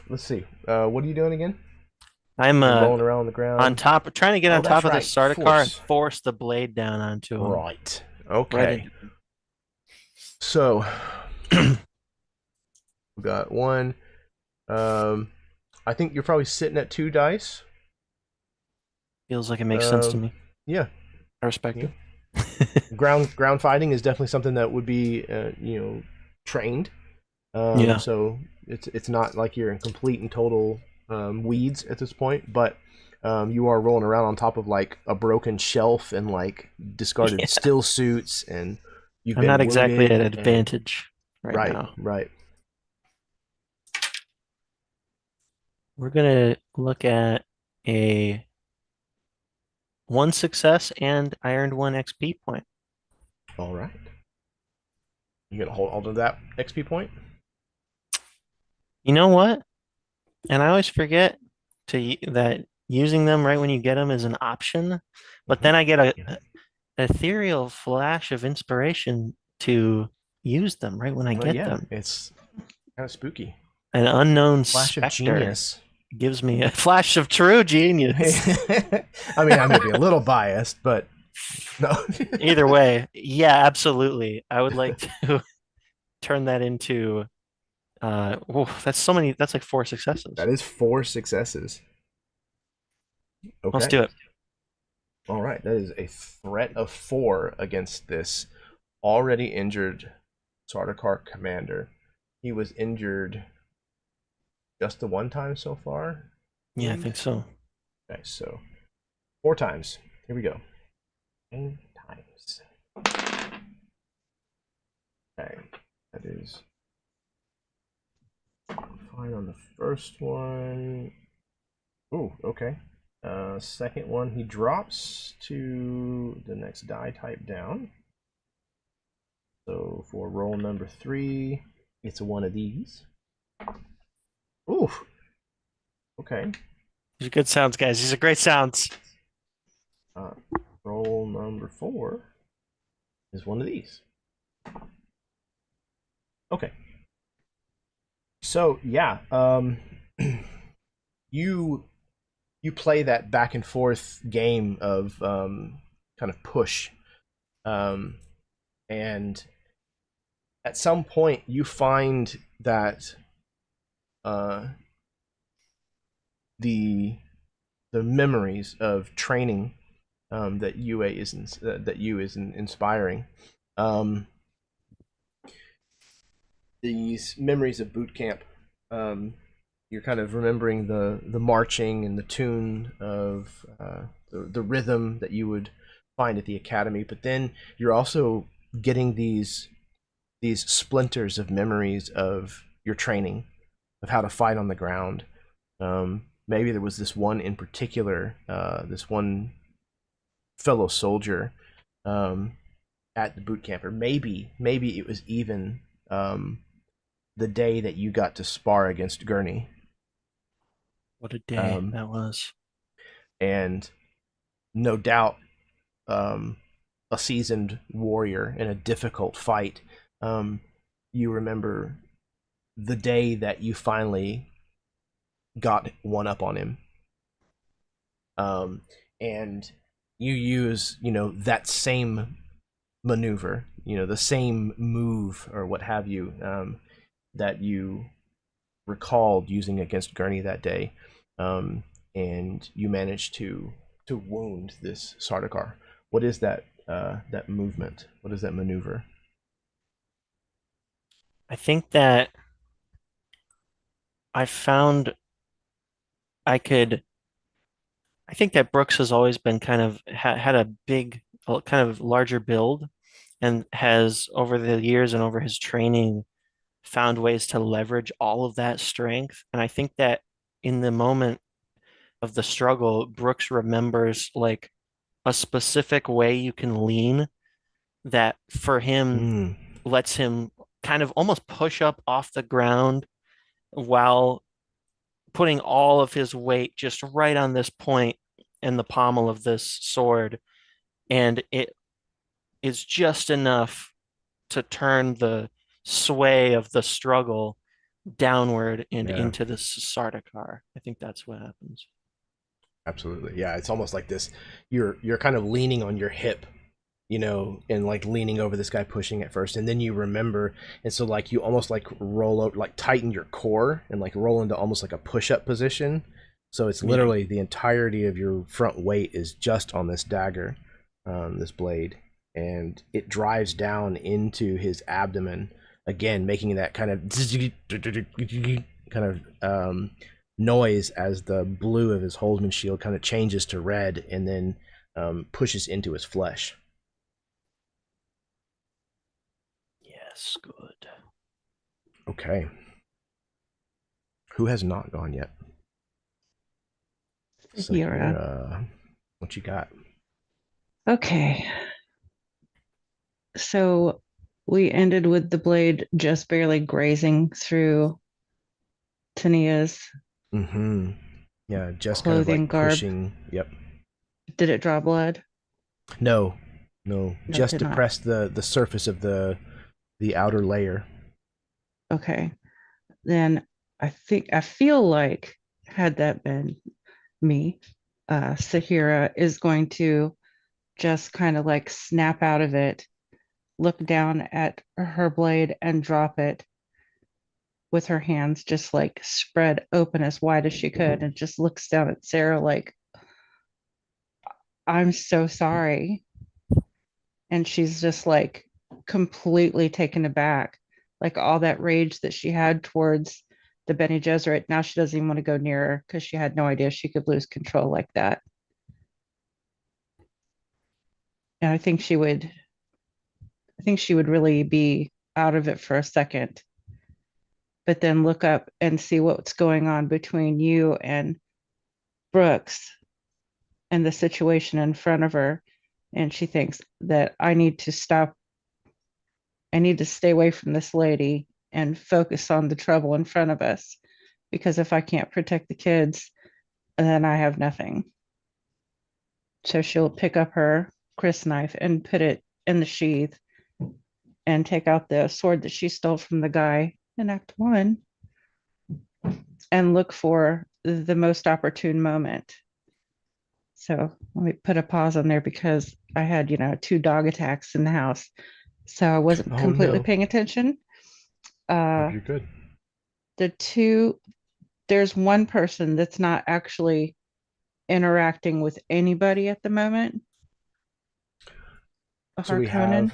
S1: Let's see. What are you doing again?
S3: I'm
S1: You're rolling around on the ground.
S3: on top, trying to get
S1: Oh,
S3: on top
S1: that's
S3: of the
S1: right,
S3: starter car and
S1: force.
S3: force the blade down onto him.
S1: Right. Okay.
S3: Right
S1: So we got 1. I think you're probably sitting at 2 dice.
S3: Feels like it makes sense to me.
S1: Yeah.
S3: I respect
S1: Yeah.
S3: it.
S1: Ground fighting is definitely something that would be trained.
S3: Yeah.
S1: So it's not like you're in complete and total weeds at this point, but you are rolling around on top of like a broken shelf and like discarded
S3: Yeah.
S1: still suits, and you've
S3: I'm
S1: been
S3: not exactly
S1: wounded
S3: at
S1: and-
S3: advantage right now.
S1: Right.
S3: We're gonna look at a 1 success, and I earned 1 XP point.
S1: All right. You gonna hold on to that XP point?
S3: You know what? And I always forget that using them right when you get them is an option, but then I get a ethereal flash of inspiration to use them right when I
S1: Well,
S3: get
S1: yeah,
S3: them.
S1: it's kind of spooky.
S3: An unknown
S1: Flash of
S3: specter
S1: genius.
S3: gives me a flash of true genius.
S1: I mean, I may be a little biased, but no.
S3: Either way, yeah, absolutely. I would like to turn that into that's like 4 successes.
S1: That is 4 successes. Okay.
S3: Let's do it.
S1: All right, that is a threat of 4 against this already injured Sardaukar commander. He was injured just the 1 time so far?
S3: Yeah, I think so.
S1: Okay, so 4 times. Here we go. 10 times. Okay, that is fine on the first one. Ooh, okay. Second one, he drops to the next die type down. So for roll number 3, it's one of these. Ooh. Okay.
S3: These are good sounds, guys. These are great sounds.
S1: Roll number 4 is one of these. Okay. So yeah, you play that back and forth game of kind of push, and at some point you find that the the memories of training that Yue is inspiring. These memories of boot camp. You're kind of remembering the marching and the tune of the rhythm that you would find at the academy, but then you're also getting these splinters of memories of your training, of how to fight on the ground. Maybe there was this one in particular, this one fellow soldier at the boot camp, or maybe it was even the day that you got to spar against Gurney.
S3: What a day that was.
S1: And no doubt, a seasoned warrior in a difficult fight, you remember the day that you finally got one up on him. And you use, that same maneuver, the same move or what have you, that you recalled using against Gurney that day. And you managed to wound this Sardaukar. What is that movement? What is that maneuver?
S3: I think that I found I think that Brooks has always been kind of had a big, kind of larger build, and has over the years and over his training found ways to leverage all of that strength. And I think that in the moment of the struggle, Brooks remembers like a specific way you can lean that for him lets him kind of almost push up off the ground while putting all of his weight just right on this point in the pommel of this sword. And it is just enough to turn the sway of the struggle downward and into the Sardaukar. I think that's what happens.
S1: Absolutely. Yeah, it's almost like this. You're kind of leaning on your hip, and like leaning over this guy pushing at first, and then you remember, and so like you almost like roll out, like tighten your core and like roll into almost like a push-up position. So it's literally the entirety of your front weight is just on this dagger, this blade, and it drives down into his abdomen again, making that kind of noise as the blue of his Holzman shield kind of changes to red and then pushes into his flesh.
S3: Yes, good.
S1: Okay. Who has not gone yet?
S4: Sagira.
S1: What you got?
S4: Okay. So we ended with the blade just barely grazing through Tania's
S1: Yeah, just
S4: clothing
S1: kind of like
S4: garb.
S1: pushing. Yep.
S4: Did it draw blood?
S1: No, just
S4: did not.
S1: depress the surface of the outer layer.
S4: Okay. Then I feel like, had that been me, Sahira is going to just kind of like snap out of it, look down at her blade and drop it with her hands just like spread open as wide as she could, and just looks down at Sarah like, I'm so sorry. And she's just like completely taken aback. Like all that rage that she had towards the Bene Gesserit, now she doesn't even want to go near her because she had no idea she could lose control like that. And I think she would really be out of it for a second, but then look up and see what's going on between you and Brooks and the situation in front of her. And she thinks that I need to stop. I need to stay away from this lady and focus on the trouble in front of us, because if I can't protect the kids, then I have nothing. So she'll pick up her crysknife and put it in the sheath and take out the sword that she stole from the guy in Act 1 and look for the most opportune moment. So let me put a pause on there because I had, 2 dog attacks in the house. So I wasn't completely paying attention.
S1: You're good.
S4: There's one person that's not actually interacting with anybody at the moment. A
S1: So
S4: Harkonnen.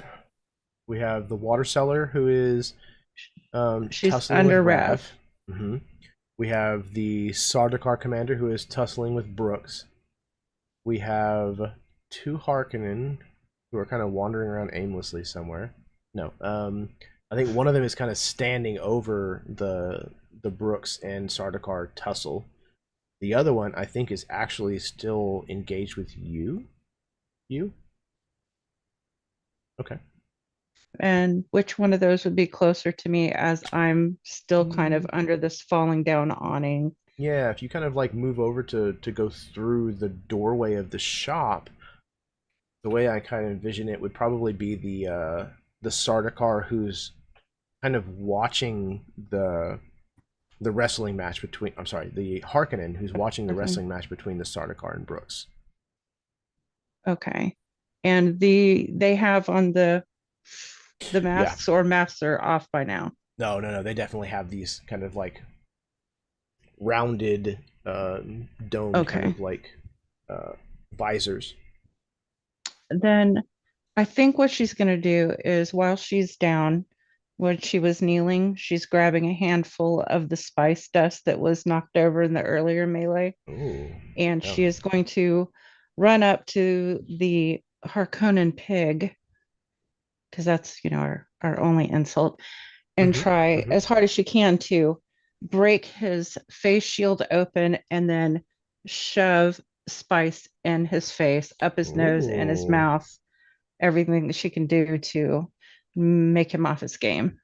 S1: we have the water seller who is
S4: She's
S1: tussling
S4: under
S1: with
S4: Rav.
S1: hmm We have the Sardaukar commander who is tussling with Brooks. We have 2 Harkonnen who are kind of wandering around aimlessly somewhere. No, I think one of them is kind of standing over the Brooks and Sardaukar tussle. The other one, I think, is actually still engaged with you. You? Okay.
S4: And which one of those would be closer to me, as I'm still kind of under this falling down awning?
S1: Yeah, if you kind of like move over to go through the doorway of the shop, the way I kind of envision it would probably be the Sardaukar who's kind of watching the wrestling match between, I'm sorry, the Harkonnen who's watching the wrestling match between the Sardaukar and Brooks.
S4: Okay. And they have on the masks, or masks are off by now?
S1: No. They definitely have these kind of like rounded, domed kind of like visors.
S4: Then I think what she's going to do is, while she's down, when she was kneeling, she's grabbing a handful of the spice dust that was knocked over in the earlier melee.
S1: Ooh,
S4: and she is going to run up to the Harkonnen pig, because that's, our only insult, and try as hard as she can to break his face shield open and then shove spice in his face, up his nose and his mouth, everything that she can do to make him off his game.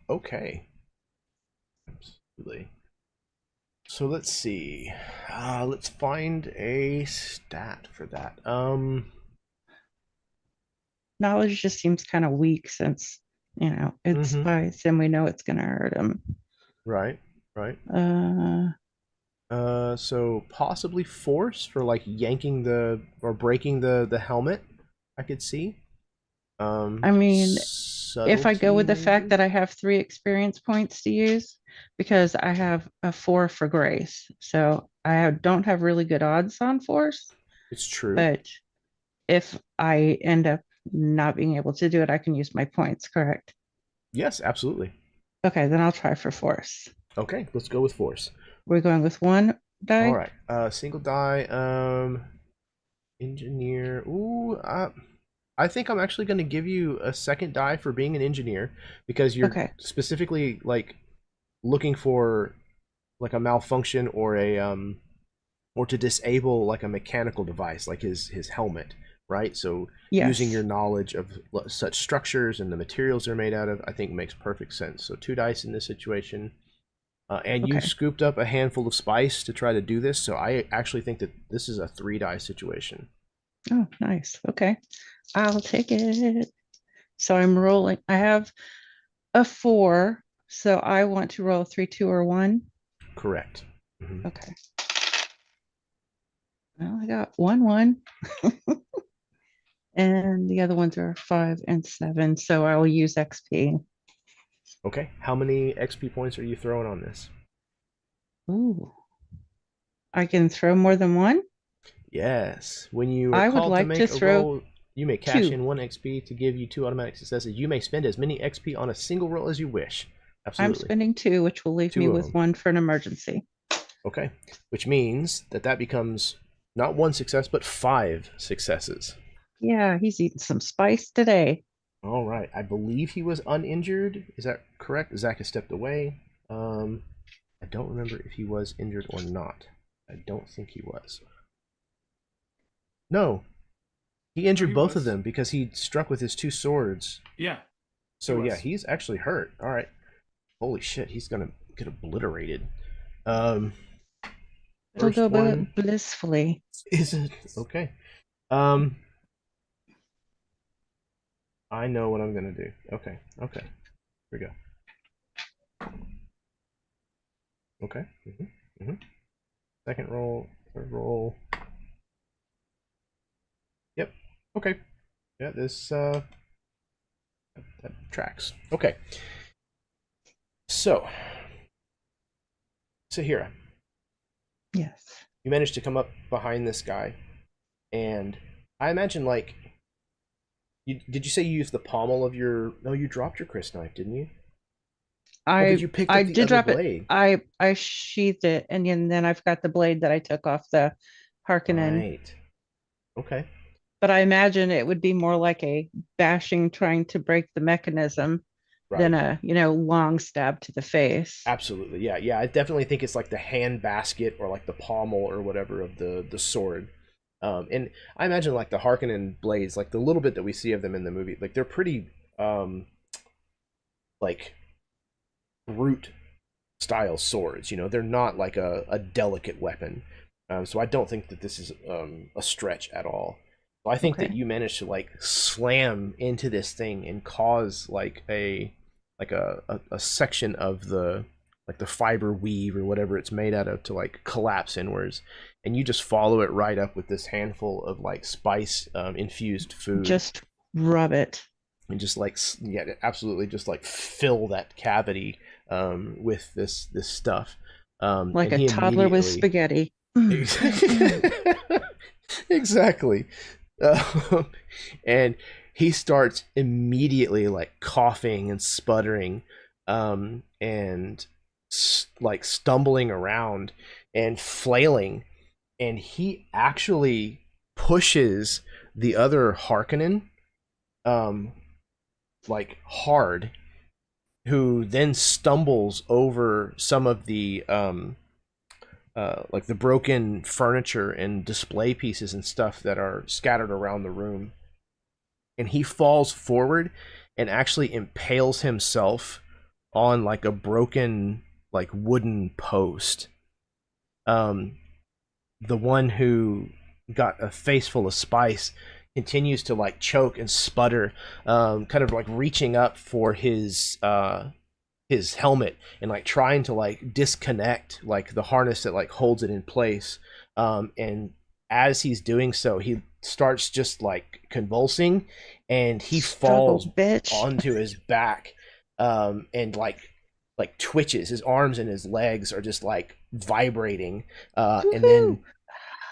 S1: Okay. Absolutely. So let's see. Let's find a stat for that.
S4: Knowledge just seems kind of weak, since it's spice and we know it's gonna hurt him.
S1: Right. So possibly force for like yanking or breaking the helmet. I could see.
S4: I mean, if I go with the fact that I have 3 experience points to use, because I have a 4 for grace, so I don't have really good odds on force.
S1: It's true.
S4: But if I end up not being able to do it, I can use my points, correct?
S1: Yes, absolutely.
S4: Okay, then I'll try for force.
S1: Okay, let's go with force.
S4: We're going with 1 die?
S1: All right. Single die. Engineer. Ooh, I think I'm actually going to give you a second die for being an engineer, because you're specifically like looking for like a malfunction or or to disable like a mechanical device like his helmet, right? So using your knowledge of such structures and the materials they're made out of, I think makes perfect sense. So 2 dice in this situation. And you scooped up a handful of spice to try to do this, so I actually think that this is a 3 die situation.
S4: Oh, nice. Okay. I'll take it. So I'm rolling. I have a 4, so I want to roll 3, 2, or 1.
S1: Correct.
S4: Okay. Well, I got 1, 1. And the other ones are 5 and 7, so I will use XP.
S1: Okay. How many XP points are you throwing on this?
S4: Ooh. I can throw more than 1?
S1: Yes. When you
S4: I
S1: are
S4: would
S1: called
S4: like
S1: to make
S4: to
S1: a
S4: throw
S1: roll, you may cash
S4: 2.
S1: in 1 XP to give you 2 automatic successes. You may spend as many XP on a single roll as you wish. Absolutely.
S4: I'm spending 2, which will leave me with 1 for an emergency.
S1: Okay. Which means that becomes not 1 success, but 5 successes.
S4: Yeah, he's eating some spice today.
S1: All right. I believe he was uninjured. Is that correct? Zach has stepped away. I don't remember if he was injured or not. I don't think he was. No. He injured both of them because he struck with his 2 swords.
S6: Yeah.
S1: So yeah, he's actually hurt. All right. Holy shit, he's gonna get obliterated.
S4: It'll go blissfully.
S1: Is it? Okay. I know what I'm gonna do. Okay. Here we go. Okay. Second roll, third roll. Yep. Okay. Yeah, this that tracks. Okay. So, Sahira.
S4: Yes.
S1: you manage to come up behind this guy, and I imagine like, did you say you used the pommel of your? No, you dropped your Chris knife, didn't you? Or did you pick up
S4: I
S1: the
S4: did
S1: other
S4: drop
S1: blade?
S4: it. I sheathed it, and then I've got the blade that I took off the Harkonnen.
S1: Right. Okay.
S4: But I imagine it would be more like a bashing, trying to break the mechanism than
S1: Right.
S4: a long stab to the face.
S1: Absolutely. Yeah. Yeah. I definitely think it's like the hand basket or like the pommel or whatever of the sword. And I imagine like the Harkonnen blades, like the little bit that we see of them in the movie, like they're pretty like brute style swords. You know, they're not like a delicate weapon. So I don't think that this is a stretch at all. So I think that you managed to like slam into this thing and cause like a section of the like the fiber weave or whatever it's made out of to like collapse inwards, and you just follow it right up with this handful of like spice infused food.
S4: Just rub it.
S1: And just like absolutely just like fill that cavity with this stuff.
S4: Like a toddler with spaghetti.
S1: Exactly. And he starts immediately like coughing and sputtering and like stumbling around and flailing, and he actually pushes the other Harkonnen like hard, who then stumbles over some of the like the broken furniture and display pieces and stuff that are scattered around the room, and he falls forward and actually impales himself on like a broken like wooden post. The one who got a face full of spice continues to like choke and sputter, kind of like reaching up for his helmet and like trying to like disconnect like the harness that like holds it in place. And as he's doing so, he starts just like convulsing, and he falls onto his back, and like twitches. His arms and his legs are just like vibrating, and then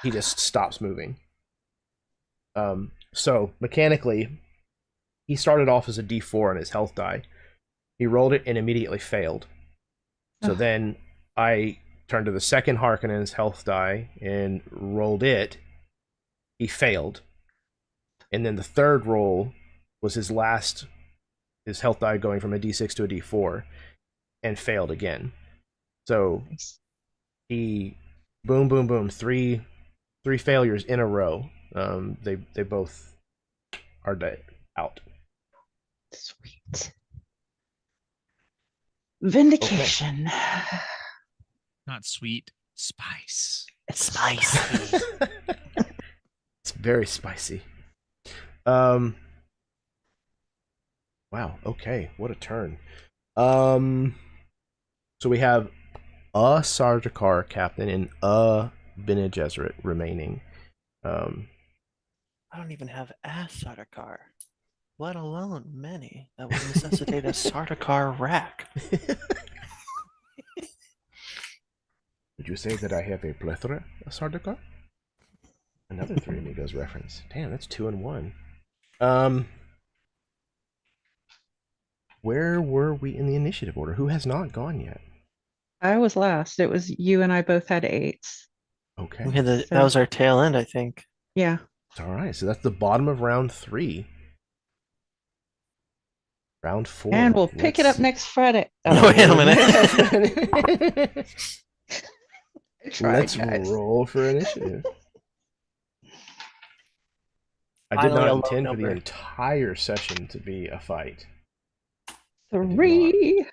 S1: he just stops moving. So mechanically, he started off as a D4 on his health die. He rolled it and immediately failed. So then I turned to the second Harkonnen's health die and rolled it. He failed. And then the third roll was his health die going from a D6 to a D4, and failed again. So he boom, boom, boom, three failures in a row. They both are dead, out.
S4: Sweet. Vindication.
S1: Okay.
S5: Not sweet, spice.
S3: It's spicy.
S1: It's very spicy. Wow. Okay. What a turn. So we have a Sardaukar captain and a Bene Gesserit remaining.
S3: I don't even have a Sardaukar, let alone many that would necessitate a Sardaukar rack.
S1: Would you say that I have a plethora of Sardaukar? Another Three Amigos reference. Damn, that's 2 and 1. Where were we in the initiative order? Who has not gone yet?
S4: I was last. It was you and I both had 8s.
S1: Okay.
S3: That was our tail end, I think.
S4: Yeah.
S1: All right, so that's the bottom of round 3. Round 4.
S4: And we'll pick it up next Friday.
S3: Wait a minute.
S1: Let's roll for initiative. I did
S3: Finally,
S1: not
S3: a
S1: intend
S3: low
S1: for the
S3: number.
S1: entire session to be a fight,
S4: 3.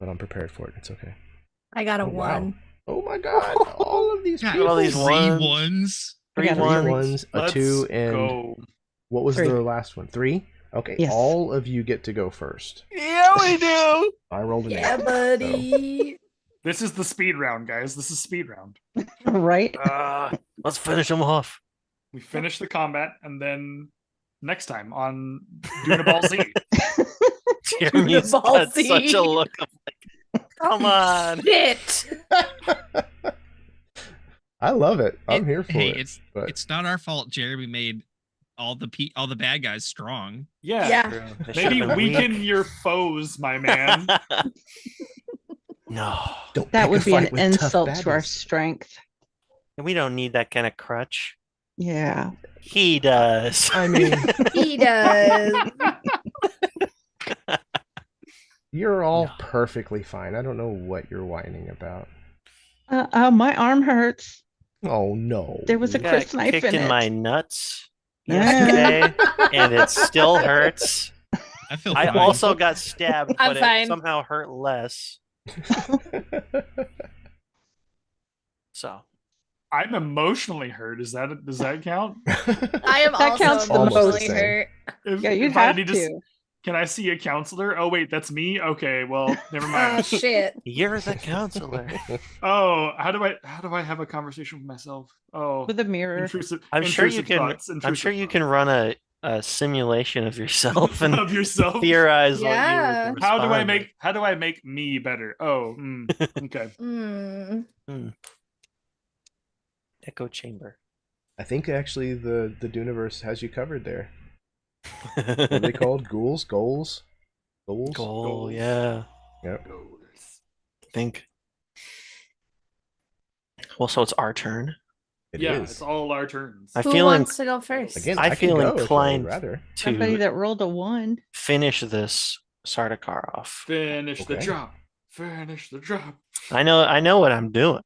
S1: but I'm prepared for it. It's okay.
S2: I got a
S1: Oh, wow.
S2: 1.
S1: Oh my god! All of these
S5: Got
S1: people.
S3: all these
S5: three
S3: ones.
S5: ones.
S3: Three
S4: got
S1: 3
S3: ones.
S1: ones, a 2, and
S6: go.
S1: what was
S4: 3.
S1: the last one? 3. Okay,
S4: Yes.
S1: all of you get to go first.
S3: Yeah, we do.
S1: I rolled an 8.
S2: Yeah, buddy.
S6: This is the speed round, guys. This is speed round.
S4: Right?
S3: Let's finish them off.
S6: We finish the combat, and then next time on Dune Ball Z.
S3: Jeremy's
S2: Ball
S3: got
S2: Z.
S3: such a look of like, come on.
S2: Shit.
S1: I love it. I'm here for
S5: Hey,
S1: it. But
S5: it's not our fault. Jeremy made all the bad guys strong.
S6: Yeah.
S3: True. They
S6: Maybe
S3: should've been
S6: weaken
S3: weak.
S6: your foes, my man.
S3: No,
S1: don't
S4: That
S1: pick
S4: would
S1: a
S4: be an
S1: fight with tough
S4: insult to our
S1: baddies.
S4: strength.
S3: we don't need that kind of crutch.
S4: Yeah.
S3: He does.
S1: I mean,
S2: He does.
S1: you're all
S3: No.
S1: perfectly fine. I don't know what you're whining about.
S4: My arm hurts.
S1: Oh no.
S4: There was a
S3: Got
S4: Chris knife
S3: kicked
S4: in
S3: in
S4: it.
S3: my nuts yesterday, and it still hurts.
S5: I feel
S3: I
S5: fine.
S3: also got stabbed,
S2: I'm
S3: but
S2: fine.
S3: it somehow hurt less. So
S6: I'm emotionally hurt. Does that count?
S2: I am
S4: That counts
S2: also
S4: the
S1: most.
S2: emotionally
S1: Same.
S2: hurt.
S4: Yeah, you'd
S6: if I
S4: have
S6: need
S4: to.
S6: can I see a counselor? Oh wait, that's me. Okay, well, never
S2: Oh
S6: mind.
S2: shit.
S3: you're the counselor.
S6: Oh, how do I have a conversation with myself? Oh,
S4: With a mirror.
S6: intrusive.
S3: I'm sure you
S6: intrusive
S3: can.
S6: thoughts,
S3: I'm
S6: intrusive
S3: sure you can run a simulation of yourself and
S6: of yourself.
S3: theorize
S2: Yeah.
S3: what you would
S6: How do I make me better? Oh, okay.
S3: echo chamber?
S1: I think actually the Duneverse has you covered there. What are they called? Ghouls? Goals? Goals?
S3: Goal, yeah.
S1: Yep.
S3: I think. Well, so it's our turn.
S1: It
S6: Yeah,
S1: is.
S6: it's all our turns.
S3: I
S2: Who
S3: feel
S2: wants to go first?
S1: Again,
S3: I
S1: I
S3: feel
S1: can go if
S3: inclined
S1: you'd rather.
S4: Somebody
S3: to
S4: that rolled a 1.
S3: finish this Sardaukar off.
S6: Finish the
S1: Okay.
S6: drop. Finish the drop.
S3: I know what I'm doing.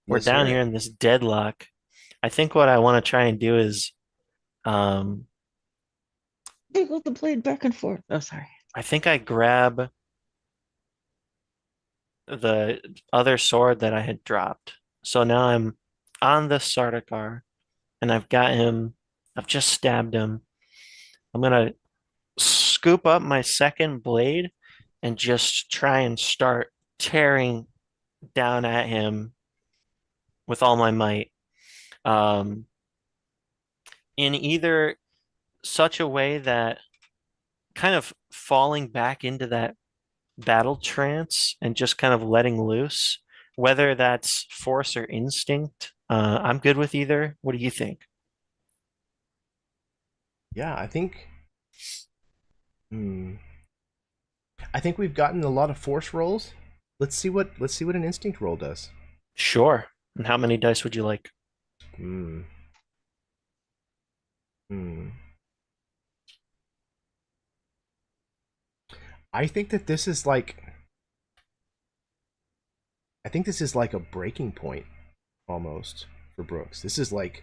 S3: We're
S1: Yes,
S3: down
S1: sir.
S3: here in this deadlock. I think what I want to try and do is,
S4: Wiggle the blade back and forth. Oh, sorry.
S3: I think I grab the other sword that I had dropped. So now I'm on the Sardaukar, and I've got him. I've just stabbed him. I'm gonna scoop up my second blade and just try and start tearing down at him with all my might. In either such a way that kind of falling back into that battle trance and just kind of letting loose, whether that's force or instinct. I'm good with either. What do you think?
S1: Yeah, I think. I think we've gotten a lot of force rolls. Let's see what an instinct roll does.
S3: Sure. And how many dice would you like?
S1: I think that this is like. I think this is like a breaking point, almost, for Brooks. This is like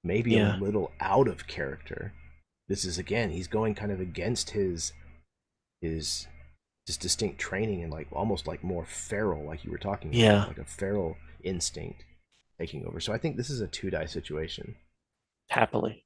S1: maybe
S3: Yeah.
S1: a little out of character. This is again, he's going kind of against his distinct training and like almost like more feral, like you were talking about,
S3: Yeah.
S1: like a feral instinct taking over. So I think this is a 2-die situation.
S3: Happily.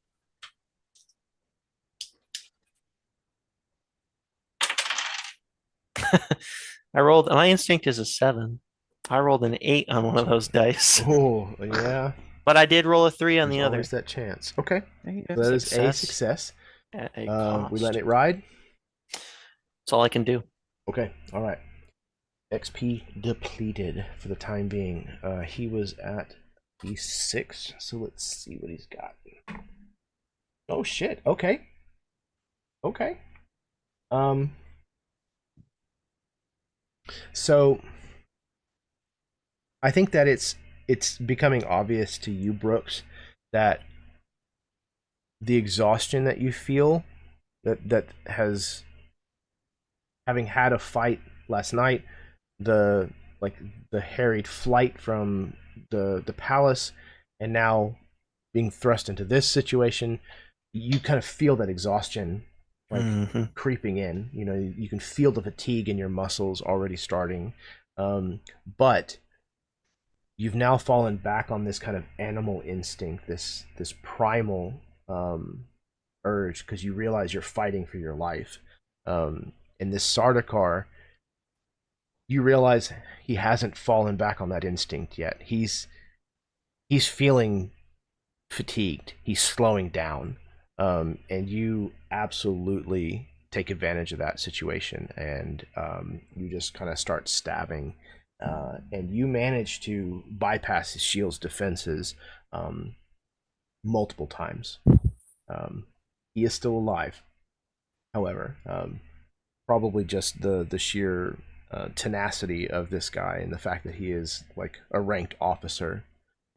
S3: My instinct is a 7. I rolled an 8 on one of those dice,
S1: Oh yeah,
S3: but I did roll a 3 on
S1: there's
S3: the other.
S1: always that chance. Okay,
S4: There you
S1: so
S4: go.
S1: that is a
S3: Success.
S1: success.
S3: At a
S1: We
S3: cost.
S1: let it ride.
S3: That's all I can do.
S1: Okay, all right. XP depleted for the time being. He was at D6, so let's see what he's got. Oh shit. Okay. Okay. So I think that it's becoming obvious to you, Brooks, that the exhaustion that you feel that has, having had a fight last night, the harried flight from the palace, and now being thrust into this situation, you kind of feel that exhaustion like creeping in. You know, you can feel the fatigue in your muscles already starting, but you've now fallen back on this kind of animal instinct, this primal urge, because you realize you're fighting for your life. In this Sardaukar, you realize he hasn't fallen back on that instinct yet. He's feeling fatigued. He's slowing down, and you absolutely take advantage of that situation, and you just kind of start stabbing and you manage to bypass his shield's defenses multiple times. He is still alive, however. Probably just the sheer tenacity of this guy and the fact that he is like a ranked officer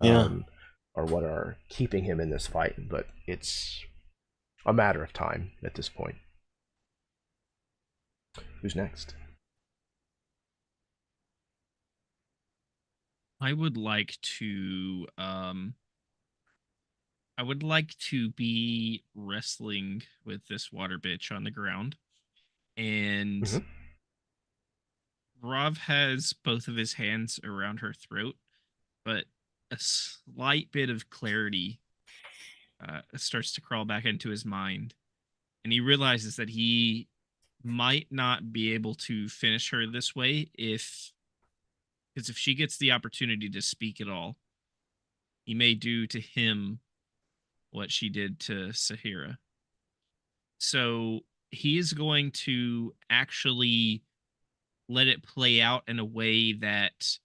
S1: are what are keeping him in this fight, but it's a matter of time at this point. Who's next?
S5: I would like to be wrestling with this water bitch on the ground. And Rav has both of his hands around her throat, but a slight bit of clarity starts to crawl back into his mind. And he realizes that he might not be able to finish her this way because if she gets the opportunity to speak at all, he may do to him what she did to Saheera. So he is going to actually let it play out in a way that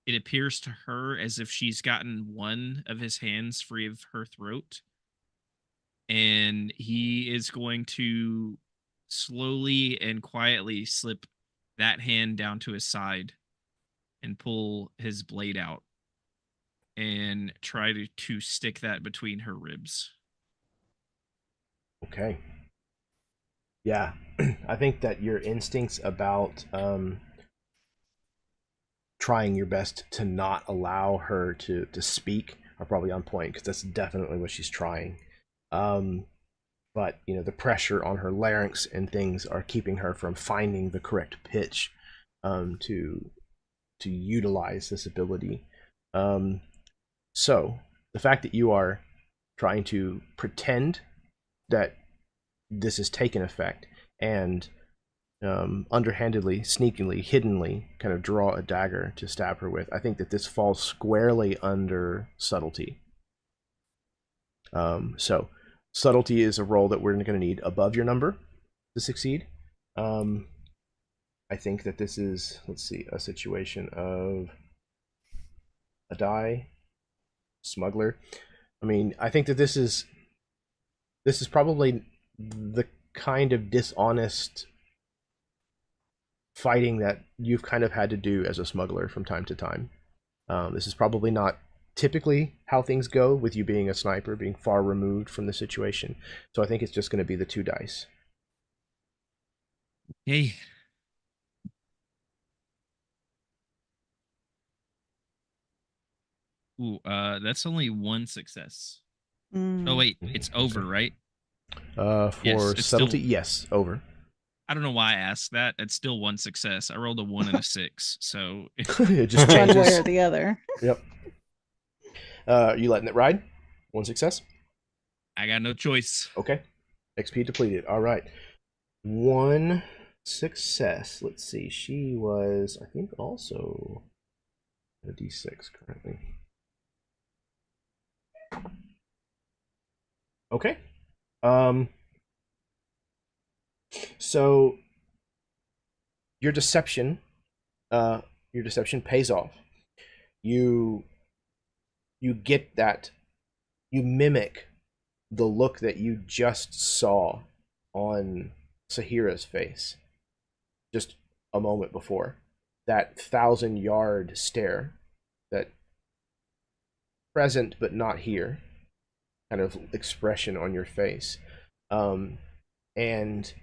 S5: it appears to her as if she's gotten one of his hands free of her throat. And he is going to slowly and quietly slip that hand down to his side and pull his blade out and try to stick that between her ribs.
S1: Okay. Yeah, I think that your instincts about trying your best to not allow her to speak are probably on point, because that's definitely what she's trying. But the pressure on her larynx and things are keeping her from finding the correct pitch to utilize this ability. So the fact that you are trying to pretend that this has taken effect and underhandedly, sneakily, hiddenly kind of draw a dagger to stab her with, I think that this falls squarely under subtlety. So subtlety is a roll that we're going to need above your number to succeed. I think that this is, let's see, a situation of a die, smuggler. I mean, I think that this is probably the kind of dishonest fighting that you've kind of had to do as a smuggler from time to time. This is probably not typically how things go with you being a sniper, being far removed from the situation. So I think it's just going to be the 2 dice.
S5: Hey. Ooh, that's only 1 success. Oh wait, it's over, right?
S1: For
S5: Yes,
S1: subtlety,
S5: still...
S1: yes, over.
S5: I don't know why I asked that. It's still 1 success. I rolled a 1 and a 6, so
S1: it just changes.
S4: One way or the other.
S1: Yep. You letting it ride? 1 success?
S5: I got no choice.
S1: Okay. XP depleted. All right. 1 success. Let's see. She was, I think, also a D6 currently. Okay. So your deception pays off. You get that, you mimic the look that you just saw on Saheera's face just a moment before. That 1,000-yard stare, that present but not here kind of expression on your face. And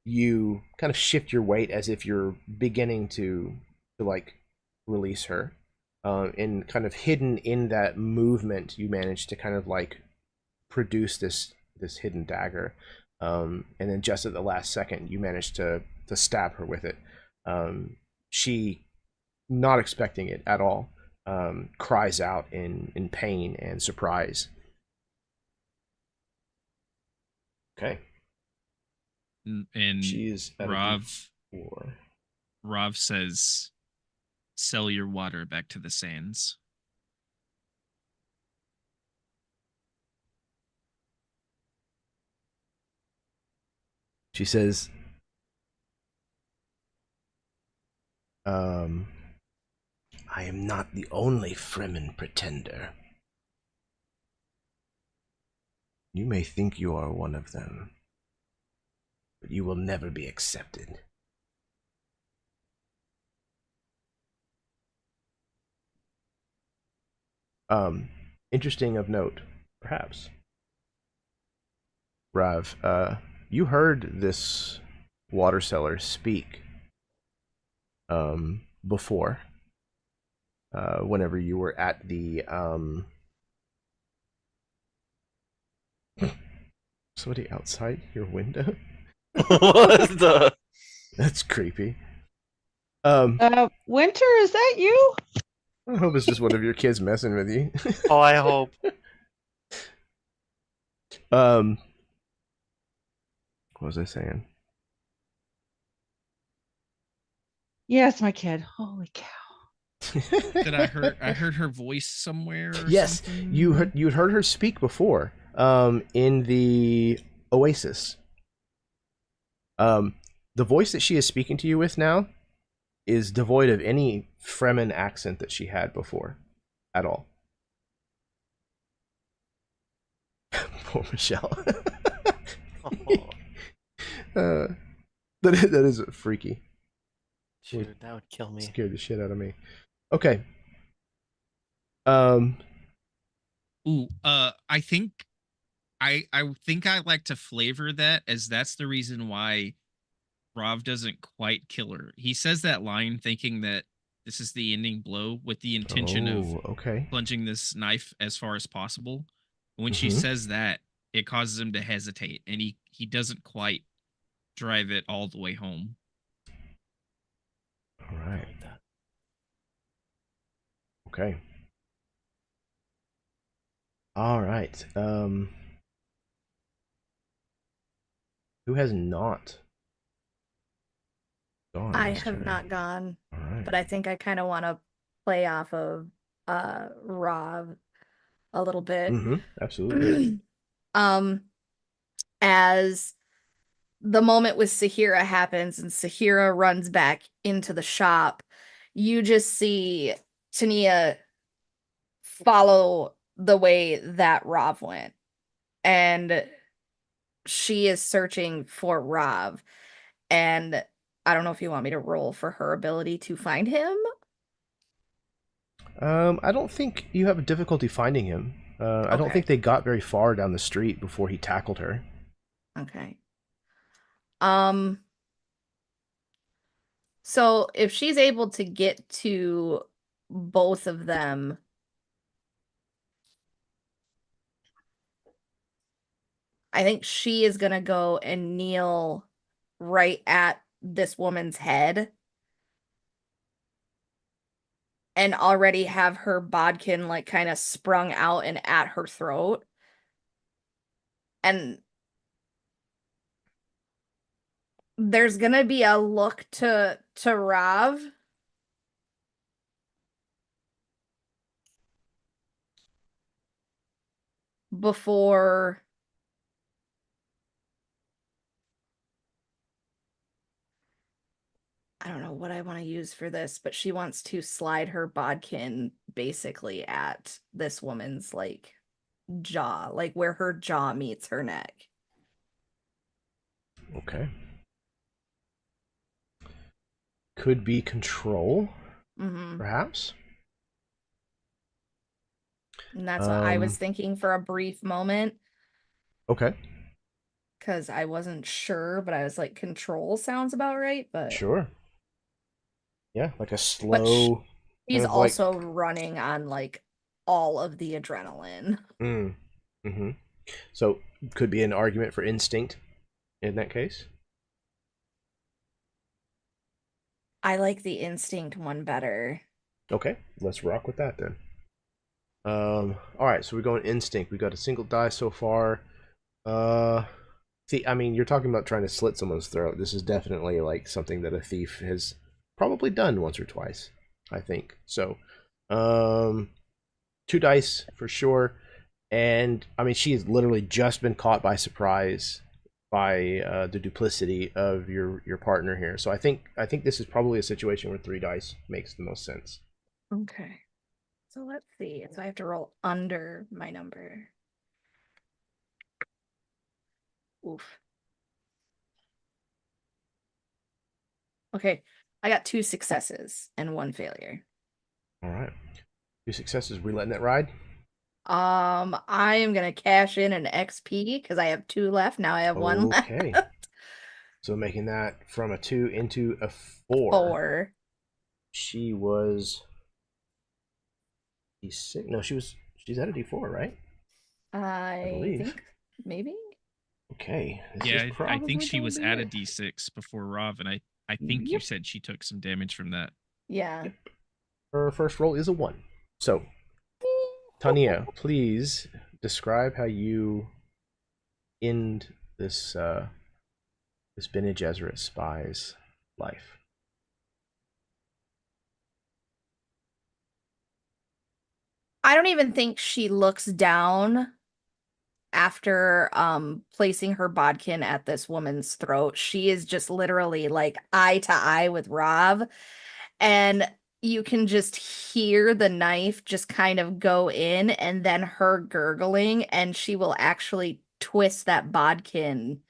S1: you kind of shift your weight as if you're beginning to like release her. And kind of hidden in that movement, you manage to kind of like produce this hidden dagger. And then just at the last second, you manage to stab her with it. She, not expecting it at all, cries out in pain and surprise. Okay.
S5: And
S1: she's
S5: Rav says, "Sell your water back to the sands."
S1: She says, I am not the only Fremen pretender. You may think you are one of them, but you will never be accepted. Interesting of note, perhaps. Rav, you heard this water seller speak before, whenever you were at the somebody outside your window.
S3: What the?
S1: That's creepy.
S4: Winter, is that you?
S1: I hope it's just one of your kids messing with you.
S3: Oh, I hope.
S1: What was I saying?
S4: Yes, my kid. Holy cow.
S5: Did I heard her voice somewhere? Or
S1: Yes,
S5: something?
S1: you'd heard her speak before. In the Oasis. The voice that she is speaking to you with now is devoid of any Fremen accent that she had before, at all. Poor Michelle.
S3: Oh,
S1: that is freaky.
S3: shoot, that would kill me.
S1: Scared the shit out of me. Okay.
S5: Ooh, I think I think I like to flavor that as that's the reason why Rav doesn't quite kill her. He says that line thinking that this is the ending blow with the intention of
S1: okay.
S5: plunging this knife as far as possible. When she
S1: Mhm.
S5: says that, it causes him to hesitate, and he doesn't quite drive it all the way home.
S1: All right. Okay. All right. Who has not gone?
S2: I
S1: this
S2: have
S1: turn?
S2: not gone,
S1: All right.
S2: but I think I kind of want to play off of Rob a little bit.
S1: Absolutely.
S2: As the moment with Sahira happens and Sahira runs back into the shop, you just see Tania follow the way that Rav went. And she is searching for Rav. And I don't know if you want me to roll for her ability to find him.
S1: I don't think you have a difficulty finding him. I don't
S2: Okay.
S1: think they got very far down the street before he tackled her.
S2: Okay. So if she's able to get to both of them, I think she is gonna go and kneel right at this woman's head and already have her bodkin like kind of sprung out and at her throat. And there's gonna be a look to Rav. Before I don't know what I want to use for this, but she wants to slide her bodkin basically at this woman's like jaw, like where her jaw meets her neck.
S1: Okay. Could be control, perhaps.
S2: And that's what I was thinking for a brief moment.
S1: Okay.
S2: Because I wasn't sure, but I was like, control sounds about right. But
S1: Sure. Yeah, like a slow.
S2: He's
S1: kind of like-
S2: also running on like all of the adrenaline.
S1: So could be an argument for instinct in that case.
S2: I like the instinct one better.
S1: Okay, let's rock with that then. All right, so we're going instinct. We got a single die so far. See, I mean, you're talking about trying to slit someone's throat. This is definitely like something that a thief has probably done once or twice, I think. So, 2 dice for sure. And I mean, she has literally just been caught by surprise by the duplicity of your partner here. So I think this is probably a situation where 3 dice makes the most sense.
S2: Okay. So let's see. So I have to roll under my number. Oof. Okay. I got 2 successes and 1 failure.
S1: All right. 2 successes. We letting it ride?
S2: I am gonna cash in an XP because I have 2 left. Now I have 1 left.
S1: Okay. So making that from a 2 into a 4.
S2: 4.
S1: She was D6. No, she's at a D4, right?
S2: I
S1: believe.
S2: think maybe.
S1: Okay. This
S5: Yeah,
S1: is
S5: I think she
S1: probably
S5: was
S1: gonna
S5: at
S1: be
S5: a
S1: it.
S5: D6 before Rov, and I think you
S1: Yep.
S5: said she took some damage from that.
S2: Yeah.
S1: Her first roll is a 1. So, Tania, please describe how you end this Bene Gesserit spy's life.
S2: I don't even think she looks down after placing her bodkin at this woman's throat. She is just literally like eye to eye with Rob, and you can just hear the knife just kind of go in and then her gurgling, and she will actually twist that bodkin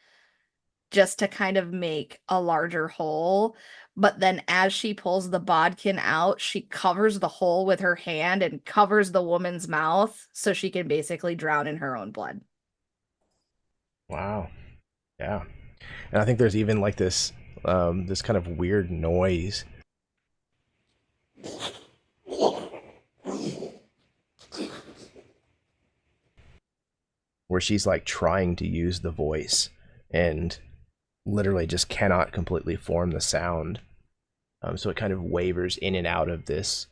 S2: just to kind of make a larger hole. But then as she pulls the bodkin out, she covers the hole with her hand and covers the woman's mouth so she can basically drown in her own blood.
S1: Wow. Yeah. And I think there's even like this this kind of weird noise. Where she's like trying to use the voice and literally just cannot completely form the sound. So it kind of wavers in and out of this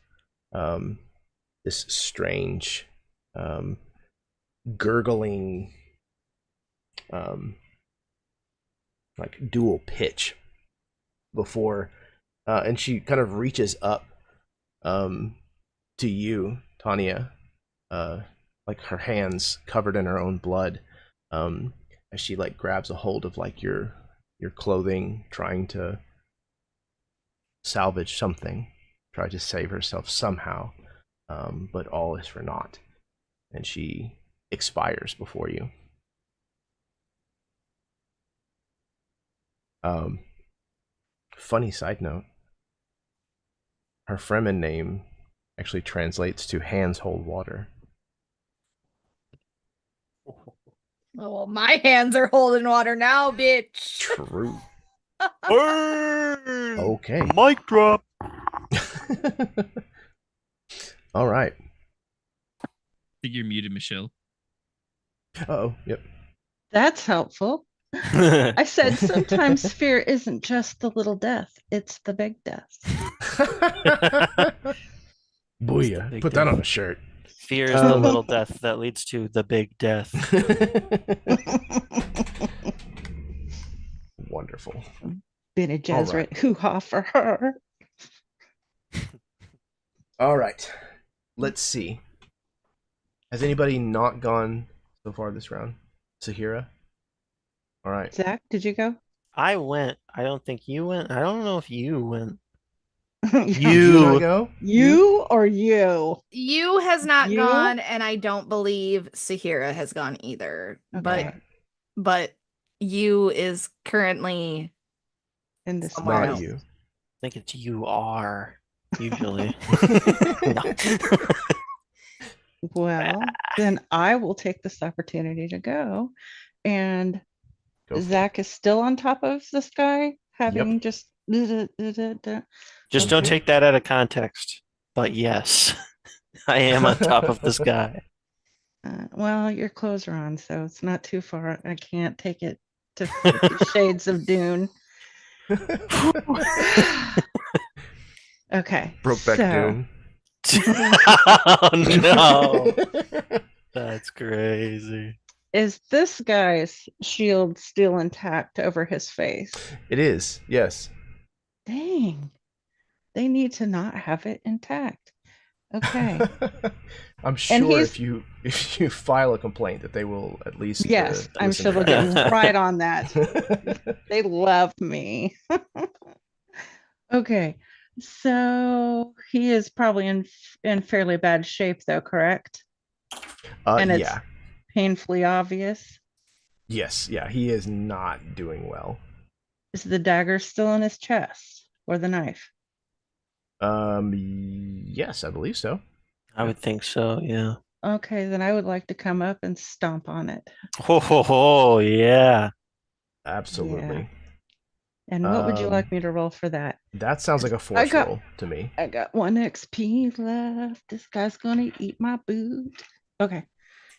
S1: this strange gurgling like dual pitch before and she kind of reaches up to you, Tania, like her hands covered in her own blood, as she like grabs a hold of like your clothing, trying to salvage something, try to save herself somehow, but all is for naught, and she expires before you. Funny side note, her Fremen name actually translates to hands hold water.
S2: Oh, well, my hands are holding water now, bitch.
S1: True.
S3: Burn!
S1: Okay.
S3: Mic drop.
S1: All right.
S5: I think you're muted, Michelle.
S1: Uh-oh. Yep.
S4: That's helpful. I said sometimes fear isn't just the little death, it's the big death.
S1: Booyah.
S3: big
S1: Put that
S3: death.
S1: on a shirt.
S3: Fear is the little death that leads to the big death.
S1: Wonderful.
S4: Bene Gesserit, hoo-ha for her.
S1: All right. Let's see. Has anybody not gone so far this round? Sahira? All right.
S4: Zach, did you go?
S3: I went. I don't think you went. I don't know if you went.
S1: Did you not go?
S4: You or you?
S2: You has not
S4: You?
S2: gone, and I don't believe Sahira has gone either.
S4: Okay.
S2: But you is currently
S4: In this
S2: somewhere
S1: Not
S2: else.
S1: you.
S3: I think it's you are usually. No.
S4: Well, then I will take this opportunity to go. And
S1: Go for it.
S4: Zach is still on top of this guy, having just.
S3: Just don't
S1: Okay.
S3: take that out of context. But yes, I am on top of this guy.
S4: Well, your clothes are on, so it's not too far. I can't take it to 50 Shades of Dune. Okay.
S1: Brokeback Doom.
S3: Oh no, that's crazy.
S4: Is this guy's shield still intact over his face?
S1: It is, yes.
S4: Dang. They need to not have it intact. Okay.
S1: I'm
S4: And
S1: sure
S4: he's-
S1: if you file a complaint that they will at least
S4: Yes, I'm
S1: listen
S4: sure
S1: to
S4: they'll
S1: that.
S4: get right on that. They love me. Okay. So he is probably in fairly bad shape, though, correct? And it's
S1: Yeah.
S4: painfully obvious.
S1: Yes, yeah, he is not doing well.
S4: Is the dagger still in his chest or the knife?
S1: Yes, I believe so.
S3: I would think so, yeah.
S4: Okay, then I would like to come up and stomp on it.
S3: Oh, yeah.
S1: Absolutely.
S4: And what would you
S1: Um,
S4: like me to roll for that?
S1: That sounds like a
S4: I
S1: force
S4: got-
S1: roll to me.
S4: I got 1 XP left. This guy's gonna eat my boot. Okay.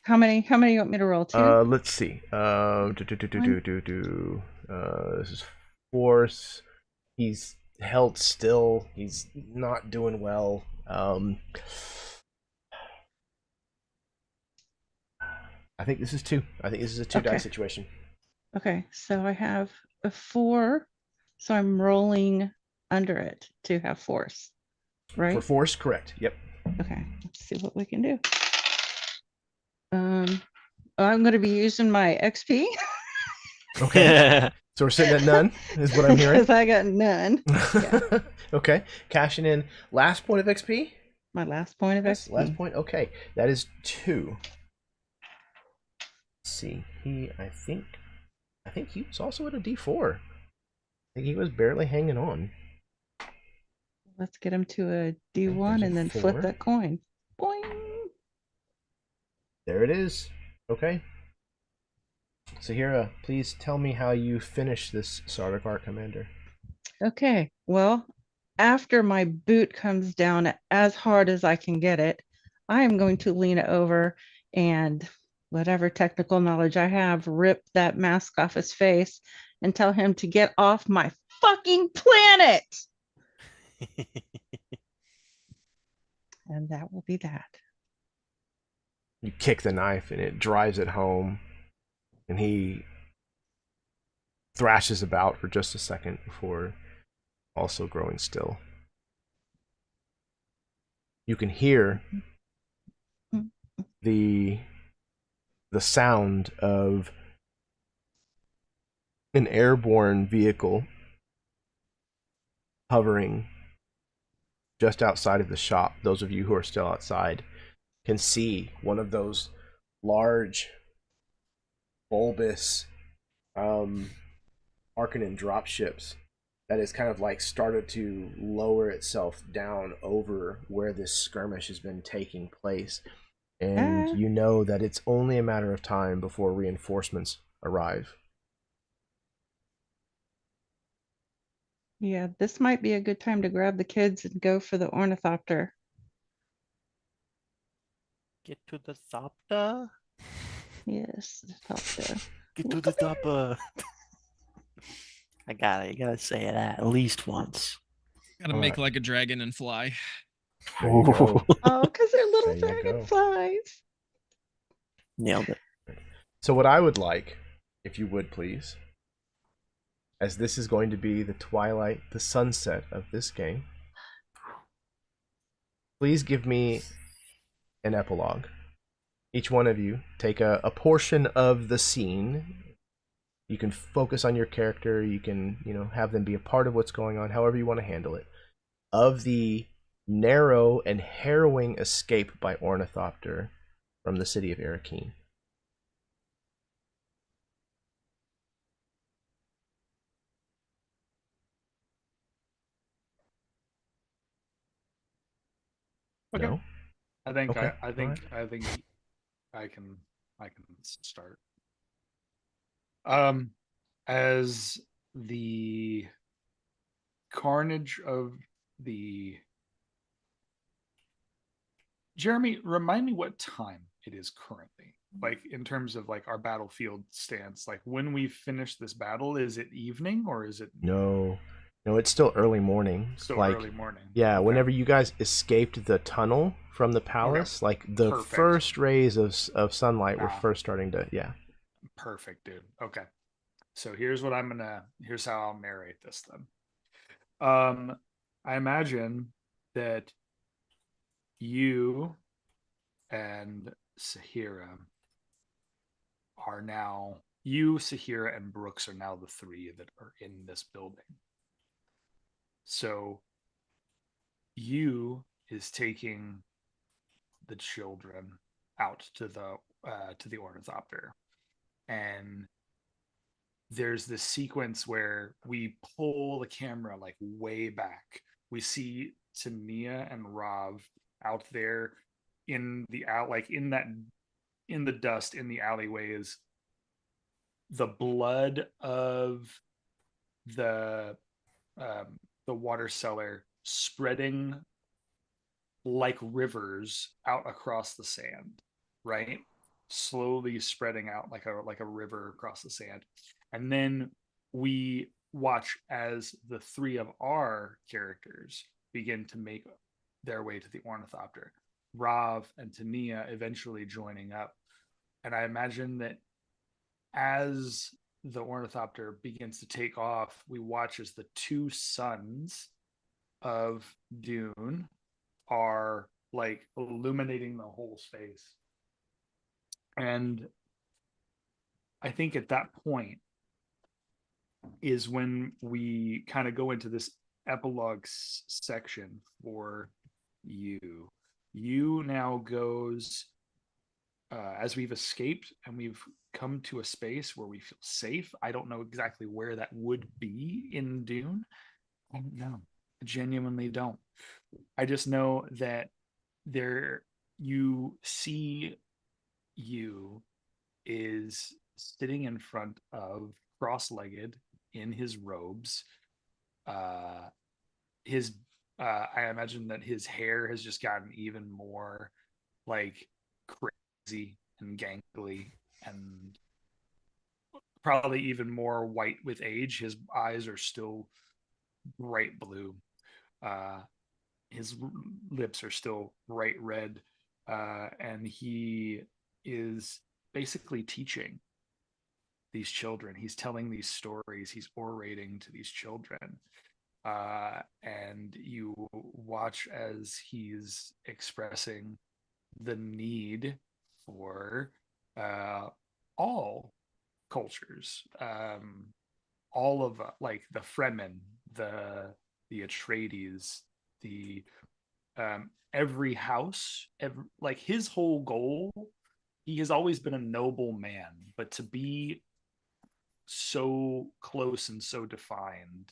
S4: How many you want me to roll? 2?
S1: Let's see. This is force. He's held still. He's not doing well. I think this is 2. I think this is a 2
S4: Okay.
S1: die situation.
S4: Okay, so I have a 4, so I'm rolling under it to have force, right?
S1: For force, correct. Yep.
S4: Okay, let's see what we can do. I'm going to be using my XP
S1: Okay. So we're sitting at none, is what I'm hearing.
S4: because I got none. Yeah.
S1: Okay. Cashing in last point of XP.
S4: My last point of
S1: Yes,
S4: XP.
S1: last point. Okay. That is 2. Let's see. I think he was also at a D4. I think he was barely hanging on.
S4: Let's get him to a
S1: There's
S4: D1
S1: a
S4: and then
S1: 4.
S4: flip that coin. Boing.
S1: There it is. Okay. Sahira, please tell me how you finish this Sardaukar, Commander.
S4: Okay, well, after my boot comes down as hard as I can get it, I am going to lean over and whatever technical knowledge I have, rip that mask off his face and tell him to get off my fucking planet. And that will be that.
S1: You kick the knife and it drives it home, and he thrashes about for just a second before also growing still. You can hear the sound of an airborne vehicle hovering just outside of the shop. Those of you who are still outside can see one of those large, bulbous Harkonnen dropships that has kind of like started to lower itself down over where this skirmish has been taking place. And you know that it's only a matter of time before reinforcements arrive.
S4: Yeah, this might be a good time to grab the kids and go for the ornithopter.
S3: Get to the thopter.
S4: Yes, the thopter.
S3: Get to the thopper. I gotta say that at least once.
S5: Gotta make like a dragon and fly.
S1: There you go.
S4: Oh, because they're little
S1: There you go.
S4: dragonflies.
S3: Nailed it.
S1: So what I would like, if you would please, as this is going to be the twilight, the sunset of this game, please give me an epilogue. Each one of you take a portion of the scene. You can focus on your character. You can, have them be a part of what's going on, however you want to handle it. Of the narrow and harrowing escape by Ornithopter from the city of Arrakis.
S6: Okay.
S1: No?
S6: I think
S1: Okay,
S6: I think
S1: alright.
S6: I think I can start. As the carnage of the Jeremy, remind me what time it is currently. Like in terms of like our battlefield stance. Like when we finish this battle, is it evening or is it
S1: No, it's still early morning.
S6: still
S1: like,
S6: early morning?
S1: Yeah,
S6: Okay.
S1: whenever you guys escaped the tunnel from the palace, like the
S6: Perfect.
S1: first rays of sunlight were first starting to,
S6: Perfect, dude. Okay. So here's how I'll narrate this then. I imagine that you and Sahira Sahira, and Brooks are now the 3 that are in this building. So you is taking the children out to the ornithopter, and there's this sequence where we pull the camera like way back. We see Tania and Rav out there in the out like in the dust in the alleyways. The blood of the water cellar spreading like rivers out across the sand, right? Slowly spreading out like a river across the sand. And then we watch as the three of our characters begin to make their way to the ornithopter. Rav and Tania eventually joining up. And I imagine that as the ornithopter begins to take off, we watch as the two sons of Dune are like illuminating the whole space. And I think at that point is when we kind of go into this epilogue section for you. You now goes as we've escaped and we've come to a space where we feel safe. I don't know exactly where that would be in Dune. I don't know. I genuinely don't. I just know that there you see you is sitting in front of cross-legged in his robes. His I imagine that his hair has just gotten even more like crazy and gangly and probably even more white with age. His eyes are still bright blue. His lips are still bright red, and he is basically teaching these children. He's telling these stories. He's orating to these children. And you watch as he's expressing the need for all cultures, all of like the Fremen, the Atreides, the every house, like his whole goal. He has always been a noble man, but to be so close and so defined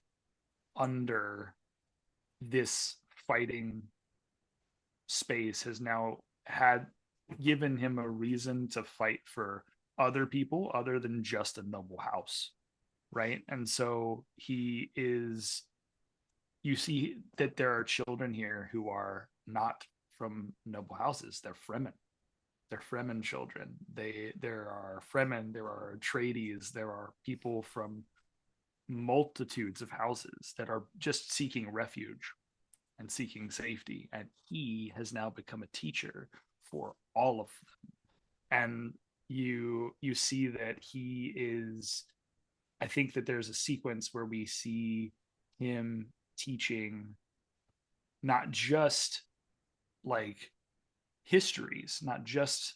S6: under this fighting space has now given him a reason to fight for other people other than just a noble house, right? And so you see that there are children here who are not from noble houses. They're Fremen. They're Fremen children. There are Fremen, there are Atreides, there are people from multitudes of houses that are just seeking refuge and seeking safety. And he has now become a teacher for all of them. And you see that he is, I think that there's a sequence where we see him teaching not just like histories, not just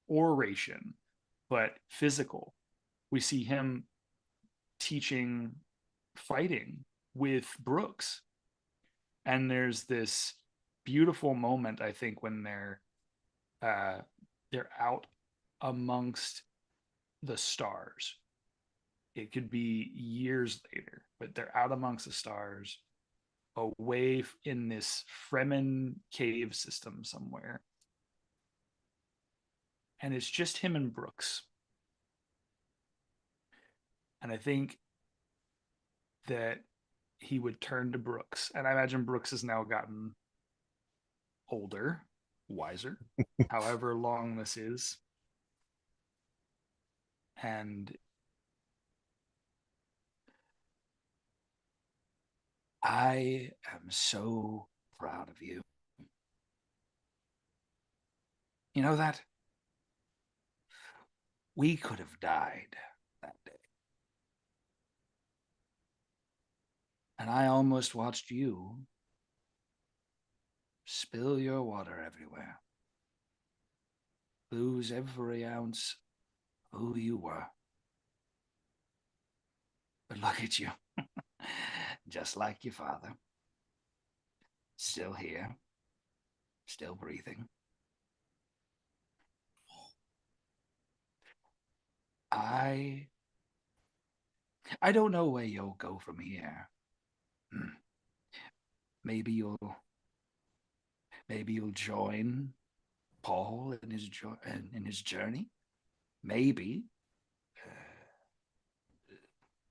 S6: oration, but physical. We see him teaching fighting with Brooks. And there's this beautiful moment, I think, when they're out amongst the stars. It could be years later, but they're out amongst the stars, away in this Fremen cave system somewhere. And it's just him and Brooks. And I think that he would turn to Brooks. And I imagine Brooks has now gotten older, wiser, however long this is. And I am so proud of you. You know that? We could have died that day. And I almost watched you spill your water everywhere. Lose every ounce of who you were. But look at you. Just like your father.
S8: Still here. Still breathing. I don't know where you'll go from here. Maybe you'll join Paul in his journey. Maybe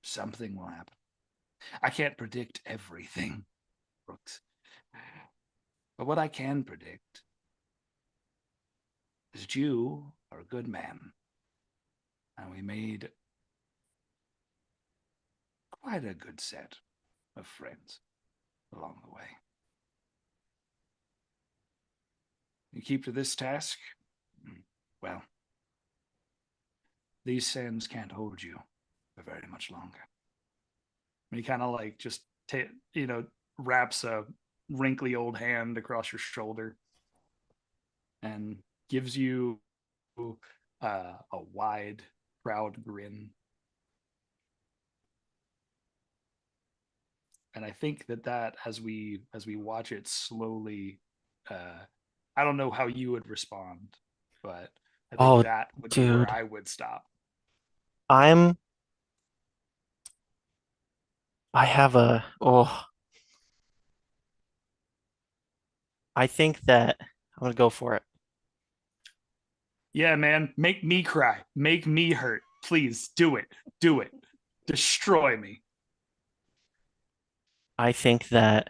S8: something will happen. I can't predict everything, Brooks. But what I can predict is that you are a good man. And we made quite a good set of friends along the way. You keep to this task, well, these sands can't hold you for very much longer. He kind of like just wraps a wrinkly old hand across your shoulder and gives you a wide, proud grin. And I think that as we watch it slowly, I don't know how you would respond, but I think that would be where I would stop.
S3: I think that I'm gonna go for it.
S6: Yeah, man, make me cry, make me hurt. Please do it. Destroy me.
S3: I think that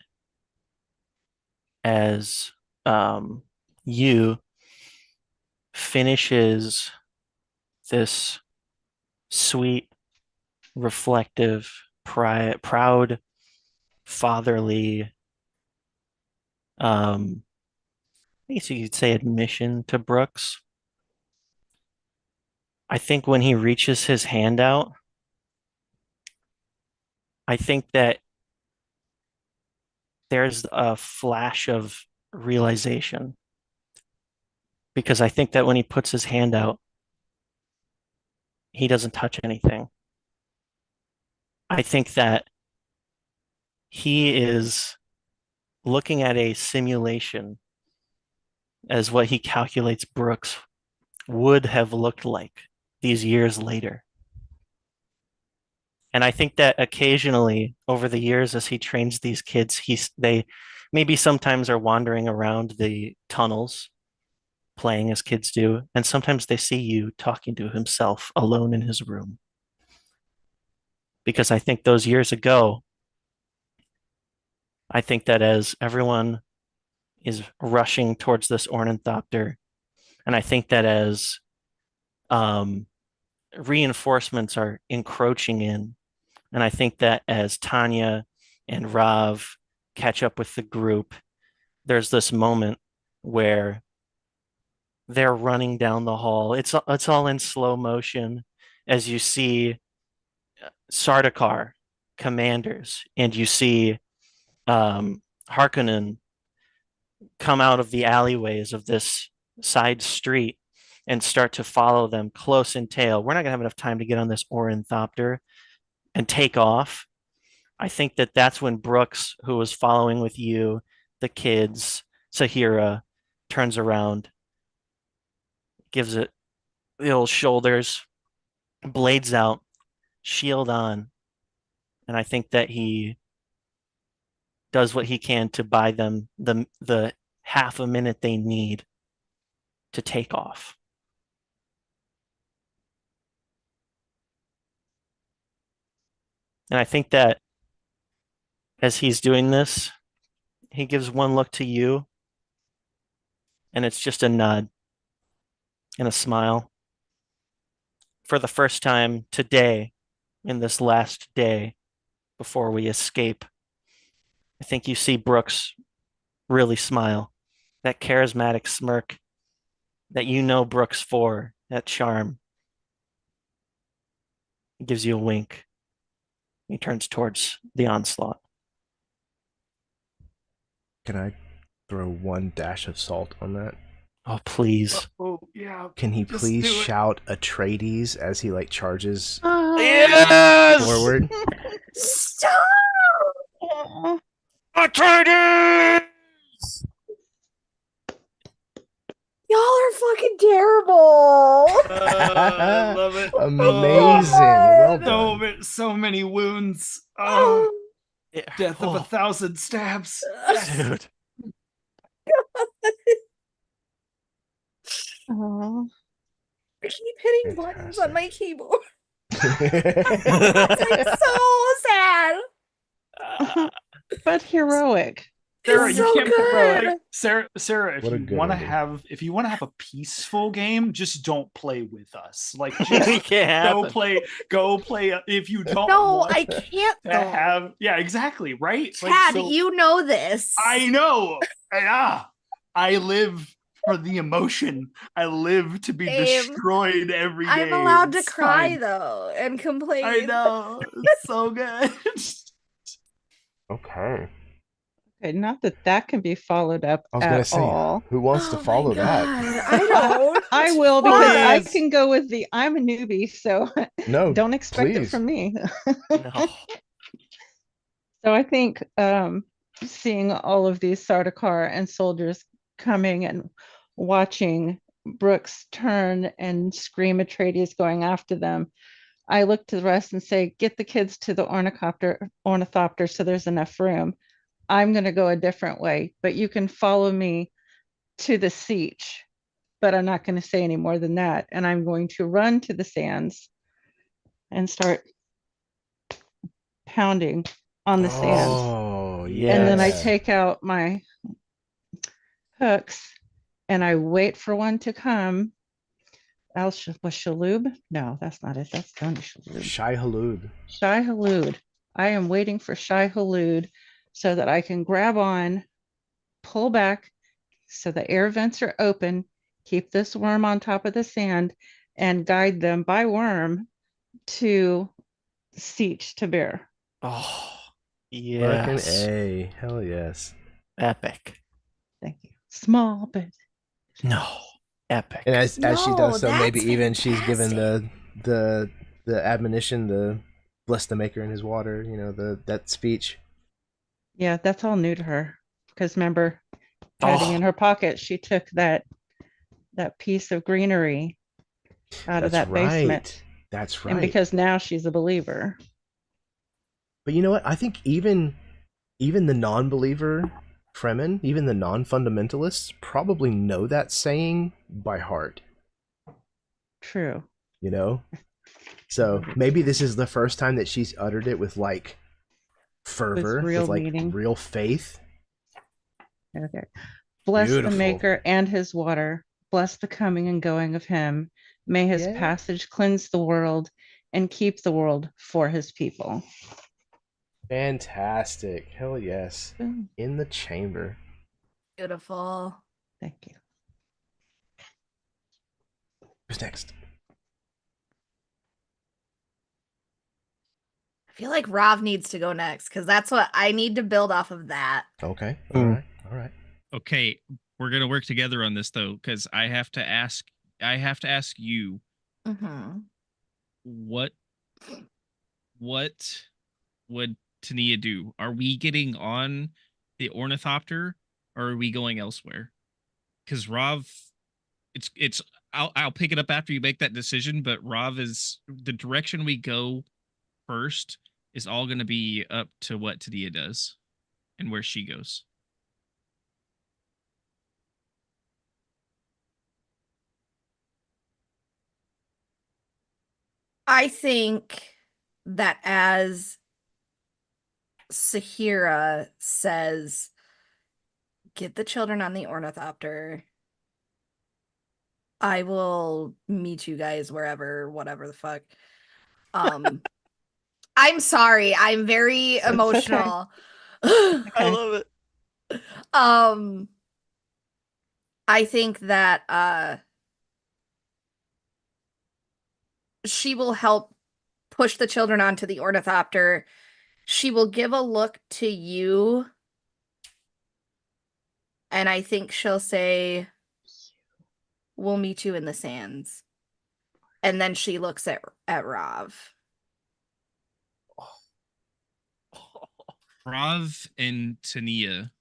S3: as you finishes this sweet, reflective, proud, fatherly, I guess you could say admission to Brooks. I think when he reaches his hand out, I think that there's a flash of realization. Because I think that when he puts his hand out, he doesn't touch anything. I think that he is looking at a simulation as what he calculates Brooks would have looked like these years later. And I think that occasionally over the years as he trains these kids, they maybe sometimes are wandering around the tunnels playing as kids do, and sometimes they see you talking to himself alone in his room. Because I think those years ago, I think that as everyone is rushing towards this ornithopter, and I think that as reinforcements are encroaching in, and I think that as Tanya and Rav catch up with the group, there's this moment where they're running down the hall. It's all in slow motion as you see Sardaukar commanders and you see Harkonnen come out of the alleyways of this side street and start to follow them close in tail. We're not gonna have enough time to get on this ornithopter and take off. I think that that's when Brooks, who was following with you, the kids, Sahira, turns around, gives it the old shoulders, blades out, shield on. And I think that he does what he can to buy them the half a minute they need to take off. And I think that as he's doing this, he gives one look to you, and it's just a nod and a smile. For the first time today, in this last day before we escape, I think you see Brooks really smile. That charismatic smirk that you know Brooks for, that charm. He gives you a wink. He turns towards the onslaught.
S1: Can I throw one dash of salt on that?
S3: Oh, please.
S6: Oh, yeah.
S1: Can he please shout Atreides as he like charges
S3: Yes!
S1: forward?
S2: Stop!
S3: Atreides!
S2: fucking terrible.
S6: I love it.
S1: Amazing. Well
S6: So,
S1: done.
S6: so many wounds. Oh, death of
S3: Oh,
S6: 1,000 stabs.
S3: dude.
S4: Oh,
S2: I keep hitting buttons on
S1: Fantastic.
S2: my keyboard. It's like so sad.
S4: but heroic.
S6: Sarah,
S2: It's
S6: you
S2: so
S6: can't
S2: good.
S6: like, Sarah,
S1: What a good ending.
S6: if you want to have a peaceful game, just don't play with us. Like
S3: It
S6: just
S3: can't
S6: go
S3: happen.
S6: play if you don't
S2: No,
S6: want
S2: I can't
S6: to
S2: though.
S6: have yeah, exactly, right?
S2: Chad,
S6: so
S2: you know this.
S6: I know. I live for the emotion. I live to be
S2: Same.
S6: destroyed every day.
S2: I'm allowed to
S6: It's
S2: cry
S6: fine.
S2: though and complain.
S6: I know. It's so good.
S1: Okay.
S4: Okay, not that that can be followed up
S1: I was gonna
S4: at
S1: say,
S4: all.
S1: who wants to
S2: Oh my
S1: follow that?
S2: God, I don't.
S4: I will because I
S6: Please.
S4: can go with the I'm a newbie, so
S1: No,
S4: don't expect it
S1: please.
S4: from me.
S3: No.
S4: So I think seeing all of these Sardaukar and soldiers coming and watching Brooks turn and scream Atreides going after them, I look to the rest and say, get the kids to the ornithopter so there's enough room. I'm going to go a different way, but you can follow me to the siege. But I'm not going to say any more than that. And I'm going to run to the sands and start pounding on the sands.
S1: Oh,
S4: And then I
S1: yes.
S4: take out my hooks and I wait for one to come. Was Shalhoub? No, that's not it. That's Tony Shalhoub.
S1: Shai Halud.
S4: Shai Halud. I am waiting for Shai Halud so that I can grab on, pull back so the air vents are open, keep this worm on top of the sand, and guide them by worm to Siege to Bear.
S3: Oh,
S1: Fucking
S3: yes.
S1: A. Hell yes.
S3: Epic.
S4: Thank you. Small, but
S3: No. Epic.
S1: And as she
S2: No,
S1: does so, maybe
S2: that's
S1: even she's given
S2: fantastic.
S1: the admonition, the bless the maker in his water, that speech.
S4: yeah, that's all new to her. Because remember, hiding in her pocket, she took that piece of greenery out of
S1: That's
S4: that
S1: right.
S4: basement.
S1: That's right.
S4: And because now she's a believer.
S1: But you know what? I think even the non-believer Fremen, even the non-fundamentalists, probably know that saying by heart.
S4: True.
S1: So maybe this is the first time that she's uttered it with like fervor,
S4: real
S1: with like
S4: meaning.
S1: real faith.
S4: Okay. Bless
S1: Beautiful.
S4: the maker and his water. Bless the coming and going of him. May his
S1: Yeah.
S4: passage cleanse the world and keep the world for his people.
S1: Fantastic. Hell yes.
S4: Boom.
S1: In the chamber.
S2: Beautiful.
S4: Thank you.
S1: Who's next?
S2: I feel like Rav needs to go next because that's what I need to build off of that.
S1: Okay. All
S3: Mm.
S1: right. All right.
S5: Okay, we're gonna work together on this though, because I have to ask you
S2: Mm-hmm.
S5: what would Tania do? Are we getting on the ornithopter or are we going elsewhere? Because Rav, it's I'll pick it up after you make that decision, but Rav is the direction we go first is all gonna be up to what Tania does and where she goes.
S2: I think that as Sahira says, get the children on the ornithopter. I will meet you guys wherever, whatever the fuck. I'm sorry. I'm very
S4: okay.
S2: emotional.
S3: I love it.
S2: I think that she will help push the children onto the ornithopter. She will give a look to you. And I think she'll say, we'll meet you in the sands. And then she looks at Rav.
S5: Rav and Tania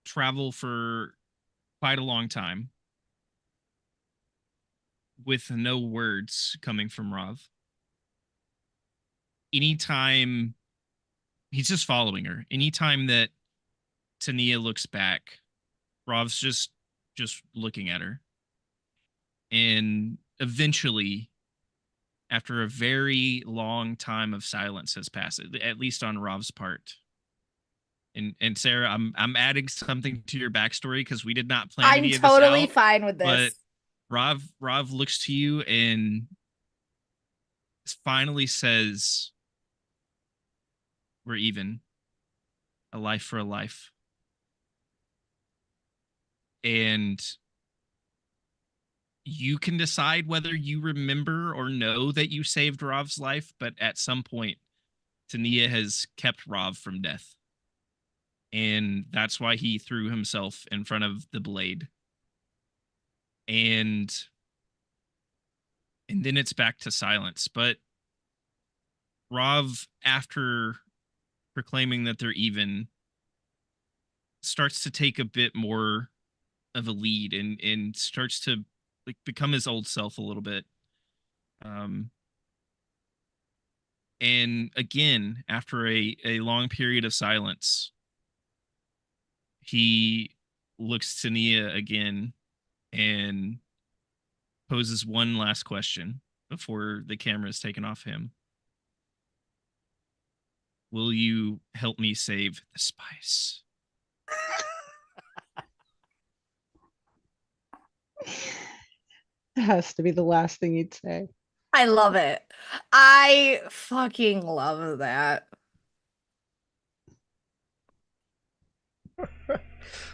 S5: travel for quite a long time. with no words coming from Rav. Anytime he's just following her. Anytime that Tania looks back, Rav's just looking at her. And eventually, after a very long time of silence has passed, at least on Rav's part. And Sarah, I'm adding something to your backstory because we did not plan
S2: I'm
S5: any of this
S2: totally
S5: out.
S2: fine with
S5: But
S2: this.
S5: Rav looks to you and finally says, "We're even. A life for a life." And you can decide whether you remember or know that you saved Rav's life, but at some point, Tania has kept Rav from death. And that's why he threw himself in front of the blade. And then it's back to silence. But Rav, after proclaiming that they're even, starts to take a bit more of a lead and starts to like become his old self a little bit. And again, after a long period of silence, he looks to Nia again and poses one last question before the camera is taken off him. Will you help me save the spice?
S4: It has to be the last thing you'd say.
S2: I love it. I fucking love that.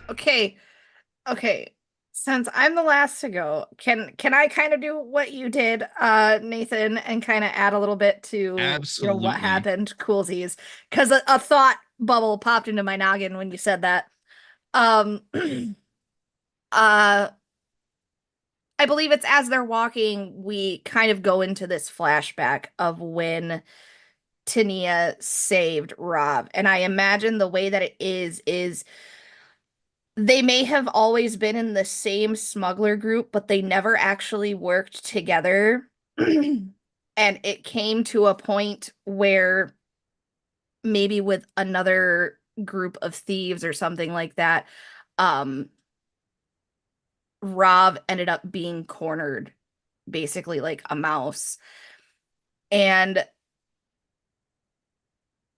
S2: Okay. Since I'm the last to go, can I kind of do what you did, Nathan, and kind of add a little bit to what
S5: Absolutely.
S2: happened, coolsies? Because a thought bubble popped into my noggin when you said that. I believe it's as they're walking, we kind of go into this flashback of when Tania saved Rob. And I imagine the way that it is they may have always been in the same smuggler group, but they never actually worked together. And it came to a point where maybe with another group of thieves or something like that, Rob ended up being cornered, basically like a mouse. And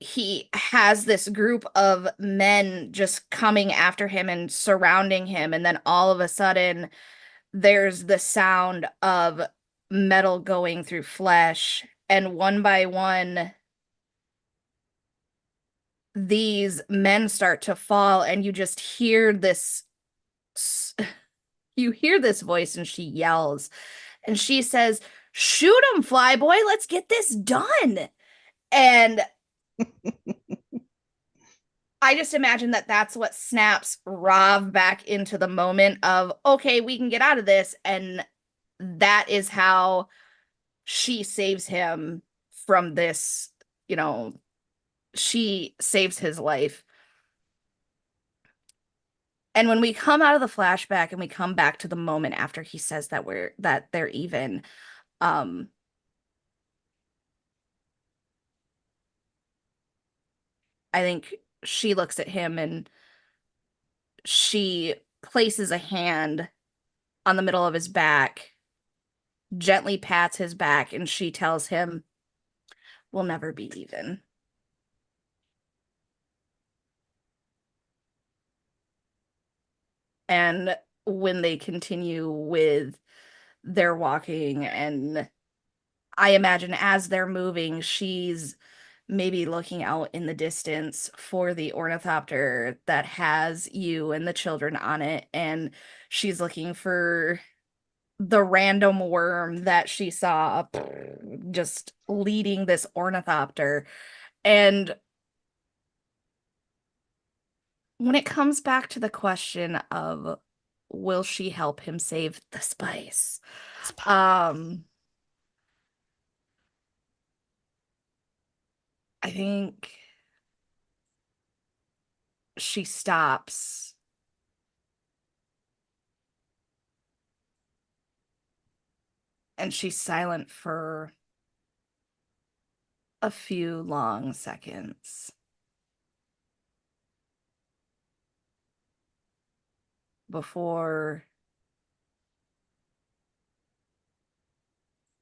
S2: he has this group of men just coming after him and surrounding him. And then all of a sudden, there's the sound of metal going through flesh. And one by one, these men start to fall, and you just hear this. You hear this voice, and she yells, and she says, "Shoot him, Flyboy! Let's get this done!" And I just imagine that that's what snaps Rav back into the moment of, okay, we can get out of this. And that is how she saves him from this, she saves his life. And when we come out of the flashback and we come back to the moment after he says that they're even, I think she looks at him and she places a hand on the middle of his back, gently pats his back, and she tells him, "We'll never be even." And when they continue with their walking, and I imagine as they're moving, she's maybe looking out in the distance for the ornithopter that has you and the children on it, and she's looking for the random worm that she saw just leading this ornithopter. And when it comes back to the question of will she help him save the spice, I think she stops. And she's silent for a few long seconds. Before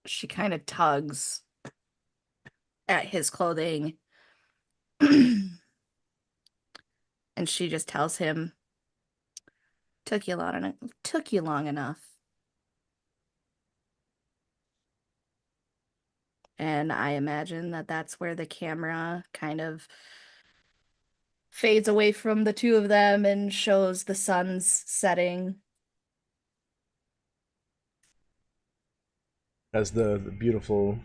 S2: she kind of tugs at his clothing. And she just tells him, took you long enough. And I imagine that that's where the camera kind of fades away from the two of them and shows the sun's setting.
S1: As the beautiful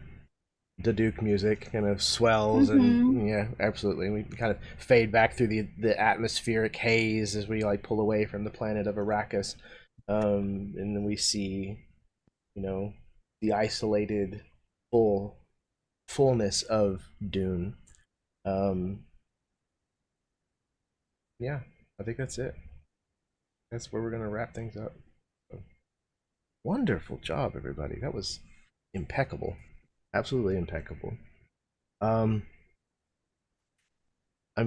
S1: Duke music kind of swells, and yeah, absolutely. We kind of fade back through the atmospheric haze as we like pull away from the planet of Arrakis, and then we see, the isolated fullness of Dune. Yeah, I think that's it. That's where we're gonna wrap things up. So, wonderful job, everybody. That was impeccable. Absolutely impeccable. I'm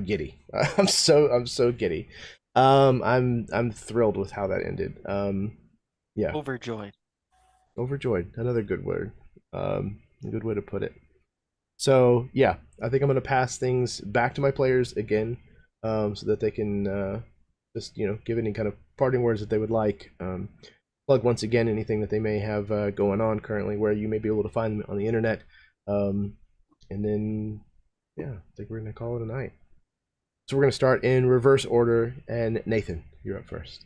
S1: giddy. I'm so giddy. I'm thrilled with how that ended. Yeah.
S3: Overjoyed.
S1: Overjoyed. Another good word. A good way to put it. So yeah, I think I'm gonna pass things back to my players again, so that they can just give any kind of parting words that they would like. Plug once again anything that they may have going on currently, where you may be able to find them on the internet, and then yeah, I think we're gonna call it a night. So we're gonna start in reverse order, and Nathan, you're up first.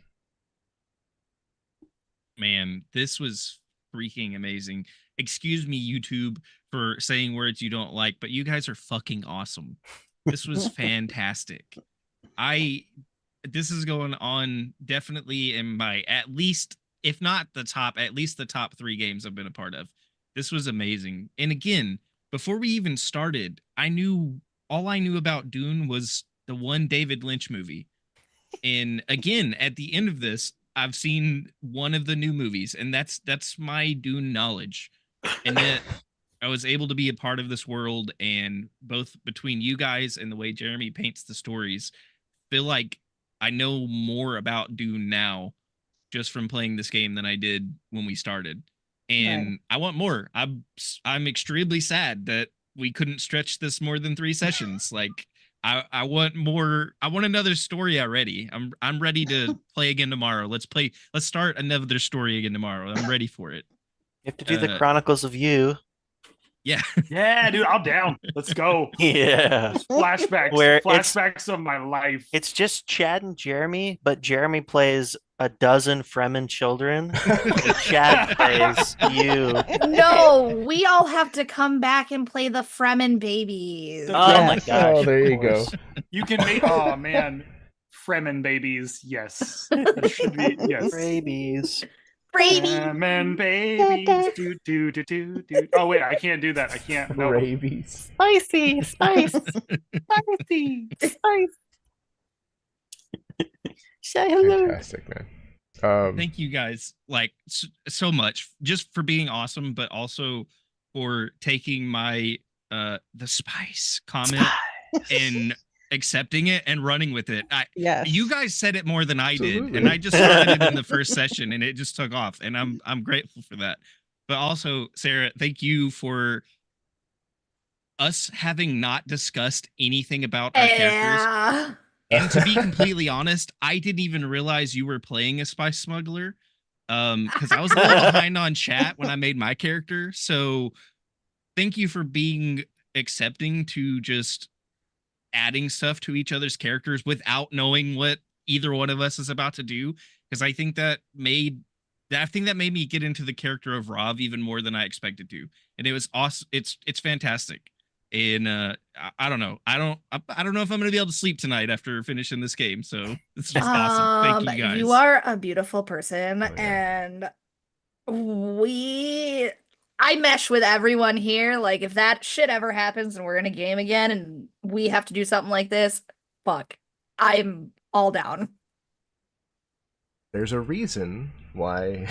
S5: Man, this was freaking amazing. Excuse me, YouTube, for saying words you don't like, but you guys are fucking awesome. This was fantastic. This is going on definitely in my, at least, if not the top, at least the top 3 games I've been a part of. This was amazing. And again, before we even started, all I knew about Dune was the one David Lynch movie. And again, at the end of this, I've seen one of the new movies, and that's my Dune knowledge. And yet I was able to be a part of this world, and both between you guys and the way Jeremy paints the stories, feel like I know more about Dune now just from playing this game than I did when we started. And
S2: Right.
S5: I want more. I'm extremely sad that we couldn't stretch this more than 3 sessions. Like I want more. I want another story already. I'm ready to play again tomorrow. Let's start another story again tomorrow. I'm ready for it.
S3: You have to do the Chronicles of You.
S5: Yeah.
S6: Yeah, dude, I'm down. Let's go.
S3: Yeah.
S6: Just flashbacks of my life.
S3: It's just Chad and Jeremy, but Jeremy plays a dozen Fremen children. And Chad plays you.
S2: No, we all have to come back and play the Fremen babies.
S3: Oh my
S4: Yes.
S3: gosh.
S1: Oh, there
S3: of
S1: you go.
S3: course.
S6: You can make oh man. Fremen babies, yes. That should be yes.
S3: Rabies.
S6: Fremen babies. Do. Oh wait, I can't do that. I can't no.
S1: Rabies.
S3: Spicy, spice, spicy, spice. Say hello.
S1: Fantastic, man.
S5: Thank you guys like so much just for being awesome, but also for taking my the spice comment and accepting it and running with it.
S4: Yes.
S5: You guys said it more than I did,
S1: Absolutely.
S5: and I just started it in the first session, and it just took off, and I'm grateful for that. But also, Sarah, thank you for us having not discussed anything about our characters.
S2: Yeah.
S5: And to be completely honest, I didn't even realize you were playing a spice smuggler, because I was a little behind on chat when I made my character. So thank you for being accepting to just adding stuff to each other's characters without knowing what either one of us is about to do, because I think that made me get into the character of Rav even more than I expected to, and it was awesome. It's fantastic. And I don't know. I don't know if I'm gonna be able to sleep tonight after finishing this game. So this is just awesome. Thank you guys.
S2: You are a beautiful person,
S1: Oh, yeah.
S2: and I mesh with everyone here. Like, if that shit ever happens and we're in a game again and we have to do something like this, fuck, I'm all down.
S1: there's a reason why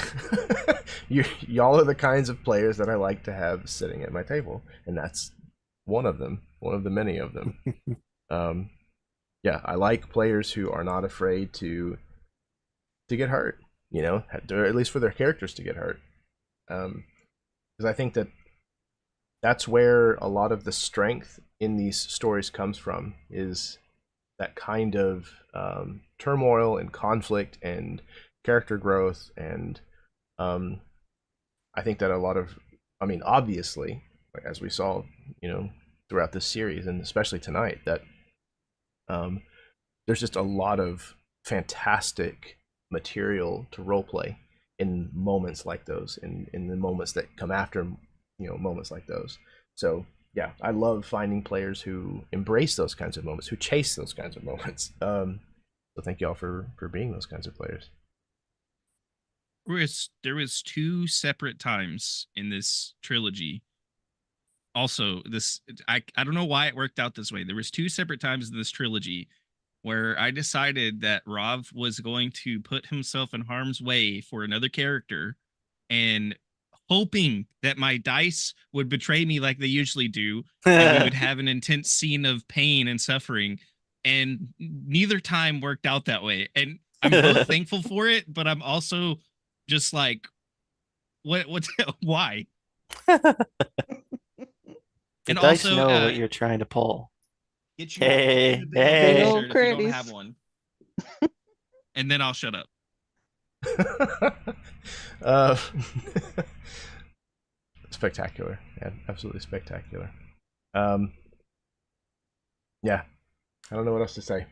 S1: y'all are the kinds of players that I like to have sitting at my table, and that's one of them, one of the many of them. Yeah, I like players who are not afraid to get hurt, you know, or at least for their characters to get hurt. Because I think that that's where a lot of the strength in these stories comes from, is that kind of turmoil and conflict and character growth. And I think that a lot of, I mean, obviously, as we saw, you know, throughout this series, and especially tonight, that there's just a lot of fantastic material to roleplay in moments like those, in the moments that come after, you know, moments like those. So yeah, I love finding players who embrace those kinds of moments, who chase those kinds of moments. So thank y'all for being those kinds of players.
S5: There was two separate times in this trilogy. Also, I don't know why it worked out this way. There was two separate times in this trilogy where I decided that Rav was going to put himself in harm's way for another character, and hoping that my dice would betray me like they usually do, and we would have an intense scene of pain and suffering. And neither time worked out that way. And I'm both thankful for it, but I'm also just like, what's why?
S3: The
S5: And
S3: dice
S5: also,
S3: know what you're trying to pull.
S5: get you
S3: Hey,
S5: a big
S3: hey.
S5: old shirt if you don't
S4: Critties.
S5: have one. And then I'll shut up.
S1: Spectacular. Yeah, absolutely spectacular. Yeah, I don't know what else to say.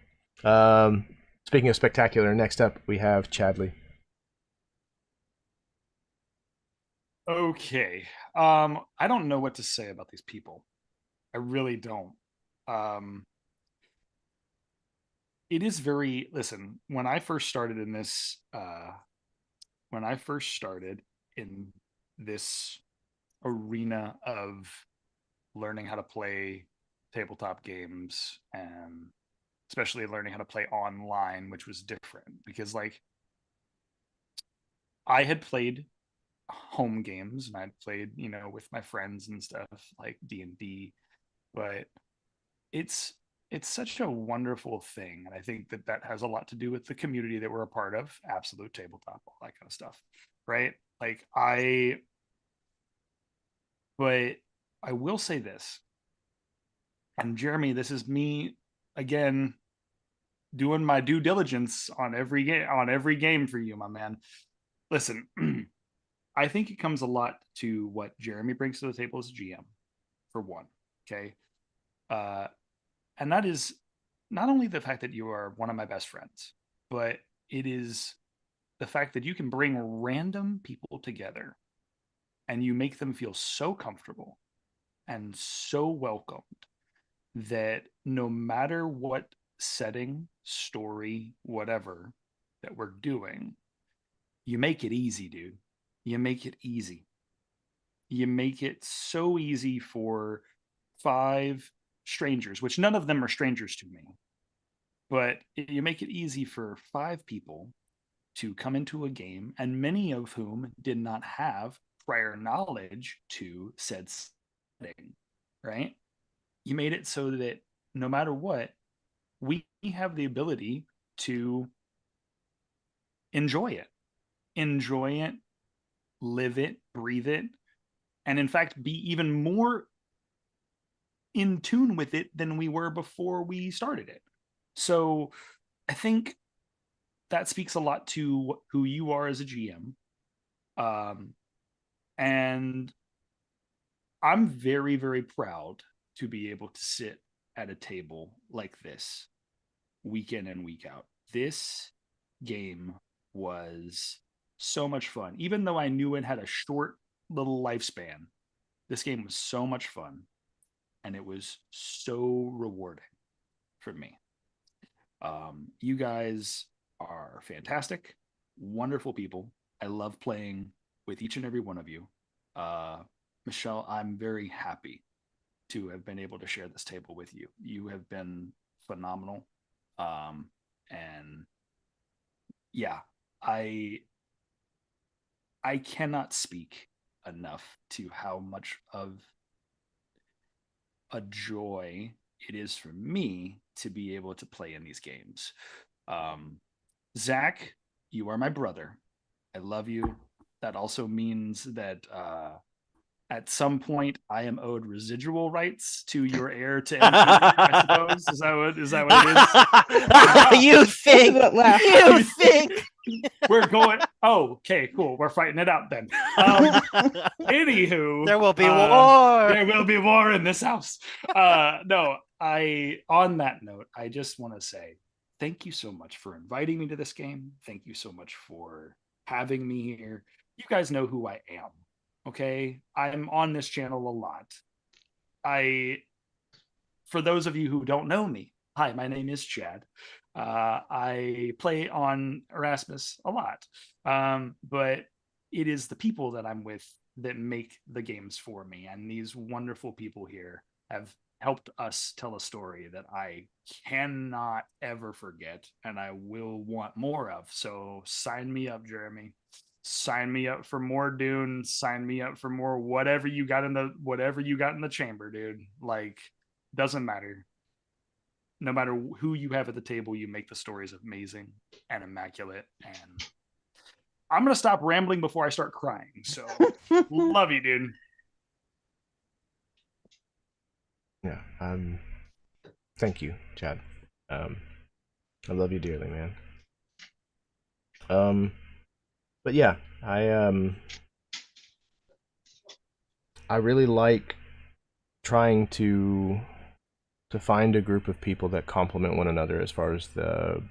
S1: Speaking of spectacular, next up we have Chadley.
S6: Okay. I don't know what to say about these people. I really don't. It is very, listen, when I first started in this arena of learning how to play tabletop games, and especially learning how to play online, which was different because, like, I had played home games and I'd played, you know, with my friends and stuff like D&D, but it's such a wonderful thing, and I think that has a lot to do with the community that we're a part of, Absolute Tabletop, all that kind of stuff, right? Like, but I will say this, and Jeremy, this is me again doing my due diligence on every game for you, my man. Listen, I think it comes a lot to what Jeremy brings to the table as a GM, for one. Okay. And that is not only the fact that you are one of my best friends, but it is the fact that you can bring random people together and you make them feel so comfortable and so welcomed that no matter what setting, story, whatever that we're doing, you make it easy, dude. You make it easy. You make it so easy for 5 strangers, which none of them are strangers to me, but you make it easy for 5 people to come into a game, and many of whom did not have prior knowledge to said setting, right? You made it so that no matter what, we have the ability to enjoy it, live it, breathe it, and in fact be even more in tune with it than we were before we started it. So I think that speaks a lot to who you are as a GM. And I'm very, very proud to be able to sit at a table like this week in and week out. This game was so much fun. Even though I knew it had a short little lifespan, this game was so much fun, and it was so rewarding for me. You guys are fantastic, wonderful people. I love playing with each and every one of you. Michelle, I'm very happy to have been able to share this table with you. You have been phenomenal. And yeah, I cannot speak enough to how much of a joy it is for me to be able to play in these games. Zach, you are my brother. I love you. That also means that at some point I am owed residual rights to your heir to MP, I suppose. Is that what it is?
S3: You think?
S4: That laugh.
S3: You think?
S6: We're going. Oh, okay, cool. We're fighting it out then. Anywho,
S3: There will be war.
S6: There will be war in this house. No, on that note, I just want to say thank you so much for inviting me to this game. Thank you so much for having me here. You guys know who I am. Okay, I'm on this channel a lot. For those of you who don't know me, hi, my name is Chad. I play on Erasmus a lot, but it is the people that I'm with that make the games for me, and these wonderful people here have helped us tell a story that I cannot ever forget, and I will want more of. So sign me up, Jeremy. Sign me up for more Dune. Sign me up for more whatever you got in the chamber, dude. Like, doesn't matter. No matter who you have at the table, you make the stories amazing and immaculate. And I'm gonna stop rambling before I start crying. So love you, dude.
S1: Yeah. Thank you, Chad. I love you dearly, man. But yeah, I really like trying to find a group of people that complement one another as far as the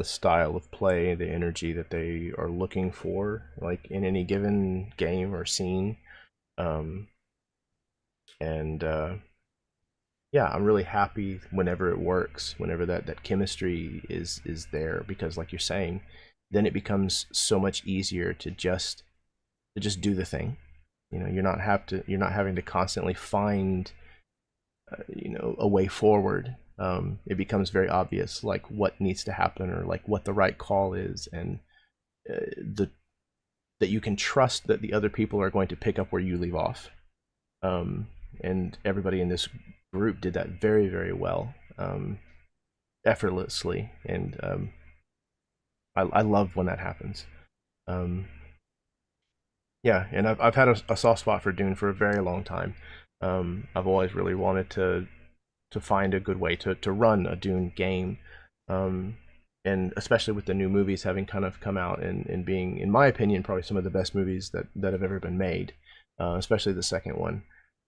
S1: style of play, the energy that they are looking for, like in any given game or scene. Yeah, I'm really happy whenever it works, whenever that chemistry is there, because like you're saying, then it becomes so much easier to just do the thing. You know, you're not having to constantly find a way forward. It becomes very obvious like what needs to happen, or like what the right call is, and that you can trust that the other people are going to pick up where you leave off. And everybody in this group did that very, very well, effortlessly, and I love when that happens. Yeah, and I've had a soft spot for Dune for a very long time. I've always really wanted to find a good way to run a Dune game, and especially with the new movies having kind of come out and being, in my opinion, probably some of the best movies that have ever been made, especially the second one.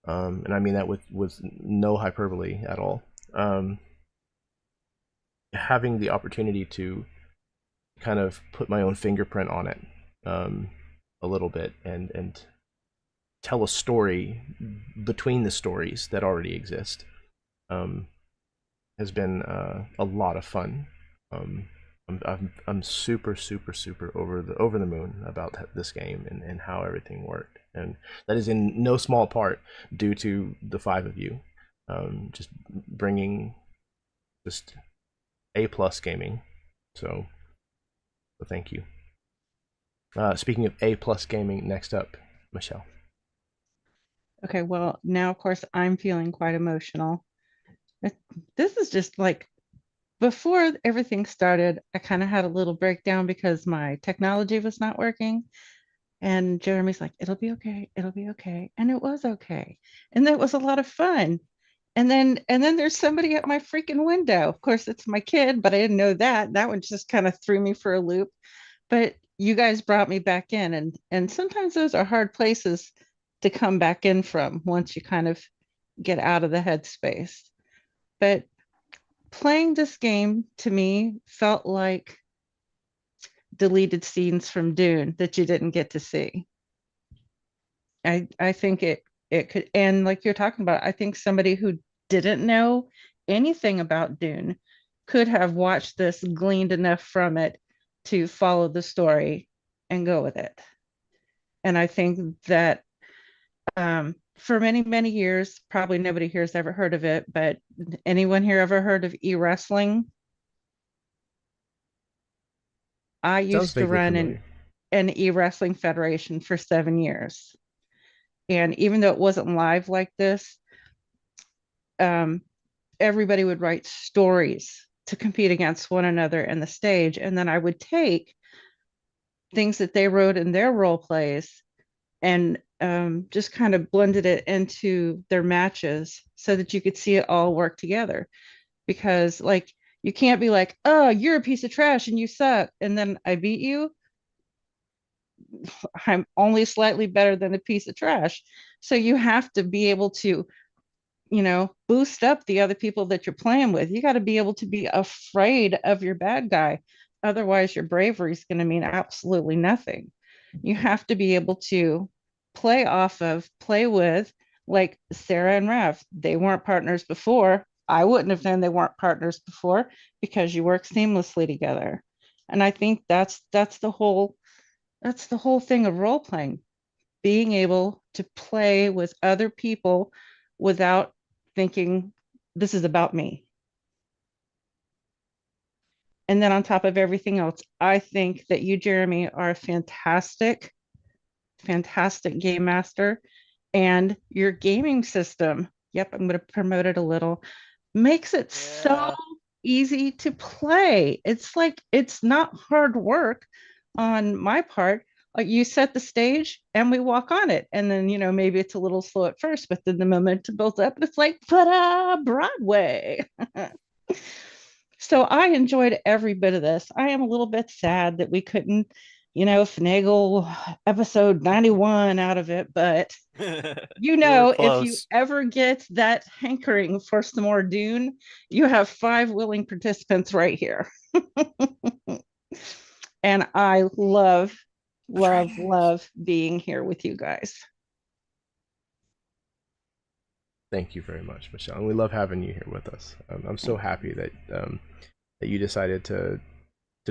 S1: And I mean that with no hyperbole at all. Having the opportunity to kind of put my own fingerprint on it, a little bit, and tell a story between the stories that already exist, has been a lot of fun. I'm super over the moon about this game and how everything worked, and that is in no small part due to the five of you, just bringing just A+ gaming. So thank you. Speaking of A+ gaming, next up, Michelle.
S4: Okay, well, now of course I'm feeling quite emotional. This is just like, before everything started, I kind of had a little breakdown because my technology was not working. And Jeremy's like, it'll be okay, it'll be okay. And it was okay. And that was a lot of fun. And then there's somebody at my freaking window. Of course, it's my kid, but I didn't know that. That one just kind of threw me for a loop. But you guys brought me back in, and sometimes those are hard places to come back in from once you kind of get out of the headspace. But playing this game to me felt like deleted scenes from Dune that you didn't get to see. I think it could, and like you're talking about, I think somebody who didn't know anything about Dune could have watched this, gleaned enough from it to follow the story and go with it. And I think that for many years, probably nobody here has ever heard of it, but anyone here ever heard of e-wrestling? I
S1: Sounds
S4: used to
S1: vaguely
S4: run
S1: familiar.
S4: an e-wrestling federation for 7 years. And even though it wasn't live like this, um, everybody would write stories to compete against one another in the stage. And then I would take things that they wrote in their role plays and just kind of blended it into their matches so that you could see it all work together. Because, like, you can't be like, oh, you're a piece of trash and you suck. And then I beat you. I'm only slightly better than a piece of trash. So you have to be able to, boost up the other people that you're playing with. You got to be able to be afraid of your bad guy. Otherwise, your bravery is going to mean absolutely nothing. You have to be able to play with, like Sarah and Rev. They weren't partners before. I wouldn't have known they weren't partners before because you work seamlessly together. And I think that's the whole thing of role playing, being able to play with other people without thinking this is about me. And then on top of everything else, I think that you, Jeremy, are a fantastic, fantastic game master. And your gaming system, yep, I'm going to promote it a little, makes it so easy to play. It's like, it's not hard work on my part. Like, you set the stage and we walk on it. And then, maybe it's a little slow at first, but then the momentum builds up and it's like, ta-da, Broadway. So I enjoyed every bit of this. I am a little bit sad that we couldn't, finagle episode 91 out of it, but if you ever get that hankering for some more Dune, you have 5 willing participants right here. And I love being here with you guys.
S1: Thank you very much, Michelle. And we love having you here with us. I'm so happy that that you decided to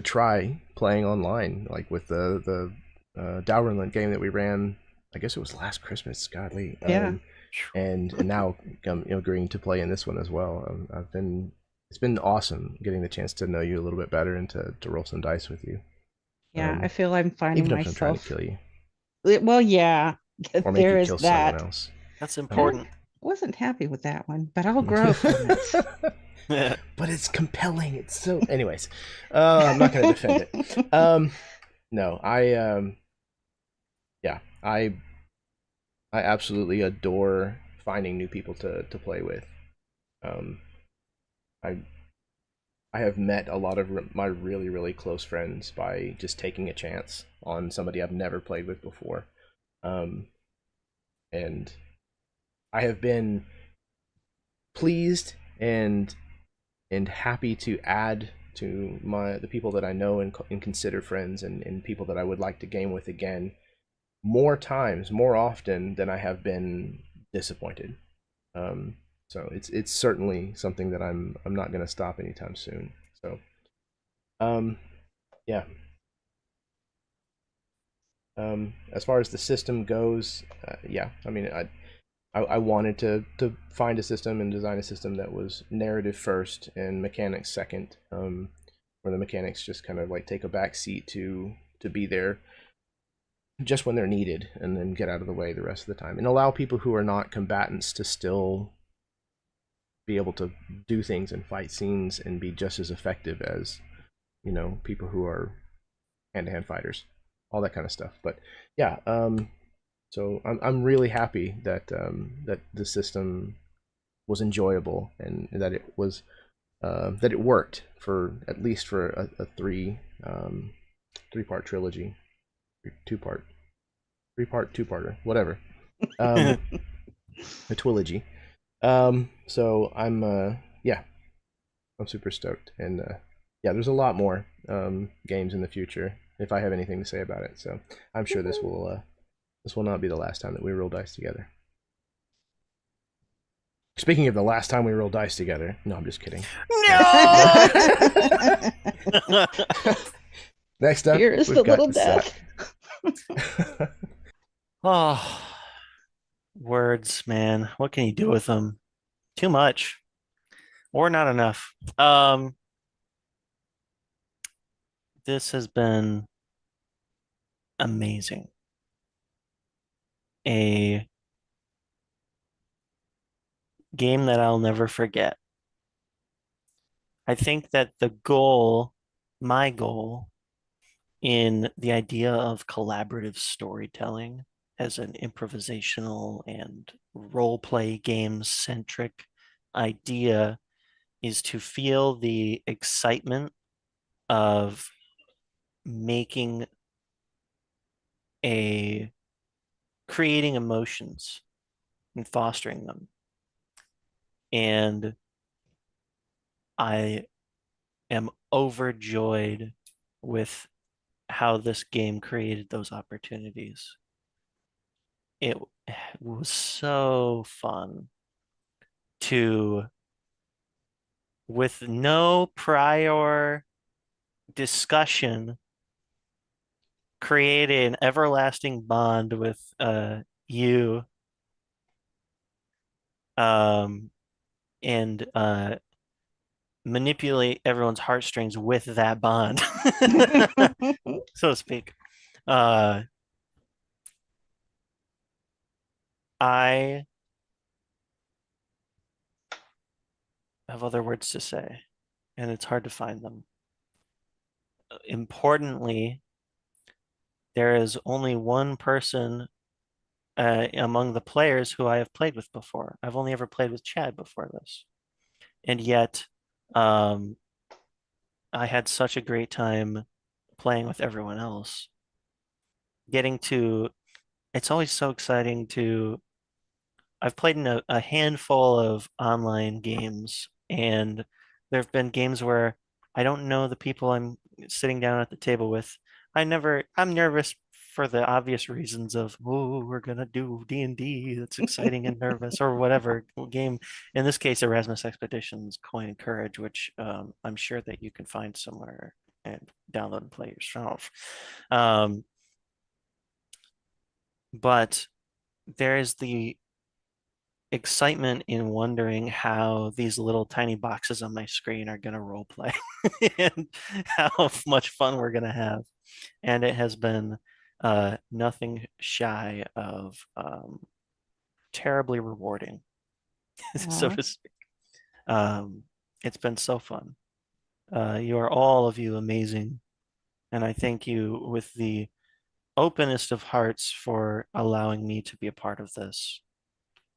S1: try playing online, like with the Dowrunland game that we ran. I guess it was last Christmas. Godly.
S4: Yeah.
S1: And now agreeing to play in this one as well. It's been awesome getting the chance to know you a little bit better and to roll some dice with you.
S4: Yeah, I feel I'm finding
S1: even
S4: myself.
S1: if I'm trying to kill you.
S4: Well, yeah,
S1: or make
S4: there
S1: you
S4: is
S1: kill
S4: that.
S1: Someone else.
S3: That's important.
S4: Wasn't happy with that one, but I'll grow from it.
S1: But it's compelling. It's so. Anyways, I'm not going to defend it. No, I absolutely adore finding new people to play with. I have met a lot of my really, really close friends by just taking a chance on somebody I've never played with before. And I have been pleased and happy to add to the people that I know and consider friends and people that I would like to game with again more often than I have been disappointed. So it's certainly something that I'm not going to stop anytime soon. So, yeah. As far as the system goes, yeah. I mean, I wanted to find a system and design a system that was narrative first and mechanics second, where the mechanics just kind of like take a back seat to be there just when they're needed, and then get out of the way the rest of the time, and allow people who are not combatants to still be able to do things and fight scenes and be just as effective as people who are hand-to-hand fighters, all that kind of stuff. But yeah, so I'm really happy that that the system was enjoyable and that it was that it worked for at least for a three-part trilogy, two-parter, whatever, a twilogy. So I'm super stoked, and yeah, there's a lot more games in the future if I have anything to say about it. So I'm sure this will not be the last time that we roll dice together. Speaking of the last time we rolled dice together, no, I'm just kidding.
S3: No.
S1: Next up,
S4: here is the little death.
S3: Oh, words, man. What can you do with them? Too much, or not enough. this has been amazing. A game that I'll never forget. I think that my goal in the idea of collaborative storytelling as an improvisational and role play game centric idea is to feel the excitement of making creating emotions and fostering them. And I am overjoyed with how this game created those opportunities. It was so fun to, with no prior discussion, create an everlasting bond with you, and manipulate everyone's heartstrings with that bond, so to speak. I have other words to say, and it's hard to find them. Importantly, there is only one person among the players who I have played with before. I've only ever played with Chad before this. And yet, I had such a great time playing with everyone else. It's always so exciting I've played in a handful of online games, and there have been games where I don't know the people I'm sitting down at the table with. I'm nervous for the obvious reasons of, oh, we're gonna do D&D, that's exciting and nervous, or whatever game. In this case, Erasmus Expeditions Coin and Courage, which I'm sure that you can find somewhere and download and play yourself. But there is the excitement in wondering how these little tiny boxes on my screen are going to role play and how much fun we're going to have. And it has been nothing shy of terribly rewarding, so to speak. It's been so fun. You are all of you amazing. And I thank you with the openest of hearts for allowing me to be a part of this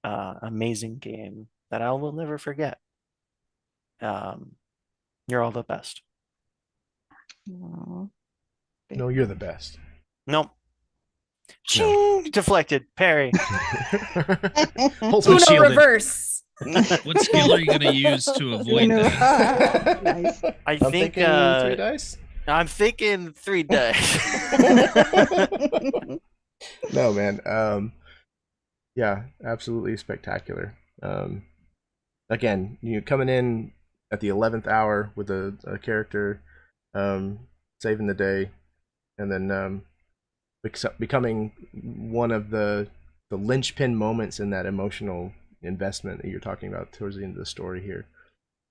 S3: amazing game that I will never forget. You're all the best.
S4: Aw.
S1: No, you're the best.
S3: Nope.
S1: No.
S3: Deflected. Parry.
S1: Ultimate
S2: Uno
S1: shielded.
S2: reverse.
S5: What skill are you going to use to avoid
S4: Uno.
S5: that?
S4: Nice.
S3: I
S1: I'm
S3: think
S1: thinking 3 dice.
S3: I'm thinking 3 dice.
S1: No, man. Yeah, absolutely spectacular. Again, you coming in at the 11th hour with a character, saving the day, and then becoming one of the linchpin moments in that emotional investment that you're talking about towards the end of the story here.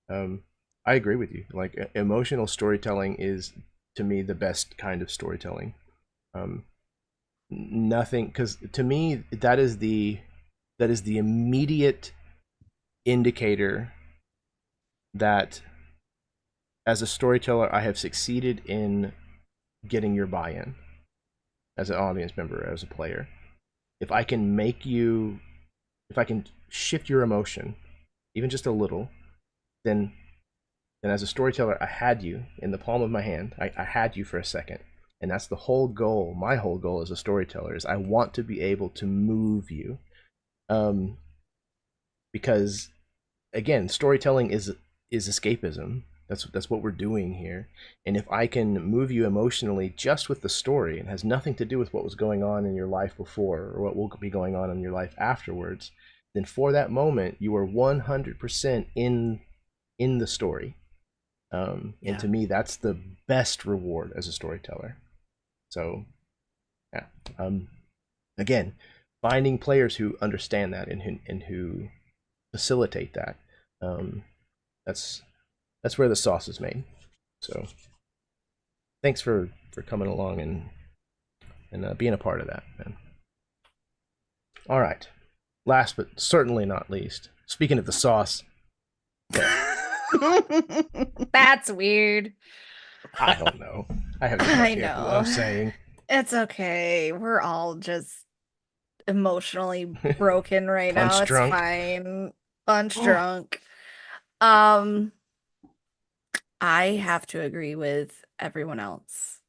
S1: I agree with you. Like, emotional storytelling is, to me, the best kind of storytelling. Nothing, because to me that is the immediate indicator that as a storyteller I have succeeded in getting your buy-in as an audience member, as a player. If I can shift your emotion even just a little, then as a storyteller I had you in the palm of my hand. I had you for a second. And that's the whole goal. My whole goal as a storyteller is I want to be able to move you. Because, again, storytelling is escapism. That's what we're doing here. And if I can move you emotionally just with the story, it has nothing to do with what was going on in your life before or what will be going on in your life afterwards, then for that moment, you are 100% in the story. And to me, that's the best reward as a storyteller. So, yeah. Again, finding players who understand that and who facilitate that. That's where the sauce is made. So, thanks for coming along and being a part of that, man. All right. Last but certainly not least, speaking of the sauce,
S2: That's weird.
S1: I don't know. I have no
S2: I
S1: idea what
S2: know.
S1: I'm saying.
S2: It's okay. We're all just emotionally broken right
S1: Punch
S2: now. It's
S1: drunk.
S2: fine. Punch drunk. I have to agree with everyone else.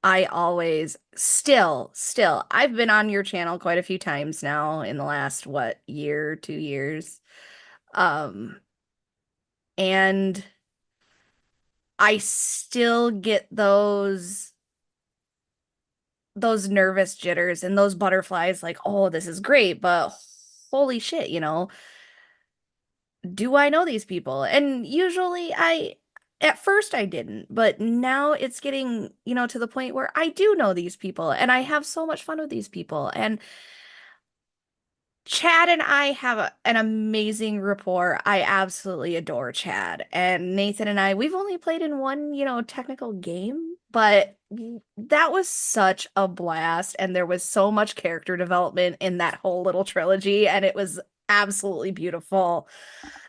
S2: I always still, I've been on your channel quite a few times now in the last, year, 2 years. And I still get those nervous jitters and those butterflies, like, oh, this is great, but holy shit, do I know these people? And usually at first I didn't, but now it's getting, to the point where I do know these people and I have so much fun with these people. And Chad and I have an amazing rapport. I absolutely adore Chad. And Nathan and we've only played in one, technical game, but that was such a blast. And there was so much character development in that whole little trilogy. And it was absolutely beautiful.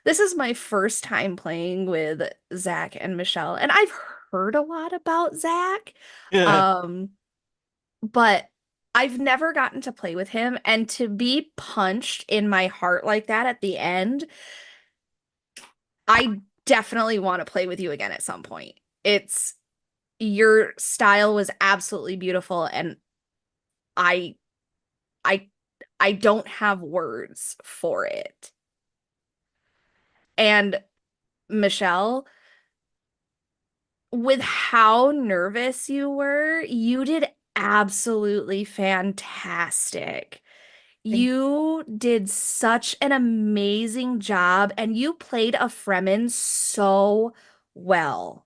S2: This is my first time playing with Zach and Michelle. And I've heard a lot about Zach. But I've never gotten to play with him, and to be punched in my heart like that at the end, I definitely want to play with you again at some point. Your style was absolutely beautiful, and I don't have words for it. And Michelle, with how nervous you were, you did absolutely fantastic. You did such an amazing job, and you played a Fremen so well.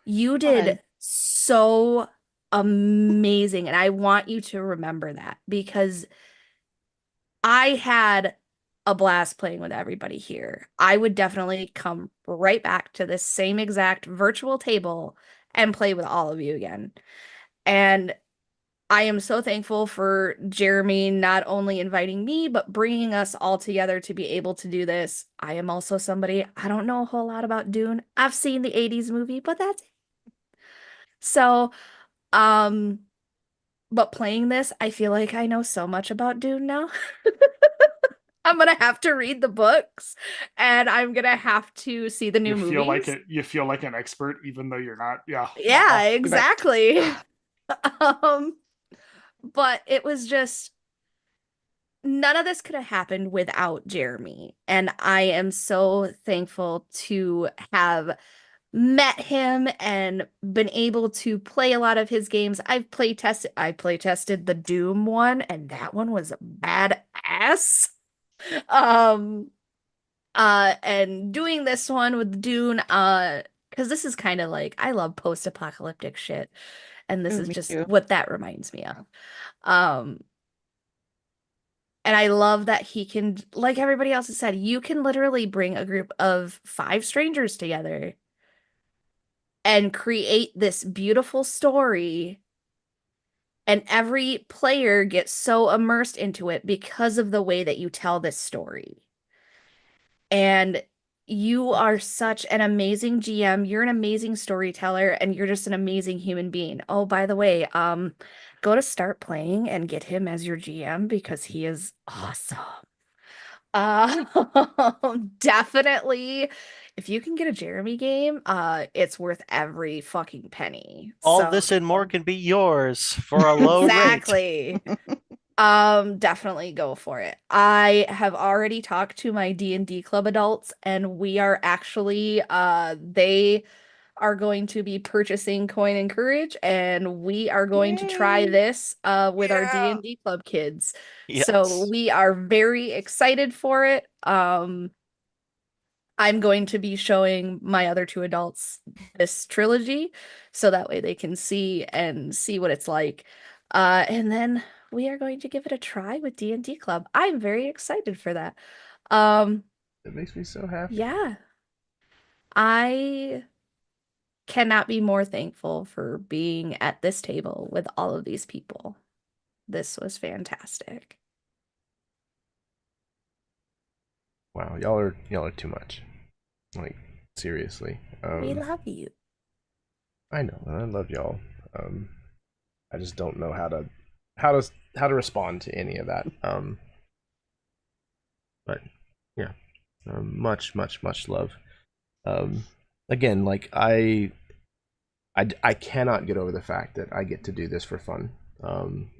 S2: You did so amazing, and I want you to remember that, because I had a blast playing with everybody here. I would definitely come right back to this same exact virtual table and play with all of you again. And I am so thankful for Jeremy not only inviting me, but bringing us all together to be able to do this. I am also somebody, I don't know a whole lot about Dune. I've seen the 80s movie, but that's it. So, but playing this, I feel like I know so much about Dune now. I'm gonna have to read the books, and I'm gonna have to see the new movies.
S6: You feel like an expert, even though you're not. Yeah.
S2: Yeah, exactly. But it was just, none of this could have happened without Jeremy. And I am so thankful to have met him and been able to play a lot of his games. I play tested the Doom one, and that one was badass. And doing this one with Dune, because this is kind of like, I love post-apocalyptic shit, and this is just what that reminds me of. And I love that he can, like everybody else has said, you can literally bring a group of 5 strangers together and create this beautiful story, and every player gets so immersed into it because of the way that you tell this story. And you are such an amazing GM. You're an amazing storyteller, and you're just an amazing human being. Oh, by the way, go to Start Playing and get him as your GM, because he is awesome. Definitely, if you can get a Jeremy game, it's worth every fucking penny.
S3: All this and more can be yours for a low rate.
S2: Exactly. Definitely go for it. I have already talked to my D&D club adults, and we are actually they are going to be purchasing Coin and Courage, and we are going to try this with our D&D club kids.
S3: Yes.
S2: So we are very excited for it. I'm going to be showing my other 2 adults this trilogy, so that way they can see what it's like. And then we are going to give it a try with D&D Club. I'm very excited for that.
S1: It makes me so happy.
S2: Yeah. I cannot be more thankful for being at this table with all of these people. This was fantastic.
S1: Wow, y'all are too much. Like, seriously.
S2: We love you.
S1: I know, and I love y'all. I just don't know how to respond to any of that. But yeah, much love. Again, like I cannot get over the fact that I get to do this for fun.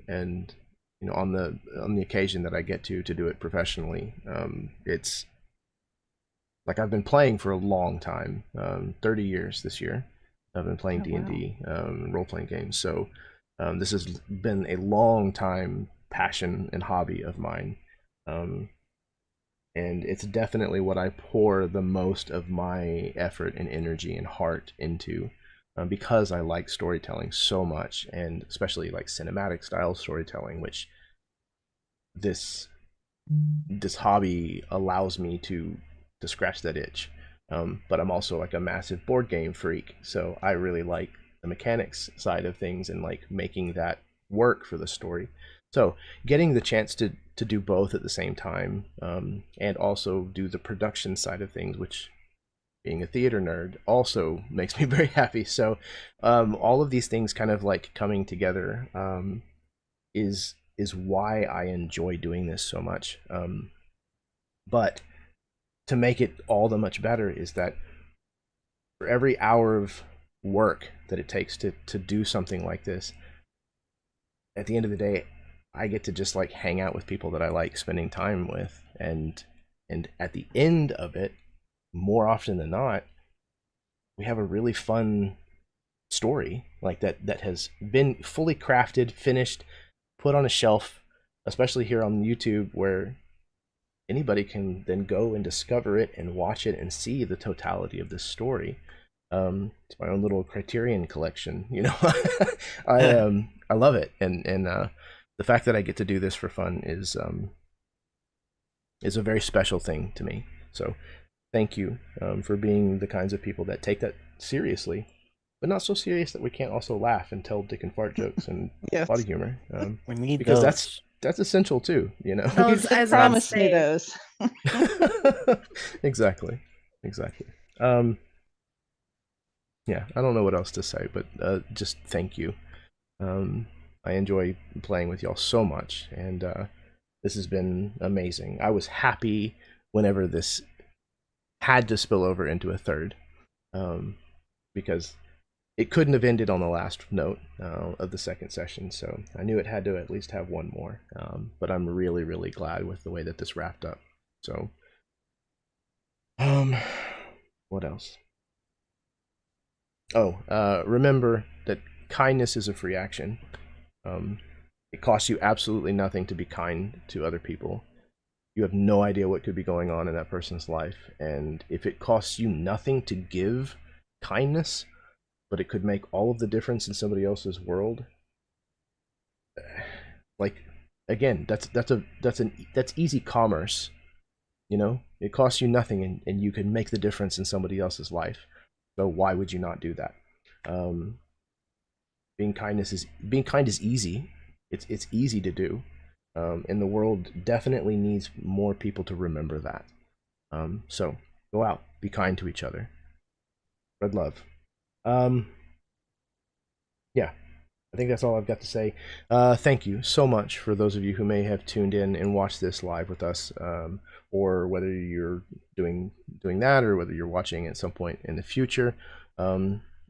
S1: And you know, on the occasion that I get to do it professionally, it's like I've been playing for a long time, 30 years this year. I've been playing D&D, role-playing games. So this has been a long time passion and hobby of mine. And it's definitely what I pour the most of my effort and energy and heart into, because I like storytelling so much, and especially like cinematic style storytelling, which this hobby allows me to scratch that itch. But I'm also like a massive board game freak, so I really like the mechanics side of things and like making that work for the story. So getting the chance to do both at the same time, and also do the production side of things, which, being a theater nerd, also makes me very happy. So all of these things kind of like coming together is why I enjoy doing this so much. But to make it all the much better is that for every hour of work that it takes to do something like this, at the end of the day, I get to just like hang out with people that I like spending time with, and at the end of it, more often than not, we have a really fun story like that has been fully crafted, finished, put on a shelf, especially here on YouTube, where anybody can then go and discover it and watch it and see the totality of this story. It's my own little Criterion collection, you know. I love it, and the fact that I get to do this for fun is a very special thing to me. So thank you for being the kinds of people that take that seriously, but not so serious that we can't also laugh and tell dick and fart jokes and
S4: Yes.
S1: body humor.
S3: We need
S1: because
S3: those.
S1: that's essential too, you know.
S2: Those,
S4: You did
S2: as I
S4: promise me
S2: say.
S4: those.
S1: Exactly. Yeah, I don't know what else to say, but just thank you. I enjoy playing with y'all so much, and this has been amazing. I was happy whenever this had to spill over into a third, because it couldn't have ended on the last note of the second session, so I knew it had to at least have one more. But I'm really, really glad with the way that this wrapped up. So, what else? Oh, remember that kindness is a free action. It costs you absolutely nothing to be kind to other people. You have no idea what could be going on in that person's life, and if it costs you nothing to give kindness, but it could make all of the difference in somebody else's world, like, again, that's easy commerce, you know. It costs you nothing, and you can make the difference in somebody else's life. So why would you not do that? Being kind is easy. It's easy to do, and the world definitely needs more people to remember that. So go out, be kind to each other. Spread love. Yeah, I think that's all I've got to say. Thank you so much for those of you who may have tuned in and watched this live with us, or whether you're doing that, or whether you're watching at some point in the future.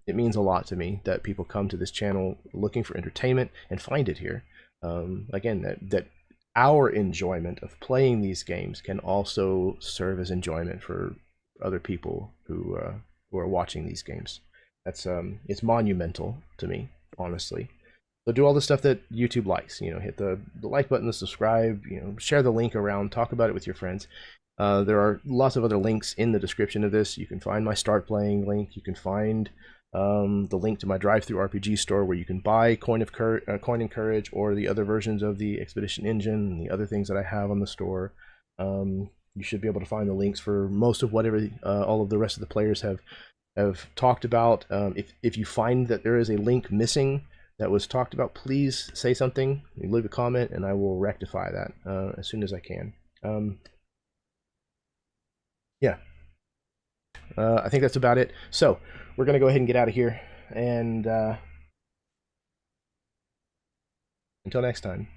S1: It means a lot to me that people come to this channel looking for entertainment and find it here. Again, that our enjoyment of playing these games can also serve as enjoyment for other people who are watching these games. That's it's monumental to me, honestly. So do all the stuff that YouTube likes. You know, hit the like button, the subscribe. You know, share the link around. Talk about it with your friends. There are lots of other links in the description of this. You can find my Start Playing link. You can find the link to my Drive-Thru RPG store, where you can buy Coin and Courage, or the other versions of the Expedition Engine and the other things that I have on the store. You should be able to find the links for most of whatever all of the rest of the players have have talked about. If you find that there is a link missing that was talked about, please say something. Leave a comment, and I will rectify that as soon as I can. Yeah. I think that's about it. So we're gonna go ahead and get out of here, and until next time,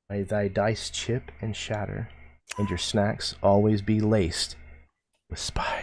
S1: may thy dice chip and shatter, and your snacks always be laced with spice.